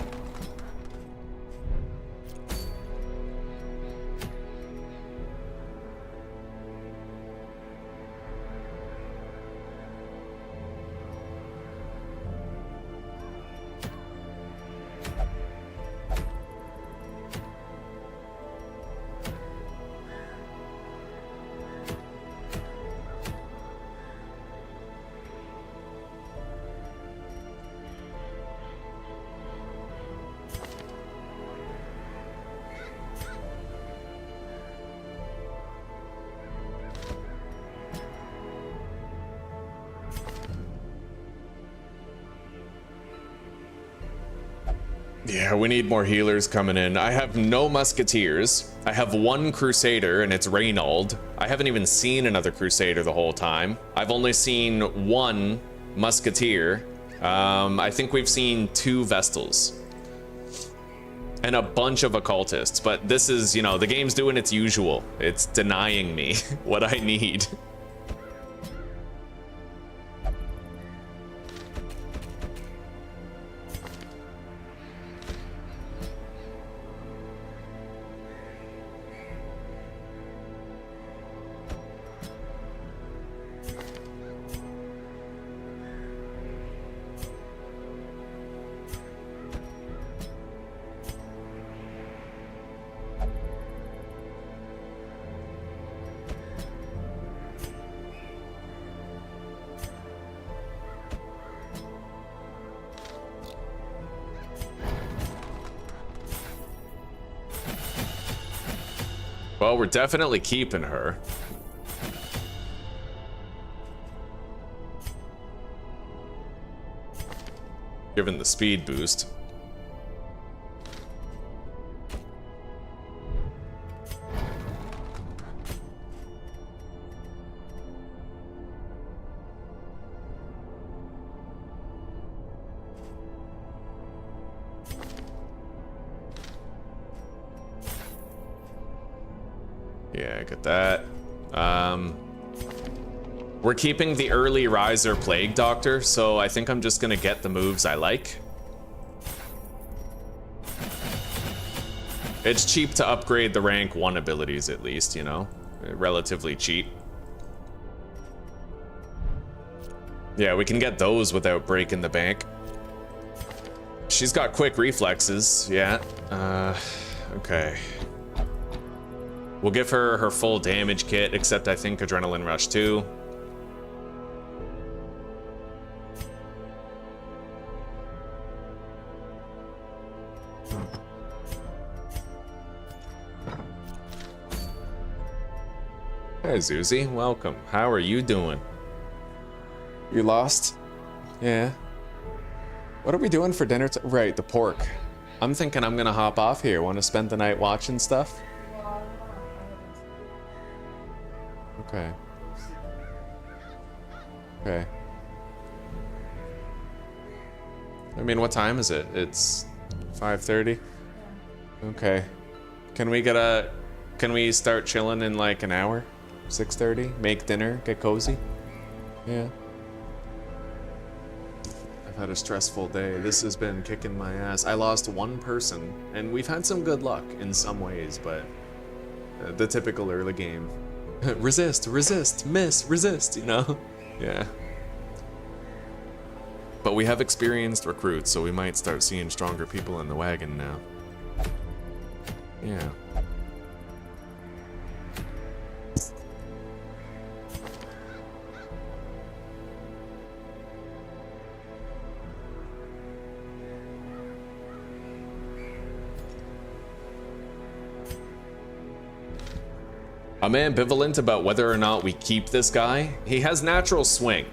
Yeah, we need more healers coming in. I have no musketeers. I have one crusader, and it's Reynold. I haven't even seen another crusader the whole time. I've only seen one musketeer. I think we've seen 2 Vestals. And a bunch of occultists. But this is, you know, the game's doing its usual. It's denying me what I need. Well, we're definitely keeping her. Given the speed boost. Yeah, I got that. We're keeping the early riser Plague Doctor, so I think I'm just gonna get the moves I like. It's cheap to upgrade the rank 1 abilities at least, you know? relatively cheap. Yeah, we can get those without breaking the bank. She's got quick reflexes, yeah. Okay. We'll give her her full damage kit, except I think Adrenaline Rush too. Hey, Zuzi, welcome. How are you doing? You lost? Yeah. What are we doing for dinner? Right, the pork. I'm thinking I'm gonna hop off here. Want to spend the night watching stuff? Okay. Okay. I mean, what time is it? It's 5:30? Okay. Can we start chilling in like an hour? 6:30? Make dinner, get cozy? Yeah. I've had a stressful day. This has been kicking my ass. I lost one person, and we've had some good luck in some ways, but the typical early game. Resist, resist, miss, resist, you know? Yeah. But we have experienced recruits, so we might start seeing stronger people in the wagon now. Yeah. I'm ambivalent about whether or not we keep this guy. He has natural swing.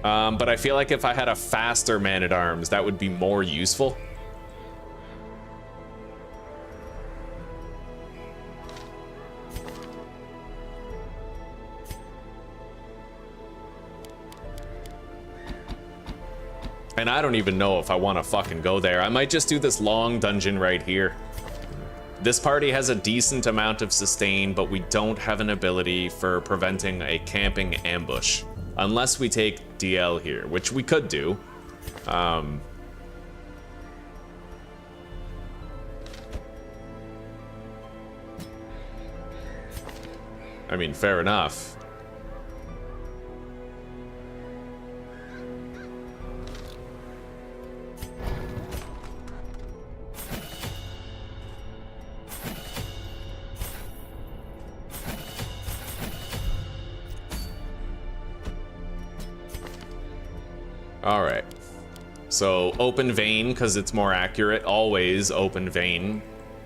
But I feel like if I had a faster man-at-arms, that would be more useful. And I don't even know if I want to fucking go there. I might just do this long dungeon right here. This party has a decent amount of sustain, but we don't have an ability for preventing a camping ambush. Unless we take DL here, which we could do. I mean, fair enough. All right, so open vein because it's more accurate. Always open vein,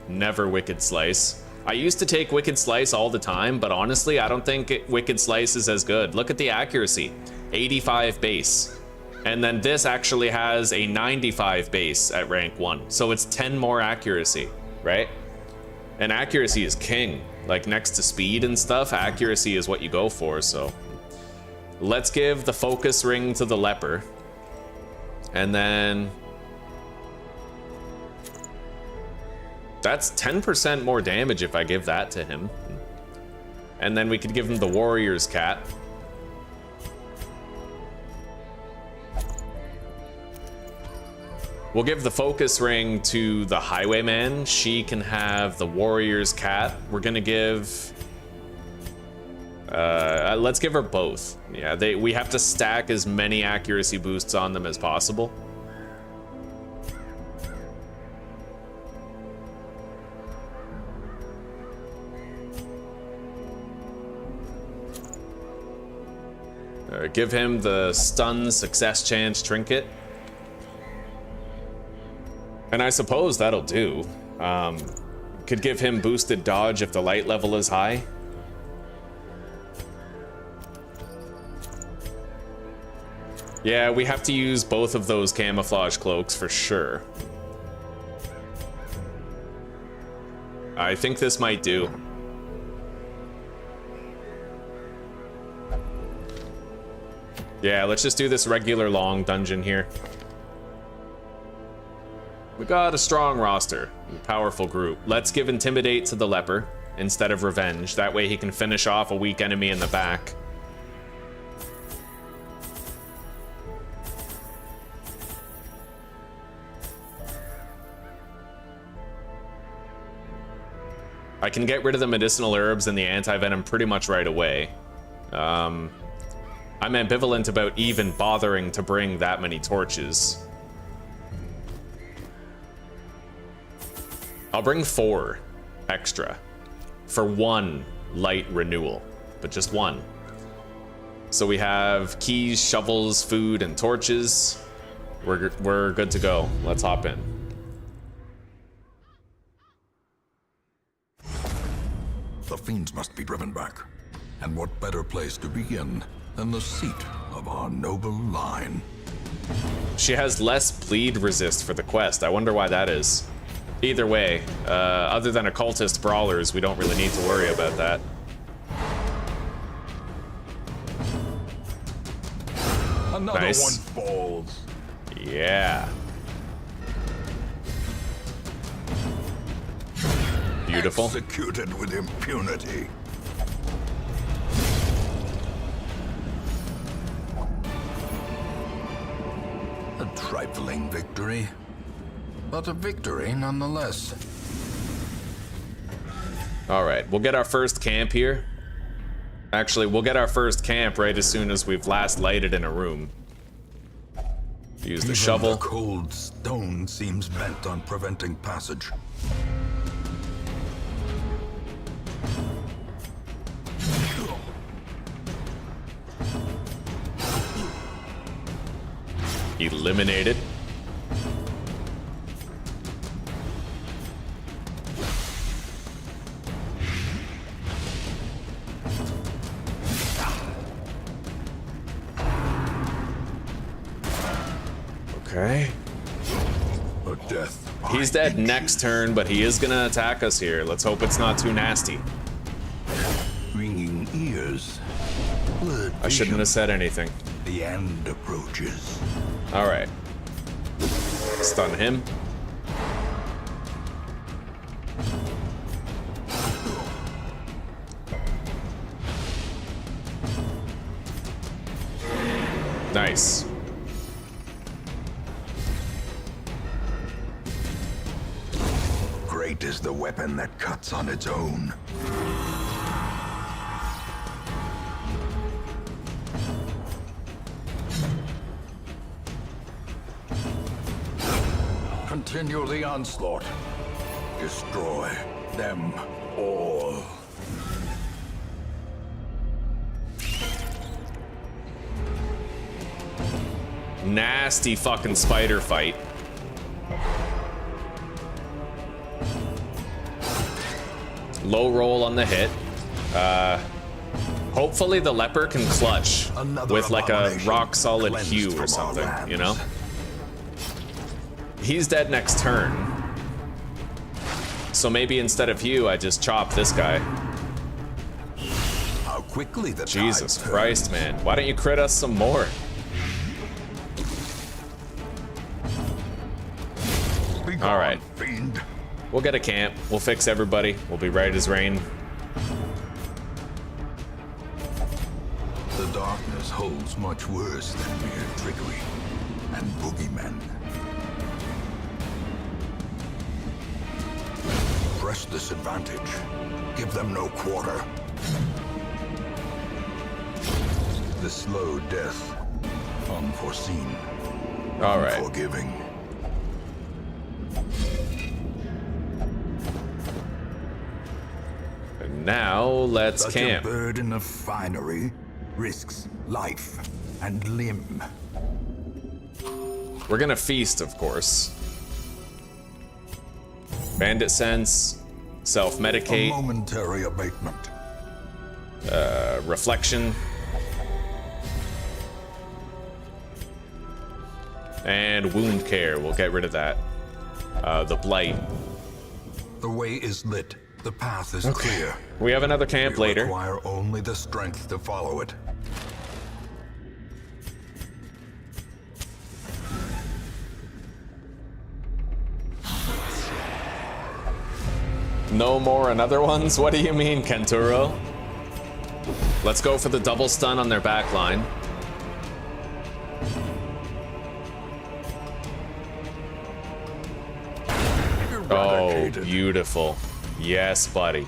never wicked slice. I used to take wicked slice all the time, but honestly, I don't think wicked slice is as good. Look at the accuracy, 85 base. And then this actually has a 95 base at rank 1. So it's 10 more accuracy, right? And accuracy is king. Like next to speed and stuff, accuracy is what you go for, so. Let's give the focus ring to the leper. And then that's 10% more damage if I give that to him. And then we could give him the warrior's cat. We'll give the focus ring to the highwayman. She can have the warrior's cat. We're gonna give let's give her both. Yeah, we have to stack as many accuracy boosts on them as possible. Give him the stun success chance trinket. And I suppose that'll do. Could give him boosted dodge if the light level is high. Yeah, we have to use both of those camouflage cloaks for sure. I think this might do. Yeah, let's just do this regular long dungeon here. We got a strong roster, a powerful group. Let's give Intimidate to the leper instead of Revenge. That way he can finish off a weak enemy in the back. I can get rid of the medicinal herbs and the anti-venom pretty much right away. I'm ambivalent about even bothering to bring that many torches. I'll bring 4 extra for 1 light renewal, but just 1. So we have keys, shovels, food, and torches. We're good to go. Let's hop in.
The fiends must be driven back. And what better place to begin than the seat of our noble line?
She has less bleed resist for the quest. I wonder why that is. Either way, other than occultist brawlers, we don't really need to worry about that.
Another
Nice.
one falls.
Yeah. Beautiful.
Executed with impunity. A trifling victory, but a victory nonetheless.
All right, we'll get our first camp here. Actually, we'll get our first camp right as soon as we've last lighted in a room. Use the
Even
shovel.
The cold stone seems bent on preventing passage.
Eliminated. Okay.
A death.
He's dead next turn, but he is gonna attack us here. Let's hope it's not too nasty.
Ringing ears. Blurred
I shouldn't have said anything.
The end approaches.
All right. Stun him. Nice.
Great is the weapon that cuts on its own. Continue the onslaught. Destroy them all.
Nasty fucking spider fight. Low roll on the hit. Hopefully the leper can clutch with like a rock solid hue or something, you know? He's dead next turn. So maybe instead of Hugh, I just chop this guy.
How quickly the
Jesus
tide
Christ, man. Why don't you crit us some more?
turns. Be
All
gone,
right.
fiend.
We'll get a camp. We'll fix everybody. We'll be right as rain.
The darkness holds much worse than mere trickery and boogeymen. Press this advantage. Give them no quarter. The slow death, unforeseen,
All right.
unforgiving.
And now let's
Such
camp.
a burden of finery risks life and limb.
We're gonna feast, of course. Bandit sense,
A
self-medicate,
momentary abatement.
reflection, and wound care. We'll get rid of that. The blight.
The way is lit. The path is clear.
We have another camp
We
later.
require only the strength to follow it.
No more another ones? What do you mean, Kenturo? Let's go for the double stun on their back line. Oh,
Eradicated.
beautiful. Yes, buddy.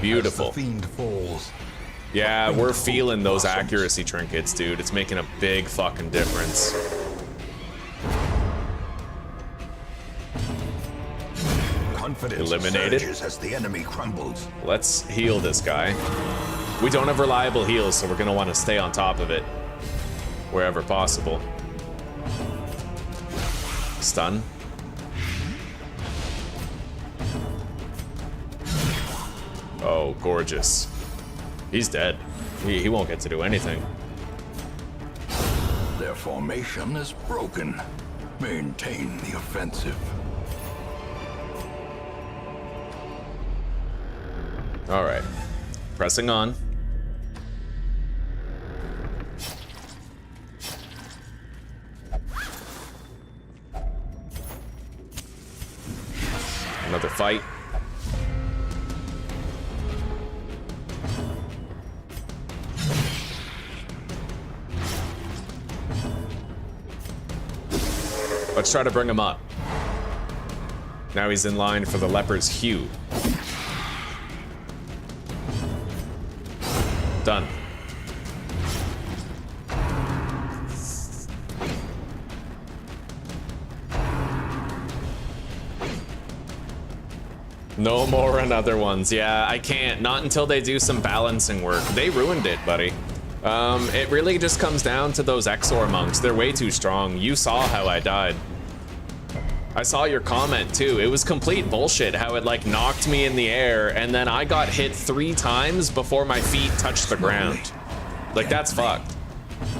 Beautiful.
As the fiend falls,
Yeah, we're feeling those accuracy trinkets, dude. It's making a big fucking difference.
confidence
Eliminated.
surges as the enemy crumbles.
Let's heal this guy. We don't have reliable heals, so we're gonna want to stay on top of it wherever possible. Stun. Oh, gorgeous. He's dead. He won't get to do anything.
Their formation is broken. Maintain the offensive.
All right. Pressing on. Another fight. Let's try to bring him up. Now he's in line for the leper's hue. Done. No more another ones. Yeah, I can't. Not until they do some balancing work. They ruined it, buddy. It really just comes down to those Exor monks. They're way too strong. You saw how I died. I saw your comment too. It was complete bullshit how it like knocked me in the air and then I got hit 3 times before my feet touched the ground. Like that's fucked.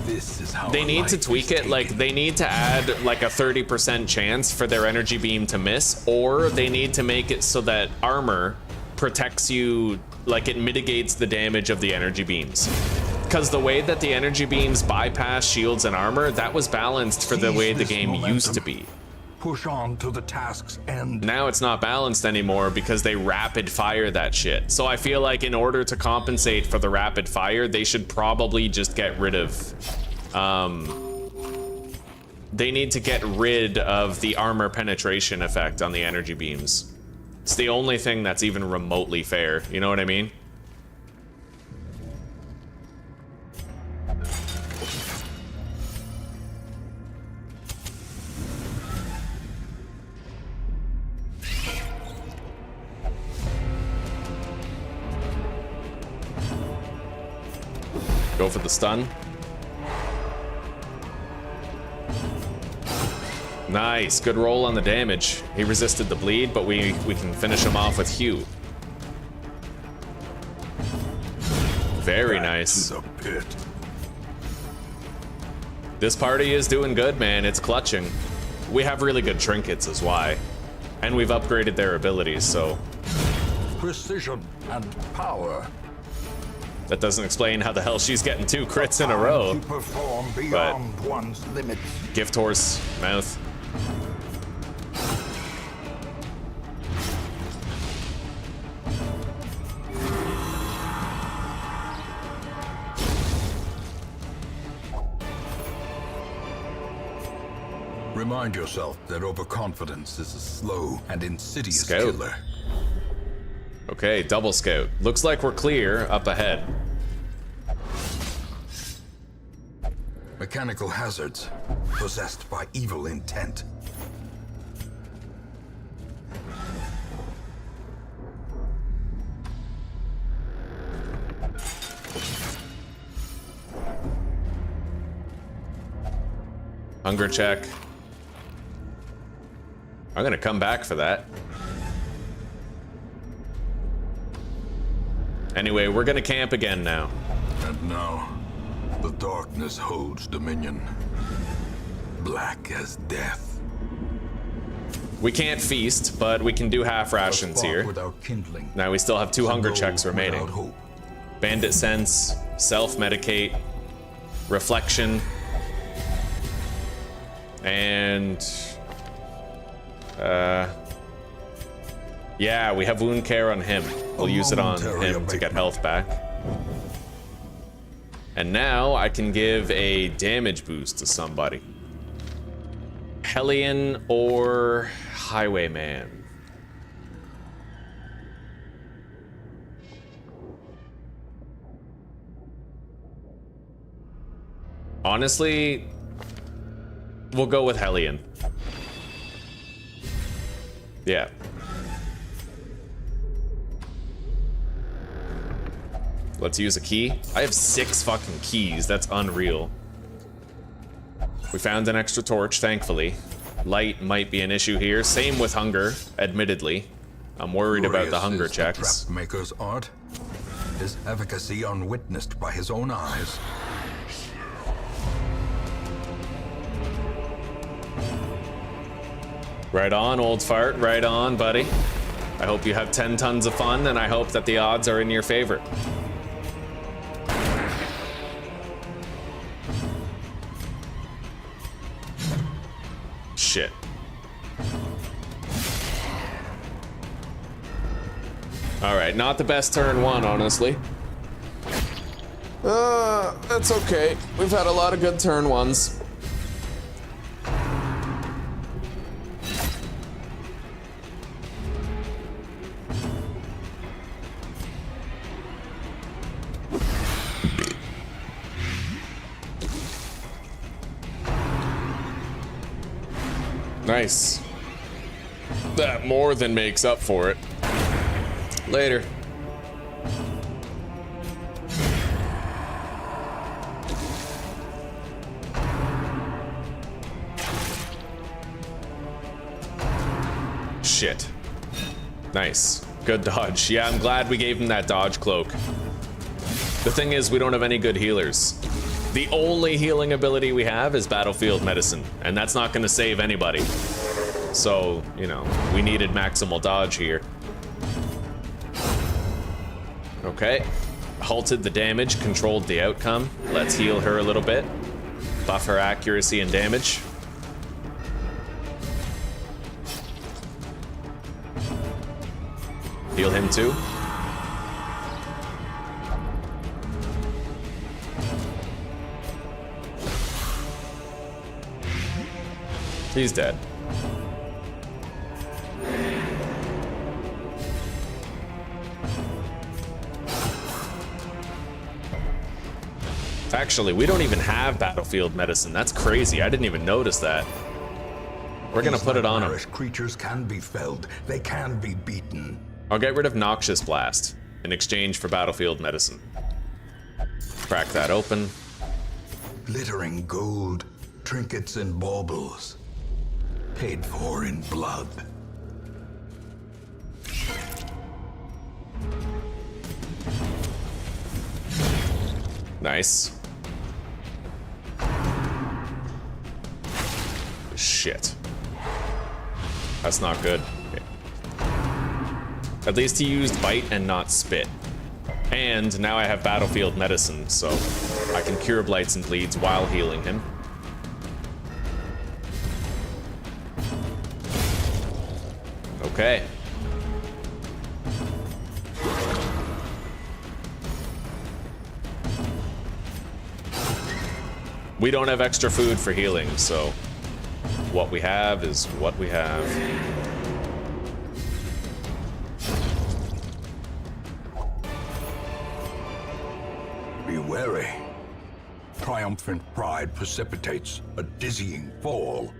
This is how
They need to tweak it, like they need to add like a 30% chance for their energy beam to miss, or they need to make it so that armor protects you, like it mitigates the damage of the energy beams. Because the way that the energy beams bypass shields and armor, that was balanced for the way the game used to be.
Push on to the task's end.
Now it's not balanced anymore because they rapid fire that shit. So I feel like in order to compensate for the rapid fire, they should probably just get rid of, they need to get rid of the armor penetration effect on the energy beams. It's the only thing that's even remotely fair, you know what I mean? Go for the stun. Nice, good roll on the damage. He resisted the bleed, but we can finish him off with Hue. Very
Back
nice.
to the pit.
This party is doing good, man. It's clutching. We have really good trinkets is why. And we've upgraded their abilities, so
Precision and power.
that doesn't explain how the hell she's getting 2 crits in a row.
To perform beyond one's limits.
Gift horse, mouth.
Remind yourself that overconfidence is a slow and insidious
Scout.
killer.
Okay, double scout. Looks like we're clear up ahead.
Mechanical hazards possessed by evil intent.
Hunger check. I'm gonna come back for that. Anyway, we're gonna camp again now.
And now, the darkness holds dominion. Black as death.
We can't feast, but we can do half rations
A spark
here.
without kindling.
Now we still have 2 hunger
No
checks remaining.
without hope.
Bandit sense, self-medicate. reflection, and yeah, we have wound care on him. We'll use it on him to get health back. And now I can give a damage boost to somebody. Hellion or Highwayman. Honestly, we'll go with Hellion. Yeah. Let's use a key. I have 6 fucking keys. That's unreal. We found an extra torch, thankfully. Light might be an issue here. Same with hunger, admittedly. I'm worried about the hunger checks.
The Trapmaker's art, his efficacy unwitnessed by his own eyes.
Right on, old fart. Right on, buddy. I hope you have 10 tons of fun, and I hope that the odds are in your favor. Shit. Alright, not the best turn 1, honestly. That's okay. We've had a lot of good turn 1s. Nice. That more than makes up for it. Later. Shit. Nice. Good dodge. Yeah, I'm glad we gave him that dodge cloak. The thing is, we don't have any good healers. The only healing ability we have is battlefield medicine, and that's not going to save anybody. So, you know, we needed maximal dodge here. Okay. Halted the damage, controlled the outcome. Let's heal her a little bit. Buff her accuracy and damage. Heal him too. He's dead. Actually, we don't even have battlefield medicine. That's crazy. I didn't even notice that. We're gonna put it on him.
Creatures can be felled. They can be beaten.
I'll get rid of Noxious Blast in exchange for battlefield medicine. Crack that open.
Glittering gold, trinkets and baubles. Paid for in blood.
Nice. Shit. That's not good. At least he used bite and not spit. And now I have battlefield medicine, so I can cure blights and bleeds while healing him. Okay. We don't have extra food for healing, so what we have is what we have.
Be wary. Triumphant pride precipitates a dizzying fall.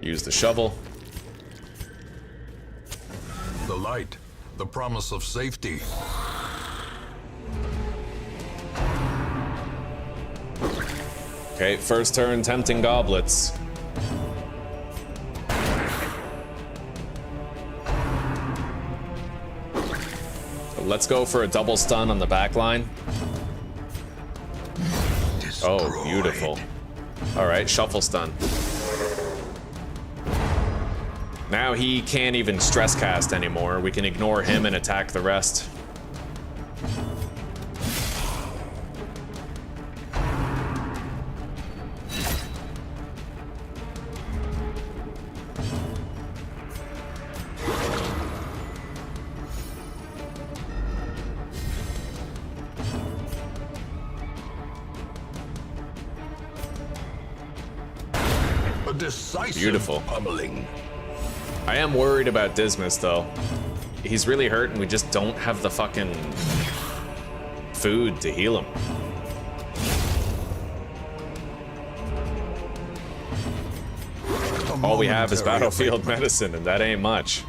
Use the shovel.
The light, the promise of safety.
Okay, first turn, tempting goblets. So let's go for a double stun on the back line. Oh, beautiful. All right, shuffle stun. Now he can't even stress cast anymore. We can ignore him and attack the rest.
decisive
Beautiful.
pummeling.
I am worried about Dismas, though. He's really hurt, and we just don't have the fucking food to heal him. All we have is battlefield medicine, and that ain't much.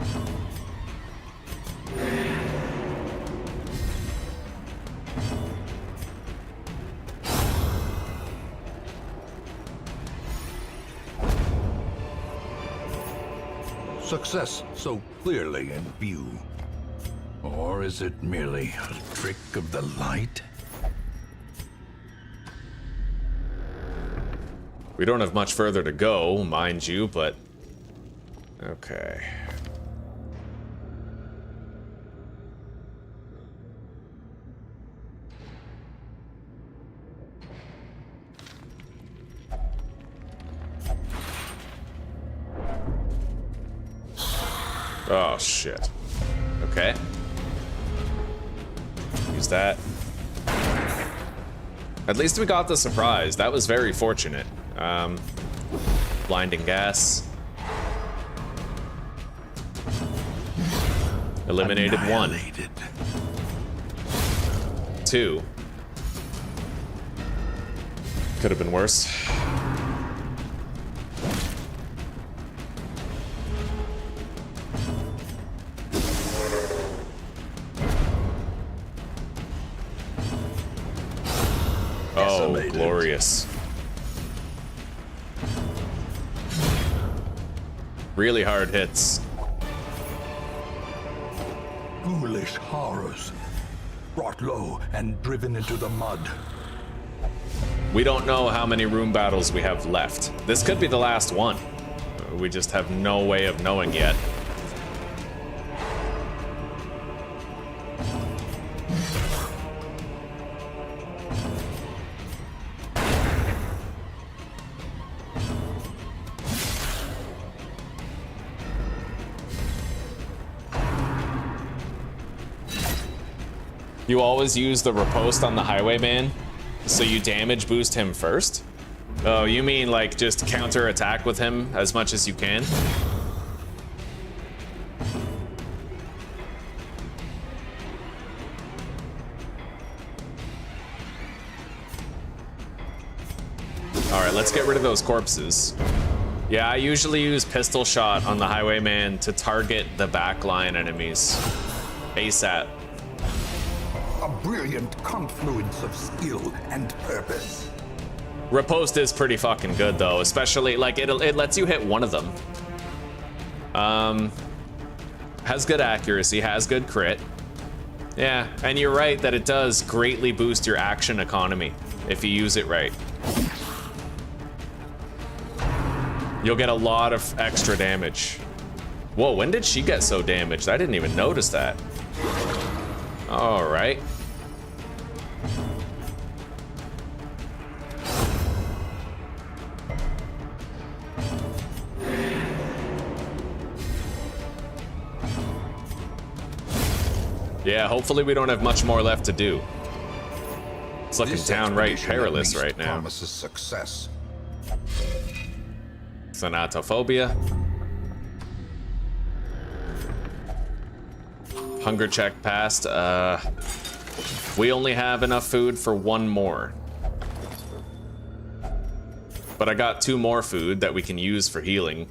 Success so clearly in view. Or is it merely a trick of the light?
We don't have much further to go, mind you, but... Okay. Oh, shit. Okay. Use that. At least we got the surprise. That was very fortunate. Blinding gas. Eliminated one. 2. Could have been worse. Oh, glorious. Really hard hits.
Ghoulish horrors. Brought low and driven into the mud.
We don't know how many room battles we have left. This could be the last one. We just have no way of knowing yet. You always use the riposte on the highwayman, so you damage boost him first? Oh, you mean like just counter attack with him as much as you can? Alright, let's get rid of those corpses. Yeah, I usually use pistol shot on the highwayman to target the backline enemies. ASAP.
A brilliant confluence of skill and purpose.
Riposte is pretty fucking good though, especially like it lets you hit one of them. Has good accuracy, has good crit. Yeah, and you're right that it does greatly boost your action economy if you use it right. You'll get a lot of extra damage. Whoa, when did she get so damaged? I didn't even notice that. All right. Yeah, hopefully we don't have much more left to do. It's looking downright perilous right now.
Promises success.
Thanatophobia. Hunger check passed. We only have enough food for one more. But I got 2 more food that we can use for healing.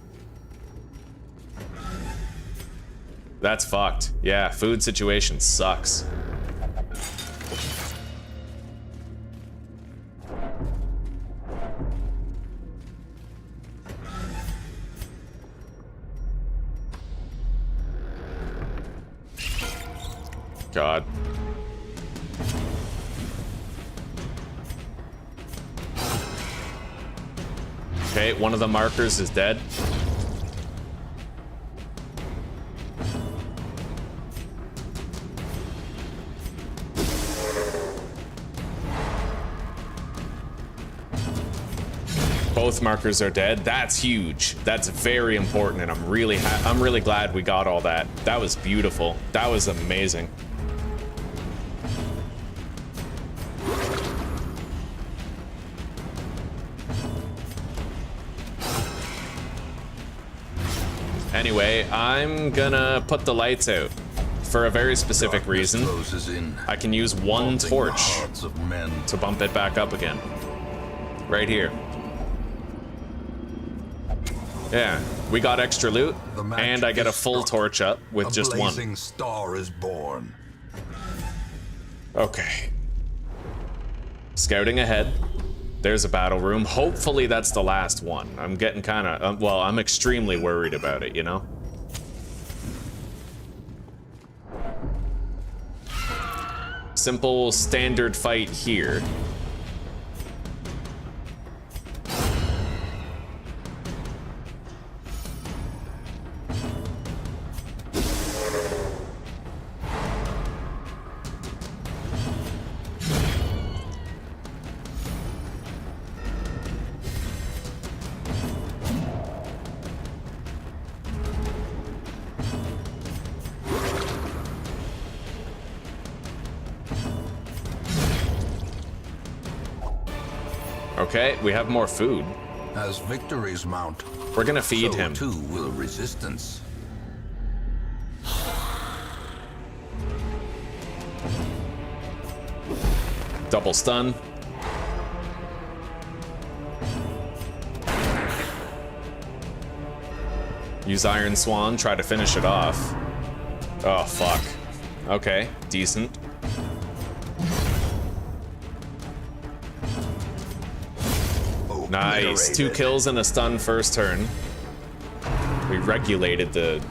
That's fucked. Yeah, food situation sucks. God. Okay, one of the markers is dead. Both markers are dead. That's huge. That's very important, and I'm really glad we got all that. That was beautiful. That was amazing. Anyway, I'm gonna put the lights out for a very specific
Darkness
reason.
closes in,
I can use one
haunting the
torch
hearts of men.
to bump it back up again. Right here. Yeah, we got extra loot,
The match
and I get a
is
full
struck.
torch up with
A
just one.
blazing star is born.
Okay. Scouting ahead. There's a battle room. Hopefully that's the last one. I'm getting kind of, well, I'm extremely worried about it, you know? Simple standard fight here. Okay, we have more food.
As victories mount,
We're gonna feed
so
him.
too will resistance.
Double stun. Use Iron Swan, try to finish it off. Oh, fuck. Okay, decent. Nice. 2 kills and a stun first turn. We regulated the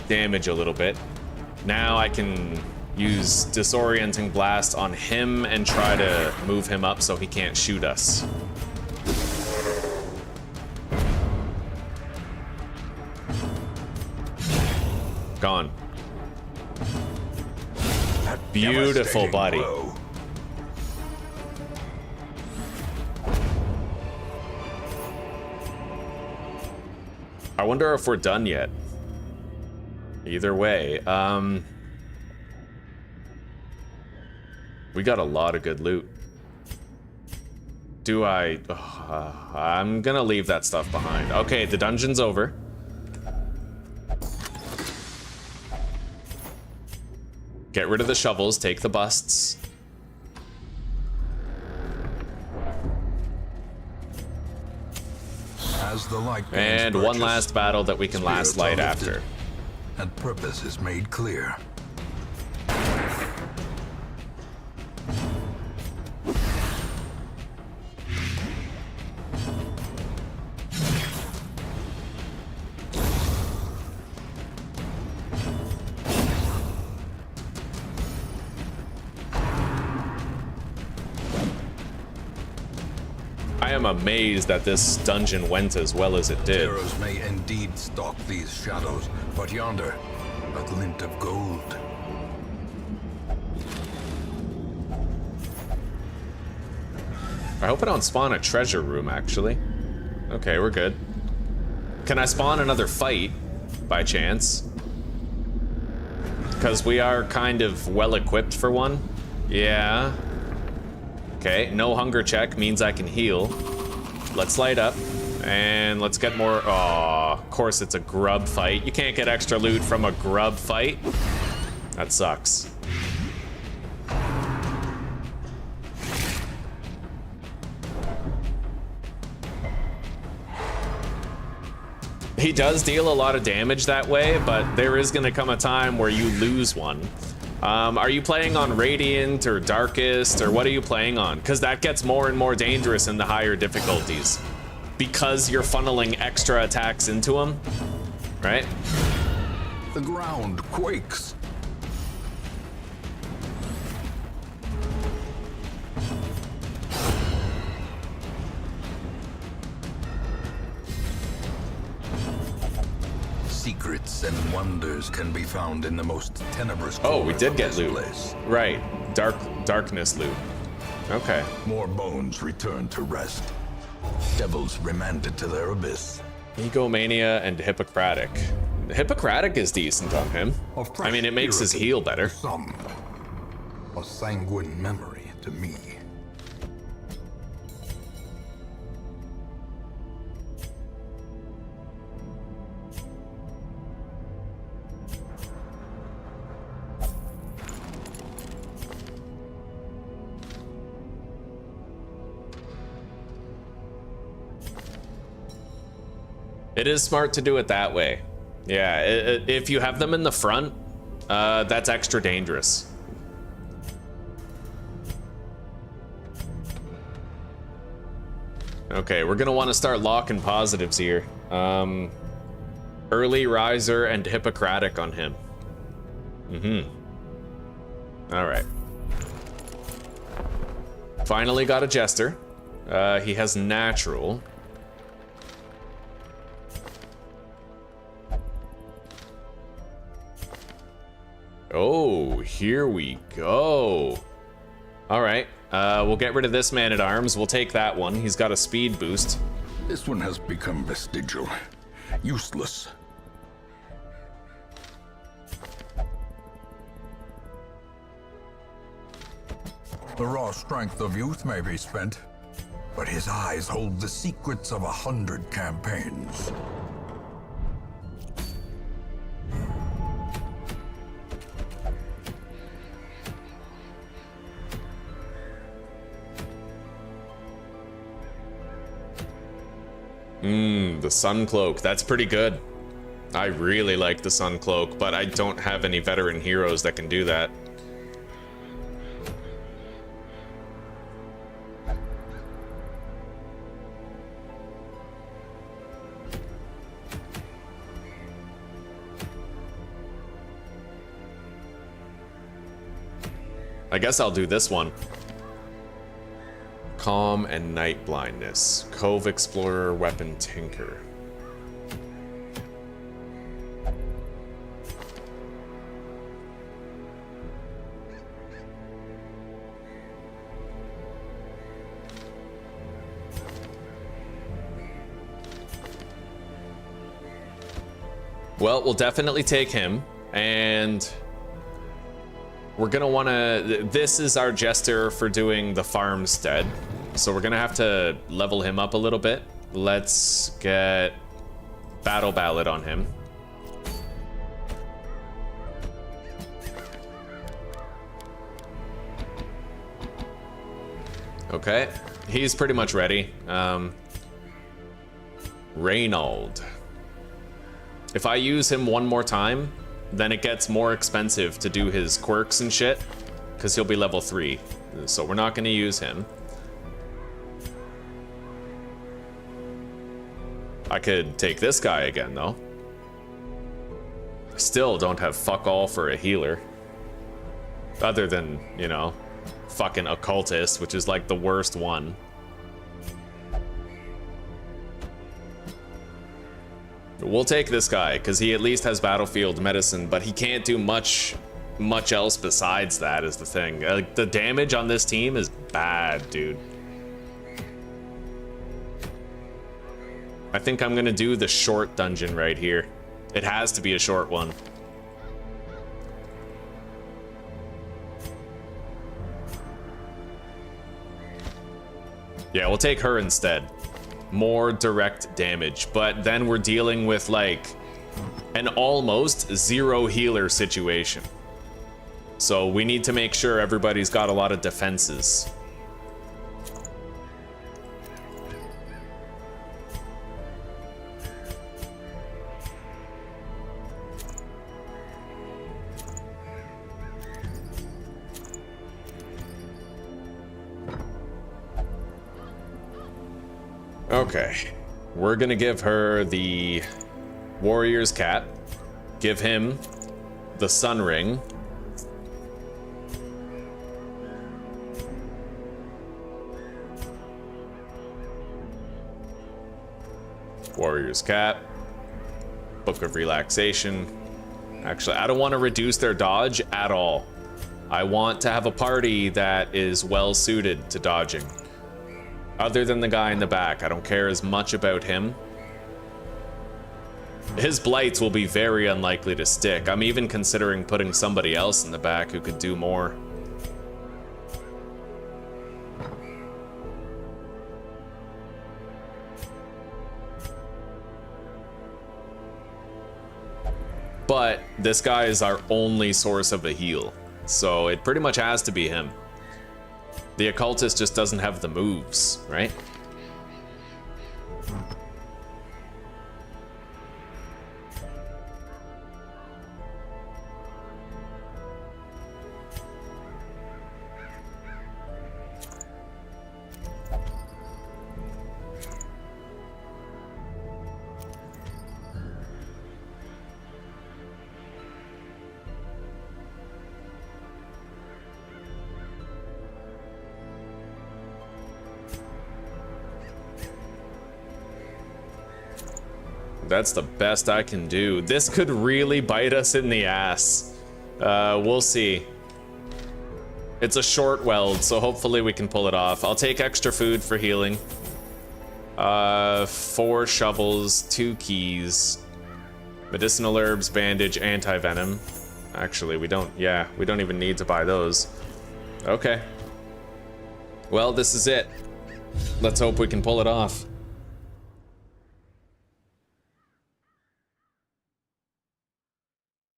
damage a little bit. Now I can use Disorienting Blast on him and try to move him up so he can't shoot us. Gone. Beautiful,
Devastating
buddy.
blow.
I wonder if we're done yet. Either way, we got a lot of good loot. Do I? I'm gonna leave that stuff behind. Okay, the dungeon's over. Get rid of the shovels, take the busts.
As the light gains
And one
purchase,
last battle that we can last
spirits are
light
lifted,
after.
and purpose is made clear.
I am amazed that this dungeon went as well as it did.
Terrors may indeed stalk these shadows, but yonder, a glint of gold.
I hope I don't spawn a treasure room, actually. Okay, we're good. Can I spawn another fight, by chance? Because we are kind of well-equipped for one. Yeah. Okay, no hunger check means I can heal. Let's light up. And let's get more... Aw, of course it's a grub fight. You can't get extra loot from a grub fight. That sucks. He does deal a lot of damage that way, but there is going to come a time where you lose one. Are you playing on Radiant or Darkest, or what are you playing on? Because that gets more and more dangerous in the higher difficulties. Because you're funneling extra attacks into them, right?
The ground quakes. Secrets and wonders can be found in the most tenebrous
Oh, we
corners
did
of
get
this
loot.
place.
Right, darkness loot. Okay.
More bones return to rest. Devils remanded to their abyss.
Egomania and Hippocratic. Hippocratic is decent on him. I mean, it makes his heal better.
Some, a sanguine memory to me.
It is smart to do it that way. Yeah, if you have them in the front, that's extra dangerous. Okay, we're gonna want to start locking positives here. Early riser and Hippocratic on him. All right. Finally got a Jester. He has natural. Oh, here we go. All right. We'll get rid of this man-at-arms. We'll take that one. He's got a speed boost.
This one has become vestigial, useless. The raw strength of youth may be spent, but his eyes hold the secrets of 100 campaigns.
The Sun Cloak. That's pretty good. I really like the Sun Cloak, but I don't have any veteran heroes that can do that. I guess I'll do this one. Calm and Night Blindness. Cove Explorer, Weapon Tinker. Well, we'll definitely take him, and we're gonna wanna, this is our Jester for doing the farmstead, so we're gonna have to level him up a little bit. Let's get Battle Ballad on him. Okay, he's pretty much ready. Reynold. If I use him one more time, then it gets more expensive to do his quirks and shit, because he'll be level 3. So we're not going to use him. I could take this guy again, though. Still don't have fuck all for a healer. Other than, you know, fucking occultist, which is like the worst one. We'll take this guy, because he at least has battlefield medicine, but he can't do much else besides that is the thing. Like, the damage on this team is bad, dude. I think I'm gonna do the short dungeon right here. It has to be a short one. Yeah, we'll take her instead. More direct damage, but then we're dealing with like an almost zero healer situation. So we need to make sure everybody's got a lot of defenses. Okay, we're gonna give her the Warrior's Cap, give him the Sun Ring, Warrior's Cap, Book of Relaxation. Actually, I don't want to reduce their dodge at all. I want to have a party that is well suited to dodging. Other than the guy in the back, I don't care as much about him. His blights will be very unlikely to stick. I'm even considering putting somebody else in the back who could do more. But this guy is our only source of a heal, so it pretty much has to be him. The occultist just doesn't have the moves, right? That's the best I can do. This could really bite us in the ass. We'll see. It's a short weld, so hopefully we can pull it off. I'll take extra food for healing. 4 shovels, 2 keys, medicinal herbs, bandage, anti-venom. Actually, we don't even need to buy those. Okay. Well, this is it. Let's hope we can pull it off.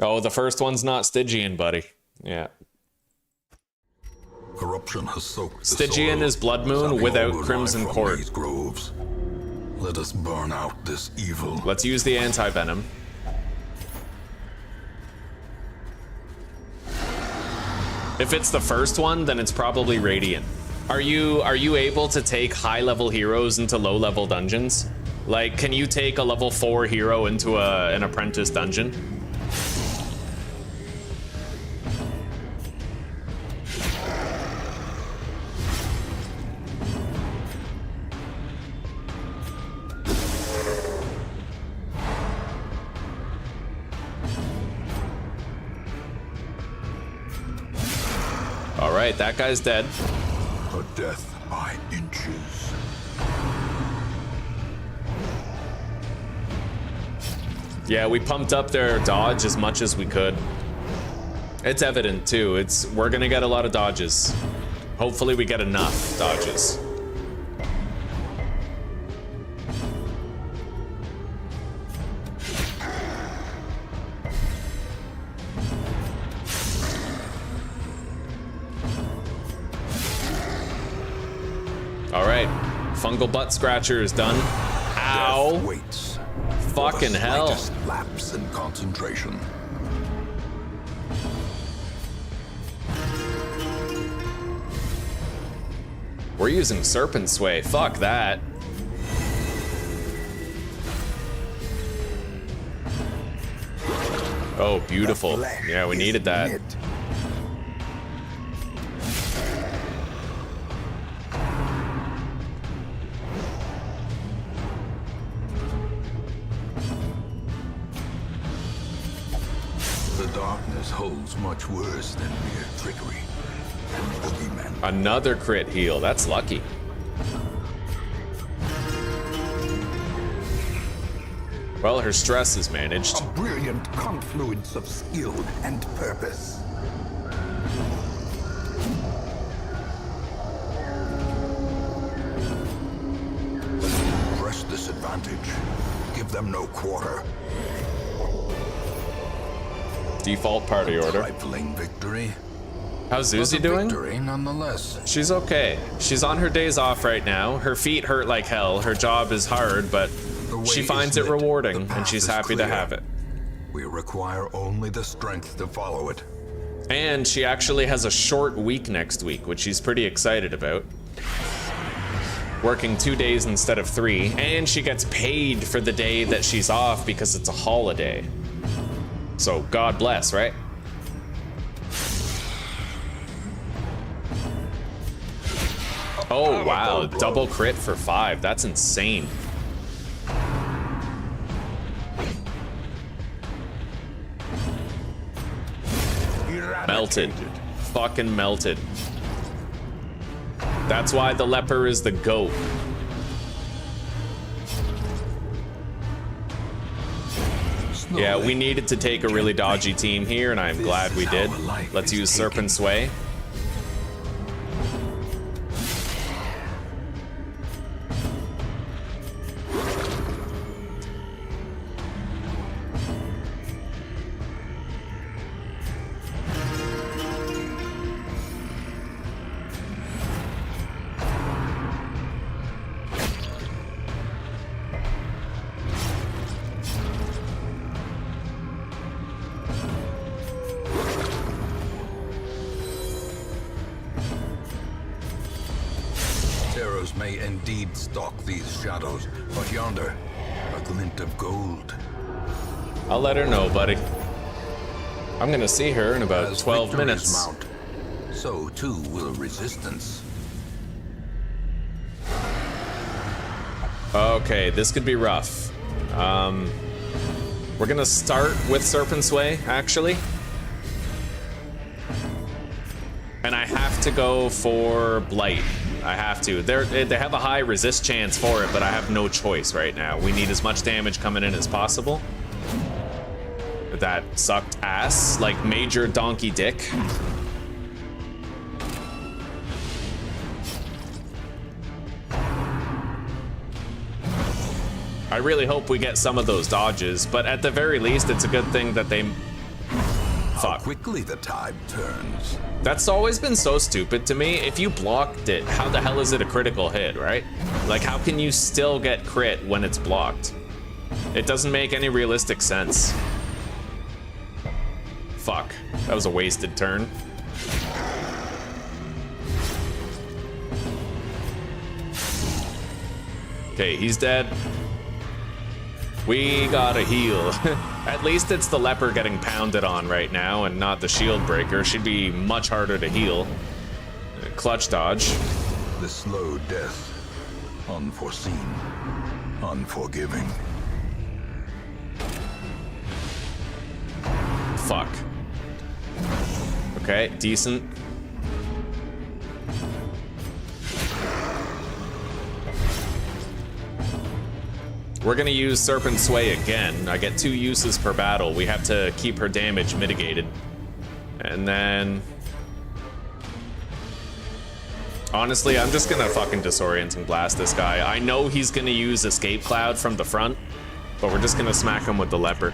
Oh, the first one's not Stygian, buddy. Yeah.
Corruption has soaked the
Stygian
soil,
is Bloodmoon
sucking
without
all the
Crimson
life from
Court.
these groves. Let us burn out this evil.
Let's use the anti-venom. If it's the first one, then it's probably Radiant. Are you able to take high-level heroes into low-level dungeons? Like, can you take a level 4 hero into an apprentice dungeon? All right, that guy's dead.
A death by inches.
Yeah, we pumped up their dodge as much as we could. It's evident too. We're gonna get a lot of dodges. Hopefully we get enough dodges. All right, fungal butt scratcher is done. Ow!
Death waits.
Fucking hell!
Slightest lapse in concentration.
We're using Serpent Sway. Fuck that. Oh, beautiful. Yeah, we needed that.
Knit. The darkness holds much worse than mere trickery and boogeymen.
Another crit heal. That's lucky. Well, her stress is managed.
A brilliant confluence of skill and purpose. Press this advantage. Give them no quarter.
Default party order.
Trifling victory.
How's
But
Zuzi
a
doing?
victory nonetheless.
She's okay. She's on her days off right now. Her feet hurt like hell. Her job is hard, but
The way
she
is
finds it
lit.
rewarding,
The
and
path
she's
is
happy to
clear.
have it.
We require only the strength to follow it.
And she actually has a short week next week, which she's pretty excited about. Working 2 days instead of 3, and she gets paid for the day that she's off because it's a holiday. So God bless, right? Oh wow, double crit for 5. That's insane. Melted. Fucking melted. That's why the leper is the GOAT. Yeah, we needed to take a really dodgy team here, and I'm glad we did. Let's use Serpent Sway.
Terrors may indeed stalk these shadows, but yonder, a glint of gold.
I'll let her know, buddy. I'm gonna see her in about
As
12
victories
minutes.
mount, so too will resistance.
Okay, this could be rough. We're gonna start with Serpent's Way, actually. And I have to go for Blight. I have to. They have a high resist chance for it, but I have no choice right now. We need as much damage coming in as possible. That sucked ass, like major donkey dick. I really hope we get some of those dodges, but at the very least, it's a good thing that they...
How quickly the tide turns.
That's always been so stupid to me. If you blocked it, how the hell is it a critical hit, right? Like, how can you still get crit when it's blocked? It doesn't make any realistic sense. Fuck, that was a wasted turn. Okay, he's dead. We gotta heal. At least it's the leper getting pounded on right now and not the shield breaker. Should be much harder to heal. Clutch dodge.
The slow death. Unforeseen. Unforgiving.
Fuck. Okay, decent. We're gonna use Serpent's Sway again. I get 2 uses per battle. We have to keep her damage mitigated. And then... honestly, I'm just gonna fucking disorient and blast this guy. I know he's gonna use Escape Cloud from the front, but we're just gonna smack him with the leper.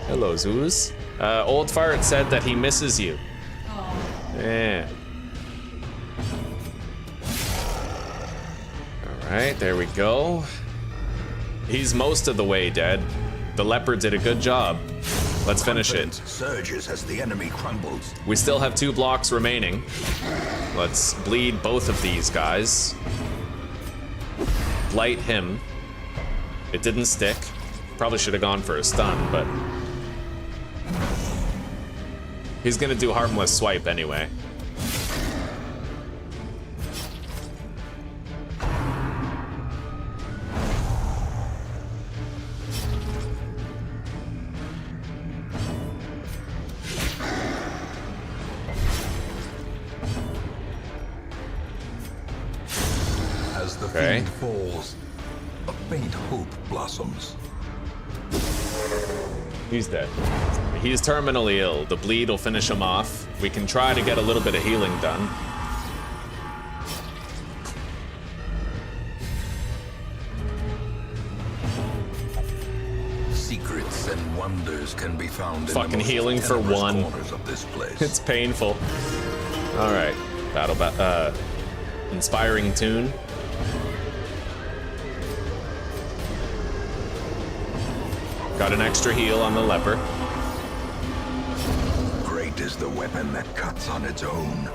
Hello, Zeus. Old Fart said that he misses you. Yeah. Alright, there we go. He's most of the way dead. The leper did a good job. Let's finish it.
Surges as the enemy crumbles.
We still have 2 blocks remaining. Let's bleed both of these guys. Blight him. It didn't stick. Probably should have gone for a stun, but... he's gonna do harmless swipe anyway.
As the fiend falls, a faint hope blossoms.
He's dead. He's terminally ill. The bleed will finish him off. We can try to get a little bit of healing done.
Secrets and wonders can be found in
Fucking
the most
healing for
tenebrous
1.
corners of this place.
It's painful. All right, inspiring tune. Got an extra heal on the leper.
Great is the weapon that cuts on its own.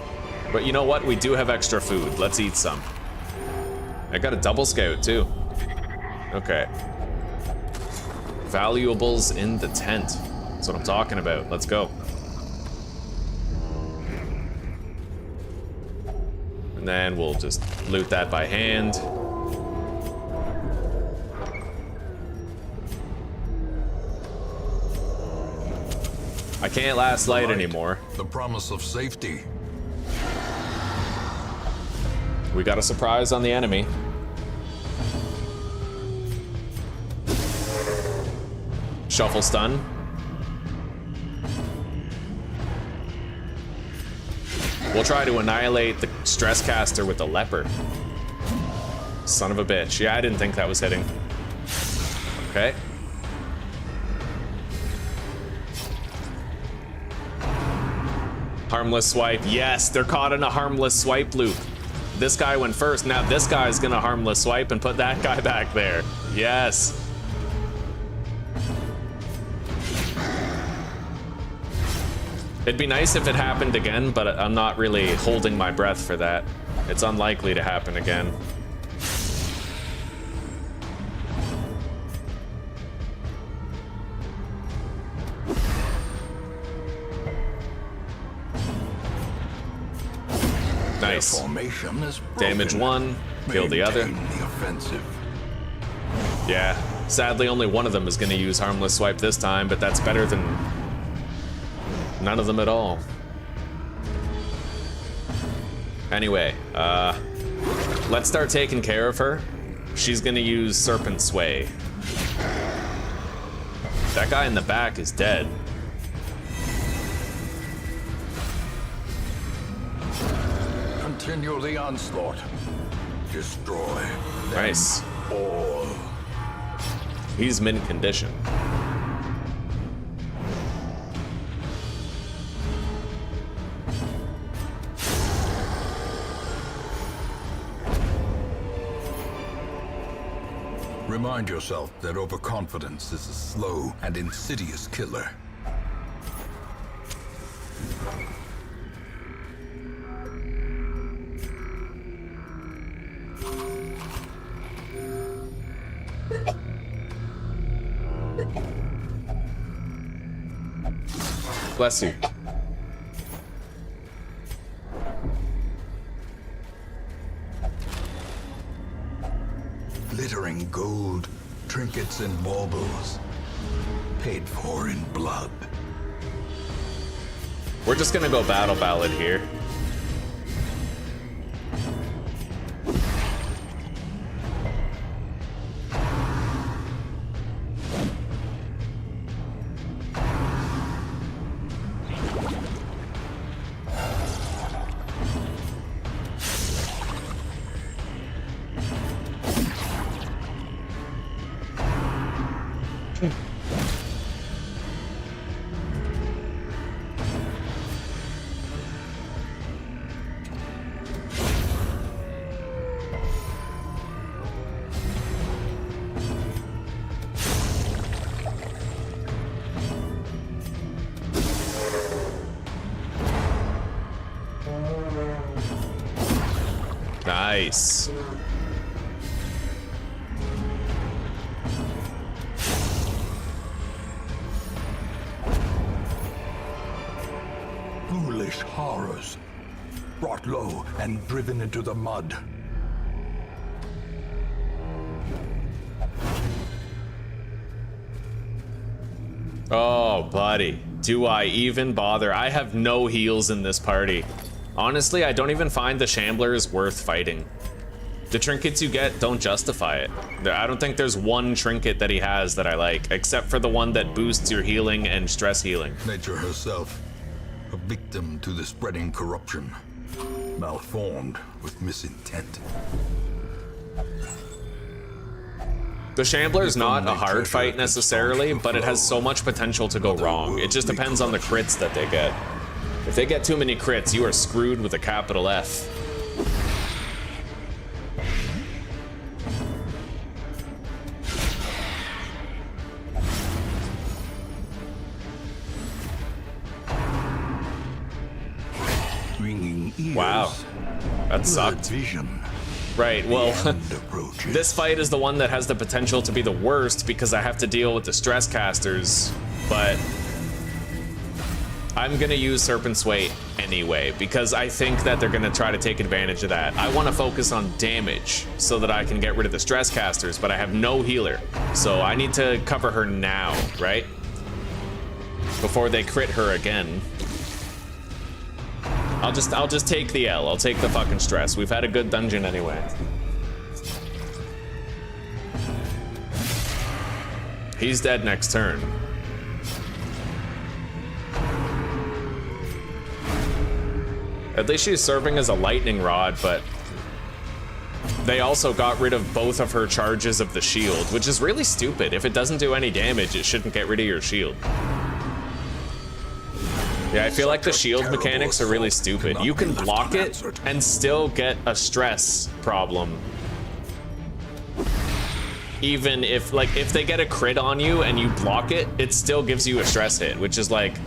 But you know what? We do have extra food. Let's eat some. I got a double scout too. Okay. Valuables in the tent. That's what I'm talking about. Let's go. And then we'll just loot that by hand. I can't last light anymore.
The promise of safety.
We got a surprise on the enemy. Shuffle stun. We'll try to annihilate the stress caster with the leper. Son of a bitch. Yeah, I didn't think that was hitting. Okay. Harmless swipe. Yes, they're caught in a harmless swipe loop. This guy went first. Now this guy's gonna harmless swipe and put that guy back there. Yes. It'd be nice if it happened again, but I'm not really holding my breath for that. It's unlikely to happen again. Nice.
Formation is
Damage 1, kill the other.
The offensive.
Yeah, Sadly, only one of them is going to use harmless swipe this time, but that's better than none of them at all. Anyway, let's start taking care of her. She's going to use serpent sway. That guy in the back is dead.
Continue the onslaught. Destroy them
Nice.
all.
He's mint condition.
Remind yourself that overconfidence is a slow and insidious killer.
Bless you.
Glittering gold, trinkets and baubles, paid for in blood.
We're just gonna go battle ballad here. Nice.
Foolish horrors, brought low and driven into the mud.
Oh, buddy. Do I even bother? I have no heals in this party. Honestly, I don't even find the Shambler worth fighting. The trinkets you get don't justify it. I don't think there's one trinket that he has that I like, except for the one that boosts your healing and stress healing.
Nature herself, a victim to the spreading corruption, malformed with misintent.
The Shambler's not a hard fight necessarily, but it has so much potential to go wrong. It just depends on the crits that they get. If they get too many crits, you are screwed with a capital F.
Ringing ears.
Wow, that sucked.
Vision.
Right, well,
Approaches.
this fight is the one that has the potential to be the worst because I have to deal with the stress casters, but I'm gonna use Serpent Sway anyway because I think that they're gonna try to take advantage of that. I wanna focus on damage so that I can get rid of the stress casters, but I have no healer. So I need to cover her now, right? Before they crit her again. I'll just take the L. I'll take the fucking stress. We've had a good dungeon anyway. He's dead next turn. At least she's serving as a lightning rod, but they also got rid of both of her charges of the shield, which is really stupid. If it doesn't do any damage, it shouldn't get rid of your shield. Yeah, I feel like the shield mechanics are really stupid. You can block it and still get a stress problem. Even if, like, if they get a crit on you and you block it, it still gives you a stress hit, which is like,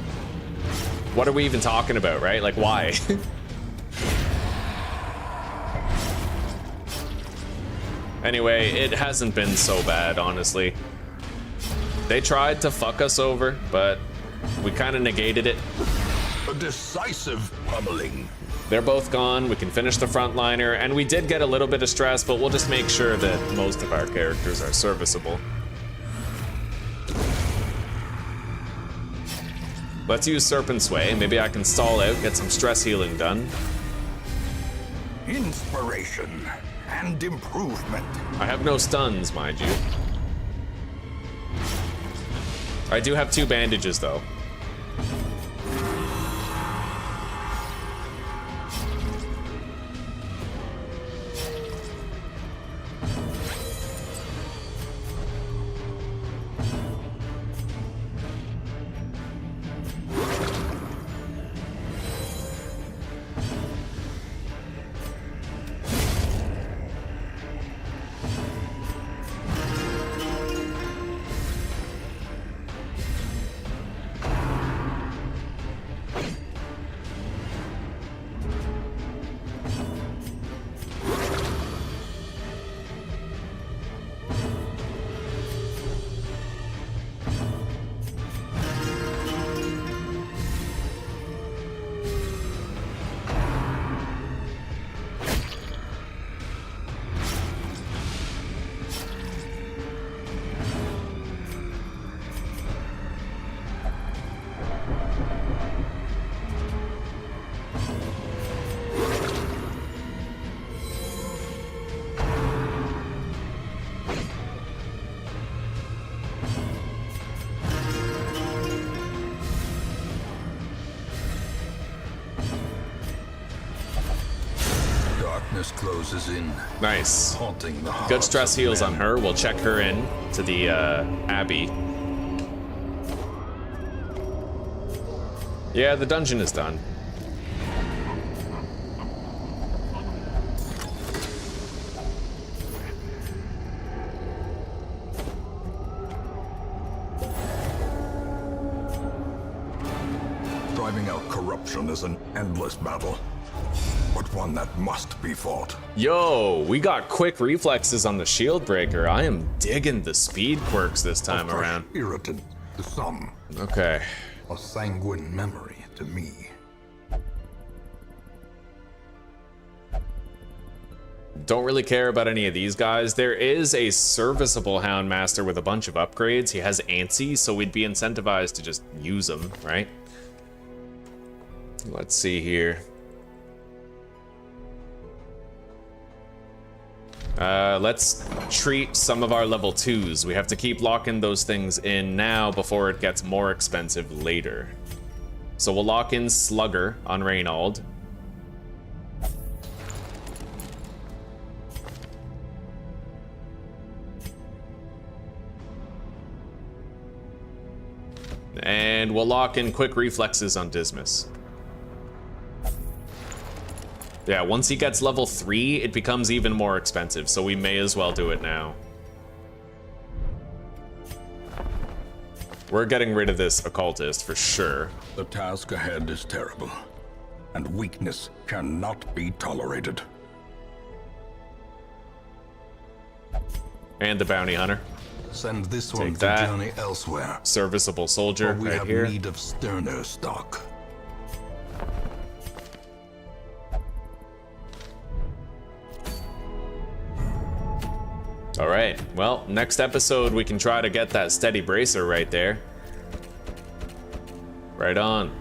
what are we even talking about, right? Like, why? Anyway, it hasn't been so bad, honestly. They tried to fuck us over, but we kind of negated it.
A decisive pummeling.
They're both gone. We can finish the frontliner, and we did get a little bit of stress, but we'll just make sure that most of our characters are serviceable. Let's use Serpent Sway. Maybe I can stall out, get some stress healing done.
Inspiration and improvement.
I have no stuns, mind you. I do have 2 bandages, though.
Darkness closes in,
Nice.
haunting the
Good
hearts
stress
of
heals
men.
on her. We'll check her in to the Abbey. Yeah, the dungeon is done.
Driving out corruption is an endless battle, but one that must be fought.
Yo, we got quick reflexes on the shield breaker. I am digging the speed quirks this time
A fresh
around.
irritant to some,
Okay.
a sanguine memory to me.
Don't really care about any of these guys. There is a serviceable Houndmaster with a bunch of upgrades. He has Antsy, so we'd be incentivized to just use him, right? Let's see here. Let's treat some of our level 2s. We have to keep locking those things in now before it gets more expensive later. So we'll lock in Slugger on Reynold. And we'll lock in quick reflexes on Dismas. Yeah, once he gets level 3, it becomes even more expensive, so we may as well do it now. We're getting rid of this occultist for sure.
The task ahead is terrible, and weakness cannot be tolerated.
And the bounty hunter.
Send this one
Take
to
that.
journey elsewhere.
Serviceable soldier
For we
right
have
here.
need of sterner stock.
All right, well, next episode we can try to get that steady bracer right there. Right on.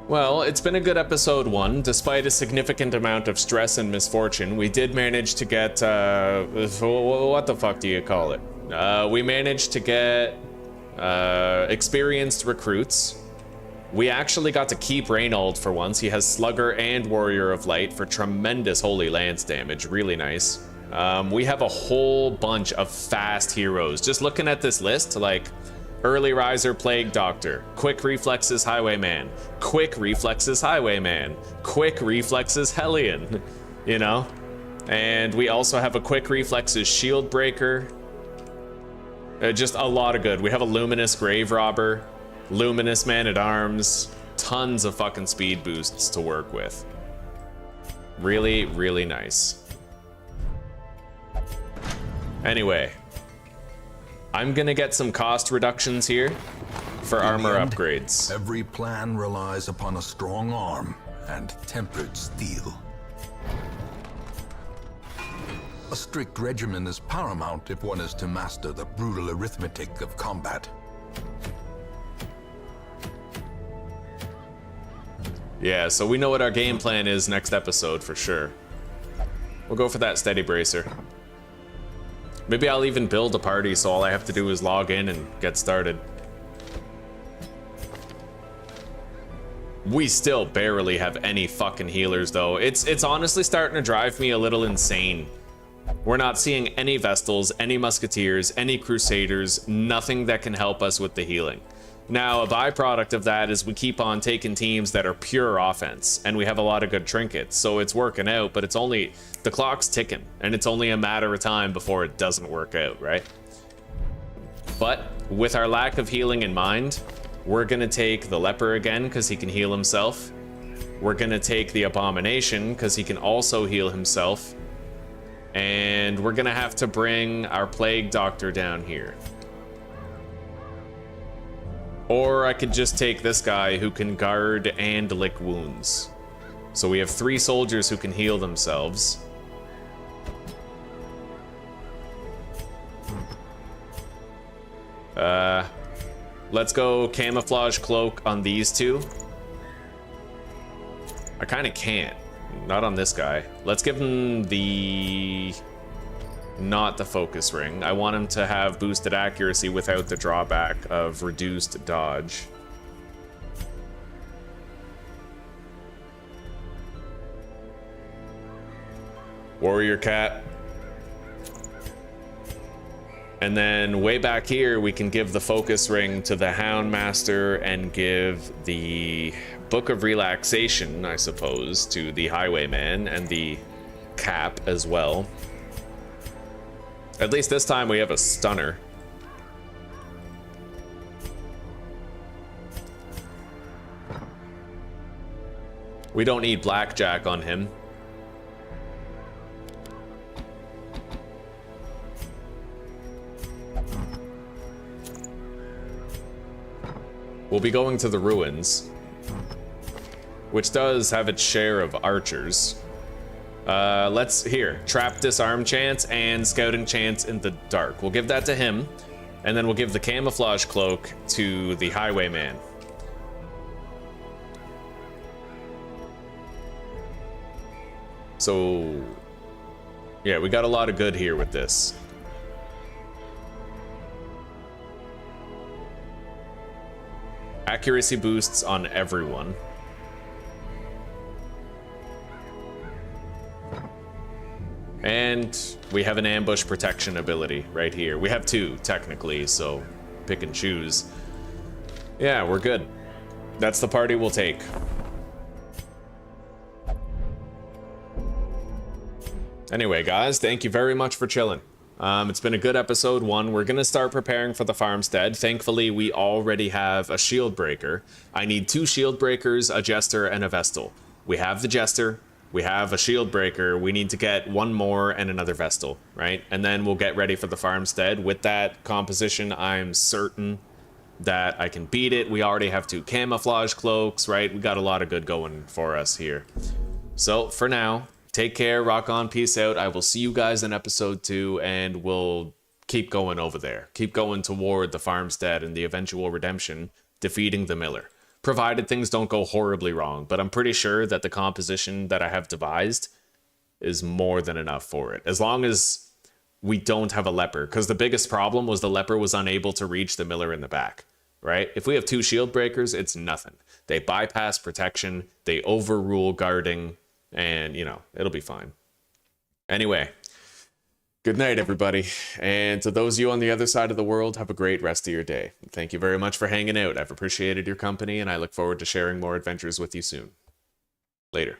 Well, it's been a good episode 1. Despite a significant amount of stress and misfortune, we did manage to get, what the fuck do you call it? We managed to get experienced recruits. We actually got to keep Reynold for once. He has Slugger and Warrior of Light for tremendous Holy Lance damage. Really nice. We have a whole bunch of fast heroes. Just looking at this list, like Early Riser, Plague Doctor, Quick Reflexes, Highwayman, Quick Reflexes, Highwayman, Quick Reflexes, Hellion, you know? And we also have a Quick Reflexes Shield Breaker. Just a lot of good. We have a Luminous Grave Robber, Luminous Man-at-Arms, tons of fucking speed boosts to work with. Really, really nice. Anyway, I'm gonna get some cost reductions here for armor
end,
upgrades.
Every plan relies upon a strong arm and tempered steel. A strict regimen is paramount if one is to master the brutal arithmetic of combat.
Yeah, so we know what our game plan is next episode for sure. We'll go for that steady bracer. Maybe I'll even build a party so all I have to do is log in and get started. We still barely have any fucking healers though. It's honestly starting to drive me a little insane. We're not seeing any Vestals, any Musketeers, any Crusaders, nothing that can help us with the healing. Now, a byproduct of that is we keep on taking teams that are pure offense, and we have a lot of good trinkets, so it's working out, but it's only, the clock's ticking, and it's only a matter of time before it doesn't work out, right? But with our lack of healing in mind, we're gonna take the Leper again, because he can heal himself. We're gonna take the Abomination, because he can also heal himself. And we're gonna have to bring our Plague Doctor down here. Or I could just take this guy who can guard and lick wounds. So we have 3 soldiers who can heal themselves. Let's go camouflage cloak on these 2. I kind of can't. Not on this guy. Let's give him the... not the focus ring. I want him to have boosted accuracy without the drawback of reduced dodge. Warrior cat. And then way back here, we can give the focus ring to the Hound Master and give the Book of Relaxation, I suppose, to the Highwayman and the Cap as well. At least this time we have a stunner. We don't need Blackjack on him. We'll be going to the ruins, which does have its share of archers. Here, trap disarm chance and scouting chance in the dark. We'll give that to him, and then we'll give the camouflage cloak to the Highwayman. So, yeah, we got a lot of good here with this. Accuracy boosts on everyone. And we have an ambush protection ability right here. We have 2, technically, so pick and choose. Yeah, we're good. That's the party we'll take. Anyway, guys, thank you very much for chilling. It's been a good episode 1. We're gonna start preparing for the farmstead. Thankfully, we already have a shield breaker. I need 2 shield breakers, a jester, and a vestal. We have the jester, we have a shield breaker, we need to get 1 more and another vestal, right? And then we'll get ready for the farmstead. With that composition, I'm certain that I can beat it. We already have 2 camouflage cloaks, right? We got a lot of good going for us here. So, for now, take care, rock on, peace out. I will see you guys in episode 2, and we'll keep going over there. Keep going toward the farmstead and the eventual redemption, defeating the Miller. Provided things don't go horribly wrong, but I'm pretty sure that the composition that I have devised is more than enough for it. As long as we don't have a leper, because the biggest problem was the leper was unable to reach the Miller in the back, right? If we have 2 shield breakers, it's nothing. They bypass protection, they overrule guarding, and, you know, it'll be fine. Anyway, good night, everybody. And to those of you on the other side of the world, have a great rest of your day. Thank you very much for hanging out. I've appreciated your company, and I look forward to sharing more adventures with you soon. Later.